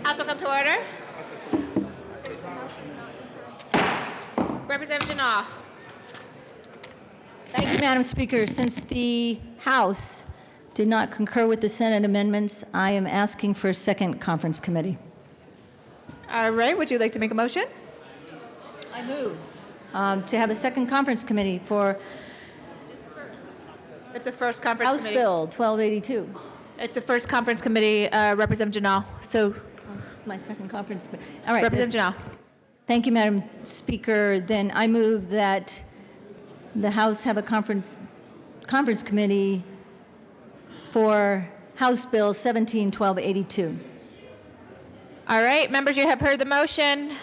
S17: House will come to order. Representative Janal.
S8: Thank you, Madam Speaker. Since the House did not concur with the Senate amendments, I am asking for a second conference committee.
S17: All right, would you like to make a motion?
S8: I move to have a second conference committee for
S17: It's a first conference
S8: House
S17: committee.
S8: Bill 1282.
S17: It's a first conference committee, Representative Janal. So,
S8: My second conference. All right.
S17: Representative Janal.
S8: Thank you, Madam Speaker. Then I move that the House have a conference committee for House Bill 171282.
S17: All right, members, you have heard the motion.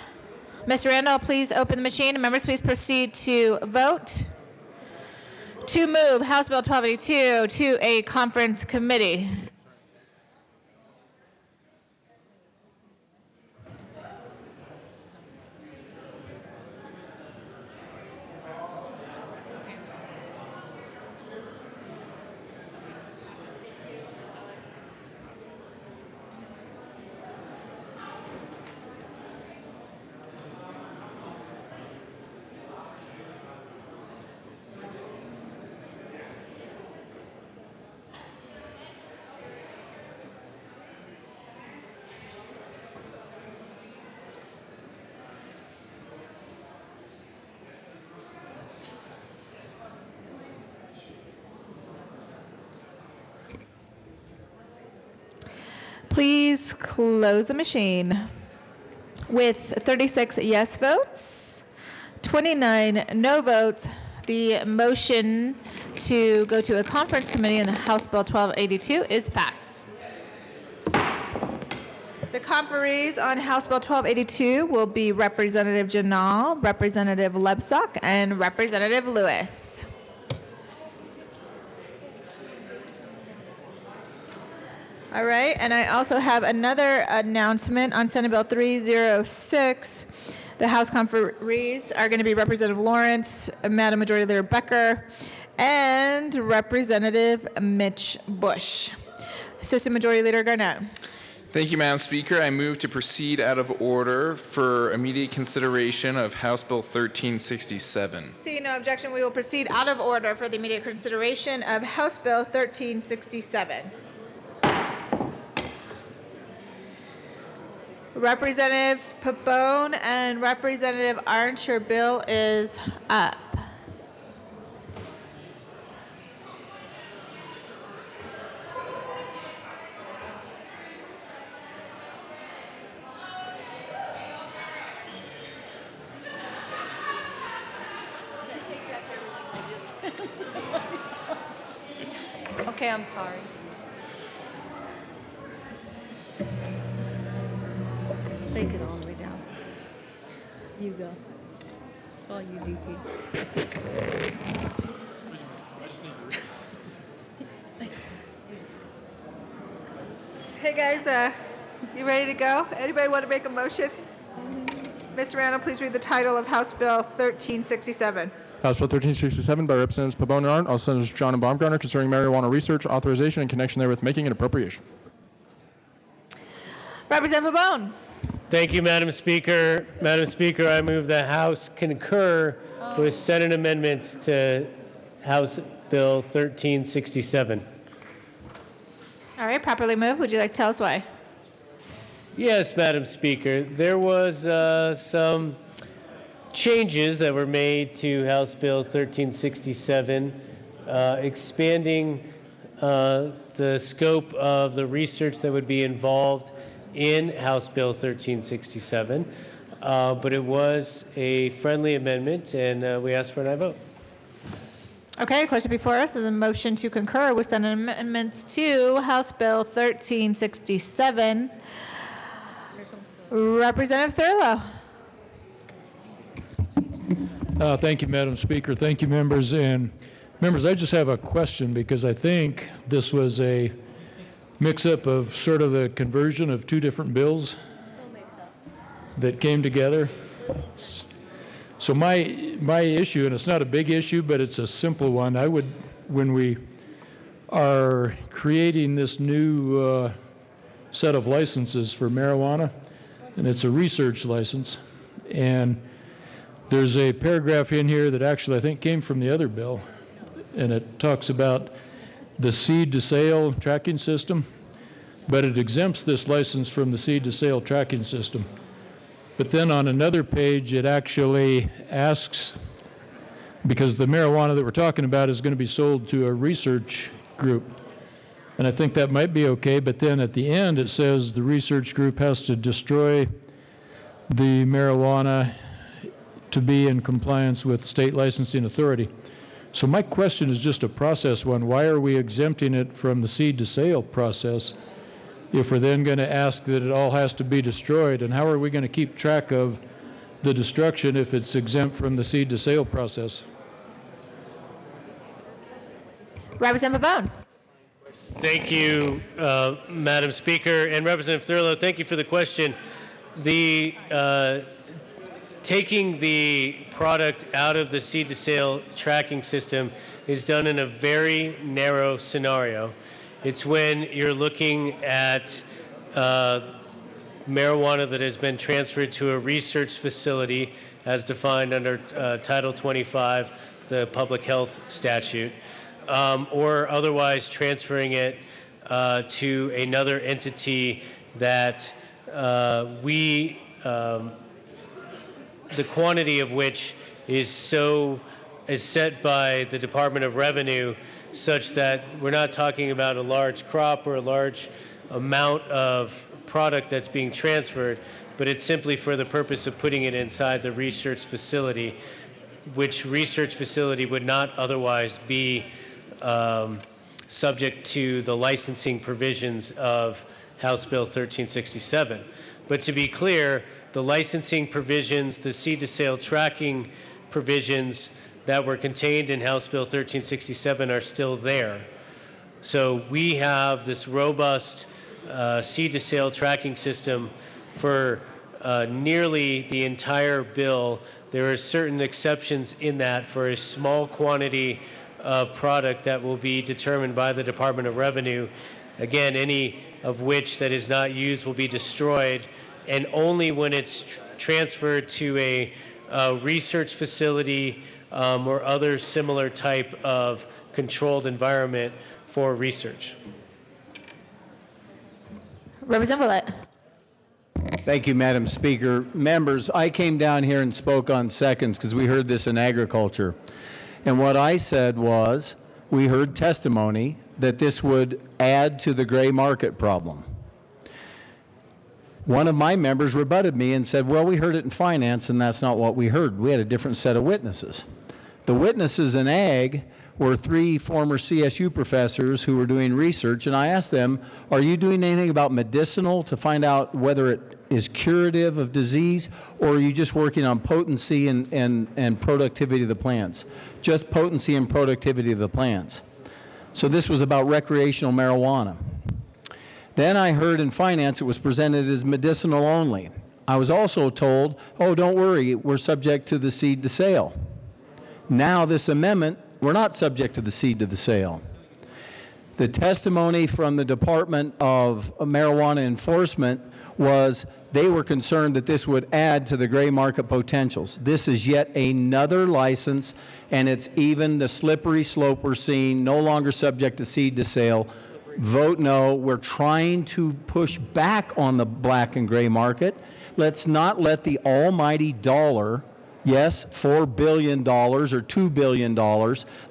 S17: Mr. Randall, please open the machine, and members, please proceed to vote to move House Bill 1282 to a conference committee.
S1: Please close the machine. With 36 yes votes, 29 no votes, the motion to go to a conference committee on House Bill 1282 is passed. The conferees on House Bill 1282 will be Representative Janal, Representative Lebsock, and Representative Lewis. All right, and I also have another announcement on Senate Bill 306. The House conferees are going to be Representative Lawrence, Madam Majority Leader Becker, and Representative Mitch Bush. Assistant Majority Leader Garnett.
S12: Thank you, Madam Speaker. I move to proceed out of order for immediate consideration of House Bill 1367.
S1: Seeing no objection, we will proceed out of order for the immediate consideration of House Bill 1367. Representative Pabon and Representative Arndt, your bill is up.
S8: Okay, I'm sorry.
S5: Take it all the way down. You go. It's all you, DP.
S1: Hey guys, you ready to go? Anybody want to make a motion? Mr. Randall, please read the title of House Bill 1367.
S13: House Bill 1367 by Representatives Pabon and Arndt, also Senators John and Baumgartner, concerning marijuana research authorization in connection therewith making an appropriation.
S1: Representative Pabon.
S7: Thank you, Madam Speaker. Madam Speaker, I move the House concur with Senate amendments to House Bill 1367.
S1: All right, properly moved. Would you like to tell us why?
S7: Yes, Madam Speaker. There was some changes that were made to House Bill 1367, expanding the scope of the research that would be involved in House Bill 1367, but it was a friendly amendment, and we ask for an aye vote.
S1: Okay, the question before us is a motion to concur with Senate amendments to House Bill 1367. Representative Thurlow.
S14: Thank you, Madam Speaker. Thank you, members. And members, I just have a question because I think this was a mix-up of sort of the conversion of two different bills that came together. So my issue, and it's not a big issue, but it's a simple one. I would, when we are creating this new set of licenses for marijuana, and it's a research license, and there's a paragraph in here that actually I think came from the other bill, and it talks about the seed to sale tracking system, but it exempts this license from the seed to sale tracking system. But then on another page, it actually asks, because the marijuana that we're talking about is going to be sold to a research group, and I think that might be okay, but then at the end it says the research group has to destroy the marijuana to be in compliance with state licensing authority. So my question is just a process one. Why are we exempting it from the seed to sale process if we're then going to ask that it all has to be destroyed? And how are we going to keep track of the destruction if it's exempt from the seed to sale process?
S1: Representative Pabon.
S7: Thank you, Madam Speaker. And Representative Thurlow, thank you for the question. Taking the product out of the seed to sale tracking system is done in a very narrow scenario. It's when you're looking at marijuana that has been transferred to a research facility as defined under Title 25, the public health statute, or otherwise transferring it to another entity that the quantity of which is set by the Department of Revenue such that we're not talking about a large crop or a large amount of product that's being transferred, but it's simply for the purpose of putting it inside the research facility, which research facility would not otherwise be subject to the licensing provisions of House Bill 1367. But to be clear, the licensing provisions, the seed to sale tracking provisions that were contained in House Bill 1367 are still there. So we have this robust seed to sale tracking system for nearly the entire bill. There are certain exceptions in that for a small quantity of product that will be determined by the Department of Revenue. Again, any of which that is not used will be destroyed, and only when it's transferred to a research facility or other similar type of controlled environment for research.
S17: Representative Willett.
S19: Thank you, Madam Speaker. Members, I came down here and spoke on seconds because we heard this in agriculture. And what I said was, we heard testimony that this would add to the gray market problem. One of my members rebutted me and said, well, we heard it in finance and that's not what we heard. We had a different set of witnesses. The witnesses in ag were 3 former CSU professors who were doing research, and I asked them, are you doing anything about medicinal to find out whether it is curative of disease, or are you just working on potency and productivity of the plants? Just potency and productivity of the plants. So this was about recreational marijuana. Then I heard in finance it was presented as medicinal only. I was also told, oh, don't worry, we're subject to the seed to sale. Now this amendment, we're not subject to the seed to the sale. The testimony from the Department of Marijuana Enforcement was they were concerned that this would add to the gray market potentials. This is yet another license, and it's even the slippery slope we're seeing, no longer subject to seed to sale. Vote no. We're trying to push back on the black and gray market. Let's not let the almighty dollar, yes, $4 billion or $2 billion,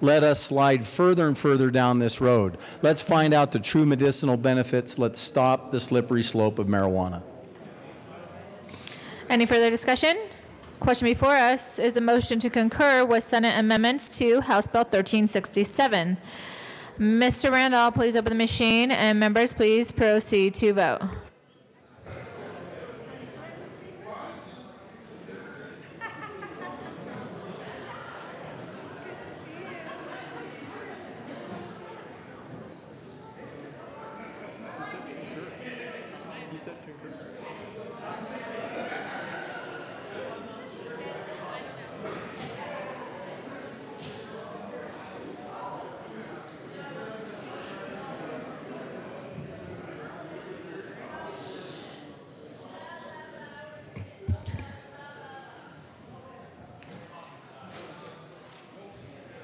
S19: let us slide further and further down this road. Let's find out the true medicinal benefits. Let's stop the slippery slope of marijuana.
S17: Any further discussion? Question before us is a motion to concur with Senate amendments to House Bill 1367. Mr. Randall, please open the machine, and members, please proceed to vote.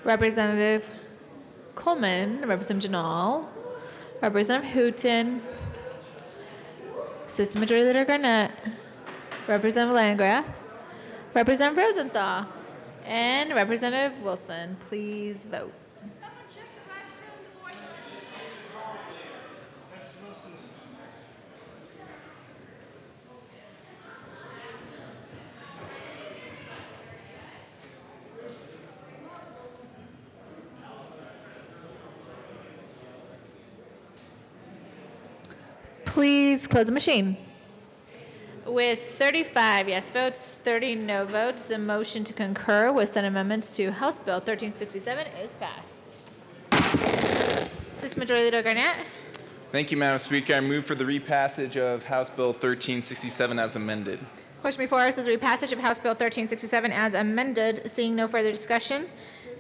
S17: Representative Coleman, Representative Janal, Representative Hooton, System Majority Leader Garnett, Representative Landgraf, Representative Rosenthal, and Representative Wilson. Please vote. Please close the machine. With 35 yes votes, 30 no votes, the motion to concur with Senate amendments to House Bill 1367 is passed. System Majority Leader Garnett.
S12: Thank you, Madam Speaker. I move for the repassage of House Bill 1367 as amended.
S17: Question before us is the repassage of House Bill 1367 as amended. Seeing no further discussion,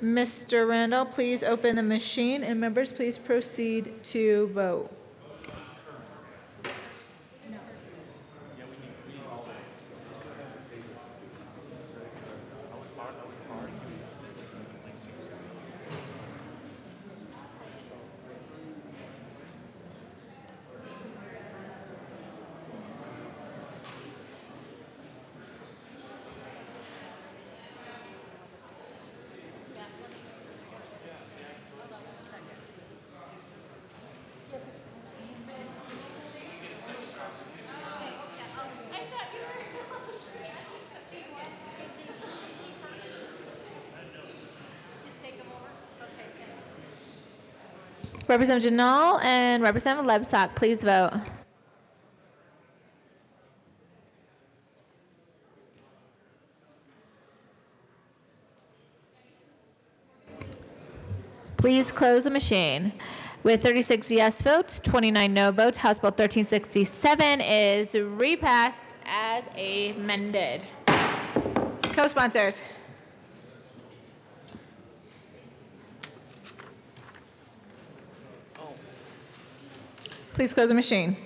S17: Mr. Randall, please open the machine, and members, please proceed to vote. Representative Janal and Representative Lebsack, please vote. Please close the machine. With 36 yes votes, 29 no votes, House Bill 1367 is repassed as amended. Co-sponsors. Please close the machine.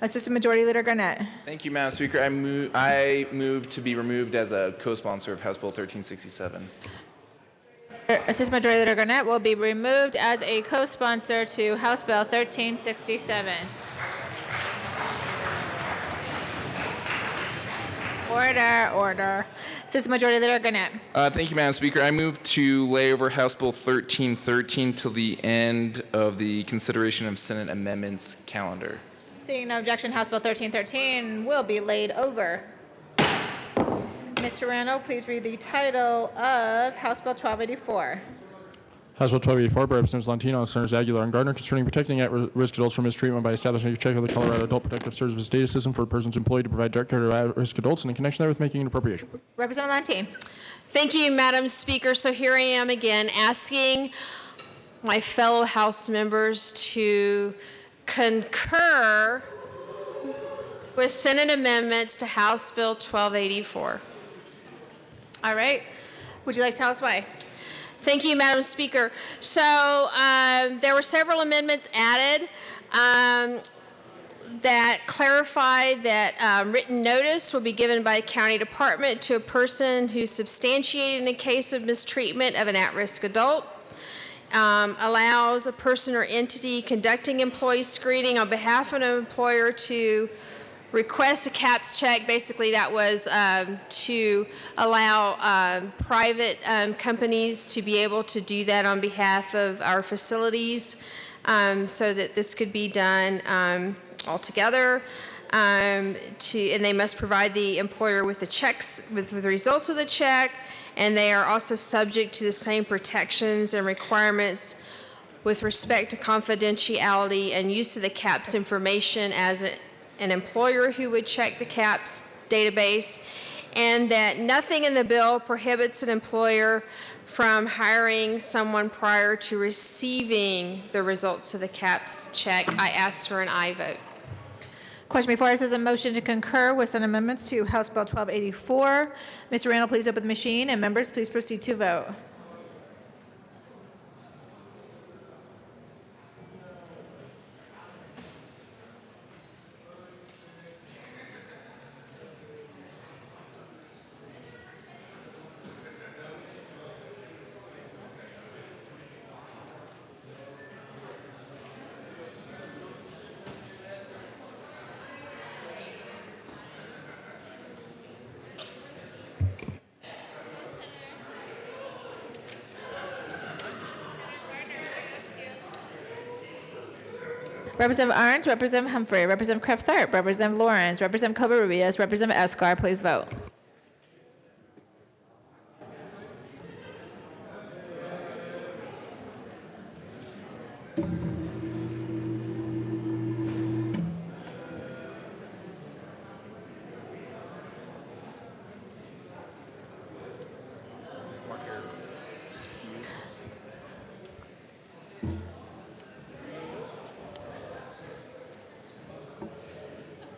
S17: Assistant Majority Leader Garnett.
S12: Thank you, Madam Speaker. I move to be removed as a co-sponsor of House Bill 1367.
S17: Assistant Majority Leader Garnett will be removed as a co-sponsor to House Bill 1367. Order. Assistant Majority Leader Garnett.
S12: Thank you, Madam Speaker. I move to lay over House Bill 1313 till the end of the consideration of Senate amendments calendar.
S17: Seeing no objection, House Bill 1313 will be laid over. Mr. Randall, please read the title of House Bill 1284.
S13: House Bill 1284 by Representatives Lantino, Senators Aguilar, and Gardner concerning protecting at-risk adults from mistreatment by establishing a check of the Colorado Adult Protective Services data system for persons employed to provide direct care to at-risk adults and in connection therewith making an appropriation.
S17: Representative Lantine.
S15: Thank you, Madam Speaker. So here I am again asking my fellow House members to concur with Senate amendments to House Bill 1284.
S17: All right. Would you like to tell us why?
S15: Thank you, Madam Speaker. So there were several amendments added that clarified that written notice will be given by a county department to a person who's substantiated in a case of mistreatment of an at-risk adult. Allows a person or entity conducting employee screening on behalf of an employer to request a CAPS check. Basically, that was to allow private companies to be able to do that on behalf of our facilities so that this could be done altogether. And they must provide the employer with the checks, with the results of the check, and they are also subject to the same protections and requirements with respect to confidentiality and use of the CAPS information as an employer who would check the CAPS database, and that nothing in the bill prohibits an employer from hiring someone prior to receiving the results of the CAPS check. I ask for an aye vote.
S17: Question before us is a motion to concur with Senate amendments to House Bill 1284. Mr. Randall, please open the machine, and members, please proceed to vote. Representative Arndt, Representative Humphrey, Representative Kraft-Tharp, Representative Lawrence, Representative Covarrubias, Representative Escar, please vote.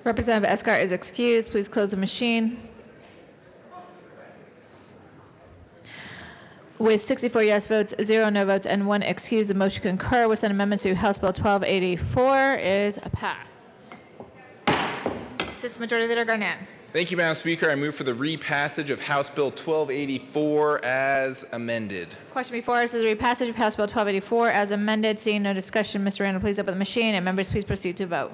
S17: Representative Escar is excused. Please close the machine. With 64 yes votes, 0 no votes, and 1 excuse, the motion to concur with Senate amendment to House Bill 1284 is passed. Assistant Majority Leader Garnett.
S12: Thank you, Madam Speaker. I move for the repassage of House Bill 1284 as amended.
S17: Question before us is the repassage of House Bill 1284 as amended. Seeing no discussion, Mr. Randall, please open the machine, and members, please proceed to vote.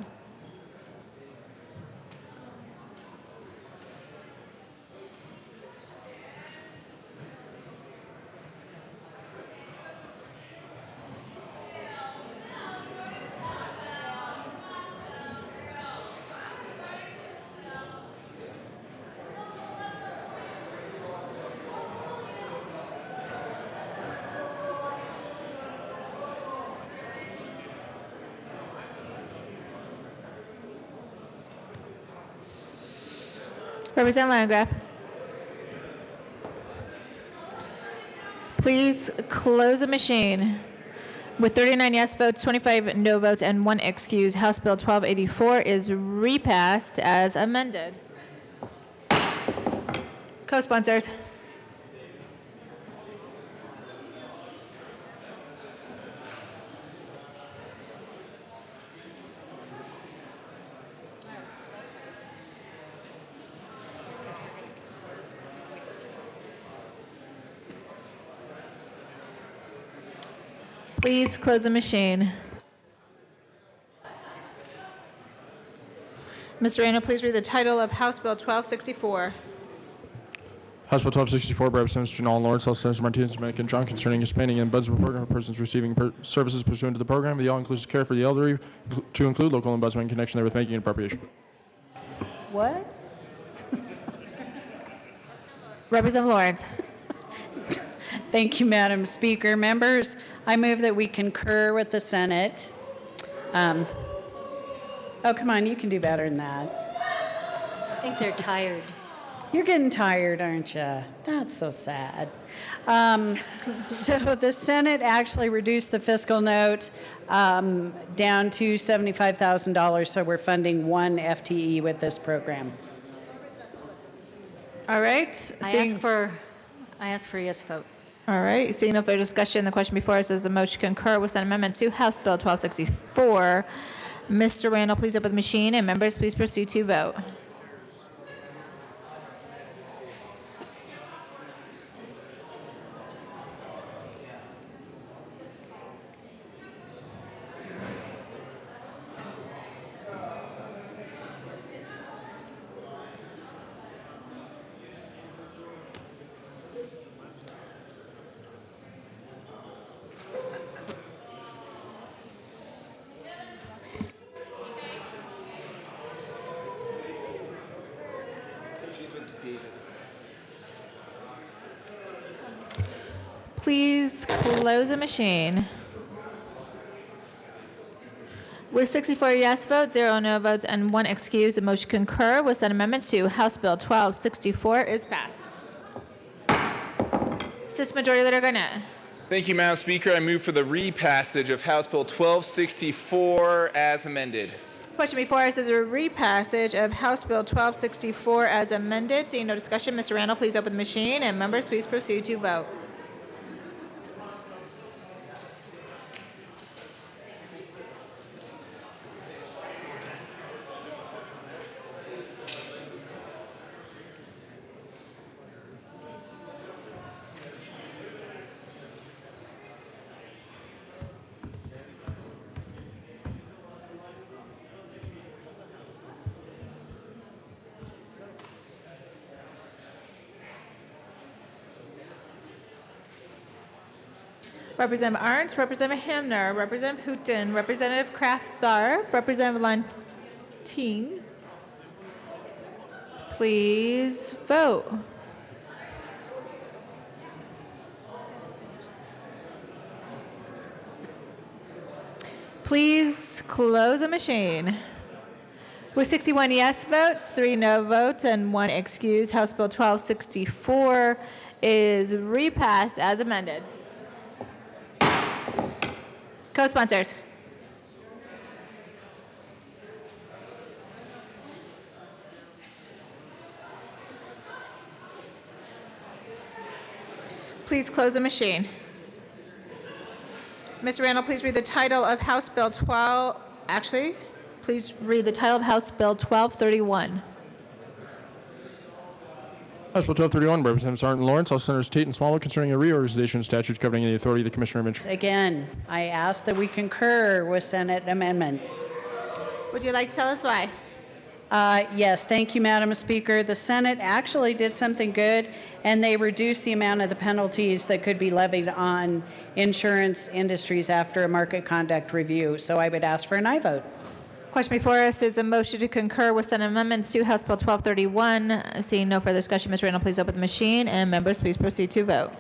S17: Representative Landgraf. Please close the machine. With 39 yes votes, 25 no votes, and 1 excuse, House Bill 1284 is repassed as amended. Co-sponsors. Please close the machine. Mr. Randall, please read the title of House Bill 1264.
S13: House Bill 1264 by Representatives Janal Lawrence, all Senators Martinez, Dominic, and John concerning expanding and ombudsman program for persons receiving services pursuant to the program of the all-inclusive care for the elderly to include local ombudsman in connection therewith making an appropriation.
S8: What?
S17: Representative Lawrence.
S10: Thank you, Madam Speaker. Members, I move that we concur with the Senate. Oh, come on, you can do better than that.
S8: I think they're tired.
S10: You're getting tired, aren't you? That's so sad. So the Senate actually reduced the fiscal note down to $75,000, so we're funding 1 FTE with this program.
S17: All right.
S8: I ask for a yes vote.
S17: All right. Seeing no further discussion, the question before us is a motion to concur with Senate Amendment to House Bill 1264. Mr. Randall, please open the machine, and members, please proceed to vote. Please close the machine. With 64 yes votes, 0 no votes, and 1 excuse, the motion concur with Senate Amendment to House Bill 1264 is passed. Assistant Majority Leader Garnett.
S12: Thank you, Madam Speaker. I move for the repassage of House Bill 1264 as amended.
S17: Question before us is a repassage of House Bill 1264 as amended. Seeing no discussion, Mr. Randall, please open the machine, and members, please proceed to vote. Representative Arndt, Representative Hamner, Representative Hooton, Representative Kraft-Tharp, Representative Lantine. Please vote. Please close the machine. With 61 yes votes, 3 no votes, and 1 excuse, House Bill 1264 is repassed as amended. Co-sponsors. Please close the machine. Mr. Randall, please read the title of House Bill 12, please read the title of House Bill 1231.
S13: House Bill 1231 by Representatives Arndt and Lawrence, all Senators Tate and Swallow concerning a reorganization statute governing the authority of the Commissioner of Insurance.
S10: Again, I ask that we concur with Senate amendments.
S17: Would you like to tell us why?
S10: Yes, thank you, Madam Speaker. The Senate actually did something good, and they reduced the amount of the penalties that could be levied on insurance industries after a market conduct review. So I would ask for an aye vote.
S17: Question before us is a motion to concur with Senate amendments to House Bill 1231. Seeing no further discussion, Mr. Randall, please open the machine, and members, please proceed to vote.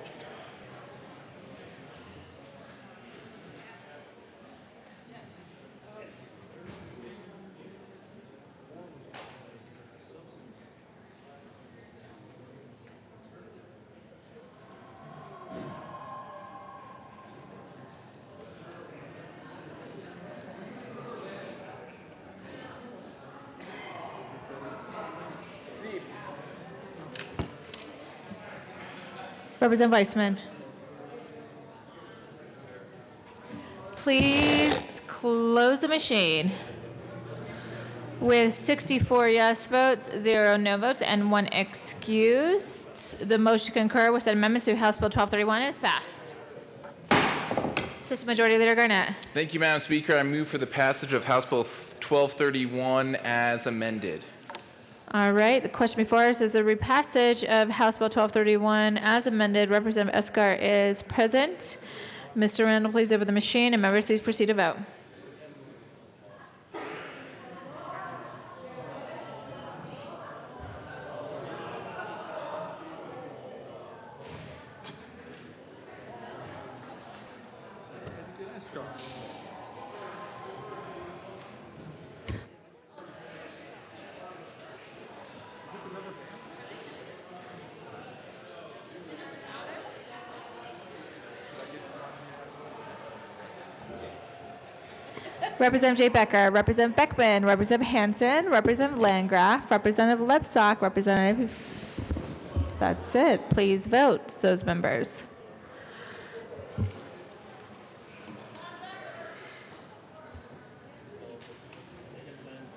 S17: Representative Weissman. Please close the machine. With 64 yes votes, 0 no votes, and 1 excused, the motion to concur with said amendment to House Bill 1231 is passed. Assistant Majority Leader Garnett.
S12: Thank you, Madam Speaker. I move for the passage of House Bill 1231 as amended.
S17: All right, the question before us is the repassage of House Bill 1231 as amended. Representative Escar is present. Mr. Randall, please open the machine, and members, please proceed to vote. Representative Jay Becker, Representative Beckman, Representative Hansen, Representative Landgraf, Representative Lebsack, Representative... That's it. Please vote, those members.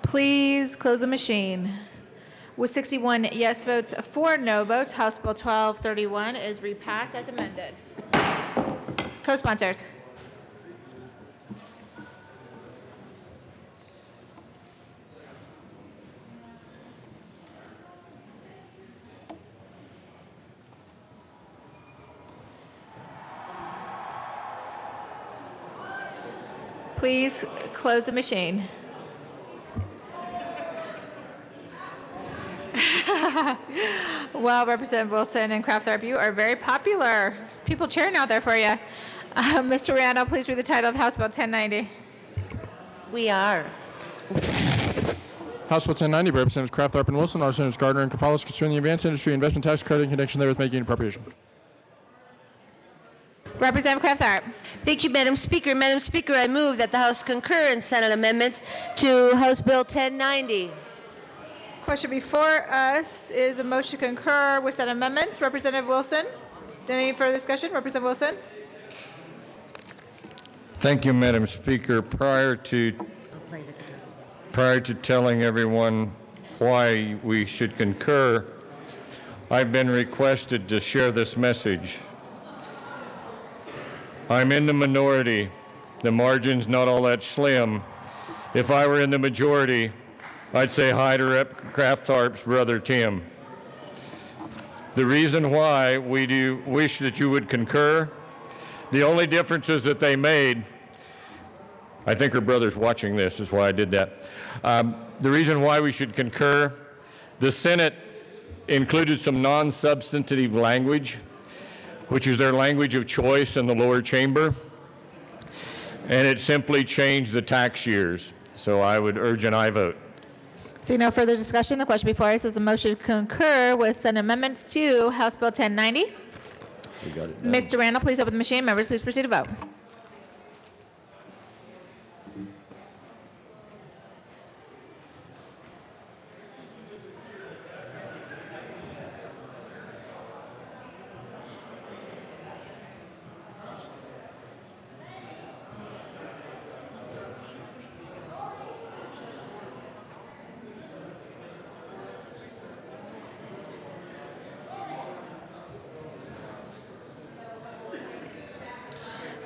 S17: Please close the machine. With 61 yes votes, 4 no votes, House Bill 1231 is repassed as amended. Co-sponsors. Please close the machine. Well, Representative Wilson and Kraft-Tharp, you are very popular. There's people cheering out there for you. Mr. Randall, please read the title of House Bill 1090.
S16: We are.
S13: House Bill 1090 by Representatives Kraft-Tharp and Wilson, Representatives Gardner and Cafalos concerning the Advanced Industry Investment Tax Credit in connection therewith making an appropriation.
S17: Representative Kraft-Tharp.
S16: Thank you, Madam Speaker. Madam Speaker, I move that the House concur in Senate amendments to House Bill 1090.
S17: Question before us is a motion to concur with said amendments. Representative Wilson. Any further discussion? Representative Wilson.
S18: Thank you, Madam Speaker. Prior to telling everyone why we should concur, I've been requested to share this message. I'm in the minority. The margin's not all that slim. If I were in the majority, I'd say hi to Rep. Kraft-Tharp's brother, Tim. The reason why we do wish that you would concur, the only differences that they made, I think her brother's watching this, is why I did that. The reason why we should concur, the Senate included some non-substantive language, which is their language of choice in the lower chamber, and it simply changed the tax years. So I would urge an aye vote.
S17: Seeing no further discussion, the question before us is a motion to concur with Senate amendments to House Bill 1090.
S18: We got it.
S17: Mr. Randall, please open the machine. Members, please proceed to vote.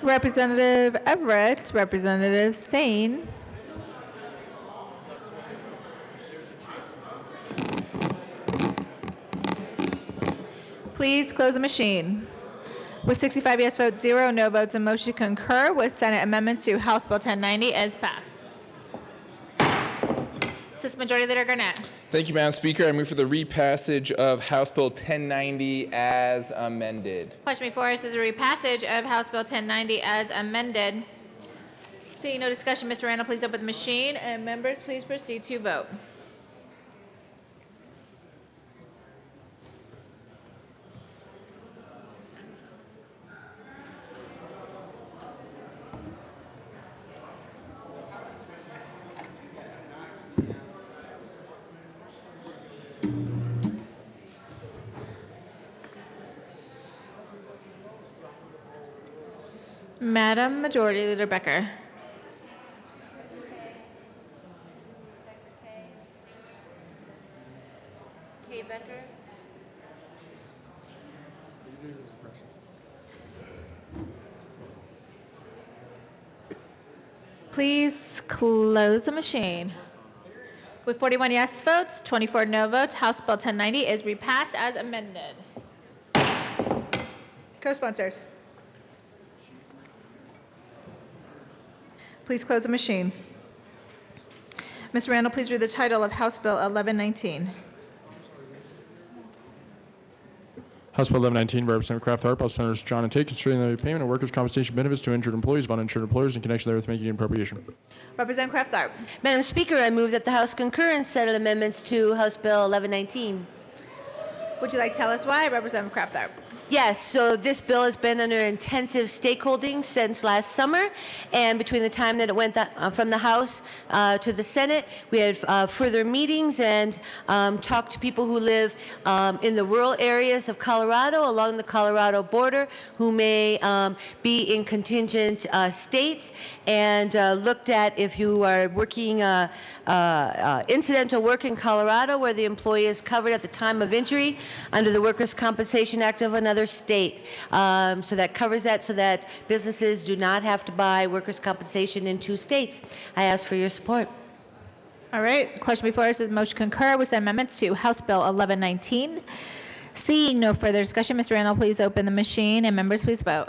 S17: Representative Everett, Representative Sane. Please close the machine. With 65 yes votes, 0 no votes, a motion to concur with Senate amendments to House Bill 1090 is passed. Assistant Majority Leader Garnett.
S12: Thank you, Madam Speaker. I move for the repassage of House Bill 1090 as amended.
S17: Question before us is a repassage of House Bill 1090 as amended. Seeing no discussion, Mr. Randall, please open the machine, and members, please proceed to vote. Madam Majority Leader Becker.
S16: Kay Becker?
S17: Please close the machine. With 41 yes votes, 24 no votes, House Bill 1090 is repassed as amended.
S1: Co-sponsors. Please close the machine. Ms. Randall, please read the title of House Bill 1119.
S13: House Bill 1119 by Representative Kraft Harp, House Senators John and Tate, concerning the payment of workers' compensation benefits to injured employees of uninsured employers in connection therewith making an appropriation.
S1: Representative Kraft Tharp.
S16: Madam Speaker, I move that the House concur in Senate amendments to House Bill 1119.
S1: Would you like to tell us why, Representative Kraft Tharp?
S16: Yes, so this bill has been under intensive stakeholding since last summer, and between the time that it went from the House to the Senate, we had further meetings and talked to people who live in the rural areas of Colorado, along the Colorado border, who may be in contingent states, and looked at if you are working incidental work in Colorado where the employee is covered at the time of injury under the Workers' Compensation Act of another state. So that covers that so that businesses do not have to buy workers' compensation in 2 states. I ask for your support.
S17: All right, the question before us is motion concur with amendments to House Bill 1119. Seeing no further discussion, Mr. Randall, please open the machine and members please vote.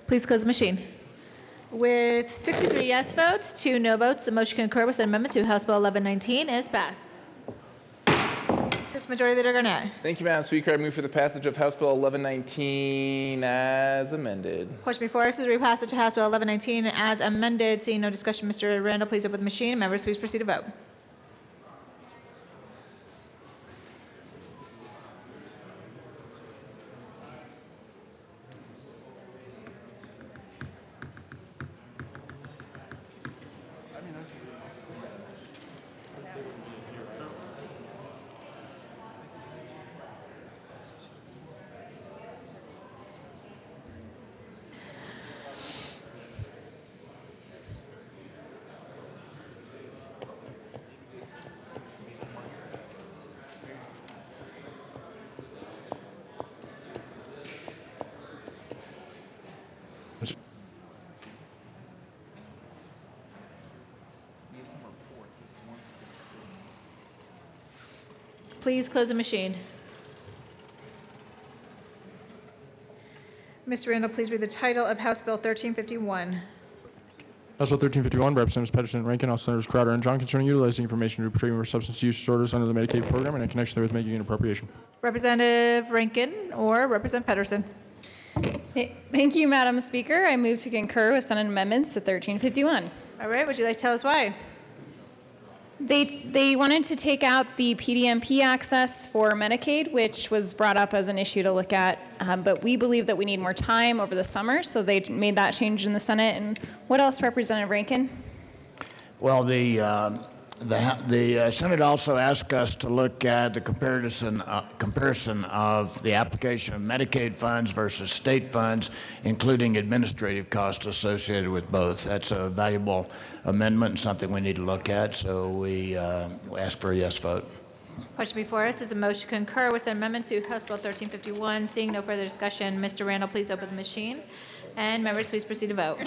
S17: Please close the machine. With 63 yes votes, 2 no votes, the motion concur with amendment to House Bill 1119 is passed. Assistant Majority Leader Garnett.
S12: Thank you, Madam Speaker. I move for the passage of House Bill 1119 as amended.
S1: Question before us is repassage to House Bill 1119 as amended. Seeing no discussion, Mr. Randall, please open the machine. Members, please proceed to vote.
S17: Please close the machine.
S1: Mr. Randall, please read the title of House Bill 1351.
S13: House Bill 1351 by Representatives Pedersen and Rankin, House Senators Crowder and John, concerning utilizing information to treatment for substance use disorders under the Medicaid program and in connection therewith making an appropriation.
S1: Representative Rankin or Representative Pedersen.
S2: Thank you, Madam Speaker. I move to concur with Senate amendments to 1351.
S1: All right, would you like to tell us why?
S2: They wanted to take out the PDMP access for Medicaid, which was brought up as an issue to look at, but we believe that we need more time over the summer, so they made that change in the Senate. And what else, Representative Rankin?
S20: Well, the Senate also asked us to look at the comparison of the application of Medicaid funds versus state funds, including administrative costs associated with both. That's a valuable amendment and something we need to look at, so we ask for a yes vote.
S17: Question before us is a motion to concur with an amendment to House Bill 1351. Seeing no further discussion, Mr. Randall, please open the machine. And members, please proceed to vote.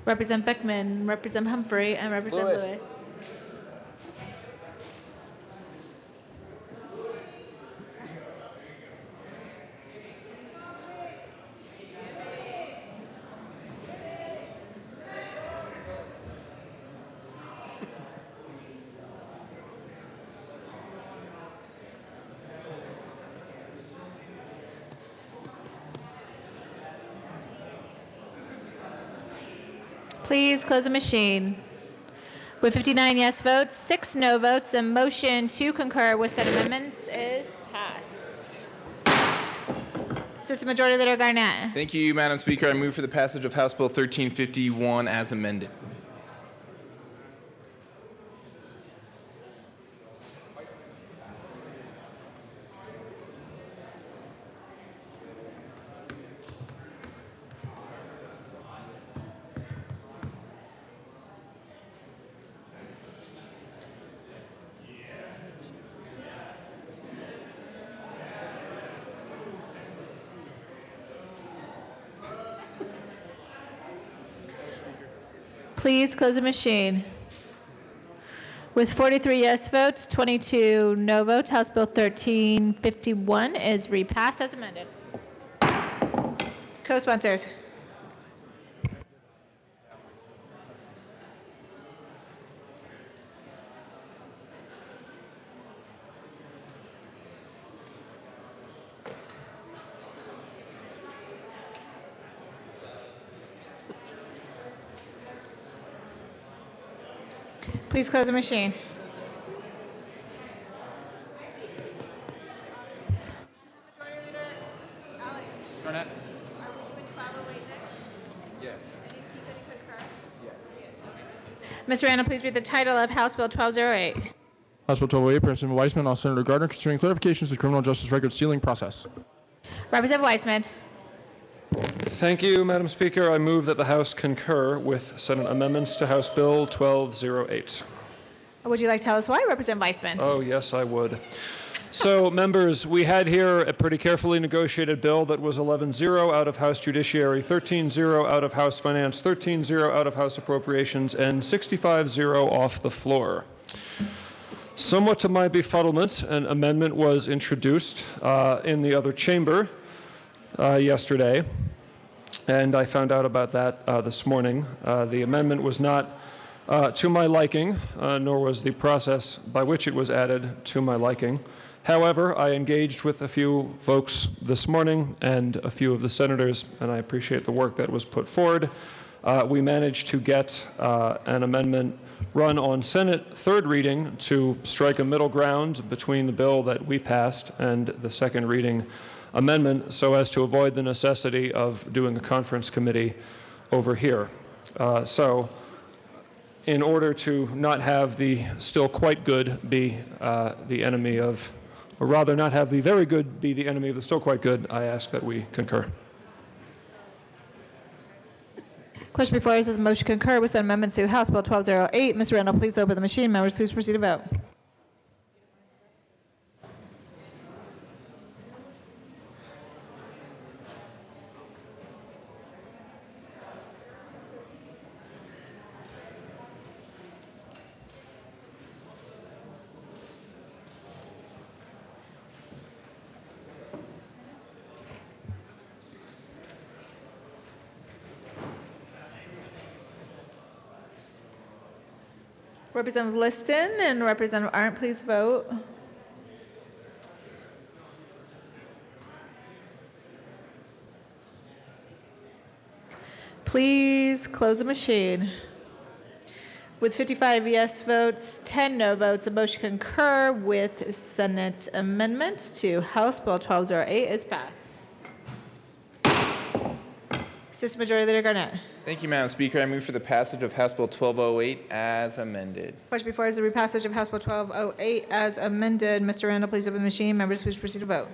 S17: Representative Beckman, Representative Humphrey, and Representative Lewis. Please close the machine. With 59 yes votes, 6 no votes, a motion to concur with said amendments is passed. Assistant Majority Leader Garnett.
S12: Thank you, Madam Speaker. I move for the passage of House Bill 1351 as amended.
S17: Please close the machine. With 43 yes votes, 22 no votes, House Bill 1351 is repassed as amended. Co-sponsors. Please close the machine.
S12: Garnett?
S15: Are we doing 1208 next?
S12: Yes.
S15: And is he going to concur?
S12: Yes.
S17: Ms. Randall, please read the title of House Bill 1208.
S13: House Bill 1208, Representative Weissman, all Senator Gardner, concerning clarifications to the criminal justice record sealing process.
S17: Representative Weissman.
S4: Thank you, Madam Speaker. I move that the House concur with Senate amendments to House Bill 1208.
S17: Would you like to tell us why, Representative Weissman?
S4: Oh, yes, I would. So, members, we had here a pretty carefully negotiated bill that was 11-0 out of House Judiciary, 13-0 out of House Finance, 13-0 out of House Appropriations, and 65-0 off the floor. Somewhat to my befuddlement, an amendment was introduced in the other chamber yesterday, and I found out about that this morning. The amendment was not to my liking, nor was the process by which it was added to my liking. However, I engaged with a few folks this morning and a few of the senators, and I appreciate the work that was put forward. We managed to get an amendment run on Senate third reading to strike a middle ground between the bill that we passed and the second reading amendment, so as to avoid the necessity of doing a conference committee over here. So in order to not have the still quite good be the enemy of, or rather not have the very good be the enemy of the still quite good, I ask that we concur.
S17: Question before us is a motion to concur with the amendments to House Bill 1208. Ms. Randall, please open the machine. Members, please proceed to vote. Representative Liston and Representative Arndt, please vote. Please close the machine. With 55 yes votes, 10 no votes, a motion to concur with Senate amendments to House Bill 1208 is passed. Assistant Majority Leader Garnett.
S12: Thank you, Madam Speaker. I move for the passage of House Bill 1208 as amended.
S17: Question before us is the repassage of House Bill 1208 as amended. Mr. Randall, please open the machine. Members, please proceed to vote.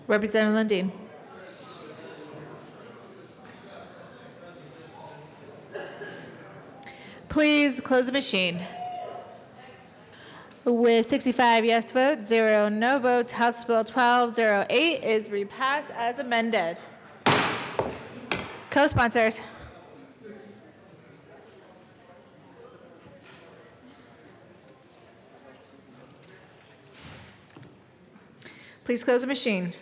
S17: Representative Lundin. Please close the machine. With 65 yes votes, 0 no votes, House Bill 1208 is repassed as amended. Co-sponsors. Please close the machine.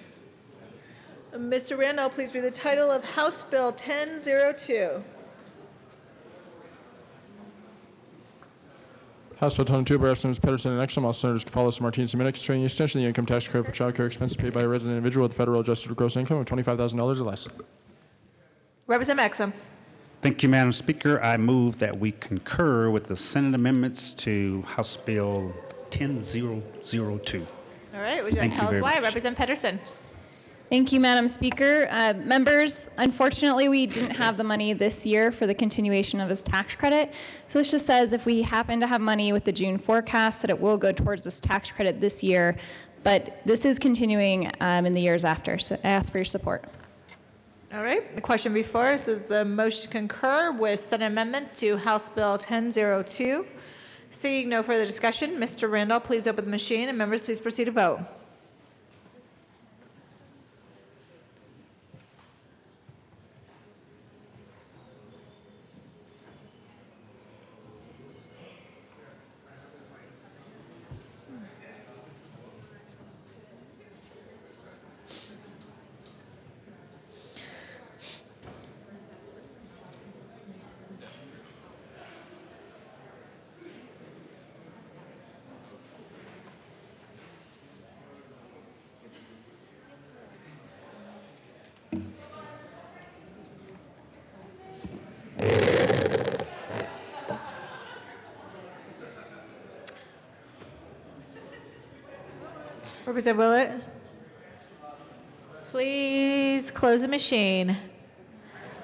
S17: Mr. Randall, please read the title of House Bill 1002.
S13: House Bill 1002 by Representatives Pedersen and Exum, all senators Cafalas and Martinez Dominic, concerning the extension of the income tax credit for child care expenses paid by a resident individual with federal adjusted gross income of $25,000 or less.
S17: Representative Exum.
S9: Thank you, Madam Speaker. I move that we concur with the Senate amendments to House Bill 10002.
S17: All right, would you like to tell us why? Representative Pedersen.
S2: Thank you, Madam Speaker. Members, unfortunately, we didn't have the money this year for the continuation of this tax credit. So this just says if we happen to have money with the June forecast, that it will go towards this tax credit this year. But this is continuing in the years after. So I ask for your support.
S17: All right, the question before us is the motion to concur with Senate amendments to House Bill 1002. Seeing no further discussion, Mr. Randall, please open the machine, and members, please proceed to vote. Representative Willett, please close the machine.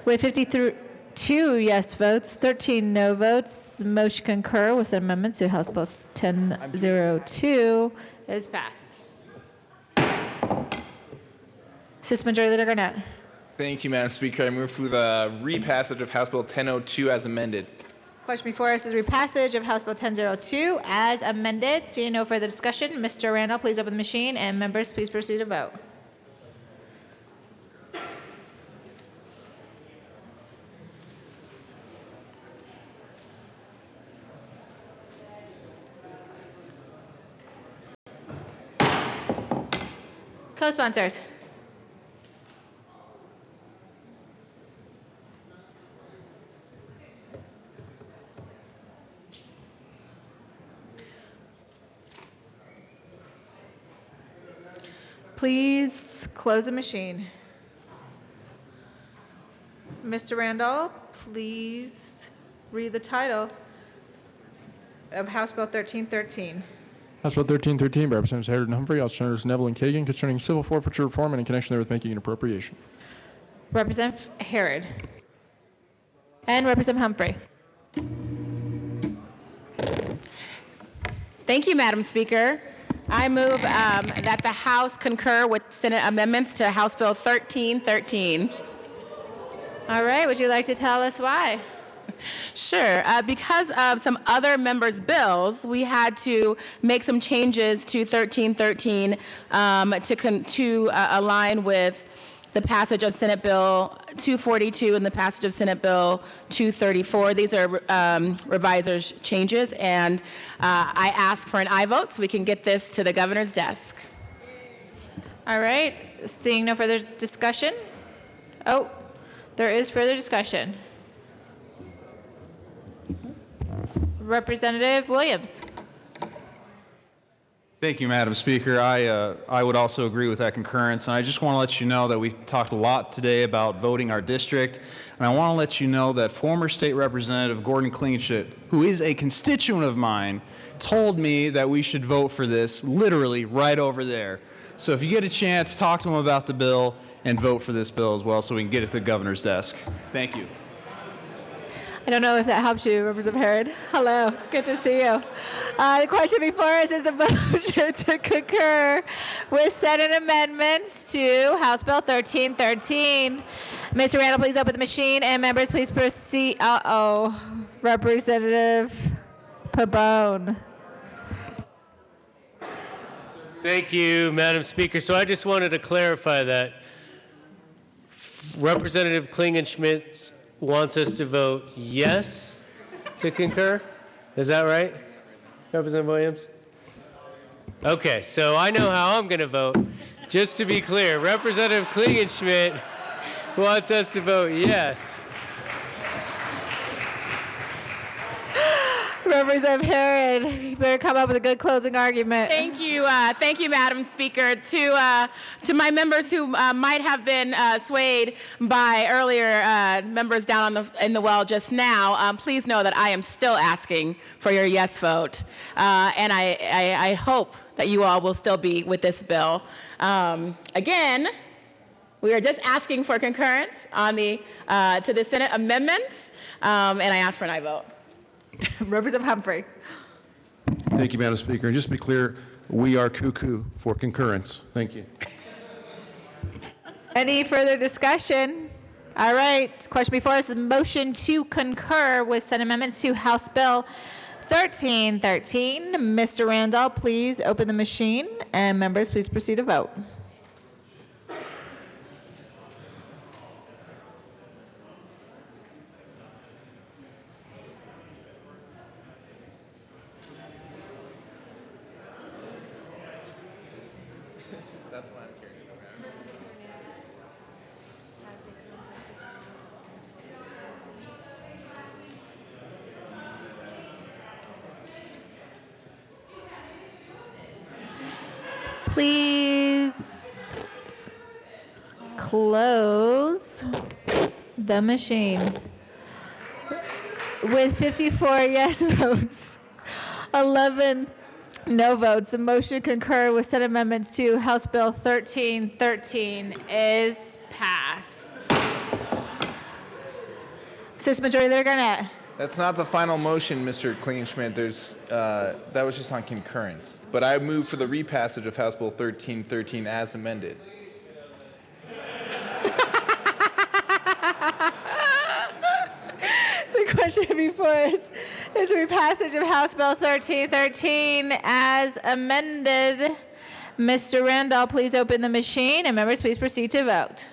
S17: With 52 yes votes, 13 no votes, the motion concur with the amendments to House Bill 1002 is passed. Assistant Majority Leader Garnett.
S12: Thank you, Madam Speaker. I move for the repassage of House Bill 1002 as amended.
S17: Question before us is repassage of House Bill 1002 as amended. Seeing no further discussion, Mr. Randall, please open the machine, and members, please proceed to vote. Co-sponsors. Please close the machine. Mr. Randall, please read the title of House Bill 1313.
S13: House Bill 1313 by Representatives Harrod and Humphrey, all Senators Neville and Kagan, concerning civil forfeiture reform and in connection therewith making an appropriation.
S17: Representative Harrod. And Representative Humphrey.
S21: Thank you, Madam Speaker. I move that the House concur with Senate amendments to House Bill 1313.
S17: All right, would you like to tell us why?
S21: Sure. Because of some other members' bills, we had to make some changes to 1313 to align with the passage of Senate Bill 242 and the passage of Senate Bill 234. These are revisers' changes, and I ask for an aye vote so we can get this to the governor's desk.
S17: All right, seeing no further discussion. Oh, there is further discussion. Representative Williams.
S22: Thank you, Madam Speaker. I would also agree with that concurrence, and I just want to let you know that we talked a lot today about voting our district, and I want to let you know that former State Representative Gordon Klingshit, who is a constituent of mine, told me that we should vote for this literally right over there. So if you get a chance, talk to him about the bill and vote for this bill as well so we can get it to the governor's desk. Thank you.
S1: I don't know if that helps you, Representative Herod. Hello, good to see you. The question before us is a motion to concur with Senate amendments to House Bill 1313. Mr. Randall, please open the machine, and members, please proceed. Representative Pabon.
S7: Thank you, Madam Speaker. So I just wanted to clarify that Representative Klingenschmidt wants us to vote yes to concur. Is that right, Representative Williams? Okay, so I know how I'm going to vote. Just to be clear, Representative Klingenschmidt wants us to vote yes.
S1: Representative Herod, you better come up with a good closing argument.
S21: Thank you, Madam Speaker. To my members who might have been swayed by earlier members down in the well just now, please know that I am still asking for your yes vote, and I hope that you all will still be with this bill. Again, we are just asking for concurrence on to the Senate amendments, and I ask for an aye vote.
S1: Representative Humphrey.
S3: Thank you, Madam Speaker. And just to be clear, we are cuckoo for concurrence. Thank you.
S1: Any further discussion? All right. Question before us is a motion to concur with Senate amendments to House Bill 1313. Mr. Randall, please open the machine, and members, please proceed to vote. Please close the machine. With 54 yes votes, 11 no votes, the motion to concur with Senate amendments to House Bill 1313 is passed. Assistant Majority Leader Garnett.
S12: That's not the final motion, Mr. Klingenschmidt. That was just on concurrence. But I move for the repassage of House Bill 1313 as amended.
S1: The question before us is repassage of House Bill 1313 as amended. Mr. Randall, please open the machine, and members, please proceed to vote.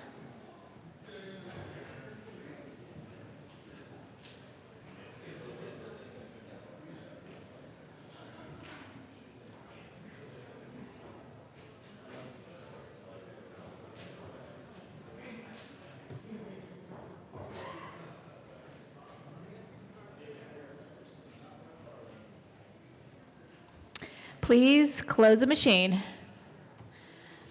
S1: Please close the machine.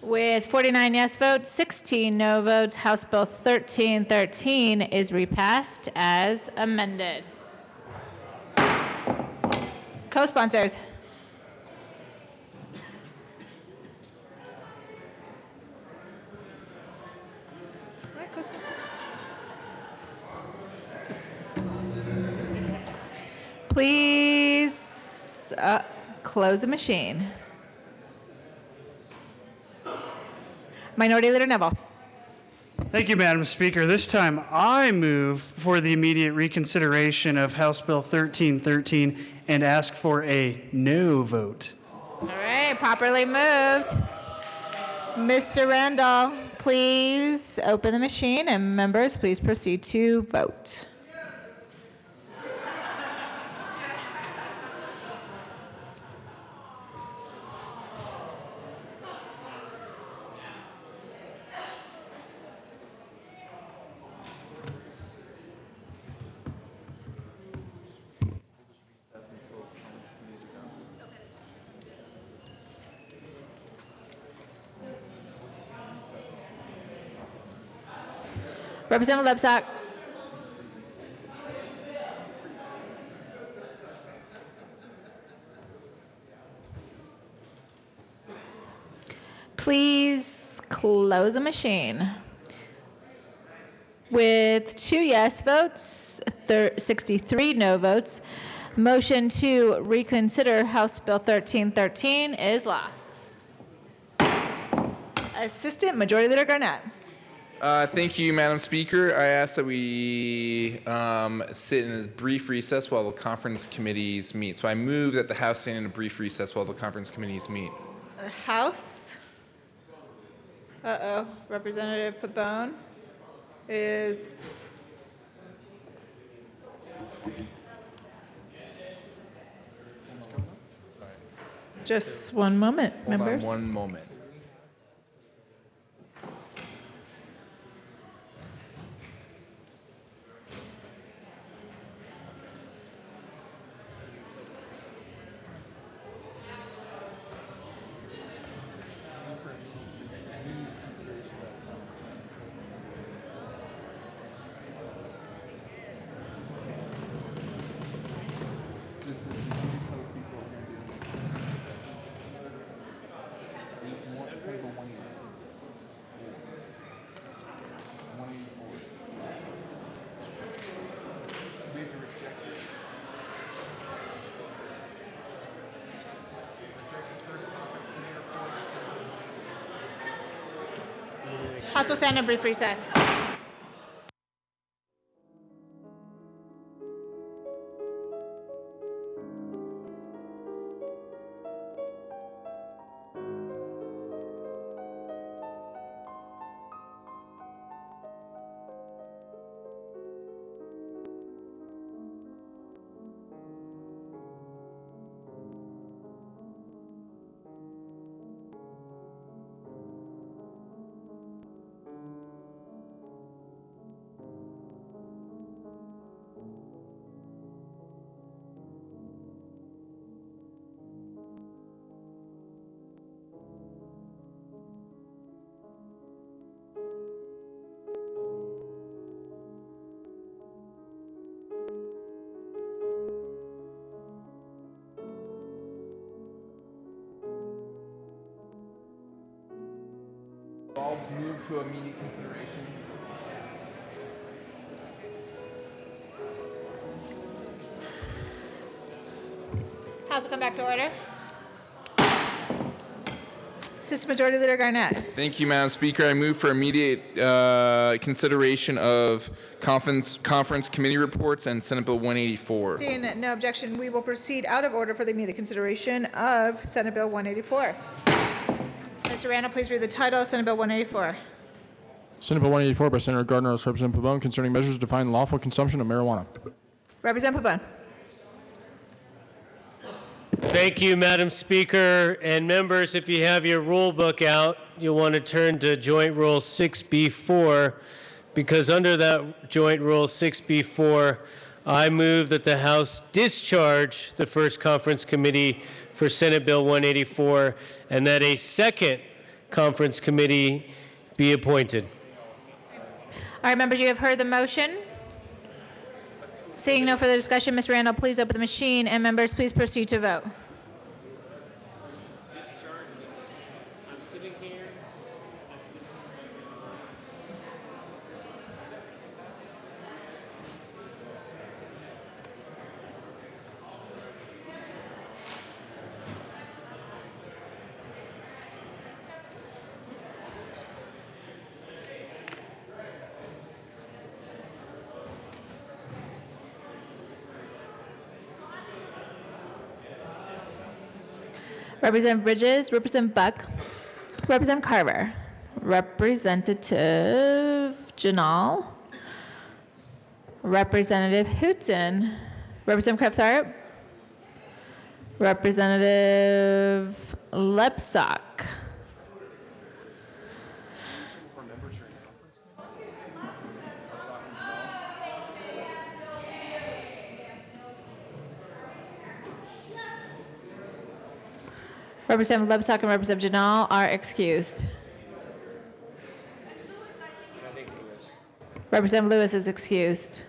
S1: With 49 yes votes, 16 no votes, House Bill 1313 is repassed as amended. Co-sponsors. Please close the machine. Minority Leader Neville.
S6: Thank you, Madam Speaker. This time I move for the immediate reconsideration of House Bill 1313 and ask for a no vote.
S1: All right, properly moved. Mr. Randall, please open the machine, and members, please proceed to vote. Representative Lebsack. Please close the machine. With 2 yes votes,
S17: 63 no votes. Motion to reconsider House Bill 1313 is lost. Assistant Majority Leader Garnett.
S12: Thank you, Madam Speaker. I ask that we sit in this brief recess while the conference committees meet. So I move that the House stand in a brief recess while the conference committees meet.
S1: The House, Representative Pabon is... Just one moment, members.
S12: Hold on one moment.
S17: House will stand in brief recess.
S12: Move to immediate consideration.
S17: House will come back to order.
S1: Assistant Majority Leader Garnett.
S12: Thank you, Madam Speaker. I move for immediate consideration of conference committee reports and Senate Bill 184.
S1: Seeing no objection, we will proceed out of order for the immediate consideration of Senate Bill 184. Mr. Randall, please read the title of Senate Bill 184.
S13: Senate Bill 184 by Senator Gardner, House Representative Pabon, concerning measures to define lawful consumption of marijuana.
S1: Representative Pabon.
S7: Thank you, Madam Speaker. And members, if you have your rule book out, you'll want to turn to Joint Rule 6B4, because under that Joint Rule 6B4, I move that the House discharge the first conference committee for Senate Bill 184 and that a second conference committee be appointed.
S17: All right, members, you have heard the motion. Seeing no further discussion, Ms. Randall, please open the machine, and members, please proceed to vote. Representative Bridges, Representative Buck, Representative Carver, Representative Janal, Representative Hooton, Representative Krefthart, Representative Lepsock, Representative Lepsock and Representative Janal are excused. Representative Lewis is excused.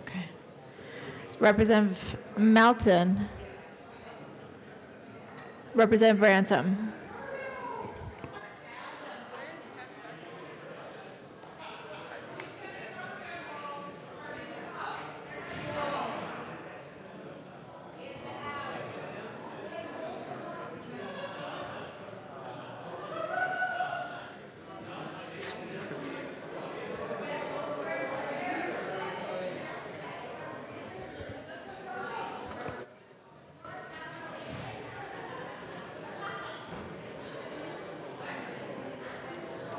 S17: Okay. Representative Melton. Representative Ransom.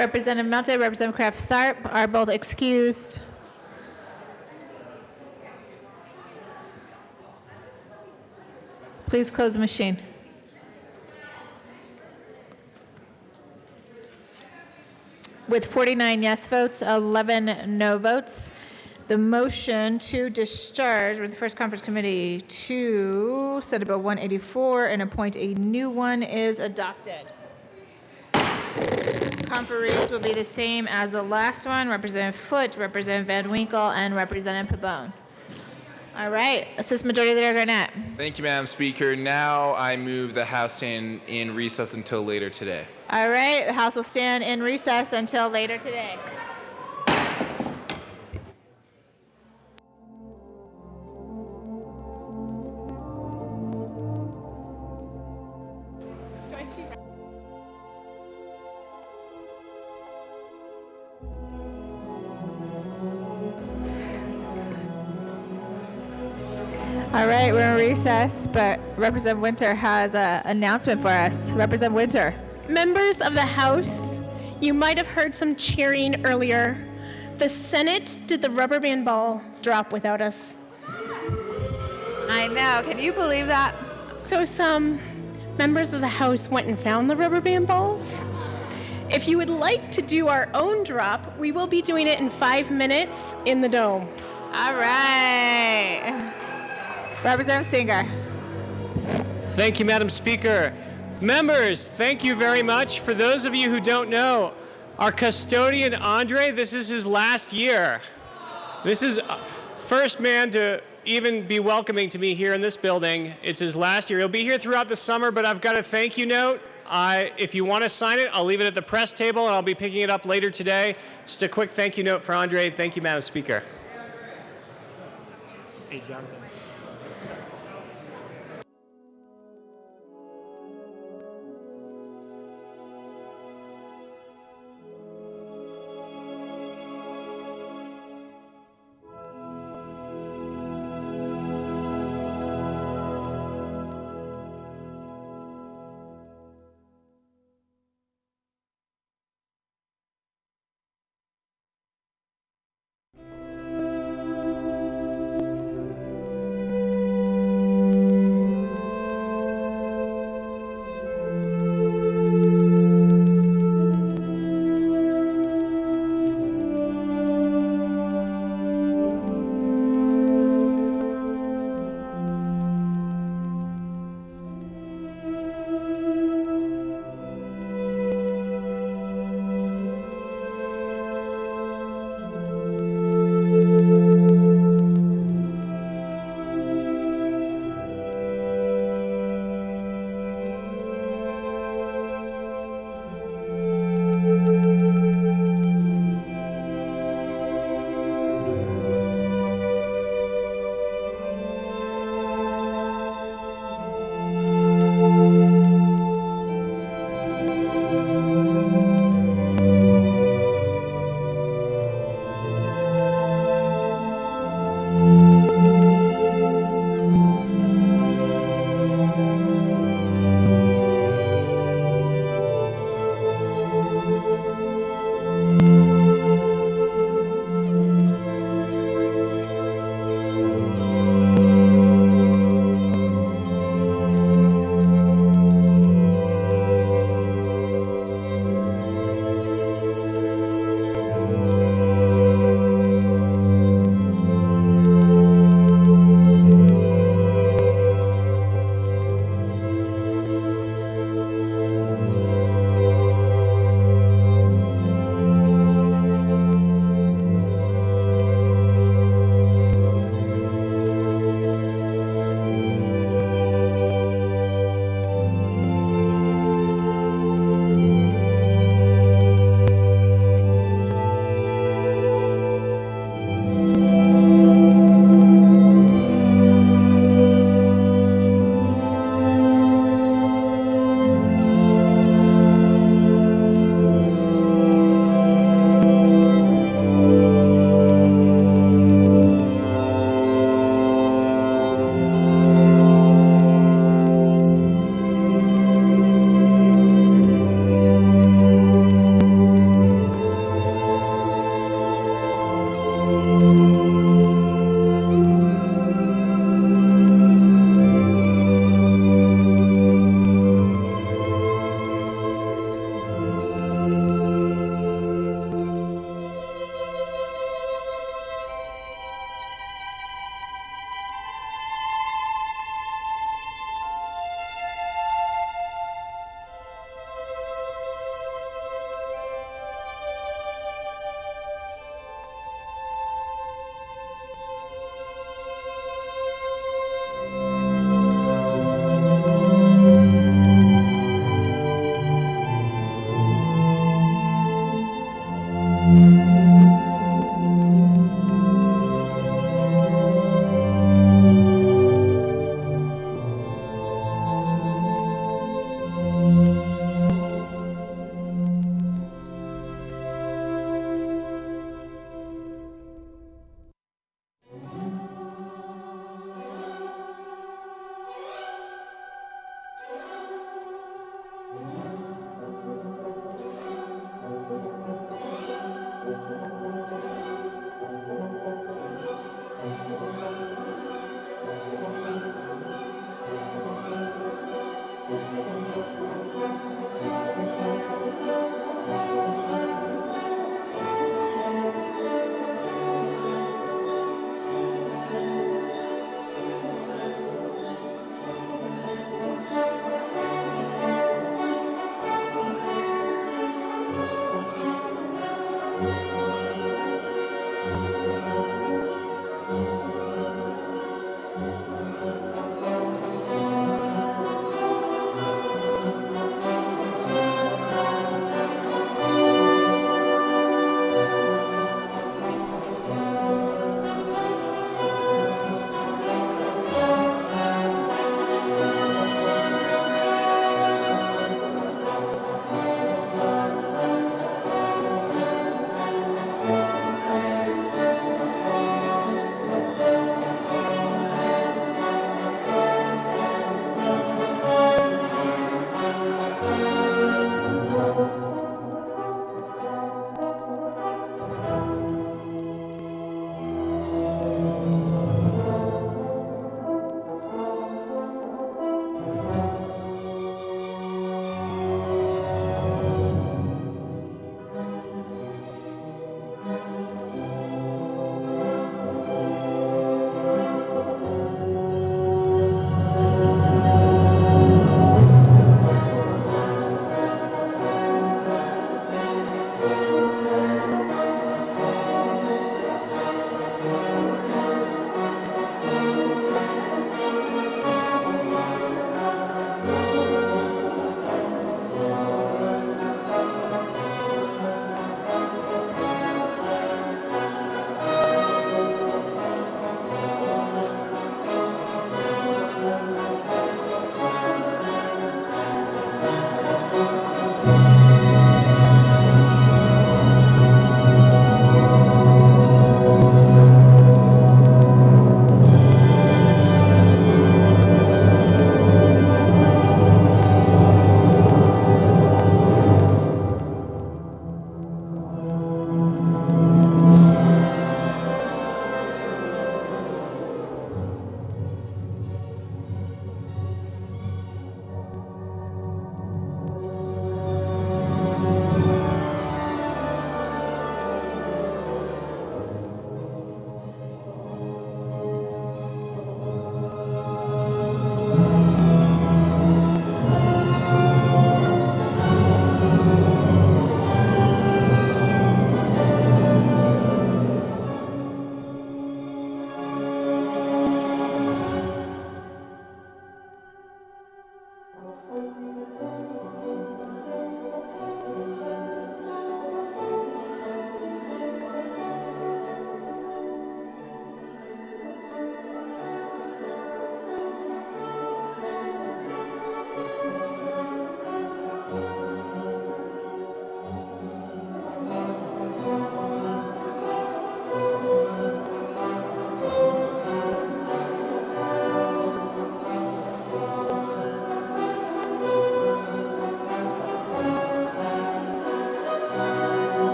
S17: Representative Mount, Representative Kraft Tharp are both excused. Please close the machine. With 49 yes votes, 11 no votes, the motion to discharge with the First Conference Committee to Senate Bill 184 and appoint a new one is adopted. Conferees will be the same as the last one. Representative Foote, Representative Van Winkle, and Representative Pabon. All right, Assistant Majority Leader Garnett.
S12: Thank you, Madam Speaker. Now I move the House stand in recess until later today.
S17: All right, the House will stand in recess until later today. All right, we're in recess, but Representative Winter has an announcement for us. Representative Winter.
S5: Members of the House, you might have heard some cheering earlier. The Senate did the rubber band ball drop without us.
S17: I know. Can you believe that?
S5: So some members of the House went and found the rubber band balls. If you would like to do our own drop, we will be doing it in 5 minutes in the Dome.
S17: All right. Representative Singer.
S7: Thank you, Madam Speaker. Members, thank you very much. For those of you who don't know, our custodian, Andre, this is his last year. This is first man to even be welcoming to me here in this building. It's his last year. He'll be here throughout the summer, but I've got a thank you note. If you want to sign it, I'll leave it at the press table, and I'll be picking it up later today. Just a quick thank you note for Andre. Thank you, Madam Speaker. Hey, Johnson.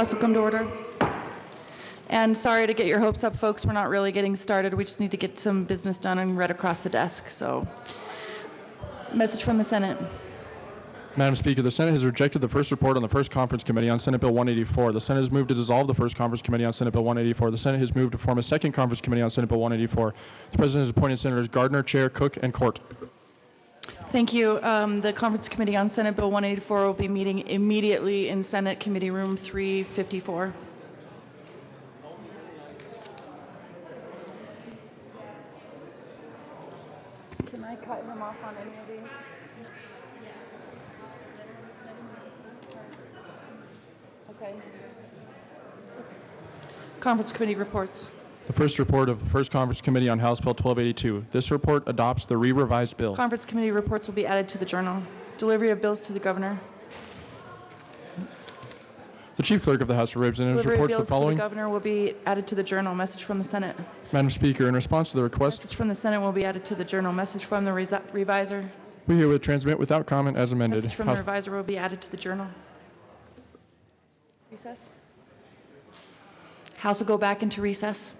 S11: House will come to order. And sorry to get your hopes up, folks. We're not really getting started. We just need to get some business done and read across the desk. So, message from the Senate.
S13: Madam Speaker, the Senate has rejected the first report on the First Conference Committee on Senate Bill 184. The Senate has moved to dissolve the First Conference Committee on Senate Bill 184. The Senate has moved to form a Second Conference Committee on Senate Bill 184. The President has appointed Senators Gardner, Chair, Cook, and Court.
S11: Thank you. The Conference Committee on Senate Bill 184 will be meeting immediately in Senate Committee Room 354. Can I cut him off on any of these? Okay. Conference Committee reports.
S13: The first report of the First Conference Committee on House Bill 1282. This report adopts the re-revised bill.
S11: Conference Committee reports will be added to the journal. Delivery of bills to the Governor.
S13: The Chief Clerk of the House of Representatives
S11: Delivery of
S13: reports the
S11: bills to the
S13: following.
S11: Governor will be added to the journal. Message from the Senate.
S13: Madam Speaker, in response to the request,
S11: Message from the Senate will be added to the journal. Message from the reviser.
S13: we herewith transmit without comment as amended.
S11: Message from the reviser will be added to the journal. Recess. House will go back into recess.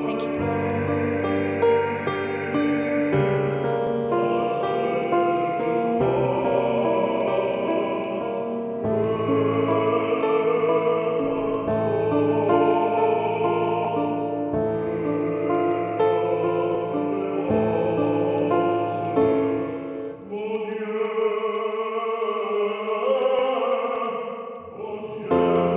S11: Thank you.
S14: Thank you.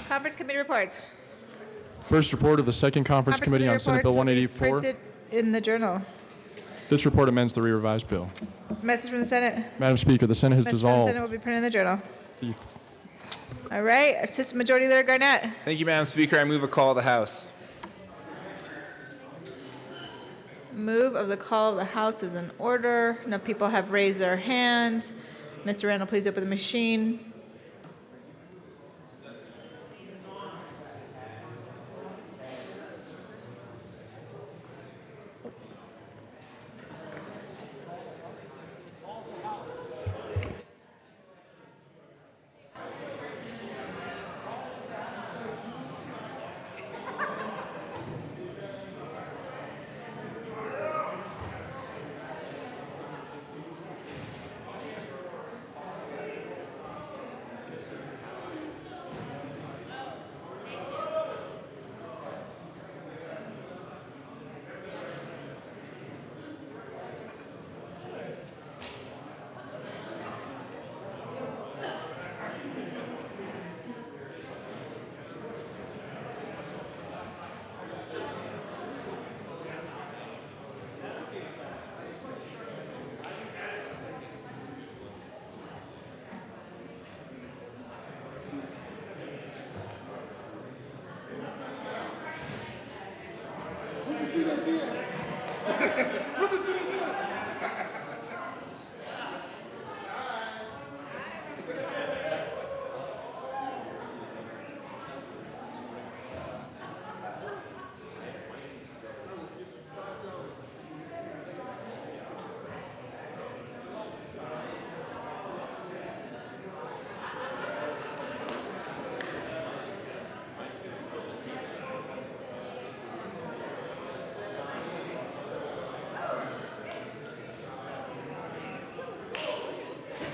S1: Conference committee reports.
S13: First report of the Second Conference Committee on Senate Bill
S1: reports will be
S13: 184.
S1: printed in the journal.
S13: This report amends the re-revised bill.
S1: Message from the Senate.
S13: Madam Speaker, the Senate has
S1: Message from the
S13: dissolved.
S1: Senate will be printed in the journal. All right, Assistant Majority Leader Garnett.
S12: Thank you, Madam Speaker. I move a call of the House.
S1: Move of the call of the House is in order. Enough people have raised their hand. Mr. Randall, please open the machine.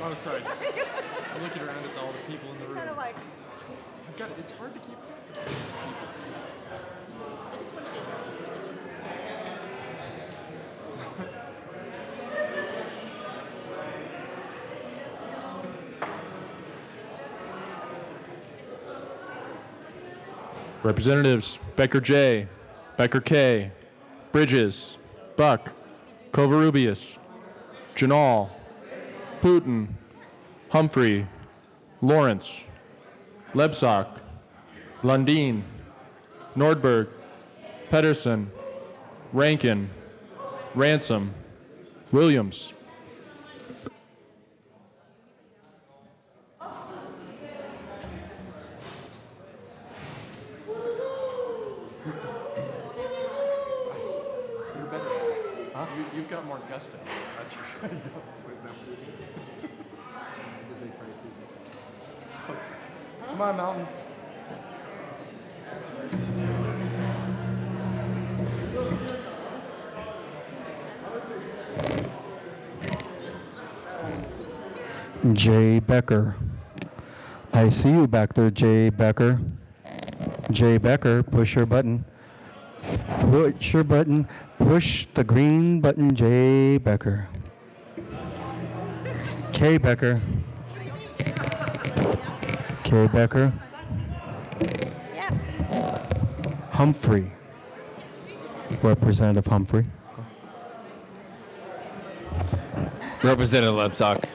S13: Oh, sorry. I'm looking around at all the people in the room. Kind of like, I've got it. It's hard to keep track of these people. I just want to get Representatives Becker J, Becker K, Bridges, Buck, Covarrubias, Janal, Putin, Humphrey, Lawrence, Lebsock, Lundin, Nordberg, Pedersen, Rankin, Ransom, Williams. You're better. Huh? You've got more gusto. That's for sure. Come on, Mountain.
S14: Jay Becker. I see you back there, Jay Becker. Jay Becker, push your button. Push your button. Push the green button, Jay Becker. K Becker. K Becker. Humphrey. Representative Humphrey.
S19: Representative Lebsock.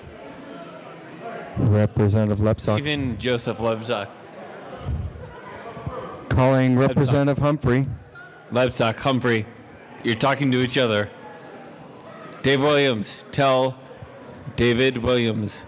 S14: Representative Lebsock.
S19: Even Joseph Lebsock.
S14: Calling Representative Humphrey.
S19: Lebsock, Humphrey, you're talking to each other. Dave Williams, tell David Williams.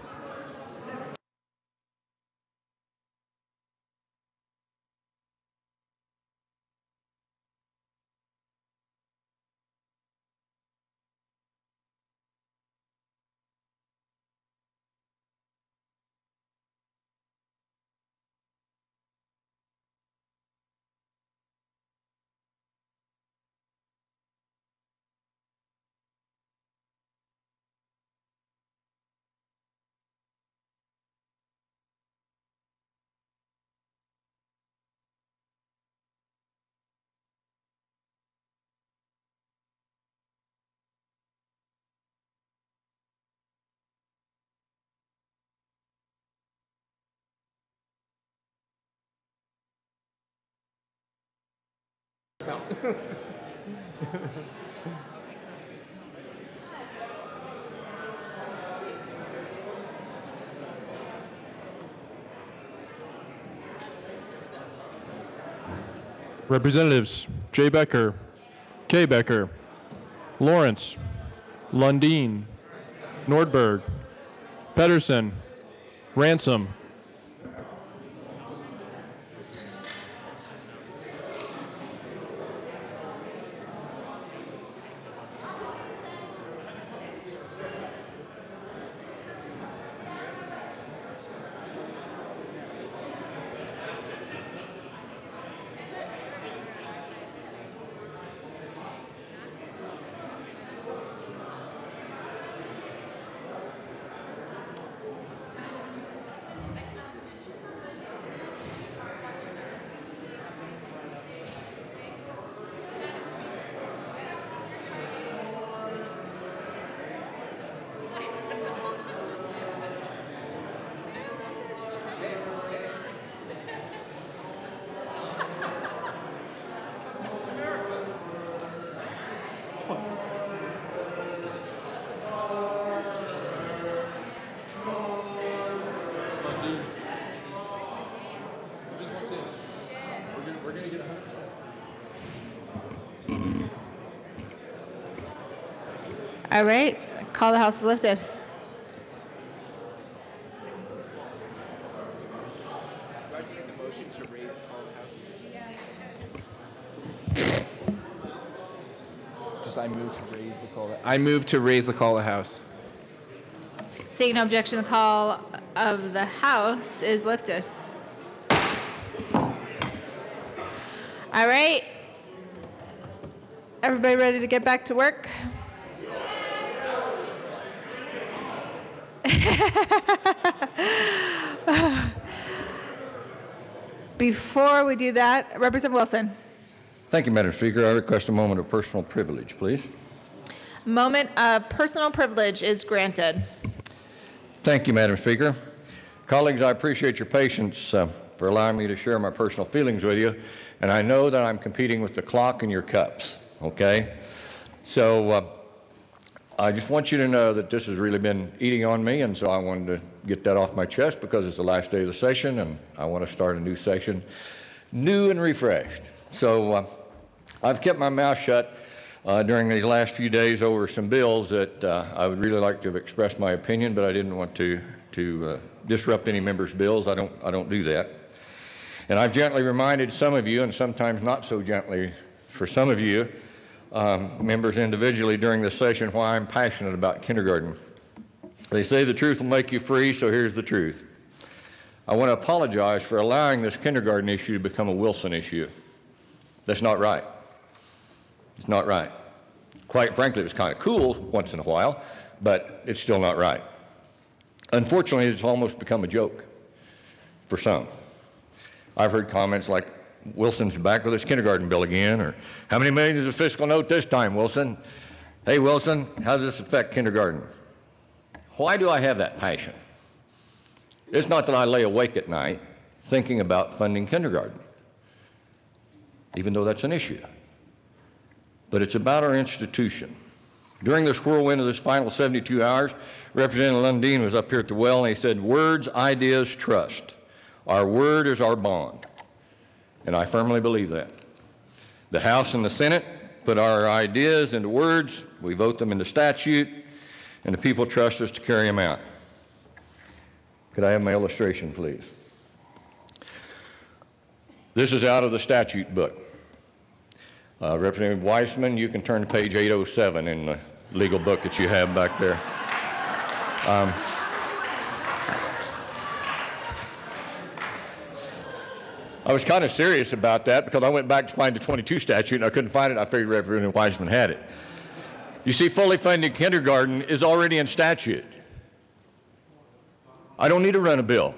S13: Representatives J. Becker, K. Becker, Lawrence, Lundin, Nordberg, Pedersen, Ransom.
S1: All right, call the House is lifted.
S12: I move to raise the call of the House.
S1: Seeing no objection, the call of the House is lifted. All right. Everybody ready to get back to work? Before we do that, Representative Wilson.
S8: Thank you, Madam Speaker. I request a moment of personal privilege, please.
S1: Moment of personal privilege is granted.
S8: Thank you, Madam Speaker. Colleagues, I appreciate your patience for allowing me to share my personal feelings with you, and I know that I'm competing with the clock and your cups, okay? So I just want you to know that this has really been eating on me, and so I wanted to get that off my chest because it's the last day of the session, and I want to start a new session, new and refreshed. So I've kept my mouth shut during these last few days over some bills that I would really like to have expressed my opinion, but I didn't want to disrupt any members' bills. I don't do that. And I've gently reminded some of you, and sometimes not so gently for some of you, members individually during this session, why I'm passionate about kindergarten. They say the truth will make you free, so here's the truth. I want to apologize for allowing this kindergarten issue to become a Wilson issue. That's not right. It's not right. Quite frankly, it was kind of cool once in a while, but it's still not right. Unfortunately, it's almost become a joke for some. I've heard comments like, Wilson's back with his kindergarten bill again, or how many million is the fiscal note this time, Wilson? Hey, Wilson, how does this affect kindergarten? Why do I have that passion? It's not that I lay awake at night thinking about funding kindergarten, even though that's an issue. But it's about our institution. During this whirlwind of this final 72 hours, Representative Lundin was up here at the well and he said, words, ideas, trust. Our word is our bond. And I firmly believe that. The House and the Senate put our ideas into words, we vote them into statute, and the people trust us to carry them out. Could I have my illustration, please? This is out of the statute book. Representative Weissman, you can turn to page 807 in the legal book that you have back there. I was kind of serious about that because I went back to find the 22 statute and I couldn't find it. I figured Representative Weissman had it. You see, fully funded kindergarten is already in statute. I don't need to run a bill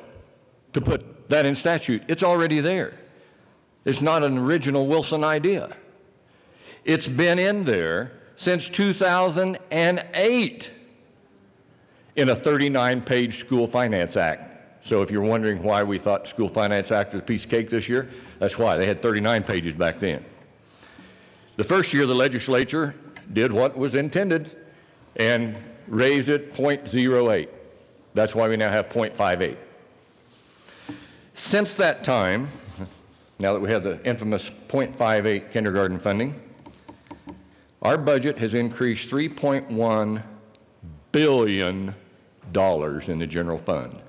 S8: to put that in statute. It's already there. It's not an original Wilson idea. It's been in there since 2008 in a 39-page School Finance Act. So if you're wondering why we thought the School Finance Act was a piece of cake this year, that's why. They had 39 pages back then. The first year, the legislature did what was intended and raised it 0.08. That's why we now have 0.58. Since that time, now that we have the infamous 0.58 kindergarten funding, our budget has increased $3.1 billion in the general fund.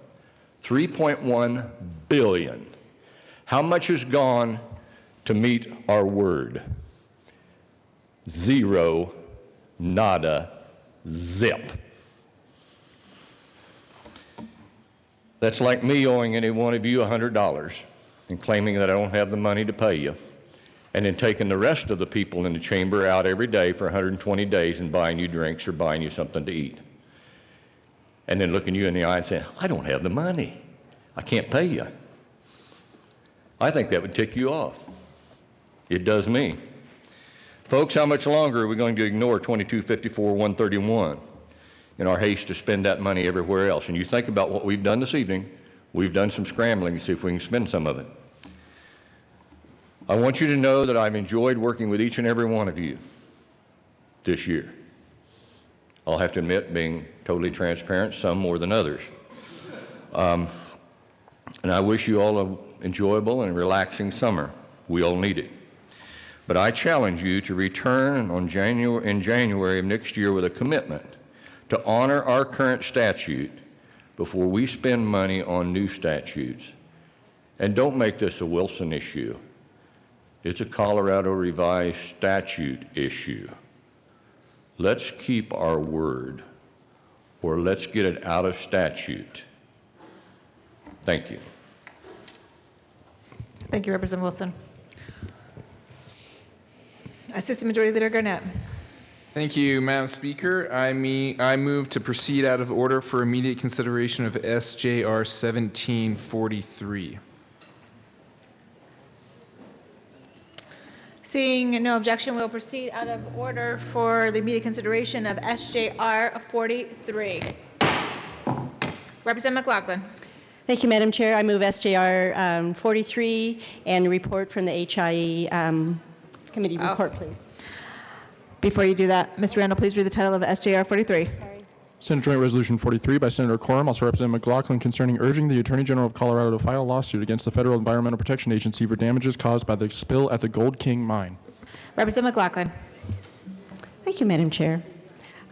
S8: $3.1 billion. How much has gone to meet our word? Zero, nada, zip. That's like me owing any one of you $100 and claiming that I don't have the money to pay you, and then taking the rest of the people in the chamber out every day for 120 days and buying you drinks or buying you something to eat. And then looking you in the eye and saying, I don't have the money. I can't pay you. I think that would tick you off. It does me. Folks, how much longer are we going to ignore 2254-131 in our haste to spend that money everywhere else? And you think about what we've done this evening. We've done some scrambling to see if we can spend some of it. I want you to know that I've enjoyed working with each and every one of you this year. I'll have to admit, being totally transparent, some more than others. And I wish you all an enjoyable and relaxing summer. We all need it. But I challenge you to return in January of next year with a commitment to honor our current statute before we spend money on new statutes. And don't make this a Wilson issue. It's a Colorado revised statute issue. Let's keep our word, or let's get it out of statute. Thank you.
S17: Thank you, Representative Wilson. Assistant Majority Leader Garnett.
S12: Thank you, Madam Speaker. I move to proceed out of order for immediate consideration of SJR 1743.
S17: Seeing no objection, we'll proceed out of order for the immediate consideration of SJR 43. Representative McLaughlin.
S10: Thank you, Madam Chair. I move SJR 43 and report from the HIE committee report, please.
S17: Before you do that, Ms. Randall, please read the title of SJR 43.
S13: Senate Joint Resolution 43 by Senator Quorum, also Representative McLaughlin, concerning urging the Attorney General of Colorado to file a lawsuit against the Federal Environmental Protection Agency for damages caused by the spill at the Gold King mine.
S17: Representative McLaughlin.
S10: Thank you, Madam Chair.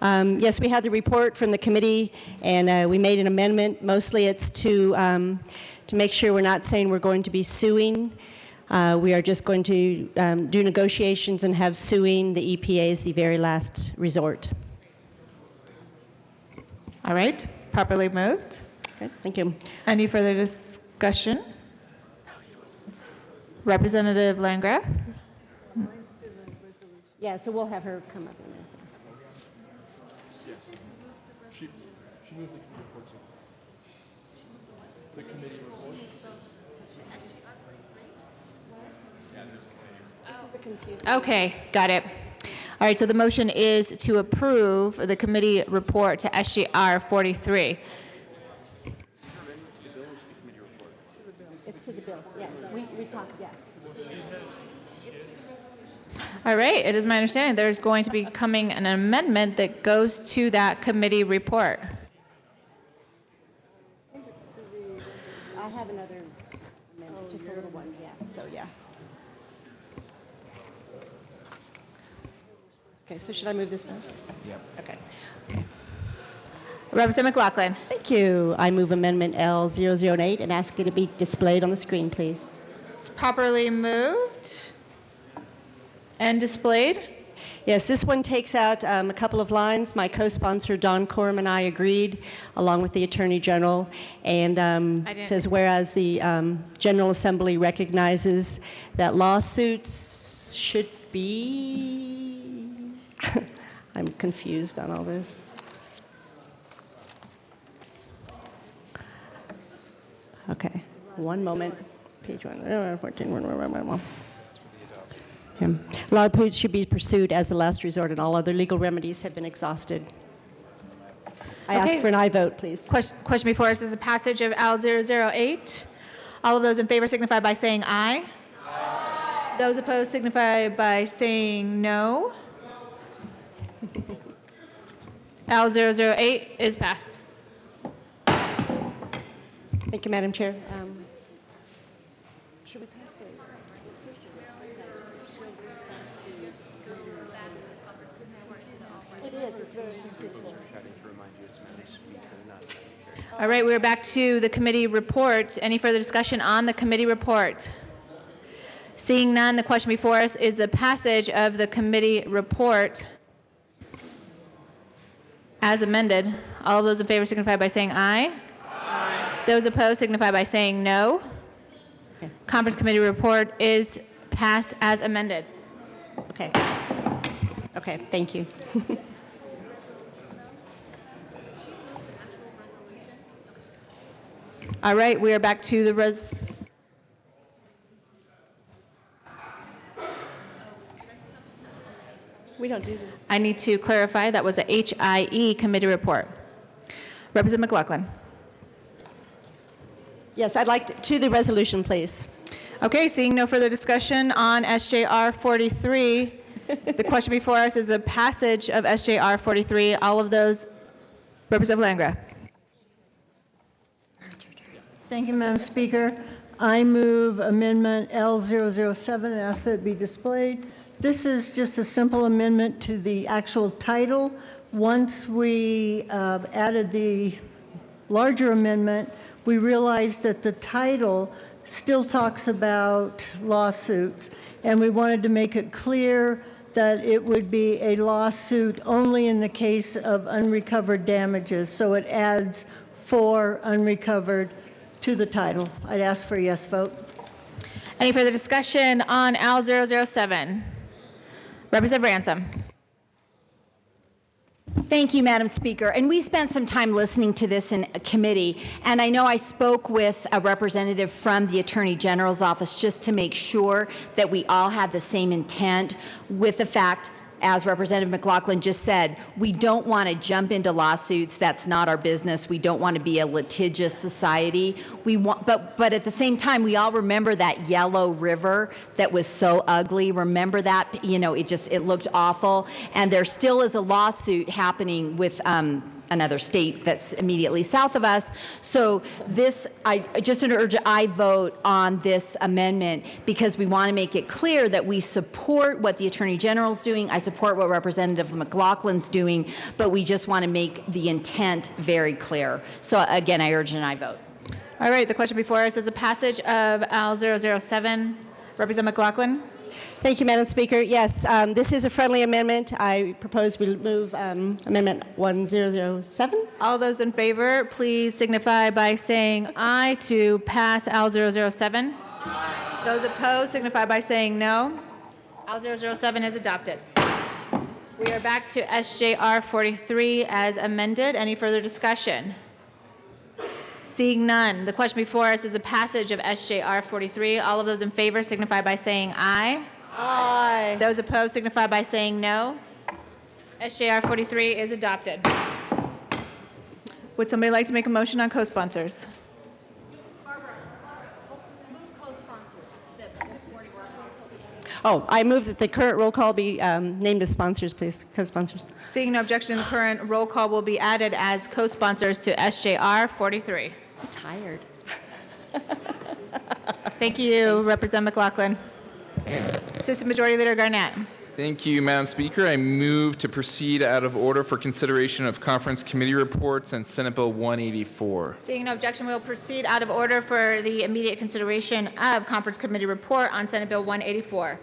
S10: Yes, we had the report from the committee, and we made an amendment. Mostly it's to make sure we're not saying we're going to be suing. We are just going to do negotiations and have suing the EPA as the very last resort.
S17: All right, properly moved.
S10: Okay, thank you.
S17: Any further discussion? Representative Landgraf.
S10: Yeah, so we'll have her come up in there.
S13: She moved the committee report.
S17: Okay, got it. All right, so the motion is to approve the committee report to SJR 43.
S10: It's to the bill, yeah. We talked, yeah.
S17: All right, it is my understanding there's going to be coming an amendment that goes to that committee report.
S10: I have another amendment, just a little one, yeah, so yeah. Okay, so should I move this now?
S12: Yep.
S10: Okay.
S17: Representative McLaughlin.
S10: Thank you. I move Amendment L008 and ask it to be displayed on the screen, please.
S17: It's properly moved and displayed.
S10: Yes, this one takes out a couple of lines. My co-sponsor, Don Quorum, and I agreed, along with the Attorney General. And it says, whereas the General Assembly recognizes that lawsuits should be... I'm confused on all this. Okay, one moment. Page 1, 14. Lawsuits should be pursued as the last resort, and all other legal remedies have been exhausted. I ask for an aye vote, please.
S17: Question before us is the passage of L008. All of those in favor signify by saying aye. Aye.
S1: Those opposed signify by saying no. L008 is passed.
S10: Thank you, Madam Chair. Should we pass the... It is. It's very confusing.
S1: All right, we're back to the committee report. Any further discussion on the committee report? Seeing none, the question before us is the passage of the committee report as amended. All of those in favor signify by saying aye. Aye. Those opposed signify by saying no. Okay. Conference committee report is passed as amended.
S10: Okay. Okay, thank you.
S1: All right, we are back to the
S10: We don't do that.
S1: I need to clarify, that was a HIE committee report. Representative McLaughlin.
S10: Yes, I'd like to the resolution, please.
S1: Okay, seeing no further discussion on SJR 43, the question before us is the passage of SJR 43. All of those, Representative Landgraf.
S16: Thank you, Madam Speaker. I move amendment L007 and ask that it be displayed. This is just a simple amendment to the actual title. Once we added the larger amendment, we realized that the title still talks about lawsuits, and we wanted to make it clear that it would be a lawsuit only in the case of unrecovered damages. So it adds for unrecovered to the title. I'd ask for a yes vote.
S1: Any further discussion on L007? Representative Ransom.
S18: Thank you, Madam Speaker. And we spent some time listening to this in committee, and I know I spoke with a representative from the Attorney General's office just to make sure that we all had the same intent with the fact, as Representative McLaughlin just said, we don't want to jump into lawsuits. That's not our business. We don't want to be a litigious society. We want, but at the same time, we all remember that yellow river that was so ugly. Remember that? You know, it looked awful. And there still is a lawsuit happening with another state that's immediately south of us. So this, I just urge I vote on this amendment because we want to make it clear that we support what the Attorney General's doing. I support what Representative McLaughlin's doing, but we just want to make the intent very clear. So again, I urge an I vote.
S1: All right, the question before us is a passage of L007. Representative McLaughlin.
S10: Thank you, Madam Speaker. Yes, this is a friendly amendment. I propose we move Amendment 1007.
S1: All those in favor, please signify by saying aye to pass L007. Aye. Those opposed signify by saying no. L007 is adopted. We are back to SJR 43 as amended. Any further discussion? Seeing none, the question before us is the passage of SJR 43. All of those in favor signify by saying aye.
S10: Aye.
S1: Those opposed signify by saying no. SJR 43 is adopted. Would somebody like to make a motion on co-sponsors?
S10: Oh, I move that the current roll call be named as sponsors, please, co-sponsors.
S1: Seeing no objection, the current roll call will be added as co-sponsors to SJR 43.
S10: I'm tired.
S1: Thank you, Representative McLaughlin. Assistant Majority Leader Garnett.
S12: Thank you, Madam Speaker. I move to proceed out of order for consideration of conference committee reports and Senate Bill 184.
S1: Seeing no objection, we will proceed out of order for the immediate consideration of conference committee report on Senate Bill 184.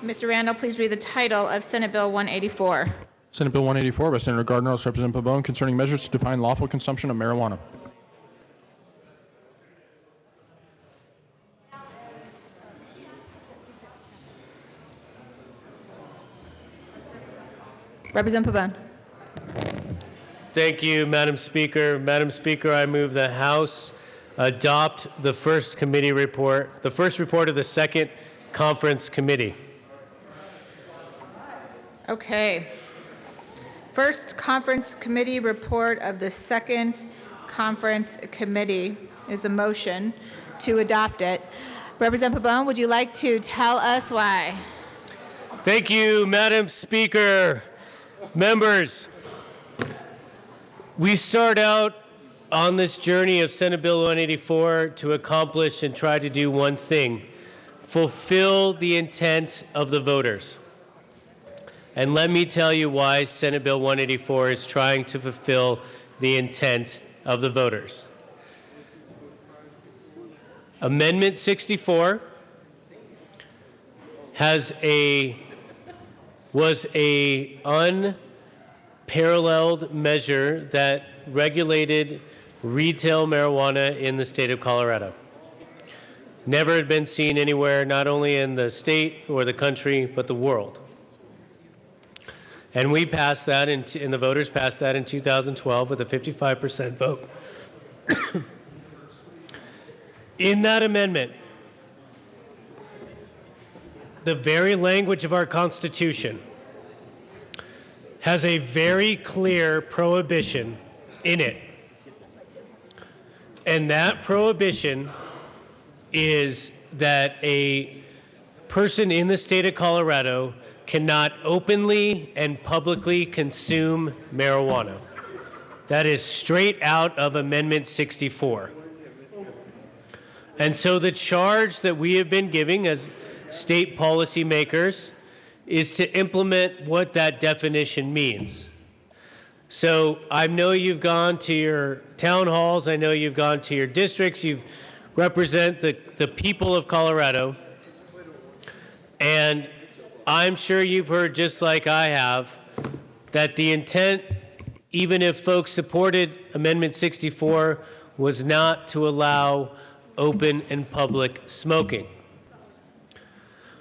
S1: Mr. Randall, please read the title of Senate Bill 184.
S13: Senate Bill 184 by Senator Gardner, Representative Pabon, concerning measures to define lawful consumption of marijuana.
S1: Representative Pabon.
S7: Thank you, Madam Speaker. Madam Speaker, I move the House adopt the first committee report, the first report of the second conference committee.
S1: Okay. First conference committee report of the second conference committee is the motion to adopt it.
S17: Representative Pabon, would you like to tell us why?
S7: Thank you, Madam Speaker. Members, we start out on this journey of Senate Bill 184 to accomplish and try to do one thing: fulfill the intent of the voters. And let me tell you why Senate Bill 184 is trying to fulfill the intent of the voters. Amendment 64 was a unparalleled measure that regulated retail marijuana in the state of Colorado. Never had been seen anywhere, not only in the state or the country, but the world. And we passed that, and the voters passed that in 2012 with a 55% vote. In that amendment, the very language of our Constitution has a very clear prohibition in it. And that prohibition is that a person in the state of Colorado cannot openly and publicly consume marijuana. That is straight out of Amendment 64. And so the charge that we have been giving as state policymakers is to implement what that definition means. So I know you've gone to your town halls, I know you've gone to your districts, you represent the people of Colorado, and I'm sure you've heard, just like I have, that the intent, even if folks supported Amendment 64, was not to allow open and public smoking.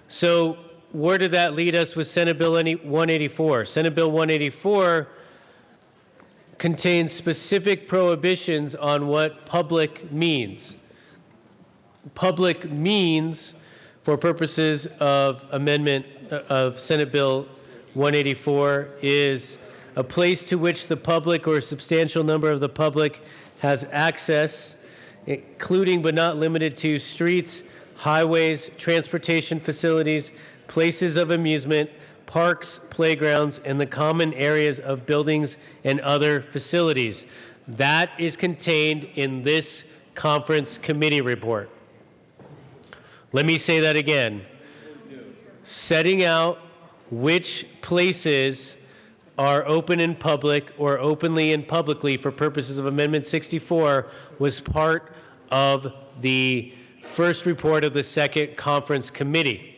S7: So where did that lead us with Senate Bill 184? Senate Bill 184 contains specific prohibitions on what public means. Public means, for purposes of amendment of Senate Bill 184, is a place to which the public or a substantial number of the public has access, including but not limited to streets, highways, transportation facilities, places of amusement, parks, playgrounds, and the common areas of buildings and other facilities. That is contained in this conference committee report. Let me say that again. Setting out which places are open in public or openly and publicly for purposes of Amendment 64 was part of the first report of the second conference committee.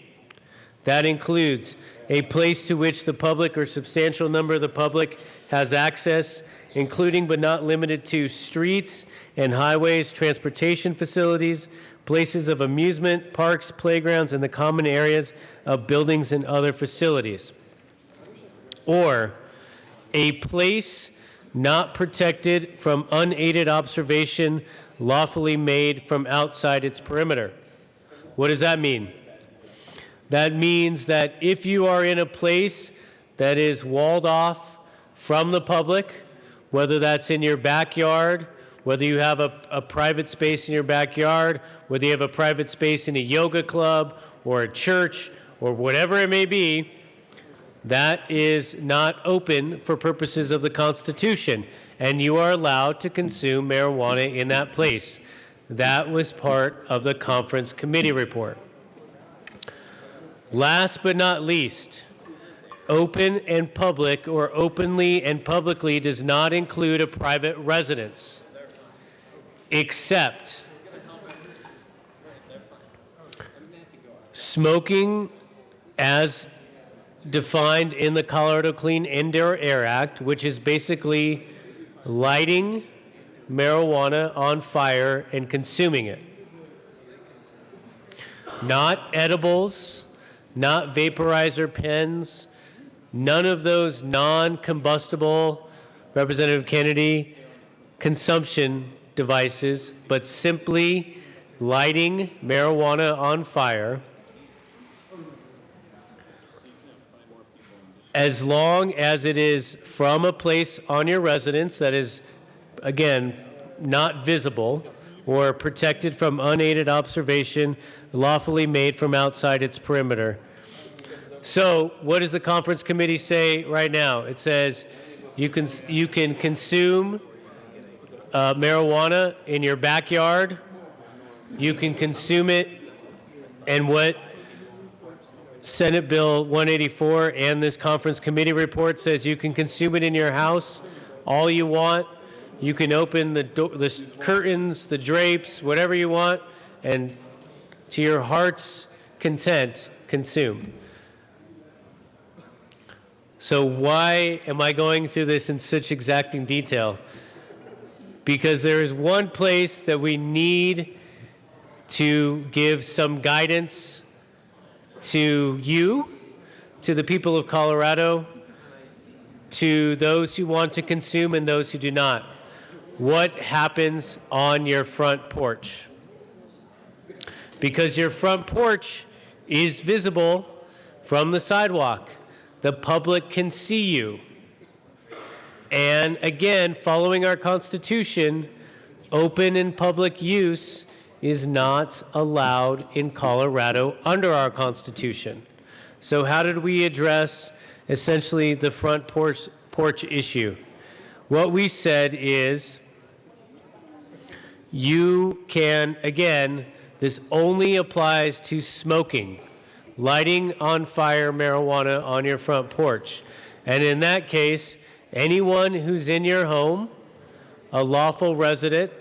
S7: That includes a place to which the public or substantial number of the public has access, including but not limited to streets and highways, transportation facilities, places of amusement, parks, playgrounds, and the common areas of buildings and other facilities. Or a place not protected from unaided observation lawfully made from outside its perimeter. What does that mean? That means that if you are in a place that is walled off from the public, whether that's in your backyard, whether you have a private space in your backyard, whether you have a private space in a yoga club or a church or whatever it may be, that is not open for purposes of the Constitution, and you are allowed to consume marijuana in that place. That was part of the conference committee report. Last but not least, open and public or openly and publicly does not include a private residence, except smoking as defined in the Colorado Clean Indoor Air Act, which is basically lighting marijuana on fire and consuming it. Not edibles, not vaporizer pens, none of those non-combustible, Representative Kennedy, consumption devices, but simply lighting marijuana on fire, as long as it is from a place on your residence that is, again, not visible or protected from unaided observation lawfully made from outside its perimeter. So what does the conference committee say right now? It says you can consume marijuana in your backyard. You can consume it, and what Senate Bill 184 and this conference committee report says, you can consume it in your house all you want. You can open the curtains, the drapes, whatever you want, and to your heart's content, consume. So why am I going through this in such exacting detail? Because there is one place that we need to give some guidance to you, to the people of Colorado, to those who want to consume and those who do not. What happens on your front porch? Because your front porch is visible from the sidewalk. The public can see you. And again, following our Constitution, open and public use is not allowed in Colorado under our Constitution. So how did we address essentially the front porch issue? What we said is you can, again, this only applies to smoking, lighting on fire marijuana on your front porch. And in that case, anyone who's in your home, a lawful resident,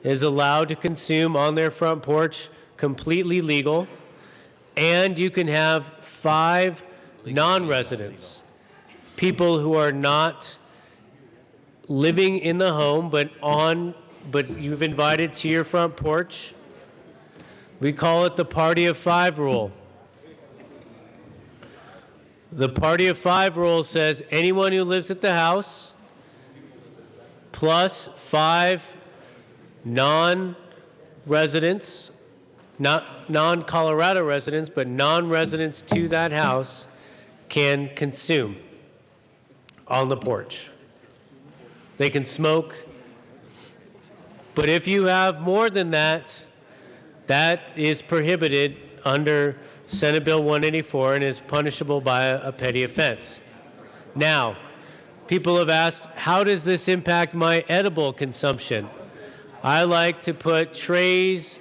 S7: is allowed to consume on their front porch, completely legal. And you can have 5 non-residents, people who are not living in the home but you've invited to your front porch. We call it the Party of 5 rule. The Party of 5 rule says anyone who lives at the house plus 5 non-residents, not non-Colorado residents, but non-residents to that house can consume on the porch. They can smoke. But if you have more than that, that is prohibited under Senate Bill 184 and is punishable by a petty offense. Now, people have asked, how does this impact my edible consumption? I like to put trays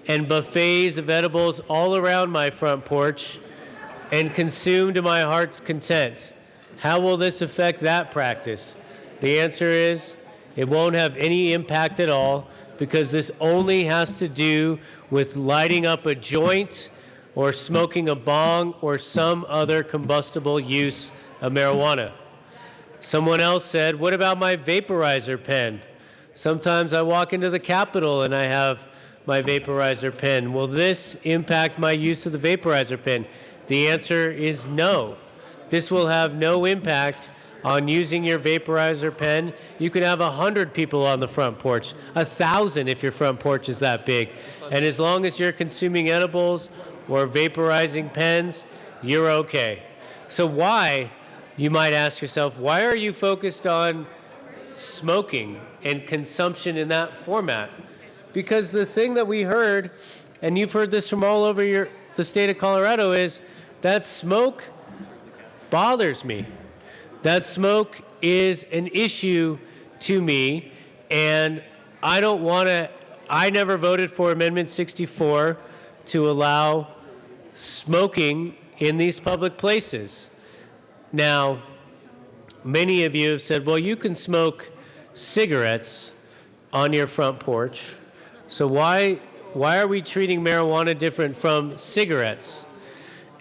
S7: and buffets of edibles all around my front porch and consume to my heart's content. How will this affect that practice? The answer is it won't have any impact at all, because this only has to do with lighting up a joint or smoking a bong or some other combustible use of marijuana. Someone else said, what about my vaporizer pen? Sometimes I walk into the Capitol and I have my vaporizer pen. Will this impact my use of the vaporizer pen? The answer is no. This will have no impact on using your vaporizer pen. You can have 100 people on the front porch, 1,000 if your front porch is that big. And as long as you're consuming edibles or vaporizing pens, you're okay. So why, you might ask yourself, why are you focused on smoking and consumption in that format? Because the thing that we heard, and you've heard this from all over the state of Colorado, is that smoke bothers me. That smoke is an issue to me, and I never voted for Amendment 64 to allow smoking in these public places. Now, many of you have said, well, you can smoke cigarettes on your front porch, so why are we treating marijuana different from cigarettes?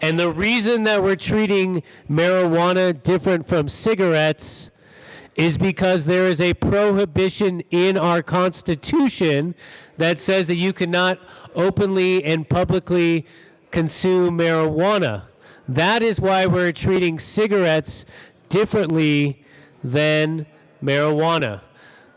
S7: And the reason that we're treating marijuana different from cigarettes is because there is a prohibition in our Constitution that says that you cannot openly and publicly consume marijuana. That is why we're treating cigarettes differently than marijuana.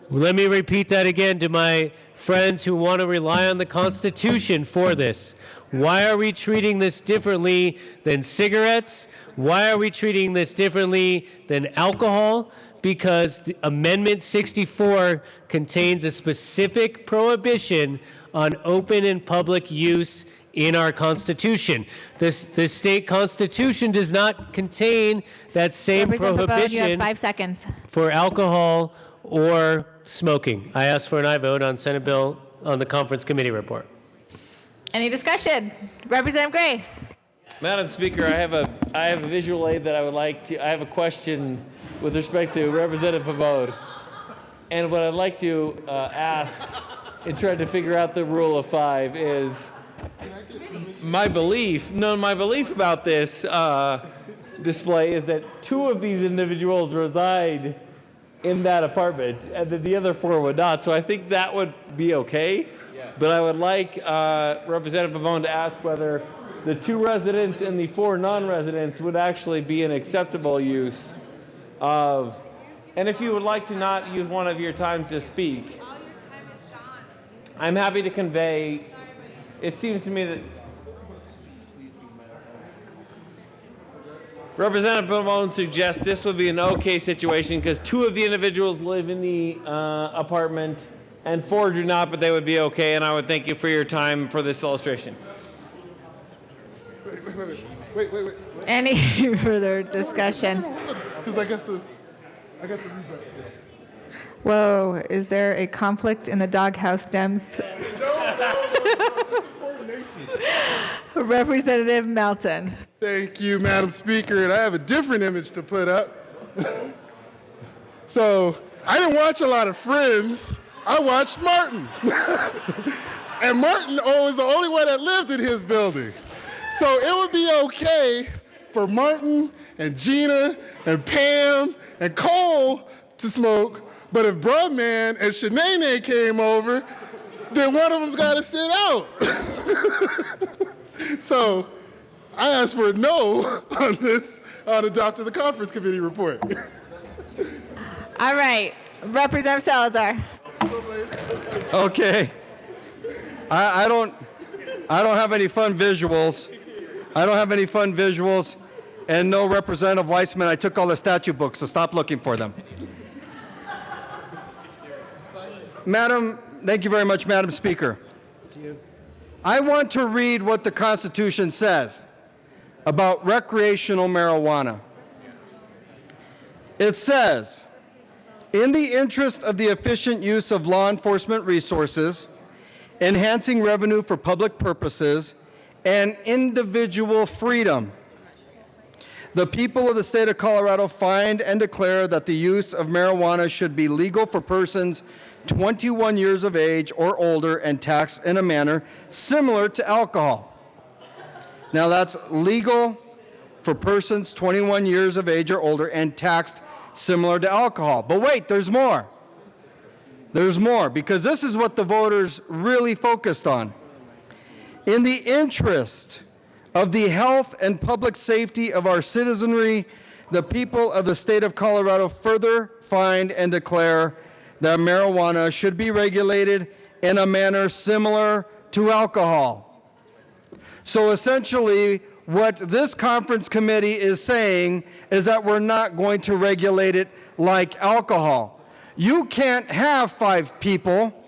S7: Let me repeat that again to my friends who want to rely on the Constitution for this. Why are we treating this differently than cigarettes? Why are we treating this differently than alcohol? because Amendment 64 contains a specific prohibition on open and public use in our Constitution. The state Constitution does not contain that same
S17: Representative Pabon, you have
S7: prohibition
S17: 5 seconds.
S7: for alcohol or smoking. I ask for an aye vote on Senate Bill on the Conference Committee report.
S17: Any discussion? Representative Gray.
S19: Madam Speaker, I have a visual aid that I would like to. I have a question with respect to Representative Pabon, and what I'd like to ask in trying to figure out the rule of 5 is my belief. No, my belief about this display is that 2 of these individuals reside in that apartment, and then the other 4 would not. So I think that would be okay. But I would like Representative Pabon to ask whether the 2 residents and the 4 non-residents would actually be an acceptable use of, and if you would like to not use one of your times to speak, I'm happy to convey, it seems to me that Representative Pabon suggests this would be an okay situation because 2 of the individuals live in the apartment and 4 do not, but they would be okay, and I would thank you for your time for this illustration.
S13: Wait.
S17: Any further discussion?
S13: Because I got the rebuts here.
S1: Whoa, is there a conflict in the doghouse, Dems?
S13: No, coordination.
S1: Representative Melton.
S13: Thank you, Madam Speaker, and I have a different image to put up. So, I didn't watch a lot of Friends. I watched Martin. And Martin was the only one that lived in his building. So it would be okay for Martin and Gina and Pam and Cole to smoke, but if Brudman and Shanae came over, then one of them's got to sit out. So I asked for a no on this, on adopting the conference committee report.
S17: All right, Representative Salazar.
S15: Okay. I don't have any fun visuals. And no, Representative Weissman, I took all the statute books, so stop looking for them. Madam, thank you very much, Madam Speaker. I want to read what the Constitution says about recreational marijuana. It says, in the interest of the efficient use of law enforcement resources, enhancing revenue for public purposes, and individual freedom, the people of the state of Colorado find and declare that the use of marijuana should be legal for persons 21 years of age or older and taxed in a manner similar to alcohol. Now that's legal for persons 21 years of age or older and taxed similar to alcohol. But wait, there's more. There's more, because this is what the voters really focused on. In the interest of the health and public safety of our citizenry, the people of the state of Colorado further find and declare that marijuana should be regulated in a manner similar to alcohol. So essentially, what this conference committee is saying is that we're not going to regulate it like alcohol. You can't have 5 people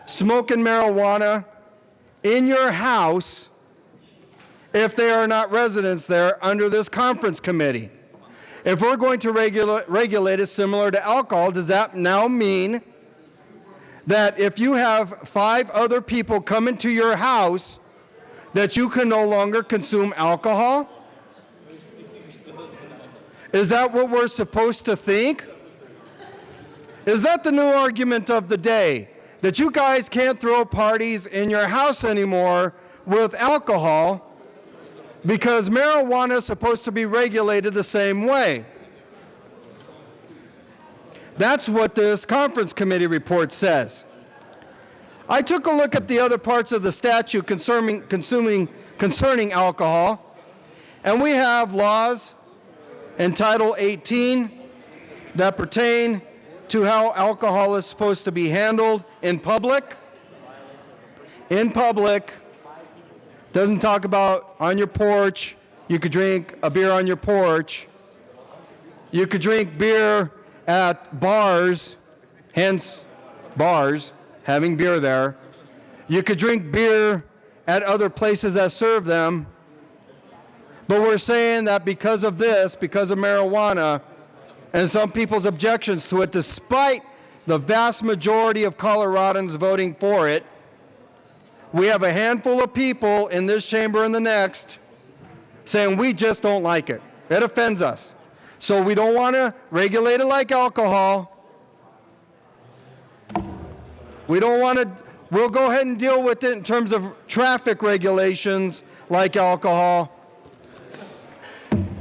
S15: smoking marijuana in your house if they are not residents there under this conference committee. If we're going to regulate it similar to alcohol, does that now mean that if you have 5 other people come into your house, that you can no longer consume alcohol? Is that what we're supposed to think? Is that the new argument of the day? That you guys can't throw parties in your house anymore with alcohol because marijuana is supposed to be regulated the same way? That's what this conference committee report says. I took a look at the other parts of the statute concerning alcohol, and we have laws in Title 18 that pertain to how alcohol is supposed to be handled in public. In public, doesn't talk about on your porch, you could drink a beer on your porch. You could drink beer at bars, hence bars, having beer there. You could drink beer at other places that serve them. But we're saying that because of this, because of marijuana, and some people's objections to it, despite the vast majority of Coloradans voting for it, we have a handful of people in this chamber and the next saying we just don't like it. It offends us. So we don't want to regulate it like alcohol. We don't want to, we'll go ahead and deal with it in terms of traffic regulations like alcohol.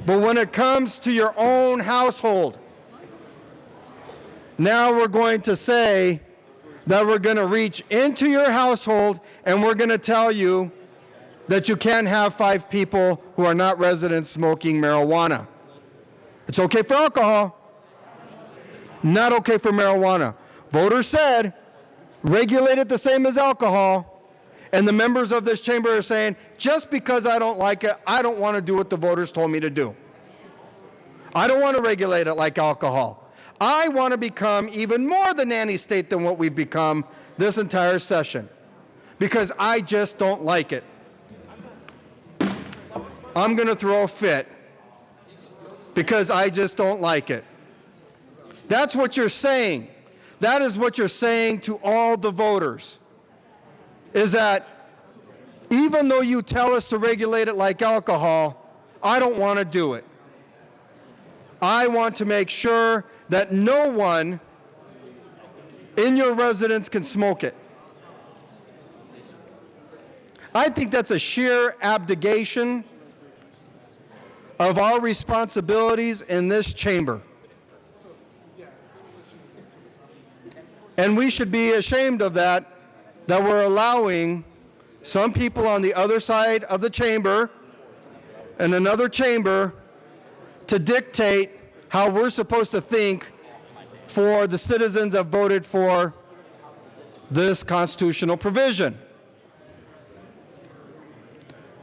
S15: But when it comes to your own household, now we're going to say that we're going to reach into your household and we're going to tell you that you can't have 5 people who are not residents smoking marijuana. It's okay for alcohol, not okay for marijuana. Voters said, regulate it the same as alcohol, and the members of this chamber are saying, just because I don't like it, I don't want to do what the voters told me to do. I don't want to regulate it like alcohol. I want to become even more the nanny state than what we've become this entire session, because I just don't like it. I'm going to throw a fit because I just don't like it. That's what you're saying. That is what you're saying to all the voters, is that even though you tell us to regulate it like alcohol, I don't want to do it. I want to make sure that no one in your residence can smoke it. I think that's a sheer abdication of our responsibilities in this chamber. And we should be ashamed of that we're allowing some people on the other side of the chamber and another chamber to dictate how we're supposed to think for the citizens that voted for this constitutional provision.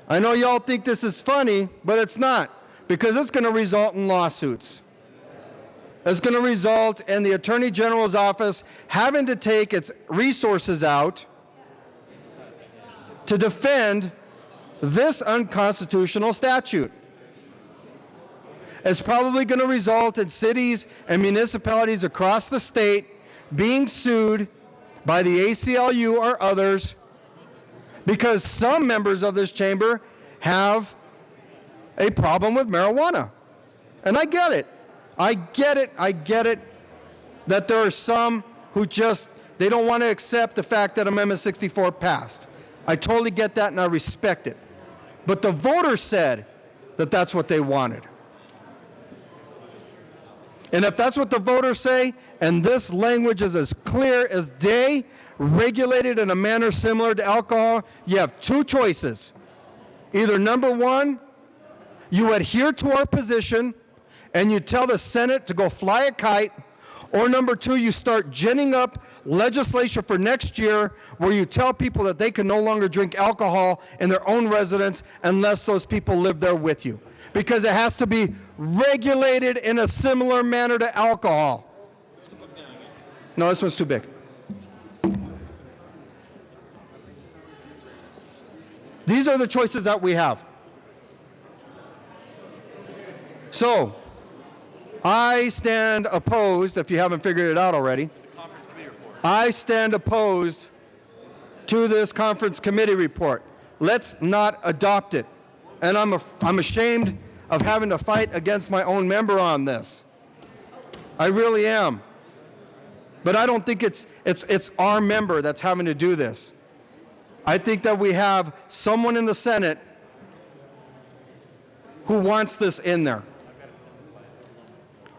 S15: I know y'all think this is funny, but it's not, because it's going to result in lawsuits. It's going to result in the Attorney General's office having to take its resources out to defend this unconstitutional statute. It's probably going to result in cities and municipalities across the state being sued by the ACLU or others because some members of this chamber have a problem with marijuana. And I get it. I get it that there are some who just, they don't want to accept the fact that Amendment 64 passed. I totally get that and I respect it. But the voters said that that's what they wanted. And if that's what the voters say, and this language is as clear as day, regulated in a manner similar to alcohol, you have 2 choices. Either number 1, you adhere to our position and you tell the Senate to go fly a kite, or number 2, you start ginning up legislation for next year where you tell people that they can no longer drink alcohol in their own residence unless those people live there with you. Because it has to be regulated in a similar manner to alcohol. No, this one's too big. These are the choices that we have. So, I stand opposed, if you haven't figured it out already, I stand opposed to this conference committee report. Let's not adopt it. And I'm ashamed of having to fight against my own member on this. I really am. But I don't think it's our member that's having to do this. I think that we have someone in the Senate who wants this in there.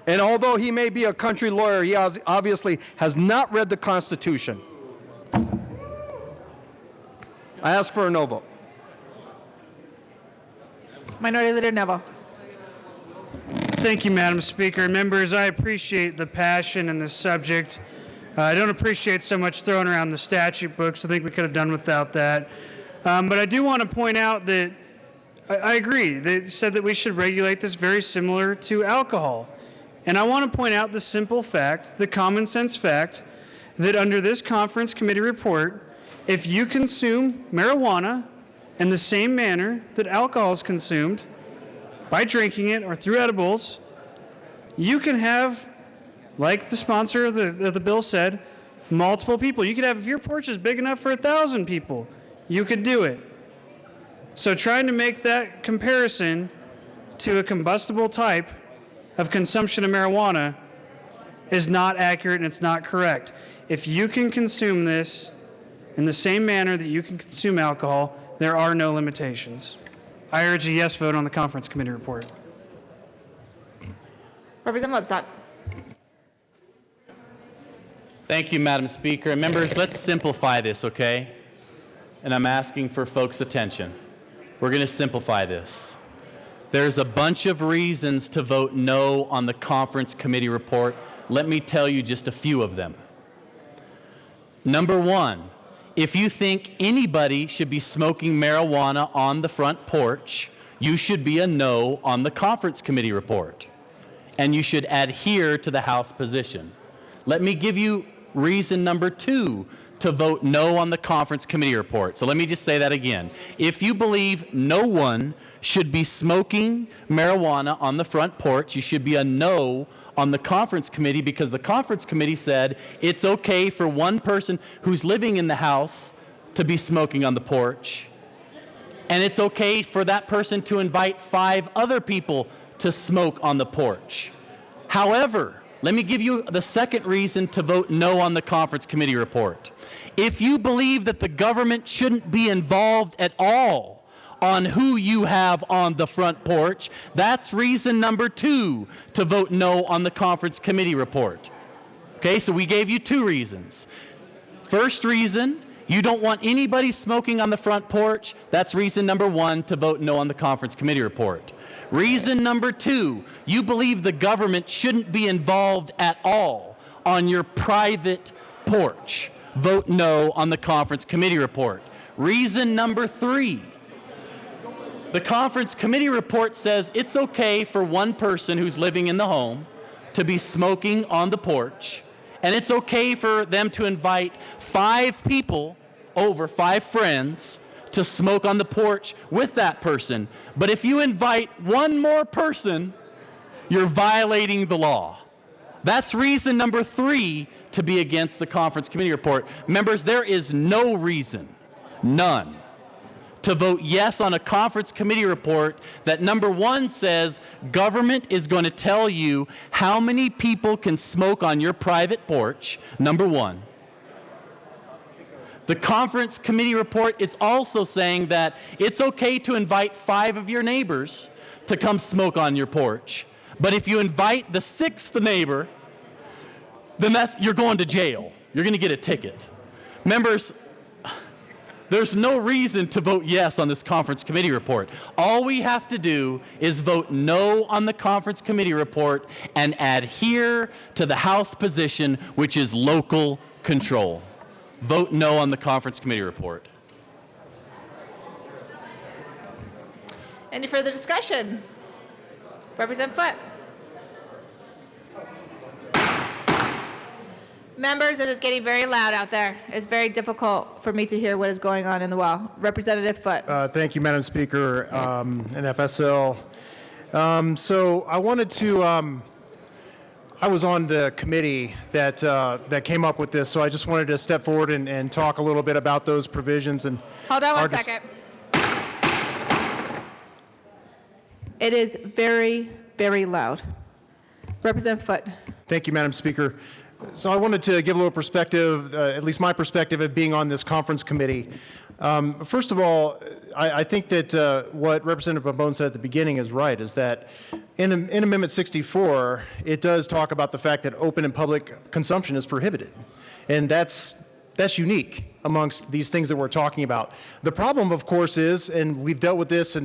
S15: And although he may be a country lawyer, he obviously has not read the Constitution. I ask for a no vote.
S17: Minority Leader Neville.
S6: Thank you, Madam Speaker. Members, I appreciate the passion in this subject. I don't appreciate so much throwing around the statute books. I think we could have done without that. But I do want to point out that I agree. They said that we should regulate this very similar to alcohol. And I want to point out the simple fact, the common sense fact, that under this conference committee report, if you consume marijuana in the same manner that alcohol is consumed, by drinking it or through edibles, you can have, like the sponsor of the bill said, multiple people. You could have, if your porch is big enough for 1,000 people, you could do it. So trying to make that comparison to a combustible type of consumption of marijuana is not accurate and it's not correct. If you can consume this in the same manner that you can consume alcohol, there are no limitations. I urge a yes vote on the conference committee report.
S1: Representative Lobstock.
S4: Thank you, Madam Speaker. And members, let's simplify this, okay? And I'm asking for folks' attention. We're going to simplify this. There's a bunch of reasons to vote no on the conference committee report. Let me tell you just a few of them. Number one, if you think anybody should be smoking marijuana on the front porch, you should be a no on the conference committee report. And you should adhere to the House position. Let me give you reason number two to vote no on the conference committee report. So let me just say that again. If you believe no one should be smoking marijuana on the front porch, you should be a no on the conference committee, because the conference committee said it's okay for one person who's living in the house to be smoking on the porch, and it's okay for that person to invite 5 other people to smoke on the porch. However, let me give you the second reason to vote no on the conference committee report. If you believe that the government shouldn't be involved at all on who you have on the front porch, that's reason number 2 to vote no on the conference committee report. Okay, so we gave you 2 reasons. First reason, you don't want anybody smoking on the front porch. That's reason number 1 to vote no on the conference committee report. Reason number 2, you believe the government shouldn't be involved at all on your private porch. Vote no on the conference committee report. Reason number 3, the conference committee report says it's okay for one person who's living in the home to be smoking on the porch, and it's okay for them to invite 5 people over, 5 friends, to smoke on the porch with that person. But if you invite one more person, you're violating the law. That's reason number 3 to be against the conference committee report. Members, there is no reason, none, to vote yes on a conference committee report that number 1 says government is going to tell you how many people can smoke on your private porch, number 1. The conference committee report is also saying that it's okay to invite 5 of your neighbors to come smoke on your porch. But if you invite the 6th neighbor, then you're going to jail. You're going to get a ticket. Members, there's no reason to vote yes on this conference committee report. All we have to do is vote no on the conference committee report and adhere to the House position, which is local control. Vote no on the conference committee report.
S1: Any further discussion? Representative Foote. Members, it is getting very loud out there. It's very difficult for me to hear what is going on in the well. Representative Foote.
S13: Thank you, Madam Speaker, and FSL. So I wanted to, I was on the committee that came up with this, so I just wanted to step forward and talk a little bit about those provisions. And
S1: hold on one second. It is very, very loud. Representative Foote.
S13: Thank you, Madam Speaker. So I wanted to give a little perspective, at least my perspective of being on this conference committee. First of all, I think that what Representative Bombone said at the beginning is right, is that in Amendment 64, it does talk about the fact that open and public consumption is prohibited. And that's unique amongst these things that we're talking about. The problem, of course, is, and we've dealt with this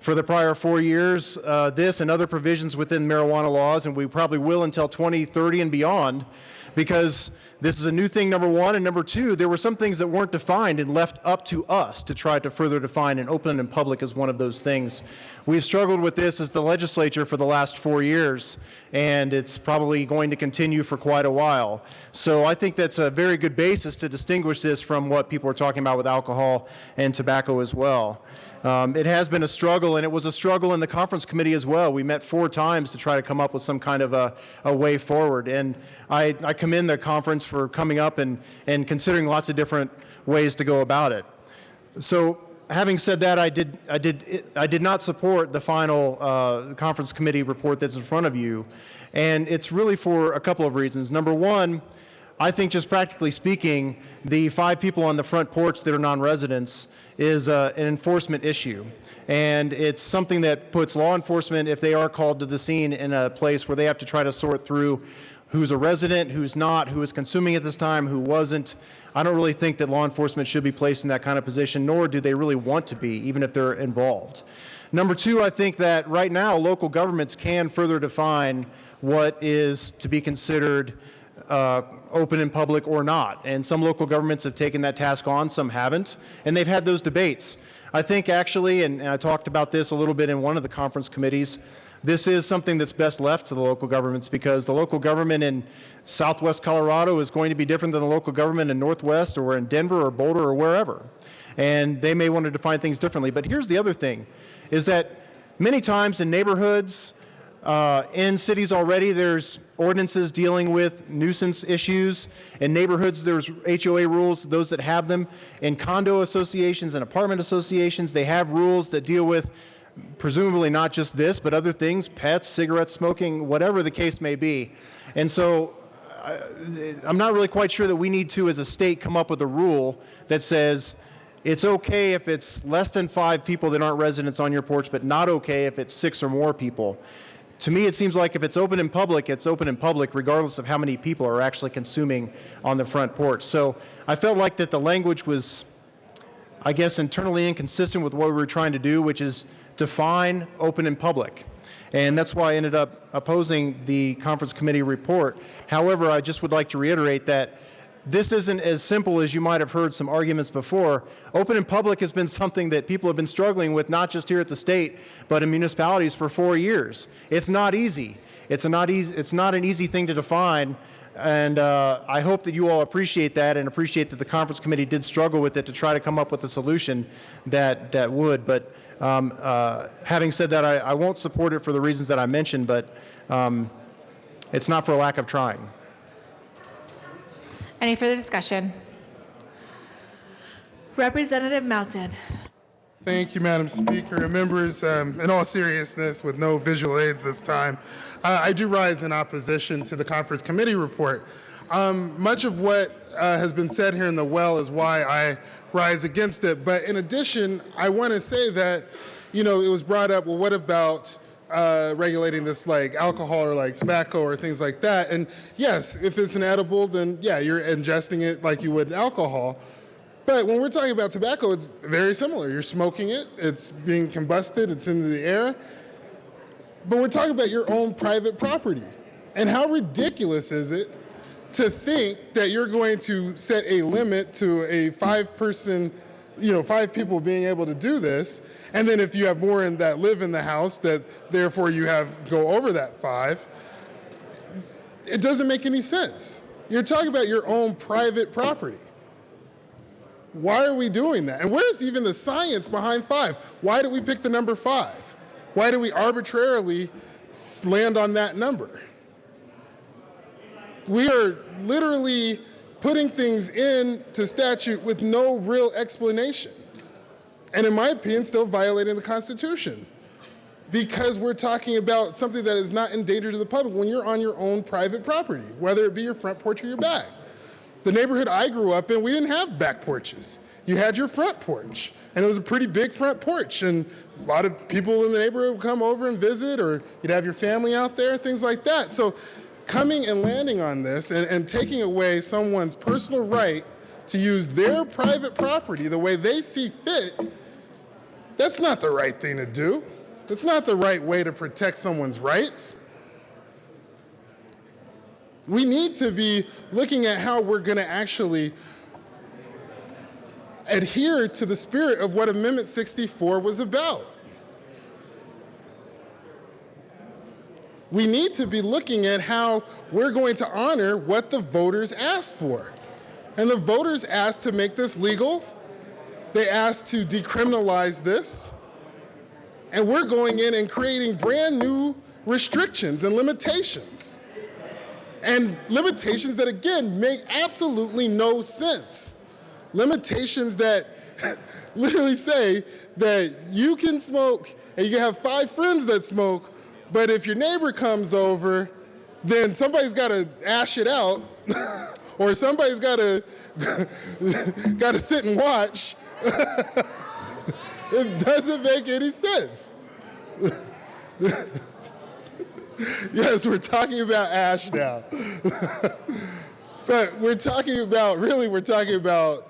S13: for the prior 4 years, this and other provisions within marijuana laws, and we probably will until 2030 and beyond,
S3: because this is a new thing, number one, and number two, there were some things that weren't defined and left up to us to try to further define, and open and public is one of those things. We've struggled with this as the legislature for the last 4 years, and it's probably going to continue for quite a while. So I think that's a very good basis to distinguish this from what people are talking about with alcohol and tobacco as well. It has been a struggle, and it was a struggle in the conference committee as well. We met 4 times to try to come up with some kind of a way forward. And I commend the conference for coming up and considering lots of different ways to go about it. So having said that, I did not support the final conference committee report that's in front of you. And it's really for a couple of reasons. Number one, I think just practically speaking, the 5 people on the front porch that are non-residents is an enforcement issue. And it's something that puts law enforcement, if they are called to the scene, in a place where they have to try to sort through who's a resident, who's not, who is consuming at this time, who wasn't. I don't really think that law enforcement should be placed in that kind of position, nor do they really want to be, even if they're involved. Number two, I think that right now local governments can further define what is to be considered open in public or not. And some local governments have taken that task on, some haven't, and they've had those debates. I think actually, and I talked about this a little bit in one of the conference committees, this is something that's best left to the local governments, because the local government in Southwest Colorado is going to be different than the local government in Northwest or in Denver or Boulder or wherever. And they may want to define things differently. But here's the other thing, is that many times in neighborhoods, in cities already, there's ordinances dealing with nuisance issues. In neighborhoods, there's HOA rules, those that have them. In condo associations and apartment associations, they have rules that deal with presumably not just this, but other things, pets, cigarette smoking, whatever the case may be. And so I'm not really quite sure that we need to, as a state, come up with a rule that says it's okay if it's less than 5 people that aren't residents on your porch, but not okay if it's 6 or more people. To me, it seems like if it's open in public, it's open in public regardless of how many people are actually consuming on the front porch. So I felt like that the language was, I guess, internally inconsistent with what we were trying to do, which is define open in public. And that's why I ended up opposing the conference committee report. However, I just would like to reiterate that this isn't as simple as you might have heard some arguments before. Open in public has been something that people have been struggling with, not just here at the state, but in municipalities for 4 years. It's not easy. It's not an easy thing to define. And I hope that you all appreciate that and appreciate that the conference committee did struggle with it to try to come up with a solution that would. But having said that, I won't support it for the reasons that I mentioned, but it's not for a lack of trying.
S17: Any further discussion? Representative Melton.
S9: Thank you, Madam Speaker. And members, in all seriousness, with no visual aids this time, I do rise in opposition to the conference committee report. Much of what has been said here in the well is why I rise against it. But in addition, I want to say that, it was brought up, well, what about regulating this like alcohol or like tobacco or things like that? And yes, if it's an edible, then yeah, you're ingesting it like you would alcohol. But when we're talking about tobacco, it's very similar. You're smoking it, it's being combusted, it's in the air. But we're talking about your own private property. And how ridiculous is it to think that you're going to set a limit to a 5-person, 5 people being able to do this, and then if you have more that live in the house, that therefore you go over that 5, it doesn't make any sense. You're talking about your own private property. Why are we doing that? And where's even the science behind 5? Why did we pick the number 5? Why do we arbitrarily land on that number? We are literally putting things into statute with no real explanation. And in my opinion, still violating the Constitution. Because we're talking about something that is not in danger to the public when you're on your own private property, whether it be your front porch or your back. The neighborhood I grew up in, we didn't have back porches. You had your front porch, and it was a pretty big front porch, and a lot of people in the neighborhood would come over and visit, or you'd have your family out there, things like that. So coming and landing on this and taking away someone's personal right to use their private property the way they see fit, that's not the right thing to do. That's not the right way to protect someone's rights. We need to be looking at how we're going to actually adhere to the spirit of what Amendment 64 was about. We need to be looking at how we're going to honor what the voters asked for. And the voters asked to make this legal. They asked to decriminalize this. And we're going in and creating brand new restrictions and limitations. And limitations that, again, make absolutely no sense. Limitations that literally say that you can smoke and you can have 5 friends that smoke, but if your neighbor comes over, then somebody's got to ash it out, or somebody's got to sit and watch. It doesn't make any sense. Yes, we're talking about ash now. But we're talking about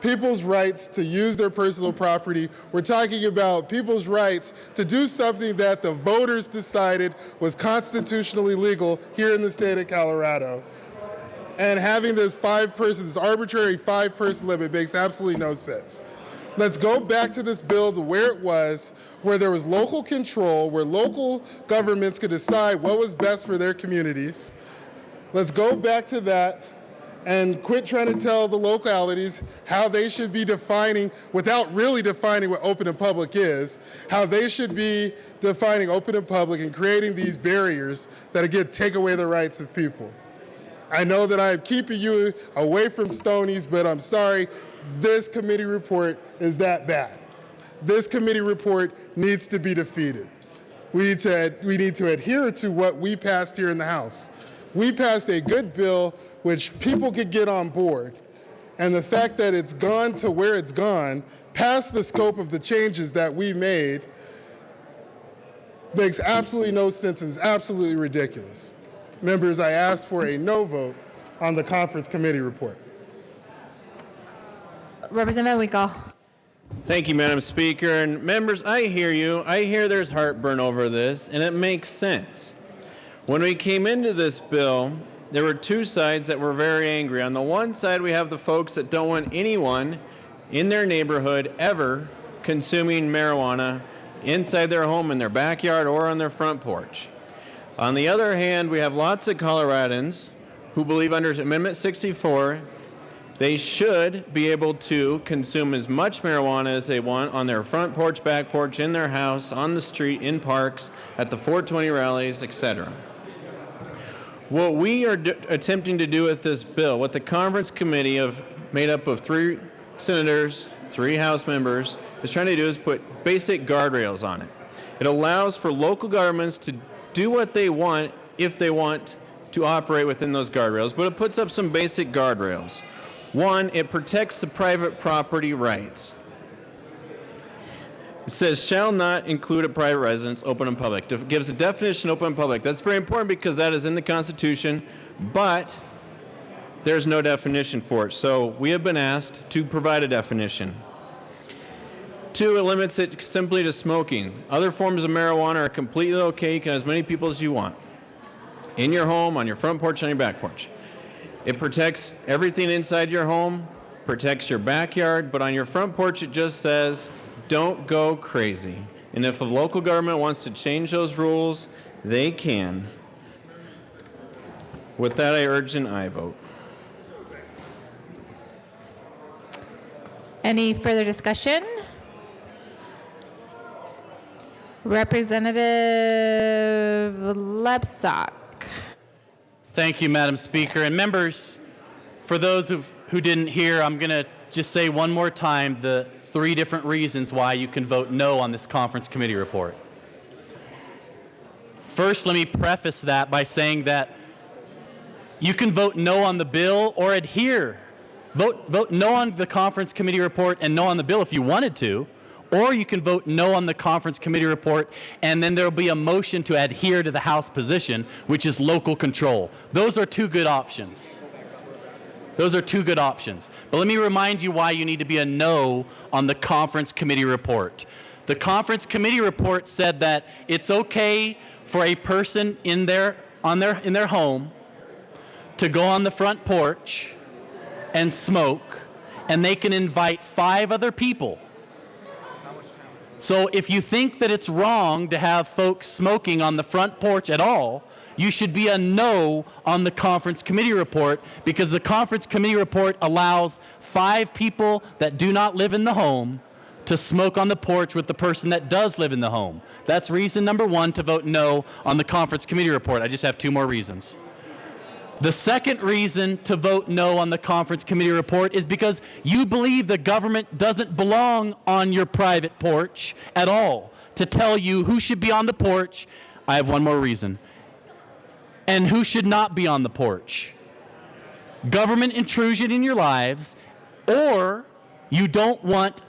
S9: people's rights to use their personal property. We're talking about people's rights to do something that the voters decided was constitutionally legal here in the state of Colorado. And having this arbitrary 5-person limit makes absolutely no sense. Let's go back to this bill to where it was, where there was local control, where local governments could decide what was best for their communities. Let's go back to that and quit trying to tell the localities how they should be defining, without really defining what open and public is, how they should be defining open and public and creating these barriers that, again, take away the rights of people. I know that I'm keeping you away from Stonies, but I'm sorry, this committee report is that bad. This committee report needs to be defeated. We need to adhere to what we passed here in the House. We passed a good bill which people could get on board. And the fact that it's gone to where it's gone, past the scope of the changes that we made, makes absolutely no sense and is absolutely ridiculous. Members, I ask for a no vote on the conference committee report.
S17: Representative Winkle.
S2: Thank you, Madam Speaker. And members, I hear you. I hear there's heartburn over this, and it makes sense. When we came into this bill, there were 2 sides that were very angry. On the one side, we have the folks that don't want anyone in their neighborhood ever consuming marijuana inside their home, in their backyard, or on their front porch. On the other hand, we have lots of Coloradans who believe under Amendment 64 they should be able to consume as much marijuana as they want on their front porch, back porch, in their house, on the street, in parks, at the 420 rallies, etc. What we are attempting to do with this bill, what the conference committee made up of 3 senators, 3 House members, is trying to do is put basic guardrails on it. It allows for local governments to do what they want if they want to operate within those guardrails, but it puts up some basic guardrails. 1, it protects the private property rights. It says, shall not include a private residence, open and public. It gives a definition, open and public. That's very important because that is in the Constitution, but there's no definition for it. So we have been asked to provide a definition. 2, it limits it simply to smoking. Other forms of marijuana are completely okay. You can have as many people as you want. In your home, on your front porch, on your back porch. It protects everything inside your home, protects your backyard, but on your front porch it just says, don't go crazy. And if a local government wants to change those rules, they can. With that, I urge an aye vote.
S17: Any further discussion? Representative Lebsack.
S4: Thank you, Madam Speaker. And members, for those who didn't hear, I'm going to just say one more time the 3 different reasons why you can vote no on this conference committee report. First, let me preface that by saying that you can vote no on the bill or adhere. Vote no on the conference committee report and no on the bill if you wanted to, or you can vote no on the conference committee report and then there will be a motion to adhere to the House position, which is local control. Those are 2 good options. Those are 2 good options. But let me remind you why you need to be a no on the conference committee report. The conference committee report said that it's okay for a person in their home to go on the front porch and smoke, and they can invite 5 other people. So if you think that it's wrong to have folks smoking on the front porch at all, you should be a no on the conference committee report, because the conference committee report allows 5 people that do not live in the home to smoke on the porch with the person that does live in the home. That's reason number 1 to vote no on the conference committee report. I just have 2 more reasons. The second reason to vote no on the conference committee report is because you believe the government doesn't belong on your private porch at all to tell you who should be on the porch. I have 1 more reason. And who should not be on the porch. Government intrusion in your lives, or you don't want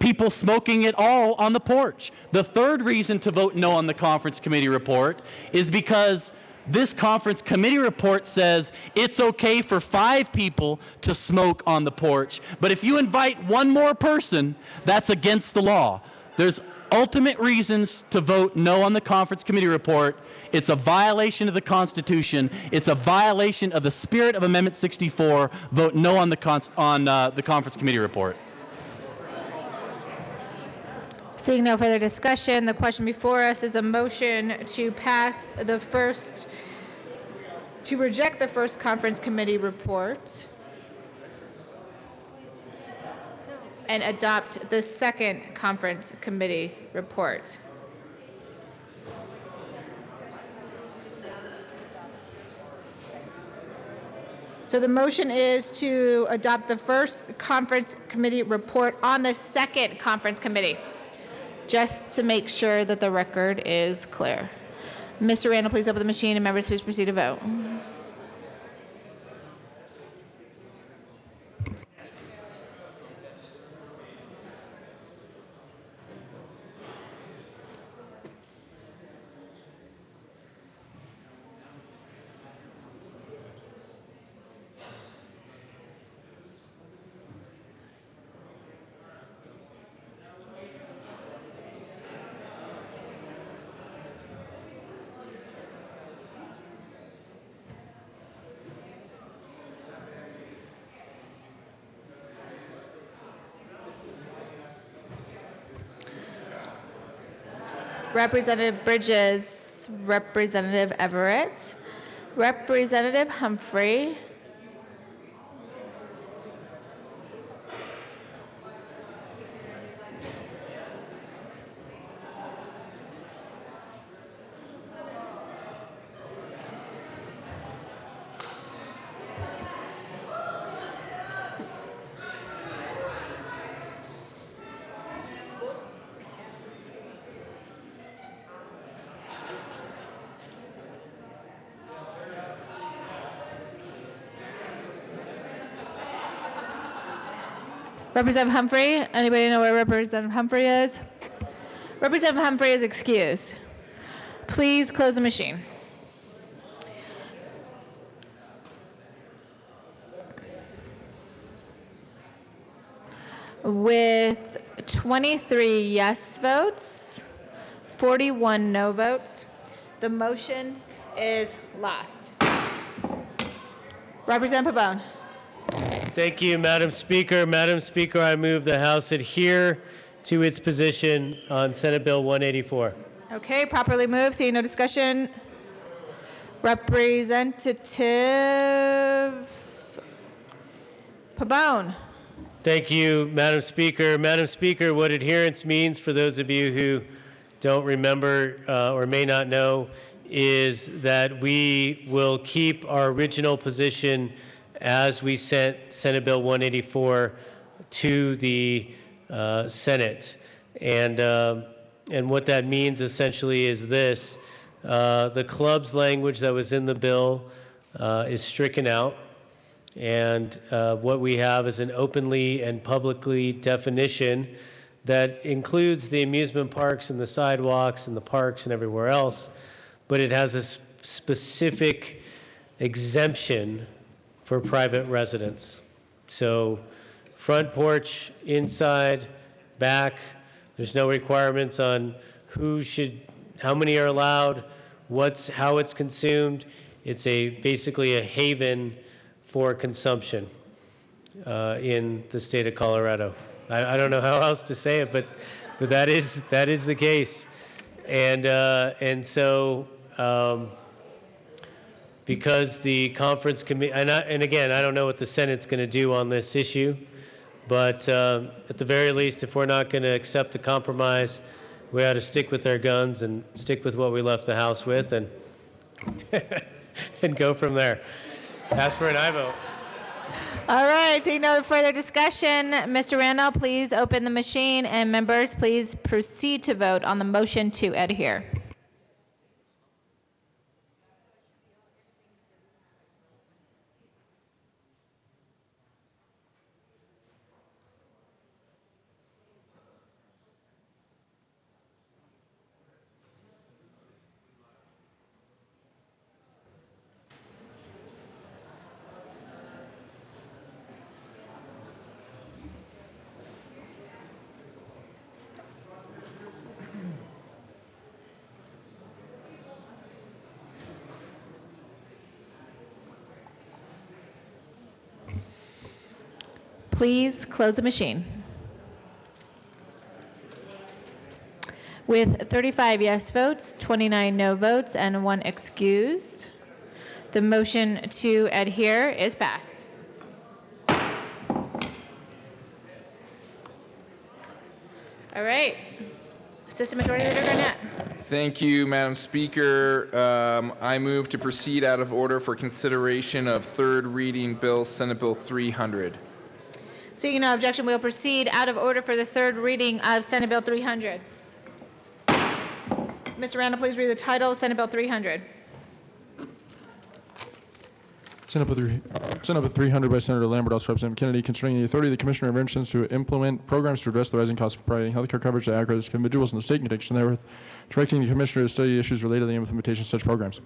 S4: people smoking at all on the porch. The third reason to vote no on the conference committee report is because this conference committee report says it's okay for 5 people to smoke on the porch, but if you invite 1 more person, that's against the law. There's ultimate reasons to vote no on the conference committee report. It's a violation of the Constitution. It's a violation of the spirit of Amendment 64. Vote no on the conference committee report.
S17: Seeing no further discussion, the question before us is a motion to pass the first, to reject the first conference committee report and adopt the second conference committee report. So the motion is to adopt the first conference committee report on the second conference committee, just to make sure that the record is clear. Mr. Randall, please open the machine, and members, please proceed to vote. Representative Bridges, Representative Everett, Representative Humphrey, Representative Humphrey. Anybody know where Representative Humphrey is? Representative Humphrey is excused. Please close the machine. With 23 yes votes, 41 no votes, the motion is lost. Representative Pabon.
S7: Thank you, Madam Speaker. Madam Speaker, I move the House adhere to its position on Senate Bill 184.
S17: Okay, properly moved. Seeing no discussion. Representative Pabon.
S7: Thank you, Madam Speaker. Madam Speaker, what adherence means, for those of you who don't remember or may not know, is that we will keep our original position as we sent Senate Bill 184 to the Senate. And what that means essentially is this. The club's language that was in the bill is stricken out. And what we have is an openly and publicly definition that includes the amusement parks and the sidewalks and the parks and everywhere else. But it has a specific exemption for private residents. So front porch, inside, back, there's no requirements on how many are allowed, how it's consumed. It's basically a haven for consumption in the state of Colorado. I don't know how else to say it, but that is the case, and so because the conference committee, and again, I don't know what the Senate's going to do on this issue, but at the very least, if we're not going to accept the compromise, we ought to stick with our guns and stick with what we left the House with, and and go from there. Ask for an aye vote.
S17: All right, seeing no further discussion, Mr. Randall, please open the machine, and members, please proceed to vote on the motion to adhere. Please close the machine. With 35 yes votes, 29 no votes, and 1 excused, the motion to adhere is passed. All right. Assistant Majority Leader Garnett.
S12: Thank you, Madam Speaker. I move to proceed out of order for consideration of third reading bill, Senate Bill 300.
S17: Seeing no objection, we'll proceed out of order for the third reading of Senate Bill 300. Mr. Randall, please read the title of Senate Bill 300.
S13: Senate Bill 300 by Senator Lambert, also Representative Kennedy, concerning the authority of the Commissioner of Interventions to implement programs to address the rising cost of providing health care coverage to at-risk individuals in the state connection, therewith directing the Commissioner to study issues related to the implementation of such programs.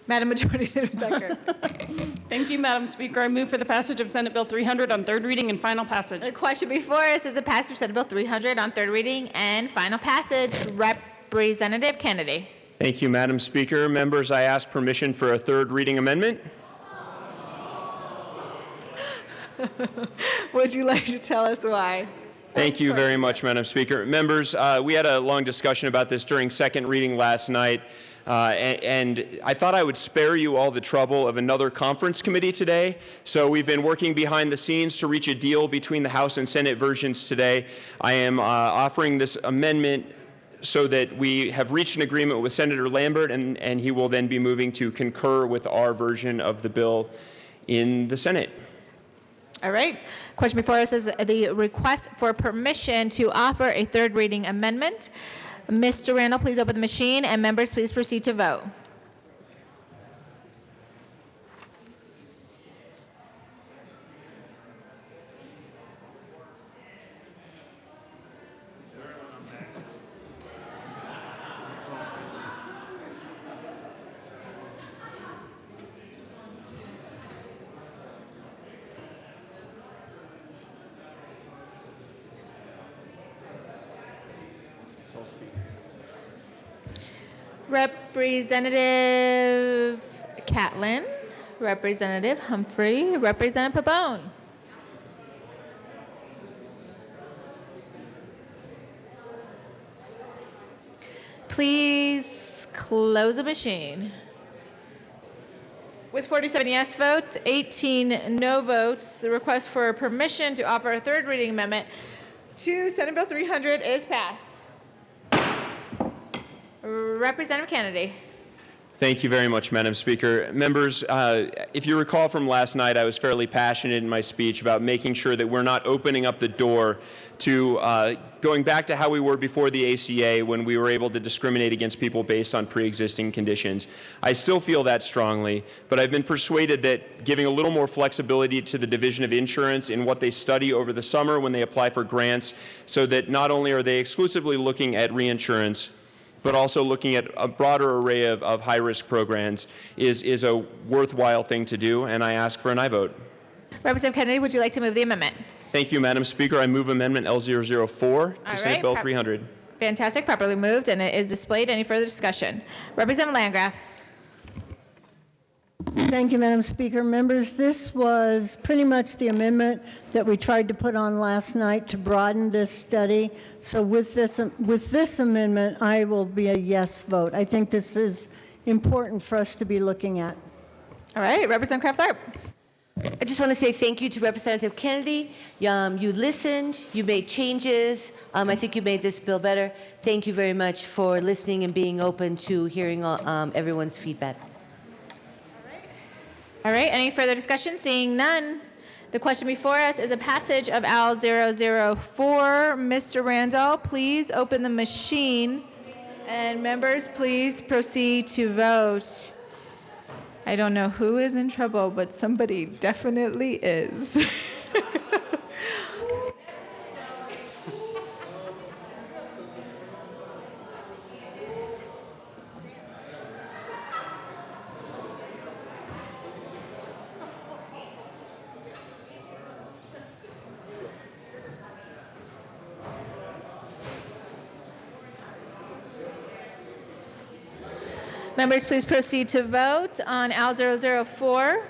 S17: Madam Majority Leader Becker.
S11: Thank you, Madam Speaker. I move for the passage of Senate Bill 300 on third reading and final passage.
S17: The question before us is the passage of Senate Bill 300 on third reading and final passage. Representative Kennedy.
S20: Thank you, Madam Speaker. Members, I ask permission for a third reading amendment.
S17: Would you like to tell us why?
S20: Thank you very much, Madam Speaker. Members, we had a long discussion about this during second reading last night. And I thought I would spare you all the trouble of another conference committee today. So we've been working behind the scenes to reach a deal between the House and Senate versions today. I am offering this amendment so that we have reached an agreement with Senator Lambert, and he will then be moving to concur with our version of the bill in the Senate.
S17: All right. Question before us is the request for permission to offer a third reading amendment. Mr. Randall, please open the machine, and members, please proceed to vote. Representative Catlin, Representative Humphrey, Representative Pabon. Please close the machine. With 47 yes votes, 18 no votes, the request for permission to offer a third reading amendment to Senate Bill 300 is passed. Representative Kennedy.
S20: Thank you very much, Madam Speaker. Members, if you recall from last night, I was fairly passionate in my speech about making sure that we're not opening up the door to going back to how we were before the ACA, when we were able to discriminate against people based on pre-existing conditions. I still feel that strongly, but I've been persuaded that giving a little more flexibility to the Division of Insurance in what they study over the summer when they apply for grants, so that not only are they exclusively looking at reinsurance, but also looking at a broader array of high-risk programs is a worthwhile thing to do, and I ask for an aye vote.
S17: Representative Kennedy, would you like to move the amendment?
S20: Thank you, Madam Speaker. I move Amendment L004 to Senate Bill 300.
S17: Fantastic. Properly moved, and it is displayed. Any further discussion? Representative Landgraf.
S16: Thank you, Madam Speaker. Members, this was pretty much the amendment that we tried to put on last night to broaden this study. So with this amendment, I will be a yes vote. I think this is important for us to be looking at.
S17: All right, Representative Kraft-Tharp.
S21: I just want to say thank you to Representative Kennedy. You listened, you made changes. I think you made this bill better. Thank you very much for listening and being open to hearing everyone's feedback.
S17: All right, any further discussion? Seeing none, the question before us is a passage of Al 004. Mr. Randall, please open the machine. And members, please proceed to vote. I don't know who is in trouble, but somebody definitely is. Members, please proceed to vote on Al 004.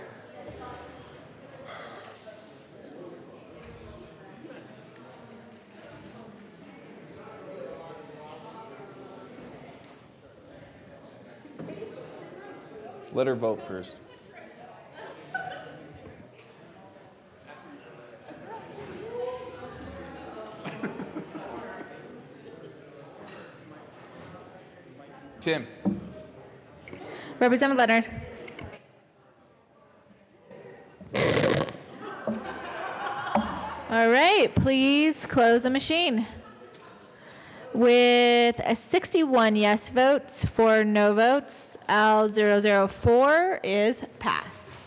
S12: Let her vote first. Tim.
S17: Representative Leonard. All right, please close the machine. With 61 yes votes, 4 no votes, Al 004 is passed.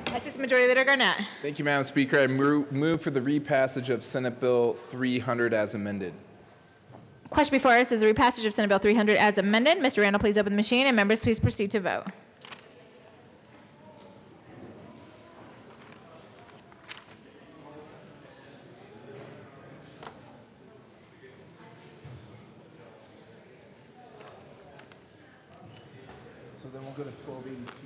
S17: Assistant Majority Leader Garnett.
S12: Thank you, Madam Speaker. I move for the repassage of Senate Bill 300 as amended.
S17: Question before us is the repassage of Senate Bill 300 as amended. Mr. Randall, please open the machine, and members, please proceed to vote.
S12: So then we'll go to 1282.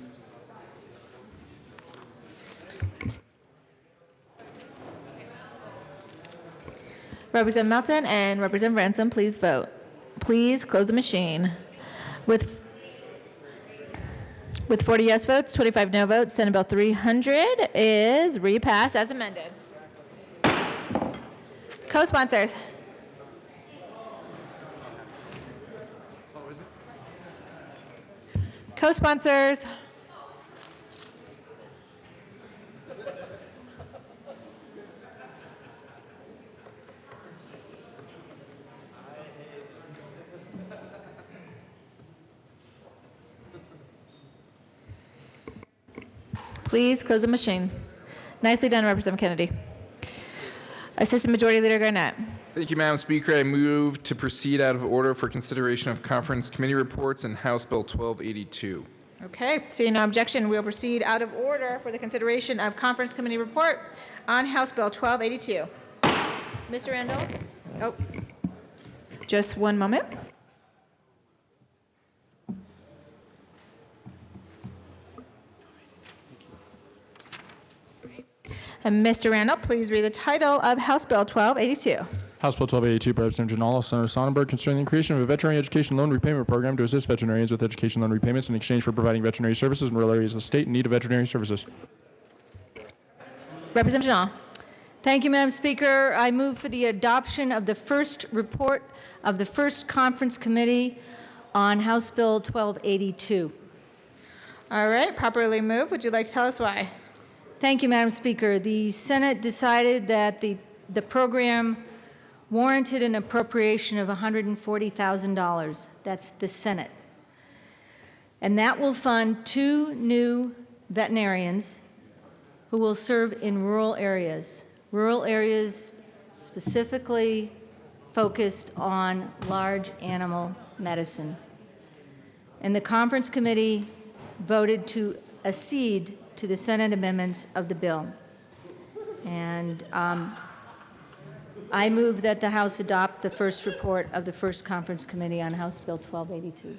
S17: Representative Melton and Representative Ransom, please vote. Please close the machine. With 40 yes votes, 25 no votes, Senate Bill 300 is repassed as amended. Co-sponsors. Co-sponsors. Please close the machine. Nicely done, Representative Kennedy. Assistant Majority Leader Garnett.
S12: Thank you, Madam Speaker. I move to proceed out of order for consideration of conference committee reports and House Bill 1282.
S17: Okay, seeing no objection, we'll proceed out of order for the consideration of conference committee report on House Bill 1282. Mr. Randall? Oh, just one moment. And Mr. Randall, please read the title of House Bill 1282.
S13: House Bill 1282 by Representative Janala, Senator Sonnenberg, concerning the creation of a veterinary education loan repayment program to assist veterinarians with education loan repayments in exchange for providing veterinary services in rural areas of the state in need of veterinary services.
S17: Representative Janala.
S22: Thank you, Madam Speaker. I move for the adoption of the first report of the first conference committee on House Bill 1282.
S17: All right, properly moved. Would you like to tell us why?
S22: Thank you, Madam Speaker. The Senate decided that the program warranted an appropriation of $140,000. That's the Senate. And that will fund 2 new veterinarians who will serve in rural areas specifically focused on large animal medicine. And the conference committee voted to accede to the Senate amendments of the bill. And I move that the House adopt the first report of the first conference committee on House Bill 1282.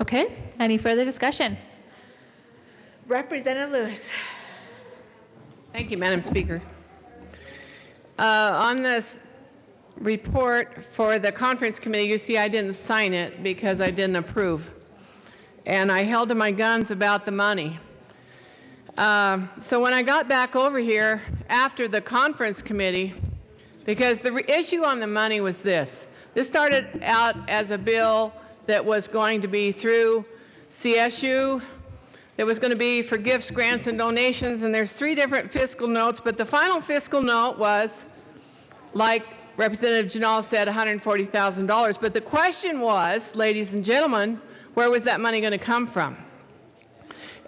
S17: Okay, any further discussion? Representative Lewis.
S5: Thank you, Madam Speaker. On this report for the conference committee, you see I didn't sign it because I didn't approve. And I held to my guns about the money. So when I got back over here after the conference committee, because the issue on the money was this. This started out as a bill that was going to be through CSU. It was going to be for gifts, grants, and donations, and there's 3 different fiscal notes, but the final fiscal note was, like Representative Janal said, $140,000. But the question was, ladies and gentlemen, where was that money going to come from?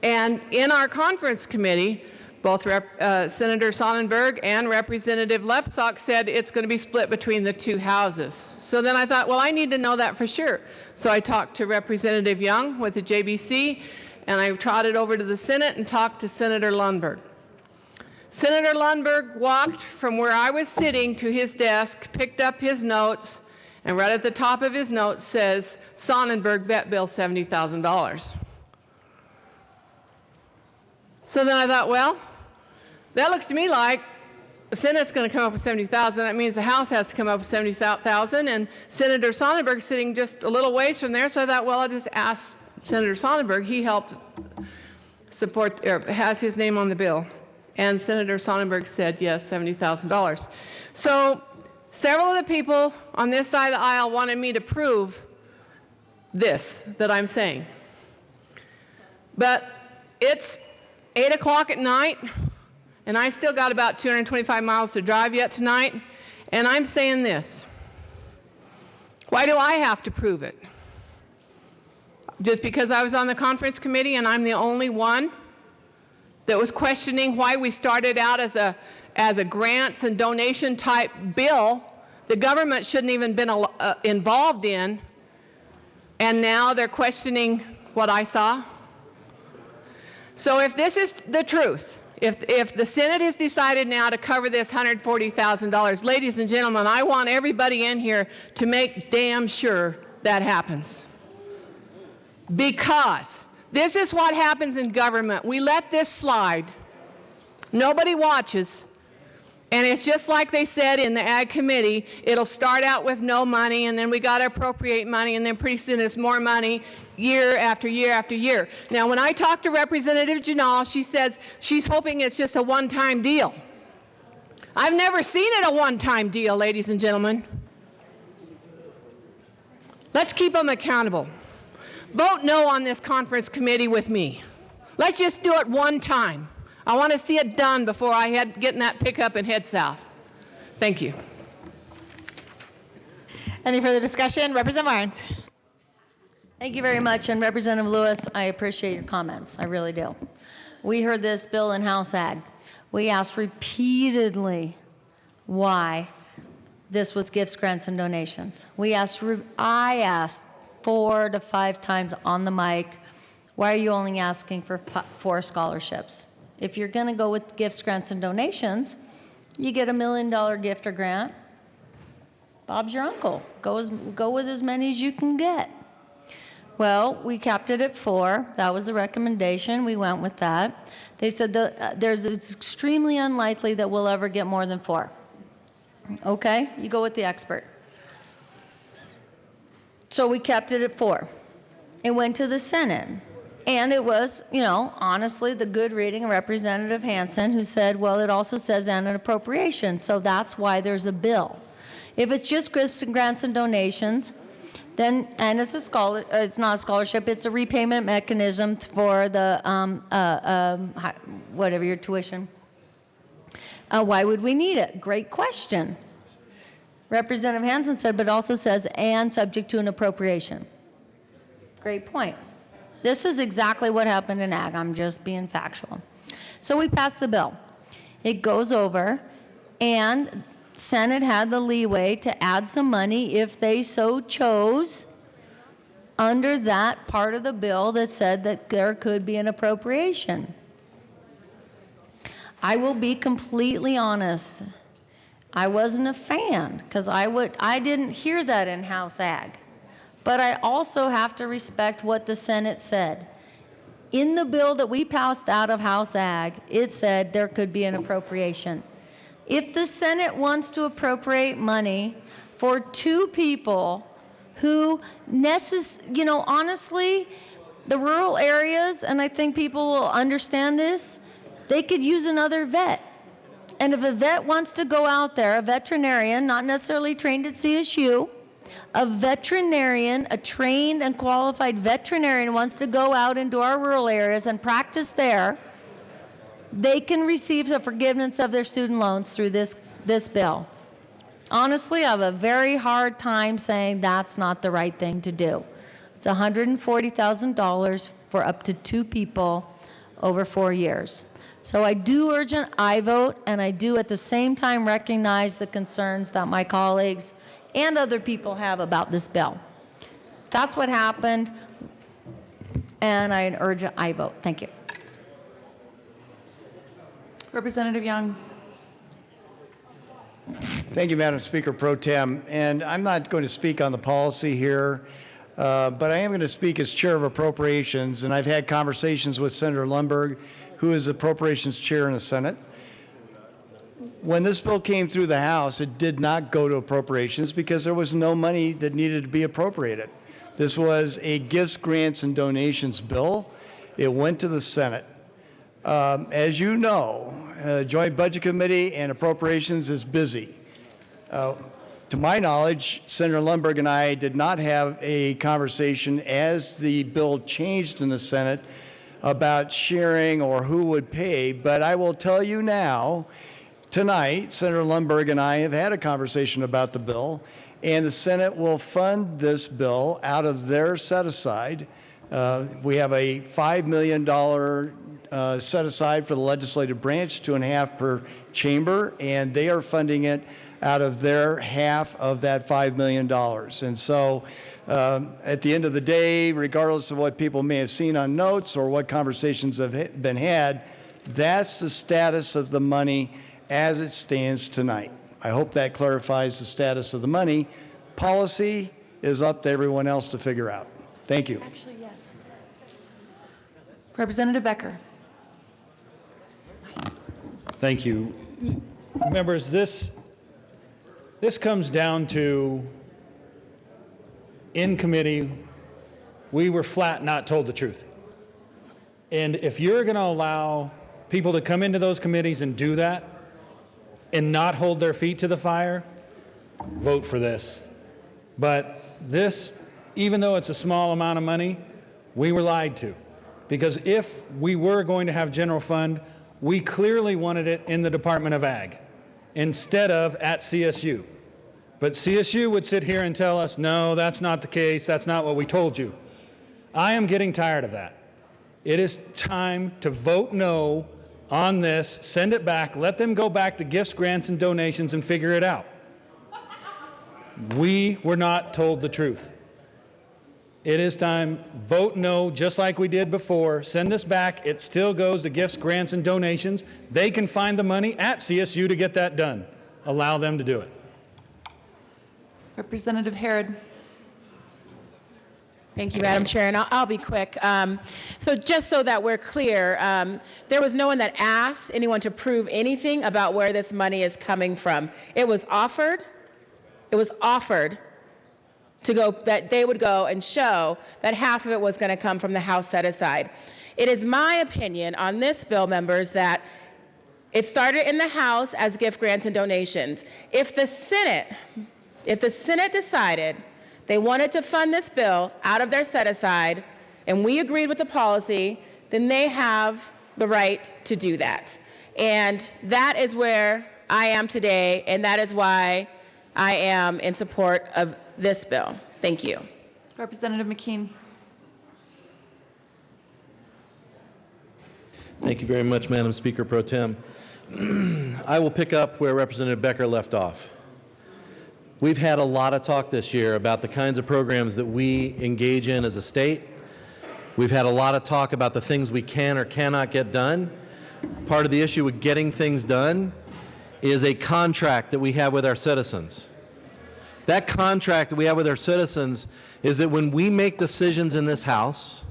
S5: And in our conference committee, both Senator Sonnenberg and Representative Lepsock said it's going to be split between the 2 houses. So then I thought, well, I need to know that for sure. So I talked to Representative Young with the JBC, and I trotted over to the Senate and talked to Senator Lundberg. Senator Lundberg walked from where I was sitting to his desk, picked up his notes, and right at the top of his notes says, Sonnenberg vet bill $70,000. So then I thought, well, that looks to me like the Senate's going to come up with $70,000. That means the House has to come up with $70,000, and Senator Sonnenberg's sitting just a little ways from there. So I thought, well, I'll just ask Senator Sonnenberg. He helped support, or has his name on the bill. And Senator Sonnenberg said, yes, $70,000. So several of the people on this side of the aisle wanted me to prove this that I'm saying. But it's 8 o'clock at night, and I still got about 225 miles to drive yet tonight, and I'm saying this. Why do I have to prove it? Just because I was on the conference committee and I'm the only one that was questioning why we started out as a grants and donation type bill the government shouldn't even been involved in, and now they're questioning what I saw? So if this is the truth, if the Senate has decided now to cover this $140,000, ladies and gentlemen, I want everybody in here to make damn sure that happens. Because this is what happens in government. We let this slide. Nobody watches. And it's just like they said in the Ag Committee, it'll start out with no money, and then we got to appropriate money, and then pretty soon it's more money year after year after year. Now, when I talked to Representative Janal, she says she's hoping it's just a one-time deal. I've never seen it a one-time deal, ladies and gentlemen. Let's keep them accountable. Vote no on this conference committee with me. Let's just do it one time. I want to see it done before I get in that pickup and head south. Thank you.
S17: Any further discussion? Representative Barnes.
S14: Thank you very much. And Representative Lewis, I appreciate your comments. I really do. We heard this bill in House Ag. We asked repeatedly why this was gifts, grants, and donations. I asked 4 to 5 times on the mic, why are you only asking for 4 scholarships? If you're going to go with gifts, grants, and donations, you get $1 million gift or grant. Bob's your uncle. Go with as many as you can get. Well, we capped it at 4. That was the recommendation. We went with that. They said that it's extremely unlikely that we'll ever get more than 4. Okay, you go with the expert. So we kept it at 4. It went to the Senate. And it was, honestly, the good reading of Representative Hansen, who said, well, it also says and an appropriation. So that's why there's a bill. If it's just gifts and grants and donations, then, and it's not a scholarship, it's a repayment mechanism for the, whatever your tuition. Why would we need it? Great question. Representative Hansen said, but it also says, and subject to an appropriation. Great point. This is exactly what happened in Ag. I'm just being factual. So we passed the bill. It goes over, and Senate had the leeway to add some money if they so chose under that part of the bill that said that there could be an appropriation. I will be completely honest. I wasn't a fan because I didn't hear that in House Ag. But I also have to respect what the Senate said. In the bill that we passed out of House Ag, it said there could be an appropriation. If the Senate wants to appropriate money for two people who honestly, the rural areas, and I think people will understand this, they could use another vet. And if a vet wants to go out there, a veterinarian, not necessarily trained at CSU, a veterinarian, a trained and qualified veterinarian wants to go out into our rural areas and practice there, they can receive the forgiveness of their student loans through this bill. Honestly, I have a very hard time saying that's not the right thing to do. It's $140,000 for up to two people over 4 years. So I do urge an aye vote, and I do at the same time recognize the concerns that my colleagues and other people have about this bill. That's what happened, and I urge an aye vote. Thank you.
S11: Representative Young.
S8: Thank you, Madam Speaker Pro Tem. And I'm not going to speak on the policy here, but I am going to speak as Chair of Appropriations, and I've had conversations with Senator Lundberg, who is Appropriations Chair in the Senate. When this bill came through the House, it did not go to appropriations because there was no money that needed to be appropriated. This was a gifts, grants, and donations bill. It went to the Senate. As you know, Joint Budget Committee and Appropriations is busy. To my knowledge, Senator Lundberg and I did not have a conversation as the bill changed in the Senate about sharing or who would pay, but I will tell you now, tonight, Senator Lundberg and I have had a conversation about the bill, and the Senate will fund this bill out of their set-aside. We have a $5 million set aside for the legislative branch, 2.5 per chamber, and they are funding it out of their half of that $5 million. And so at the end of the day, regardless of what people may have seen on notes or what conversations have been had, that's the status of the money as it stands tonight. I hope that clarifies the status of the money. Policy is up to everyone else to figure out. Thank you.
S11: Actually, yes. Representative Becker.
S18: Thank you. Members, this comes down to, in committee, we were flat not told the truth. And if you're going to allow people to come into those committees and do that and not hold their feet to the fire, vote for this. But this, even though it's a small amount of money, we were lied to. Because if we were going to have general fund, we clearly wanted it in the Department of Ag instead of at CSU. But CSU would sit here and tell us, no, that's not the case. That's not what we told you. I am getting tired of that. It is time to vote no on this, send it back, let them go back to gifts, grants, and donations and figure it out. We were not told the truth. It is time, vote no, just like we did before. Send this back. It still goes to gifts, grants, and donations. They can find the money at CSU to get that done. Allow them to do it.
S11: Representative Herod.
S17: Thank you, Madam Chair, and I'll be quick. So just so that we're clear, there was no one that asked anyone to prove anything about where this money is coming from. It was offered to go, that they would go and show that half of it was going to come from the House set aside. It is my opinion on this bill, members, that it started in the House as gift grants and donations. If the Senate decided they wanted to fund this bill out of their set aside, and we agreed with the policy, then they have the right to do that. And that is where I am today, and that is why I am in support of this bill. Thank you.
S11: Representative McKean.
S23: Thank you very much, Madam Speaker Pro Tem. I will pick up where Representative Becker left off. We've had a lot of talk this year about the kinds of programs that we engage in as a state. We've had a lot of talk about the things we can or cannot get done. Part of the issue with getting things done is a contract that we have with our citizens. That contract that we have with our citizens is that when we make decisions in this House,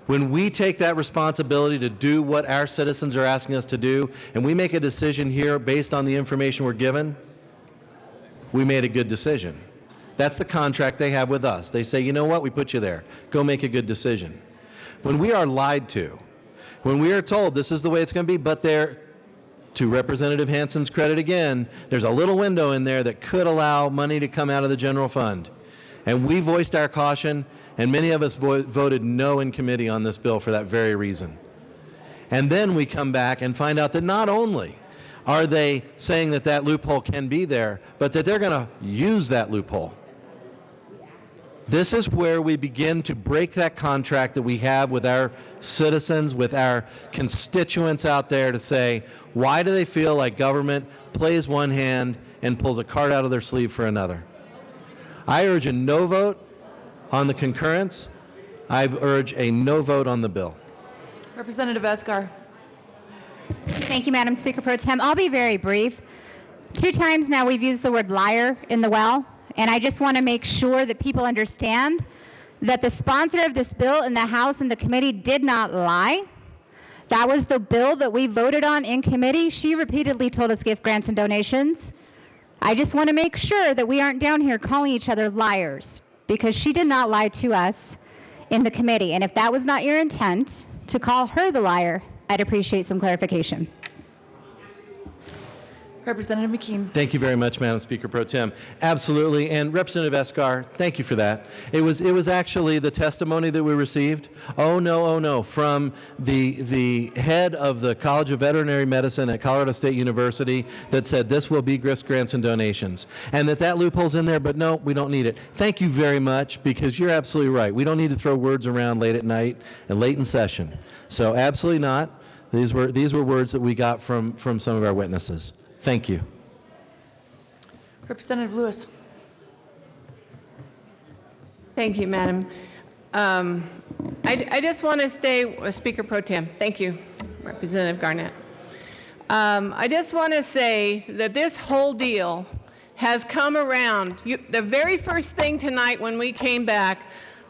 S23: when we take that responsibility to do what our citizens are asking us to do, and we make a decision here based on the information we're given, we made a good decision. That's the contract they have with us. They say, you know what, we put you there. Go make a good decision. When we are lied to, when we are told this is the way it's going to be, but there, to Representative Hansen's credit again, there's a little window in there that could allow money to come out of the general fund. And we voiced our caution, and many of us voted no in committee on this bill for that very reason. And then we come back and find out that not only are they saying that that loophole can be there, but that they're going to use that loophole. This is where we begin to break that contract that we have with our citizens, with our constituents out there, to say, why do they feel like government plays one hand and pulls a card out of their sleeve for another? I urge a no vote on the concurrence. I urge a no vote on the bill.
S11: Representative Esgar.
S10: Thank you, Madam Speaker Pro Tem. I'll be very brief. 2 times now we've used the word liar in the well, and I just want to make sure that people understand that the sponsor of this bill in the House and the committee did not lie. That was the bill that we voted on in committee. She repeatedly told us gift grants and donations. I just want to make sure that we aren't down here calling each other liars, because she did not lie to us in the committee. And if that was not your intent, to call her the liar, I'd appreciate some clarification.
S11: Representative McKean.
S23: Thank you very much, Madam Speaker Pro Tem. Absolutely, and Representative Esgar, thank you for that. It was actually the testimony that we received, oh no, from the head of the College of Veterinary Medicine at Colorado State University that said this will be gifts, grants, and donations, and that loophole's in there, but no, we don't need it. Thank you very much, because you're absolutely right. We don't need to throw words around late at night and late in session. So absolutely not. These were words that we got from some of our witnesses. Thank you.
S11: Representative Lewis.
S5: Thank you, Madam. I just want to stay, Speaker Pro Tem. Thank you, Representative Garnett. I just want to say that this whole deal has come around. The very first thing tonight when we came back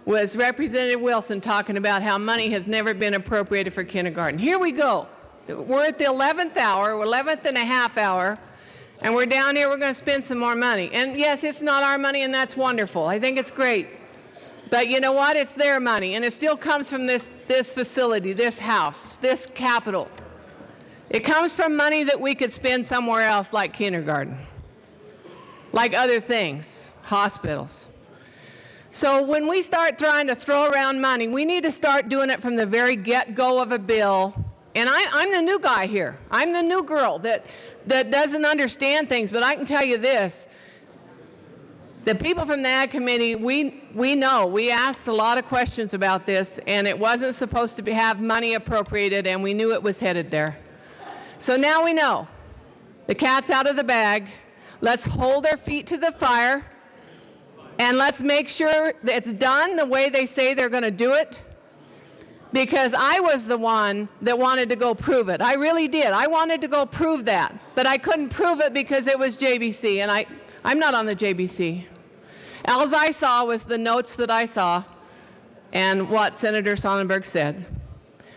S5: was Representative Wilson talking about how money has never been appropriated for kindergarten. Here we go. We're at the 11th hour, 11th and a half hour, and we're down here, we're going to spend some more money. And yes, it's not our money, and that's wonderful. I think it's great. But you know what? It's their money, and it still comes from this facility, this house, this Capitol. It comes from money that we could spend somewhere else, like kindergarten, like other things, hospitals. So when we start trying to throw around money, we need to start doing it from the very get-go of a bill. And I'm the new guy here. I'm the new girl that doesn't understand things, but I can tell you this. The people from the Ag Committee, we know, we asked a lot of questions about this, and it wasn't supposed to have money appropriated, and we knew it was headed there. So now we know. The cat's out of the bag. Let's hold our feet to the fire, and let's make sure that it's done the way they say they're going to do it. Because I was the one that wanted to go prove it. I really did. I wanted to go prove that. But I couldn't prove it because it was JBC, and I'm not on the JBC. All I saw was the notes that I saw and what Senator Sonnenberg said.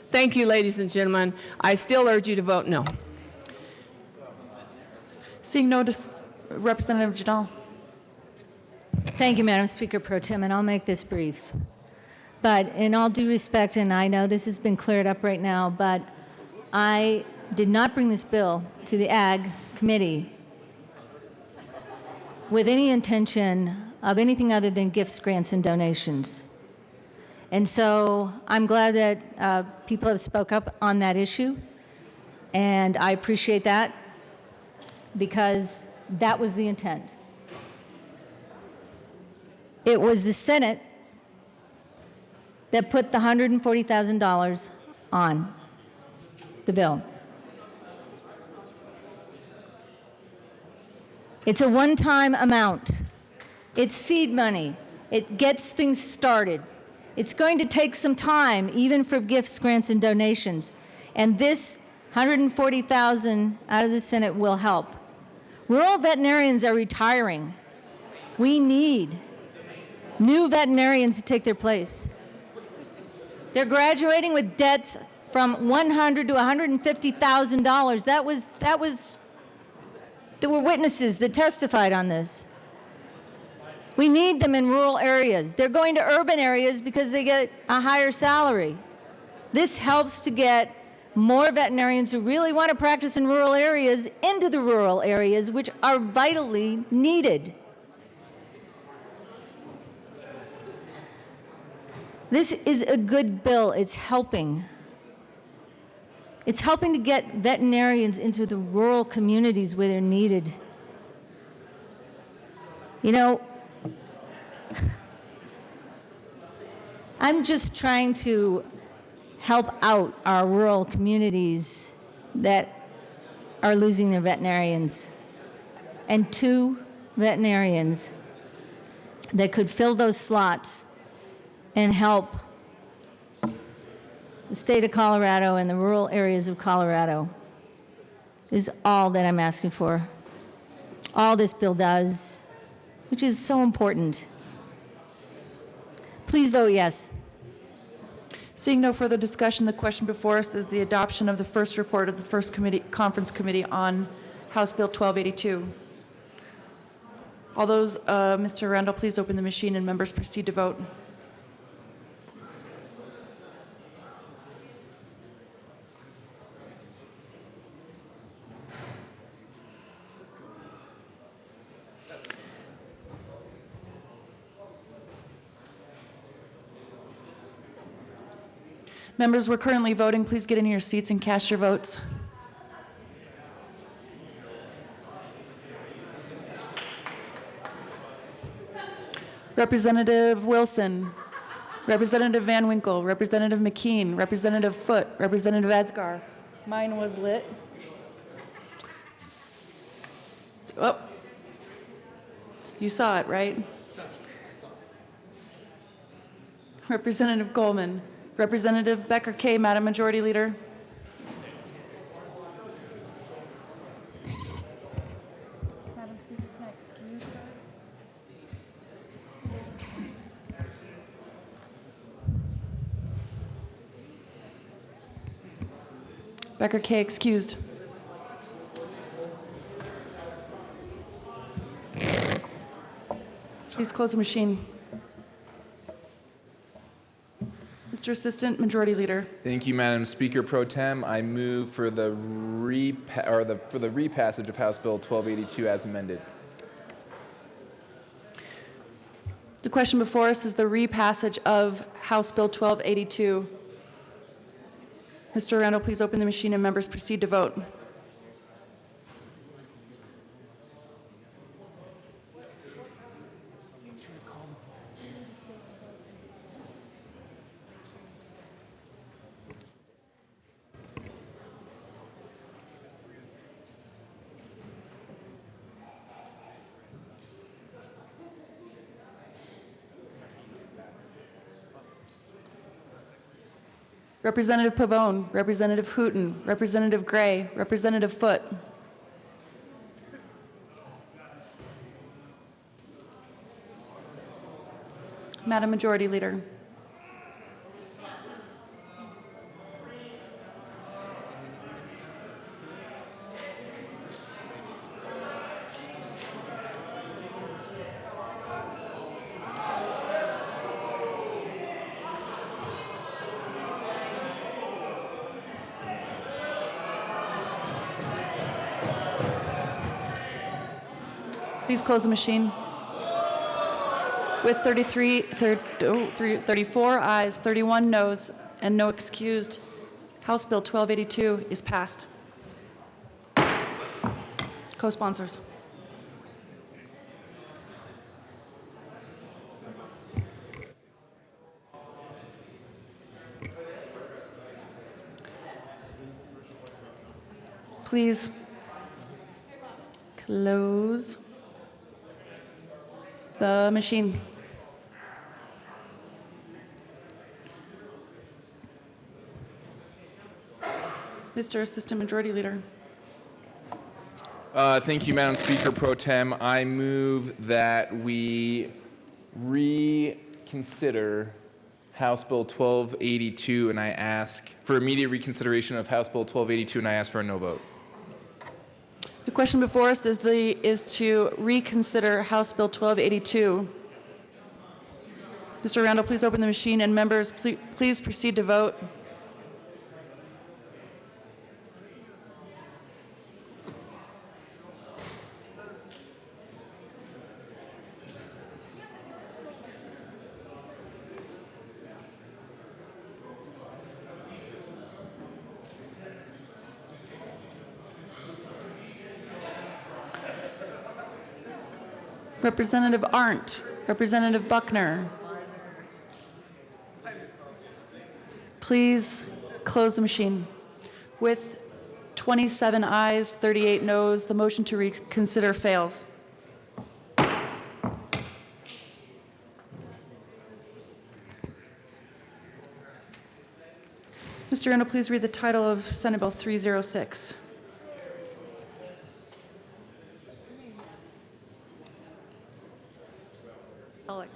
S5: Thank you, ladies and gentlemen. I still urge you to vote no.
S11: Seeing no, Representative Jadal.
S22: Thank you, Madam Speaker Pro Tem, and I'll make this brief. But in all due respect, and I know this has been cleared up right now, but I did not bring this bill to the Ag Committee with any intention of anything other than gifts, grants, and donations. And so I'm glad that people have spoke up on that issue, and I appreciate that, because that was the intent. It was the Senate that put the $140,000 on the bill. It's a one-time amount. It's seed money. It gets things started. It's going to take some time, even for gifts, grants, and donations. And this $140,000 out of the Senate will help. Rural veterinarians are retiring. We need new veterinarians to take their place. They're graduating with debts from $100,000 to $150,000. There were witnesses that testified on this. We need them in rural areas. They're going to urban areas because they get a higher salary. This helps to get more veterinarians who really want to practice in rural areas into the rural areas, which are vitally needed. This is a good bill. It's helping. It's helping to get veterinarians into the rural communities where they're needed. You know, I'm just trying to help out our rural communities that are losing their veterinarians. And 2 veterinarians that could fill those slots and help the state of Colorado and the rural areas of Colorado is all that I'm asking for. All this bill does, which is so important. Please vote yes.
S11: Seeing no further discussion, the question before us is the adoption of the first report of the first conference committee on House Bill 1282. All those, Mr. Randall, please open the machine and members proceed to vote. Members, we're currently voting. Please get in your seats and cast your votes. Representative Wilson, Representative Van Winkle, Representative McKean, Representative Foote, Representative Asgar. Mine was lit. Oh, you saw it, right? Representative Goldman. Representative Becker Kay, Madam Majority Leader. Madam Speaker, can I excuse her? Becker Kay excused. Please close the machine. Mr. Assistant Majority Leader.
S12: Thank you, Madam Speaker Pro Tem. I move for the repassage of House Bill 1282 as amended.
S11: The question before us is the repassage of House Bill 1282. Mr. Randall, please open the machine and members proceed to vote. Representative Pavone, Representative Hooton, Representative Gray, Representative Foote. Madam Majority Leader. Please close the machine. With 34 ayes, 31 noes, and no excused, House Bill 1282 is passed. Co-sponsors. Please close the machine. Mr. Assistant Majority Leader.
S12: Thank you, Madam Speaker Pro Tem. I move that we reconsider House Bill 1282, and I ask for immediate reconsideration of House Bill 1282, and I ask for a no vote.
S11: The question before us is to reconsider House Bill 1282. Mr. Randall, please open the machine, and members, please proceed to vote. Representative Arndt, Representative Buckner. Please close the machine. With 27 ayes, 38 noes, the motion to reconsider fails. Mr. Randall, please read the title of Senate Bill 306.
S14: Alec.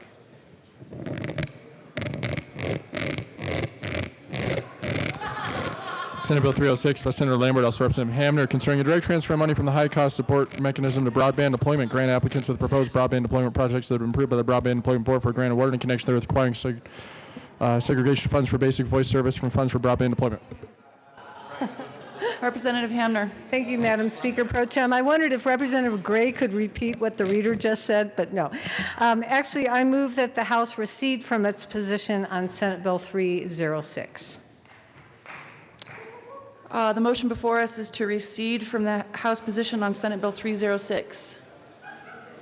S13: Senate Bill 306 by Senator Lambert, also Representative Hamner, concerning a direct transfer of money from the high-cost support mechanism to broadband deployment grant applicants with proposed broadband deployment projects that have been approved by the Broadband Deployment Board for a grant awarded in connection therewith requiring segregation of funds for basic voice service from funds for broadband deployment.
S11: Representative Hamner.
S16: Thank you, Madam Speaker Pro Tem. I wondered if Representative Gray could repeat what the reader just said, but no. Actually, I move that the House recede from its position on Senate Bill 306.
S11: The motion before us is to recede from the House position on Senate Bill 306.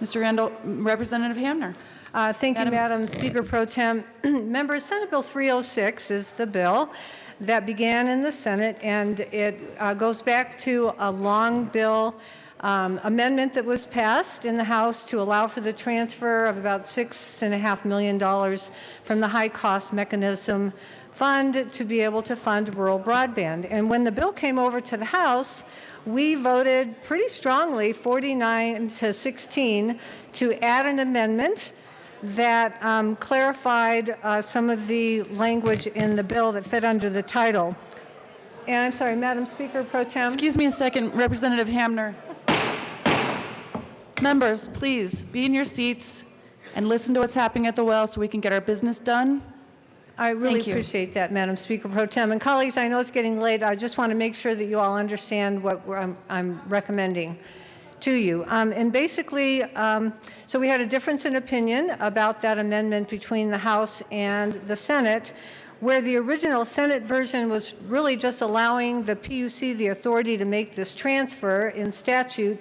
S11: Mr. Randall, Representative Hamner.
S16: Thank you, Madam Speaker Pro Tem. Members, Senate Bill 306 is the bill that began in the Senate, and it goes back to a long bill amendment that was passed in the House to allow for the transfer of about $6.5 million from the high-cost mechanism fund to be able to fund rural broadband. And when the bill came over to the House, we voted pretty strongly, 49 to 16, to add an amendment that clarified some of the language in the bill that fit under the title. And I'm sorry, Madam Speaker Pro Tem.
S11: Excuse me a second, Representative Hamner. Members, please be in your seats and listen to what's happening at the well so we can get our business done.
S16: I really appreciate that, Madam Speaker Pro Tem. And colleagues, I know it's getting late. I just want to make sure that you all understand what I'm recommending to you. And basically, so we had a difference in opinion about that amendment between the House and the Senate, where the original Senate version was really just allowing the PUC the authority to make this transfer in statute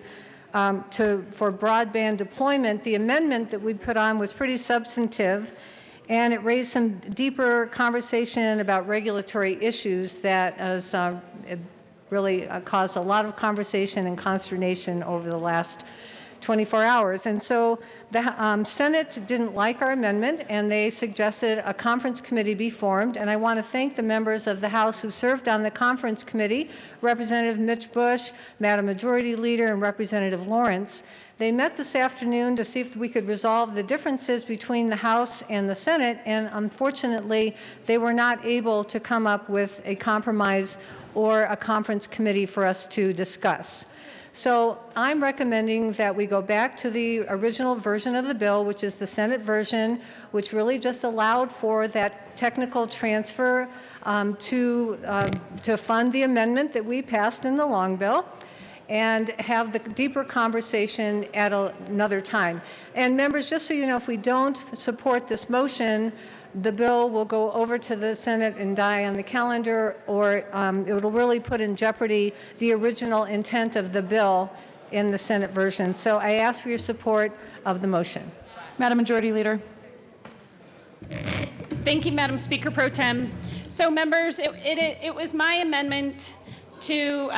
S16: for broadband deployment. The amendment that we put on was pretty substantive, and it raised some deeper conversation about regulatory issues that has really caused a lot of conversation and consternation over the last 24 hours. And so the Senate didn't like our amendment, and they suggested a conference committee be formed. And I want to thank the members of the House who served on the conference committee, Representative Mitch Bush, Madam Majority Leader, and Representative Lawrence. They met this afternoon to see if we could resolve the differences between the House and the Senate, and unfortunately, they were not able to come up with a compromise or a conference committee for us to discuss. So I'm recommending that we go back to the original version of the bill, which is the Senate version, which really just allowed for that technical transfer to fund the amendment that we passed in the long bill, and have the deeper conversation at another time. And members, just so you know, if we don't support this motion, the bill will go over to the Senate and die on the calendar, or it will really put in jeopardy the original intent of the bill in the Senate version. So I ask for your support of the motion.
S11: Madam Majority Leader.
S6: Thank you, Madam Speaker Pro Tem. So members, it was my amendment to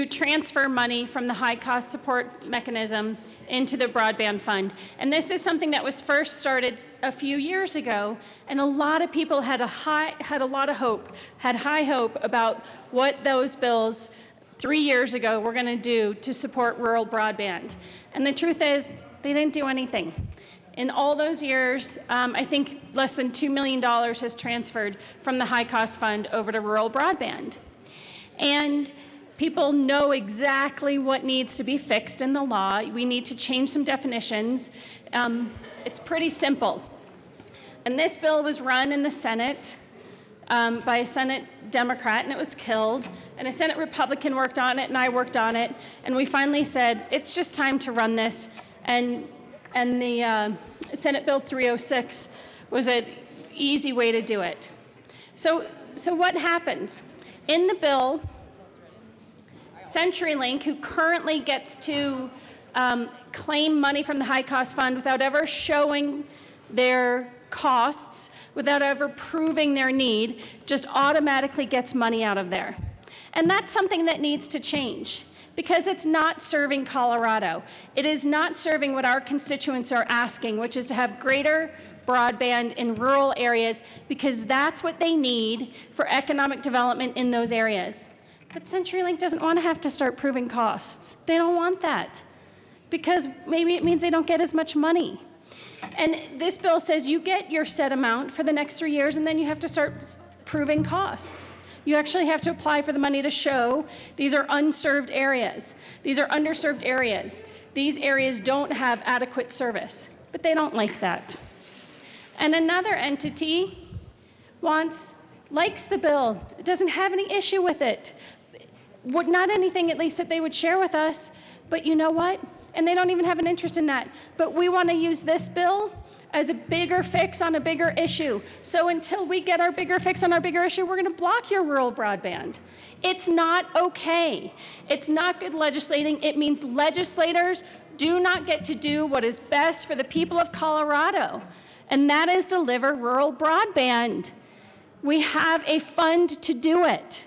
S6: transfer money from the high-cost support mechanism into the broadband fund. And this is something that was first started a few years ago, and a lot of people had high hope about what those bills 3 years ago we're going to do to support rural broadband. And the truth is, they didn't do anything. In all those years, I think less than $2 million has transferred from the high cost fund over to rural broadband. And people know exactly what needs to be fixed in the law. We need to change some definitions. It's pretty simple. And this bill was run in the Senate by a Senate Democrat, and it was killed. And a Senate Republican worked on it, and I worked on it. And we finally said, it's just time to run this. And the Senate Bill 306 was an easy way to do it. So what happens? In the bill, CenturyLink, who currently gets to claim money from the high cost fund without ever showing their costs, without ever proving their need, just automatically gets money out of there. And that's something that needs to change, because it's not serving Colorado. It is not serving what our constituents are asking, which is to have greater broadband in rural areas, because that's what they need for economic development in those areas. But CenturyLink doesn't want to have to start proving costs. They don't want that, because maybe it means they don't get as much money. And this bill says you get your set amount for the next 3 years, and then you have to start proving costs. You actually have to apply for the money to show these are unserved areas. These are underserved areas. These areas don't have adequate service, but they don't like that. And another entity likes the bill, doesn't have any issue with it. Not anything, at least, that they would share with us, but you know what? And they don't even have an interest in that. But we want to use this bill as a bigger fix on a bigger issue. So until we get our bigger fix on our bigger issue, we're going to block your rural broadband. It's not okay. It's not good legislating. It means legislators do not get to do what is best for the people of Colorado, and that is deliver rural broadband. We have a fund to do it.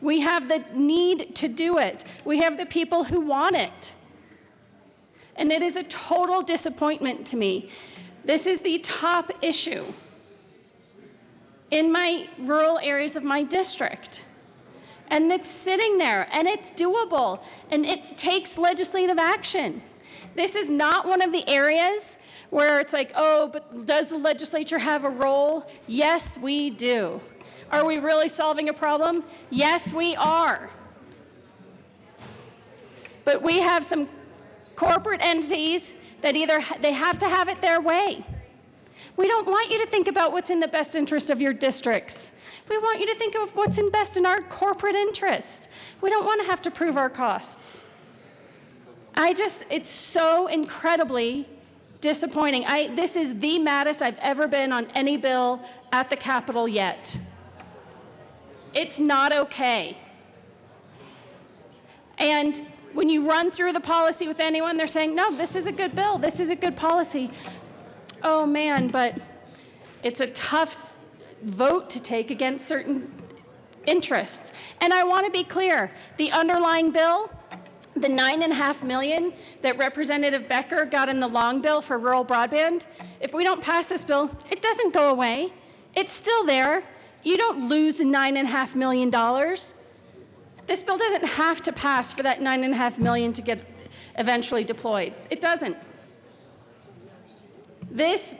S6: We have the need to do it. We have the people who want it. And it is a total disappointment to me. This is the top issue in my rural areas of my district. And it's sitting there, and it's doable, and it takes legislative action. This is not one of the areas where it's like, oh, but does the legislature have a role? Yes, we do. Are we really solving a problem? Yes, we are. But we have some corporate entities that either they have to have it their way. We don't want you to think about what's in the best interest of your districts. We want you to think of what's in best in our corporate interest. We don't want to have to prove our costs. It's so incredibly disappointing. This is the maddest I've ever been on any bill at the Capitol yet. It's not okay. And when you run through the policy with anyone, they're saying, no, this is a good bill, this is a good policy. Oh man, but it's a tough vote to take against certain interests. And I want to be clear, the underlying bill, the $9.5 million that Representative Becker got in the long bill for rural broadband, if we don't pass this bill, it doesn't go away. It's still there. You don't lose the $9.5 million. This bill doesn't have to pass for that $9.5 million to get eventually deployed. It doesn't. This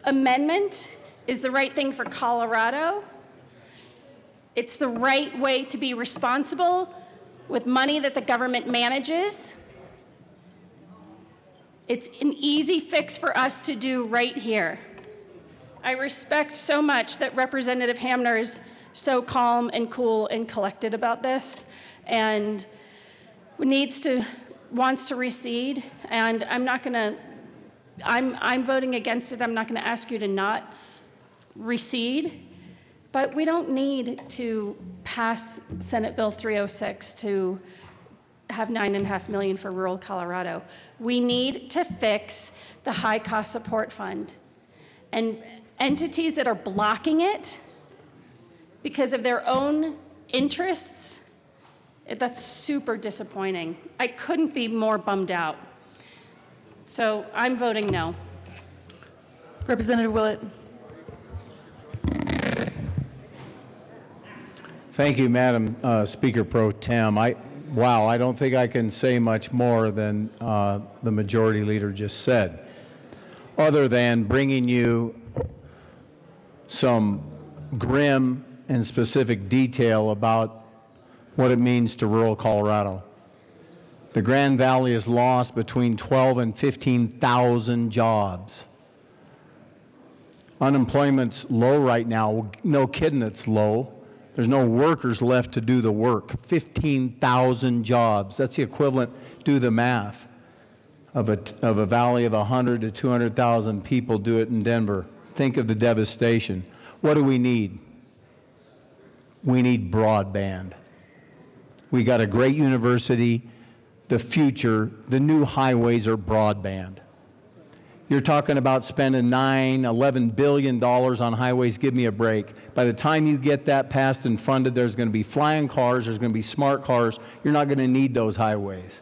S6: amendment is the right thing for Colorado. It's the right way to be responsible with money that the government manages. It's an easy fix for us to do right here. I respect so much that Representative Hamner is so calm and cool and collected about this, and wants to recede, and I'm voting against it. I'm not gonna ask you to not recede, but we don't need to pass Senate Bill 306 to have $9.5 million for rural Colorado. We need to fix the high cost support fund, and entities that are blocking it because of their own interests, that's super disappointing. I couldn't be more bummed out. So I'm voting no.
S11: Representative Willett.
S1: Thank you, Madam Speaker Pro Tem. Wow, I don't think I can say much more than the majority leader just said, other than bringing you some grim and specific detail about what it means to rural Colorado. The Grand Valley has lost between 12 and 15,000 jobs. Unemployment's low right now. No kidding, it's low. There's no workers left to do the work. 15,000 jobs. That's the equivalent, do the math, of a valley of 100 to 200,000 people. Do it in Denver. Think of the devastation. What do we need? We need broadband. We got a great university. The future, the new highways are broadband. You're talking about spending $11 billion on highways. Give me a break. By the time you get that passed and funded, there's going to be flying cars, there's going to be smart cars. You're not going to need those highways.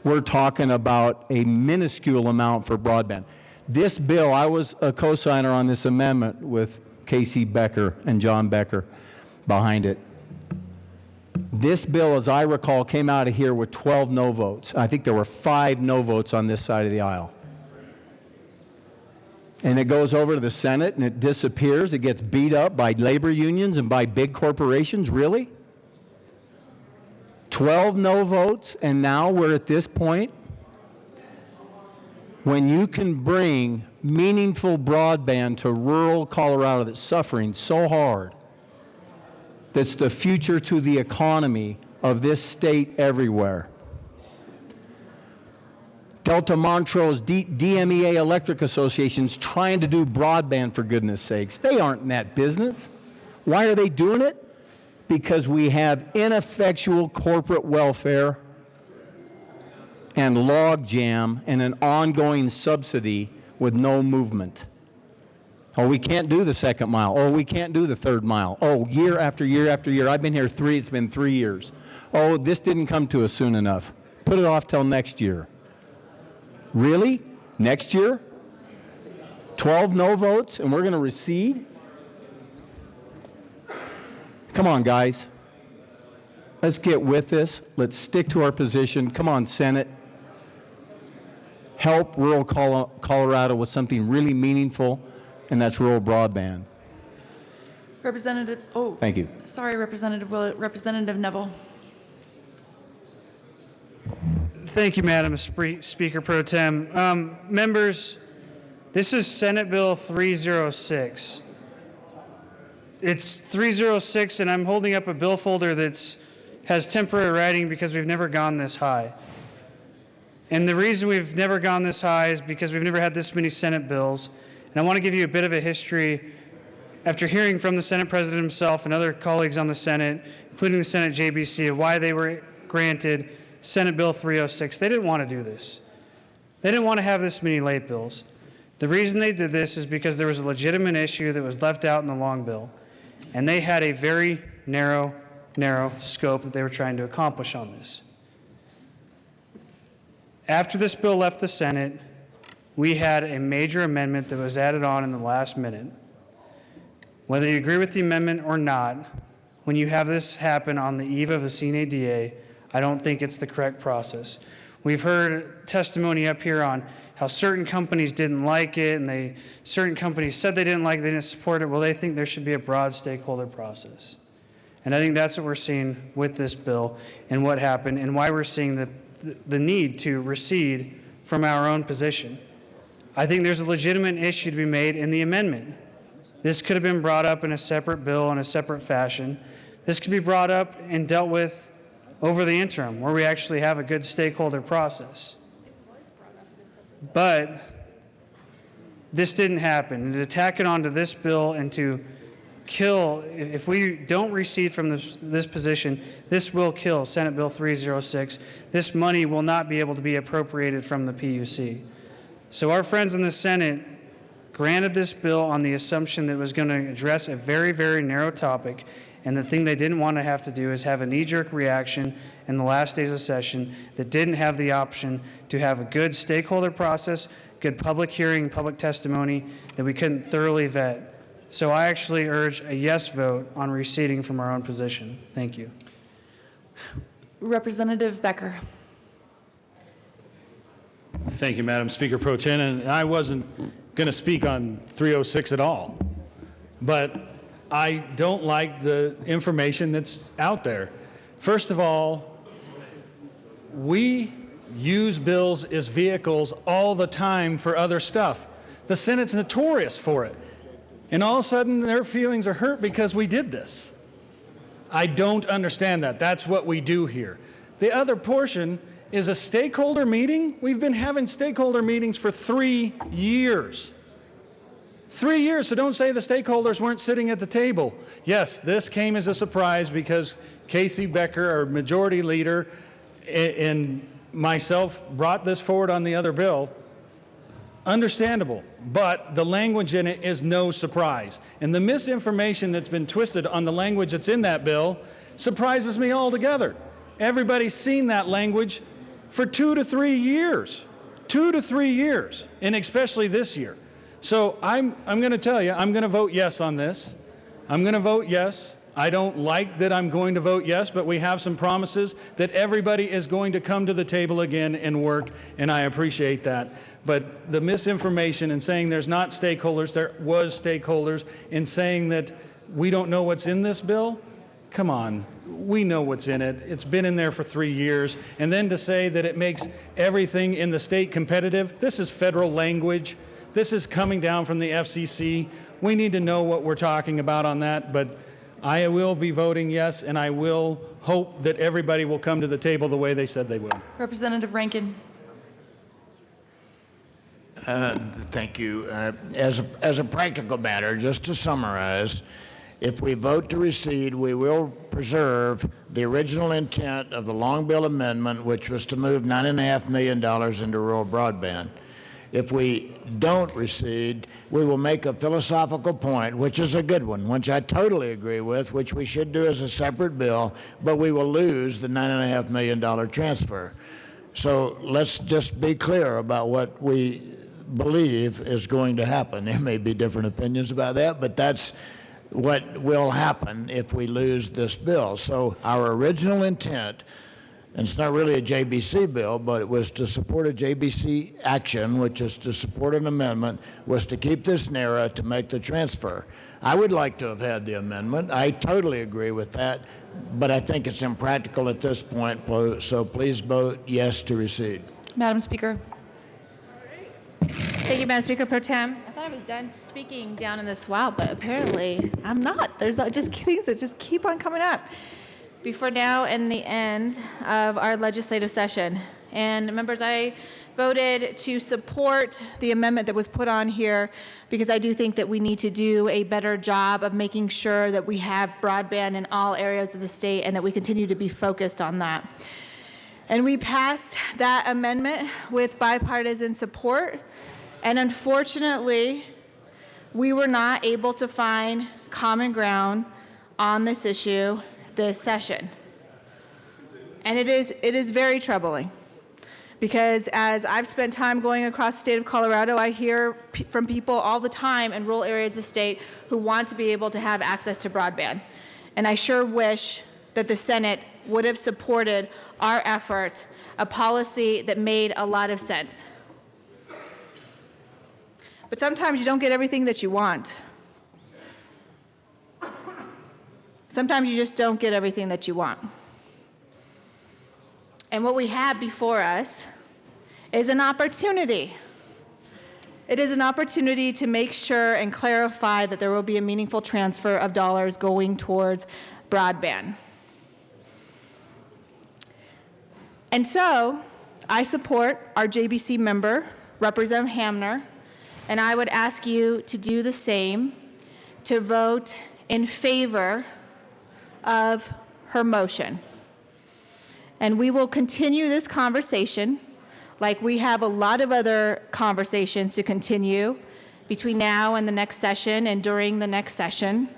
S1: We're talking about a minuscule amount for broadband. This bill, I was a co-signer on this amendment with Casey Becker and John Becker behind it. This bill, as I recall, came out of here with 12 no votes. I think there were 5 no votes on this side of the aisle. And it goes over to the Senate and it disappears. It gets beat up by labor unions and by big corporations. Really? 12 no votes, and now we're at this point? When you can bring meaningful broadband to rural Colorado that's suffering so hard, that's the future to the economy of this state everywhere. Delta Montrose, DMEA Electric Association's trying to do broadband, for goodness sakes. They aren't in that business. Why are they doing it? Because we have ineffectual corporate welfare and logjam and an ongoing subsidy with no movement. Oh, we can't do the second mile. Oh, we can't do the third mile. Oh, year after year after year. I've been here it's been 3 years. Oh, this didn't come to us soon enough. Put it off till next year. Really? Next year? 12 no votes and we're going to recede? Come on, guys. Let's get with this. Let's stick to our position. Come on, Senate. Help rural Colorado with something really meaningful, and that's rural broadband.
S11: Representative,
S1: Thank you.
S11: Sorry, Representative Neville.
S15: Thank you, Madam Speaker Pro Tem. Members, this is Senate Bill 306. It's 306, and I'm holding up a bill folder that has temporary writing because we've never gone this high. And the reason we've never gone this high is because we've never had this many Senate bills. And I want to give you a bit of a history. After hearing from the Senate President himself and other colleagues on the Senate, including the Senate JBC, of why they were granted Senate Bill 306, they didn't want to do this. They didn't want to have this many late bills. The reason they did this is because there was a legitimate issue that was left out in the long bill. And they had a very narrow scope that they were trying to accomplish on this. After this bill left the Senate, we had a major amendment that was added on in the last minute. Whether you agree with the amendment or not, when you have this happen on the eve of a CNADA, I don't think it's the correct process. We've heard testimony up here on how certain companies didn't like it, and certain companies said they didn't like it, they didn't support it. Well, they think there should be a broad stakeholder process. And I think that's what we're seeing with this bill and what happened and why we're seeing the need to recede from our own position. I think there's a legitimate issue to be made in the amendment. This could have been brought up in a separate bill in a separate fashion. This could be brought up and dealt with over the interim, where we actually have a good stakeholder process. But this didn't happen. And to tack it onto this bill and to kill, if we don't recede from this position, this will kill Senate Bill 306. This money will not be able to be appropriated from the PUC. So our friends in the Senate granted this bill on the assumption that it was going to address a very, very narrow topic. And the thing they didn't want to have to do is have a knee-jerk reaction in the last days of session that didn't have the option to have a good stakeholder process, good public hearing, public testimony that we couldn't thoroughly vet. So I actually urge a yes vote on receding from our own position. Thank you.
S11: Representative Becker.
S18: Thank you, Madam Speaker Pro Tem. And I wasn't going to speak on 306 at all, but I don't like the information that's out there. First of all, we use bills as vehicles all the time for other stuff. The Senate's notorious for it. And all of a sudden, their feelings are hurt because we did this. I don't understand that. That's what we do here. The other portion is a stakeholder meeting. We've been having stakeholder meetings for 3 years. 3 years, so don't say the stakeholders weren't sitting at the table. Yes, this came as a surprise because Casey Becker, our majority leader, and myself brought this forward on the other bill. Understandable, but the language in it is no surprise. And the misinformation that's been twisted on the language that's in that bill surprises me altogether. Everybody's seen that language for 2 to 3 years. 2 to 3 years, and especially this year. So I'm going to tell you, I'm going to vote yes on this. I'm going to vote yes. I don't like that I'm going to vote yes, but we have some promises that everybody is going to come to the table again and work, and I appreciate that. But the misinformation and saying there's not stakeholders, there was stakeholders, and saying that we don't know what's in this bill, come on. We know what's in it. It's been in there for 3 years. And then to say that it makes everything in the state competitive, this is federal language. This is coming down from the FCC. We need to know what we're talking about on that, but I will be voting yes, and I will hope that everybody will come to the table the way they said they would.
S11: Representative Rankin.
S3: Thank you. As a practical matter, just to summarize, if we vote to recede, we will preserve the original intent of the Long Bill Amendment, which was to move $9.5 million into rural broadband. If we don't recede, we will make a philosophical point, which is a good one, which I totally agree with, which we should do as a separate bill, but we will lose the $9.5 million transfer. So let's just be clear about what we believe is going to happen. There may be different opinions about that, but that's what will happen if we lose this bill. So our original intent, and it's not really a JBC bill, but it was to support a JBC action, which is to support an amendment, was to keep this narrow to make the transfer. I would like to have had the amendment. I totally agree with that, but I think it's impractical at this point, so please vote yes to recede.
S11: Madam Speaker.
S17: Thank you, Madam Speaker Pro Tem. I thought I was done speaking down in this wow, but apparently I'm not. There's just things that just keep on coming up before now and the end of our legislative session. And members, I voted to support the amendment that was put on here because I do think that we need to do a better job of making sure that we have broadband in all areas of the state and that we continue to be focused on that. And we passed that amendment with bipartisan support. And unfortunately, we were not able to find common ground on this issue this session. And it is very troubling because as I've spent time going across the state of Colorado, I hear from people all the time in rural areas of the state who want to be able to have access to broadband. And I sure wish that the Senate would have supported our efforts, a policy that made a lot of sense. But sometimes you don't get everything that you want. Sometimes you just don't get everything that you want. And what we have before us is an opportunity. It is an opportunity to make sure and clarify that there will be a meaningful transfer of dollars going towards broadband. And so I support our JBC member, Representative Hamner, and I would ask you to do the same, to vote in favor of her motion. And we will continue this conversation like we have a lot of other conversations to continue between now and the next session and during the next session,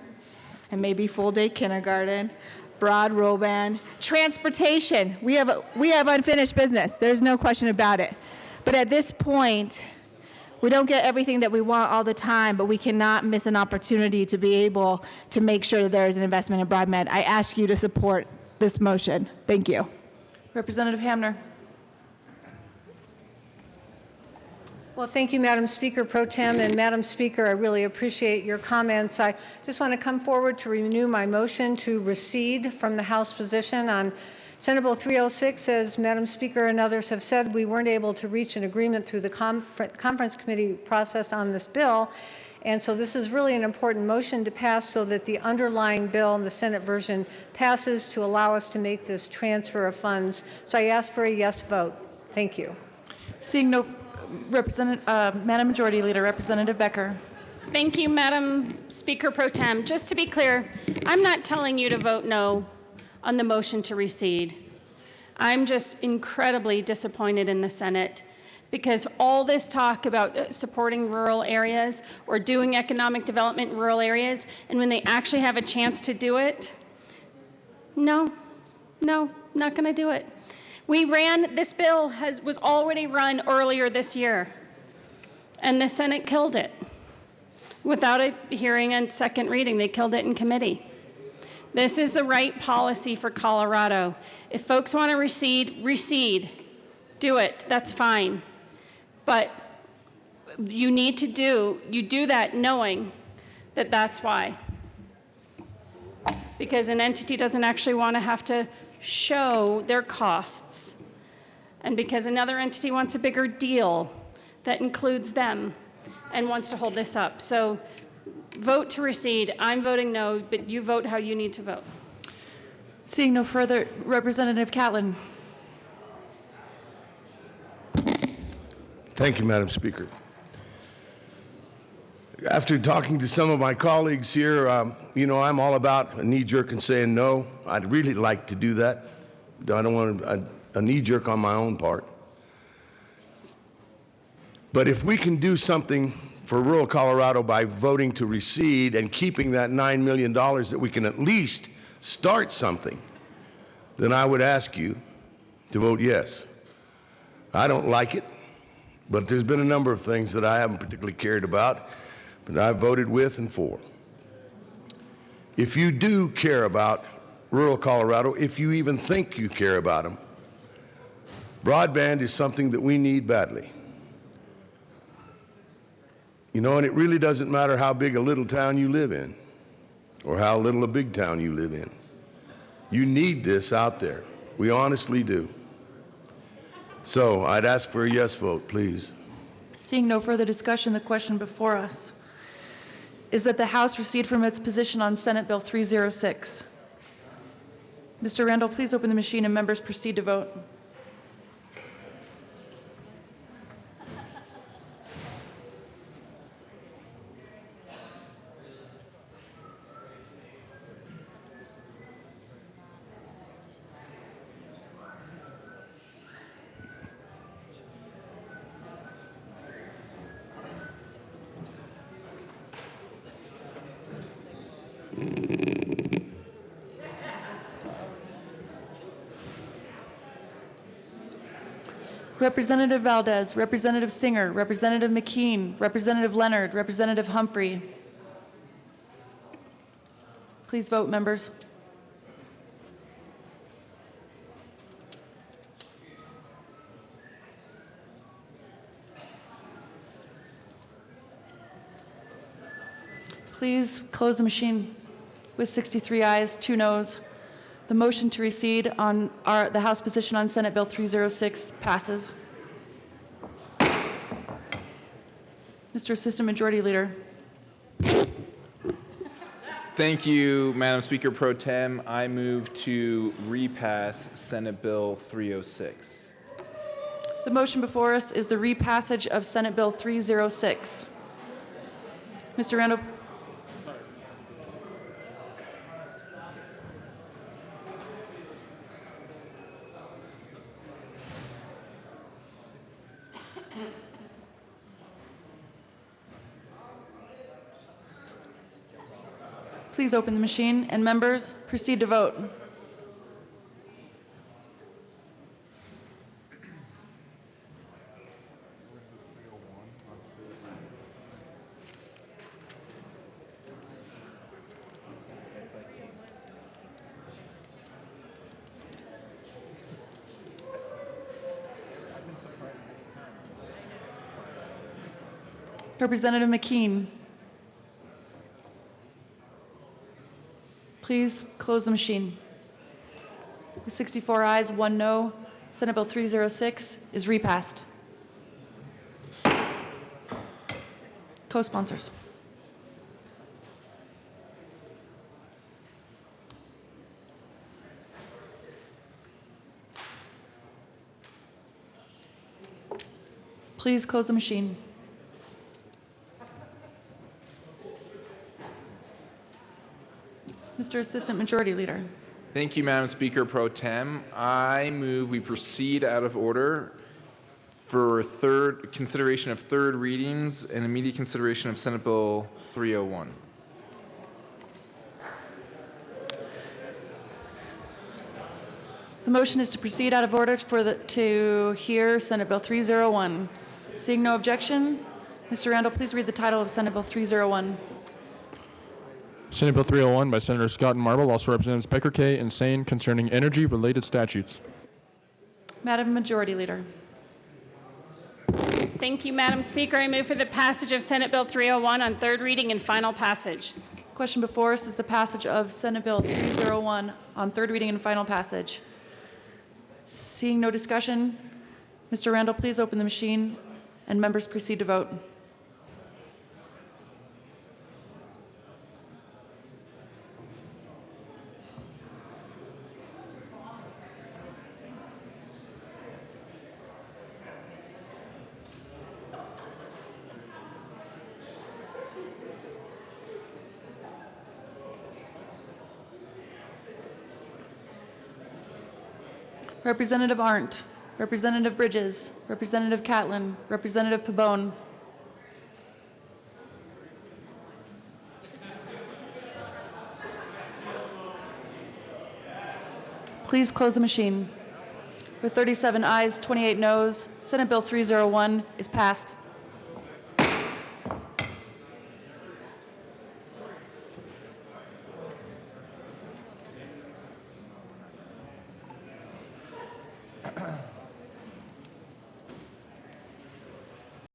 S17: and maybe full-day kindergarten, broad broadband, transportation. We have unfinished business. There's no question about it. But at this point, we don't get everything that we want all the time, but we cannot miss an opportunity to be able to make sure that there is an investment in broadband. I ask you to support this motion. Thank you.
S11: Representative Hamner.
S22: Well, thank you, Madam Speaker Pro Tem. And Madam Speaker, I really appreciate your comments. I just want to come forward to renew my motion to recede from the House position on Senate Bill 306. As Madam Speaker and others have said, we weren't able to reach an agreement through the conference committee process on this bill. And so this is really an important motion to pass so that the underlying bill in the Senate version passes to allow us to make this transfer of funds. So I ask for a yes vote. Thank you.
S11: Seeing no Madam Majority Leader, Representative Becker.
S6: Thank you, Madam Speaker Pro Tem. Just to be clear, I'm not telling you to vote no on the motion to recede. I'm just incredibly disappointed in the Senate because all this talk about supporting rural areas or doing economic development in rural areas, and when they actually have a chance to do it, no, not going to do it. This bill was already run earlier this year, and the Senate killed it. Without a hearing and second reading, they killed it in committee. This is the right policy for Colorado. If folks want to recede, do it, that's fine. But you do that knowing that that's why. Because an entity doesn't actually want to have to show their costs, and because another entity wants a bigger deal that includes them and wants to hold this up. So vote to recede. I'm voting no, but you vote how you need to vote.
S11: Seeing no further, Representative Catlin.
S2: Thank you, Madam Speaker. After talking to some of my colleagues here, I'm all about a knee-jerk and saying no. I'd really like to do that. I don't want a knee-jerk on my own part. But if we can do something for rural Colorado by voting to recede and keeping that $9 million that we can at least start something, then I would ask you to vote yes. I don't like it, but there's been a number of things that I haven't particularly cared about, but I voted with and for. If you do care about rural Colorado, if you even think you care about them, broadband is something that we need badly. And it really doesn't matter how big a little town you live in or how little a big town you live in. You need this out there. We honestly do. So I'd ask for a yes vote, please.
S11: Seeing no further discussion, the question before us is that the House recede from its position on Senate Bill 306. Mr. Randall, please open the machine and members proceed to vote. Representative Valdez, Representative Singer, Representative McKean, Representative Leonard, Representative Humphrey. Please vote, members. Please close the machine. With 63 ayes, 2 noes. The motion to recede on the House position on Senate Bill 306 passes. Mr. Assistant Majority Leader.
S12: Thank you, Madam Speaker Pro Tem. I move to repass Senate Bill 306.
S11: The motion before us is the repassage of Senate Bill 306. Mr. Randall. Please open the machine and members proceed to vote. Representative McKean. Please close the machine. With 64 ayes, 1 no, Senate Bill 306 is repassed. Co-sponsors. Please close the machine. Mr. Assistant Majority Leader.
S12: Thank you, Madam Speaker Pro Tem. I move we proceed out of order for consideration of third readings and immediate consideration of Senate Bill 301.
S11: The motion is to proceed out of order to hear Senate Bill 301. Seeing no objection, Mr. Randall, please read the title of Senate Bill 301.
S13: Senate Bill 301 by Senator Scott and Marble, also Representatives Becker Kay and Sane, concerning energy-related statutes.
S11: Madam Majority Leader.
S6: Thank you, Madam Speaker. I move for the passage of Senate Bill 301 on third reading and final passage.
S11: Question before us is the passage of Senate Bill 301 on third reading and final passage. Seeing no discussion, Mr. Randall, please open the machine and members proceed to vote. Representative Arndt, Representative Bridges, Representative Catlin, Representative Pabon. Please close the machine. With 37 ayes, 28 noes, Senate Bill 301 is passed.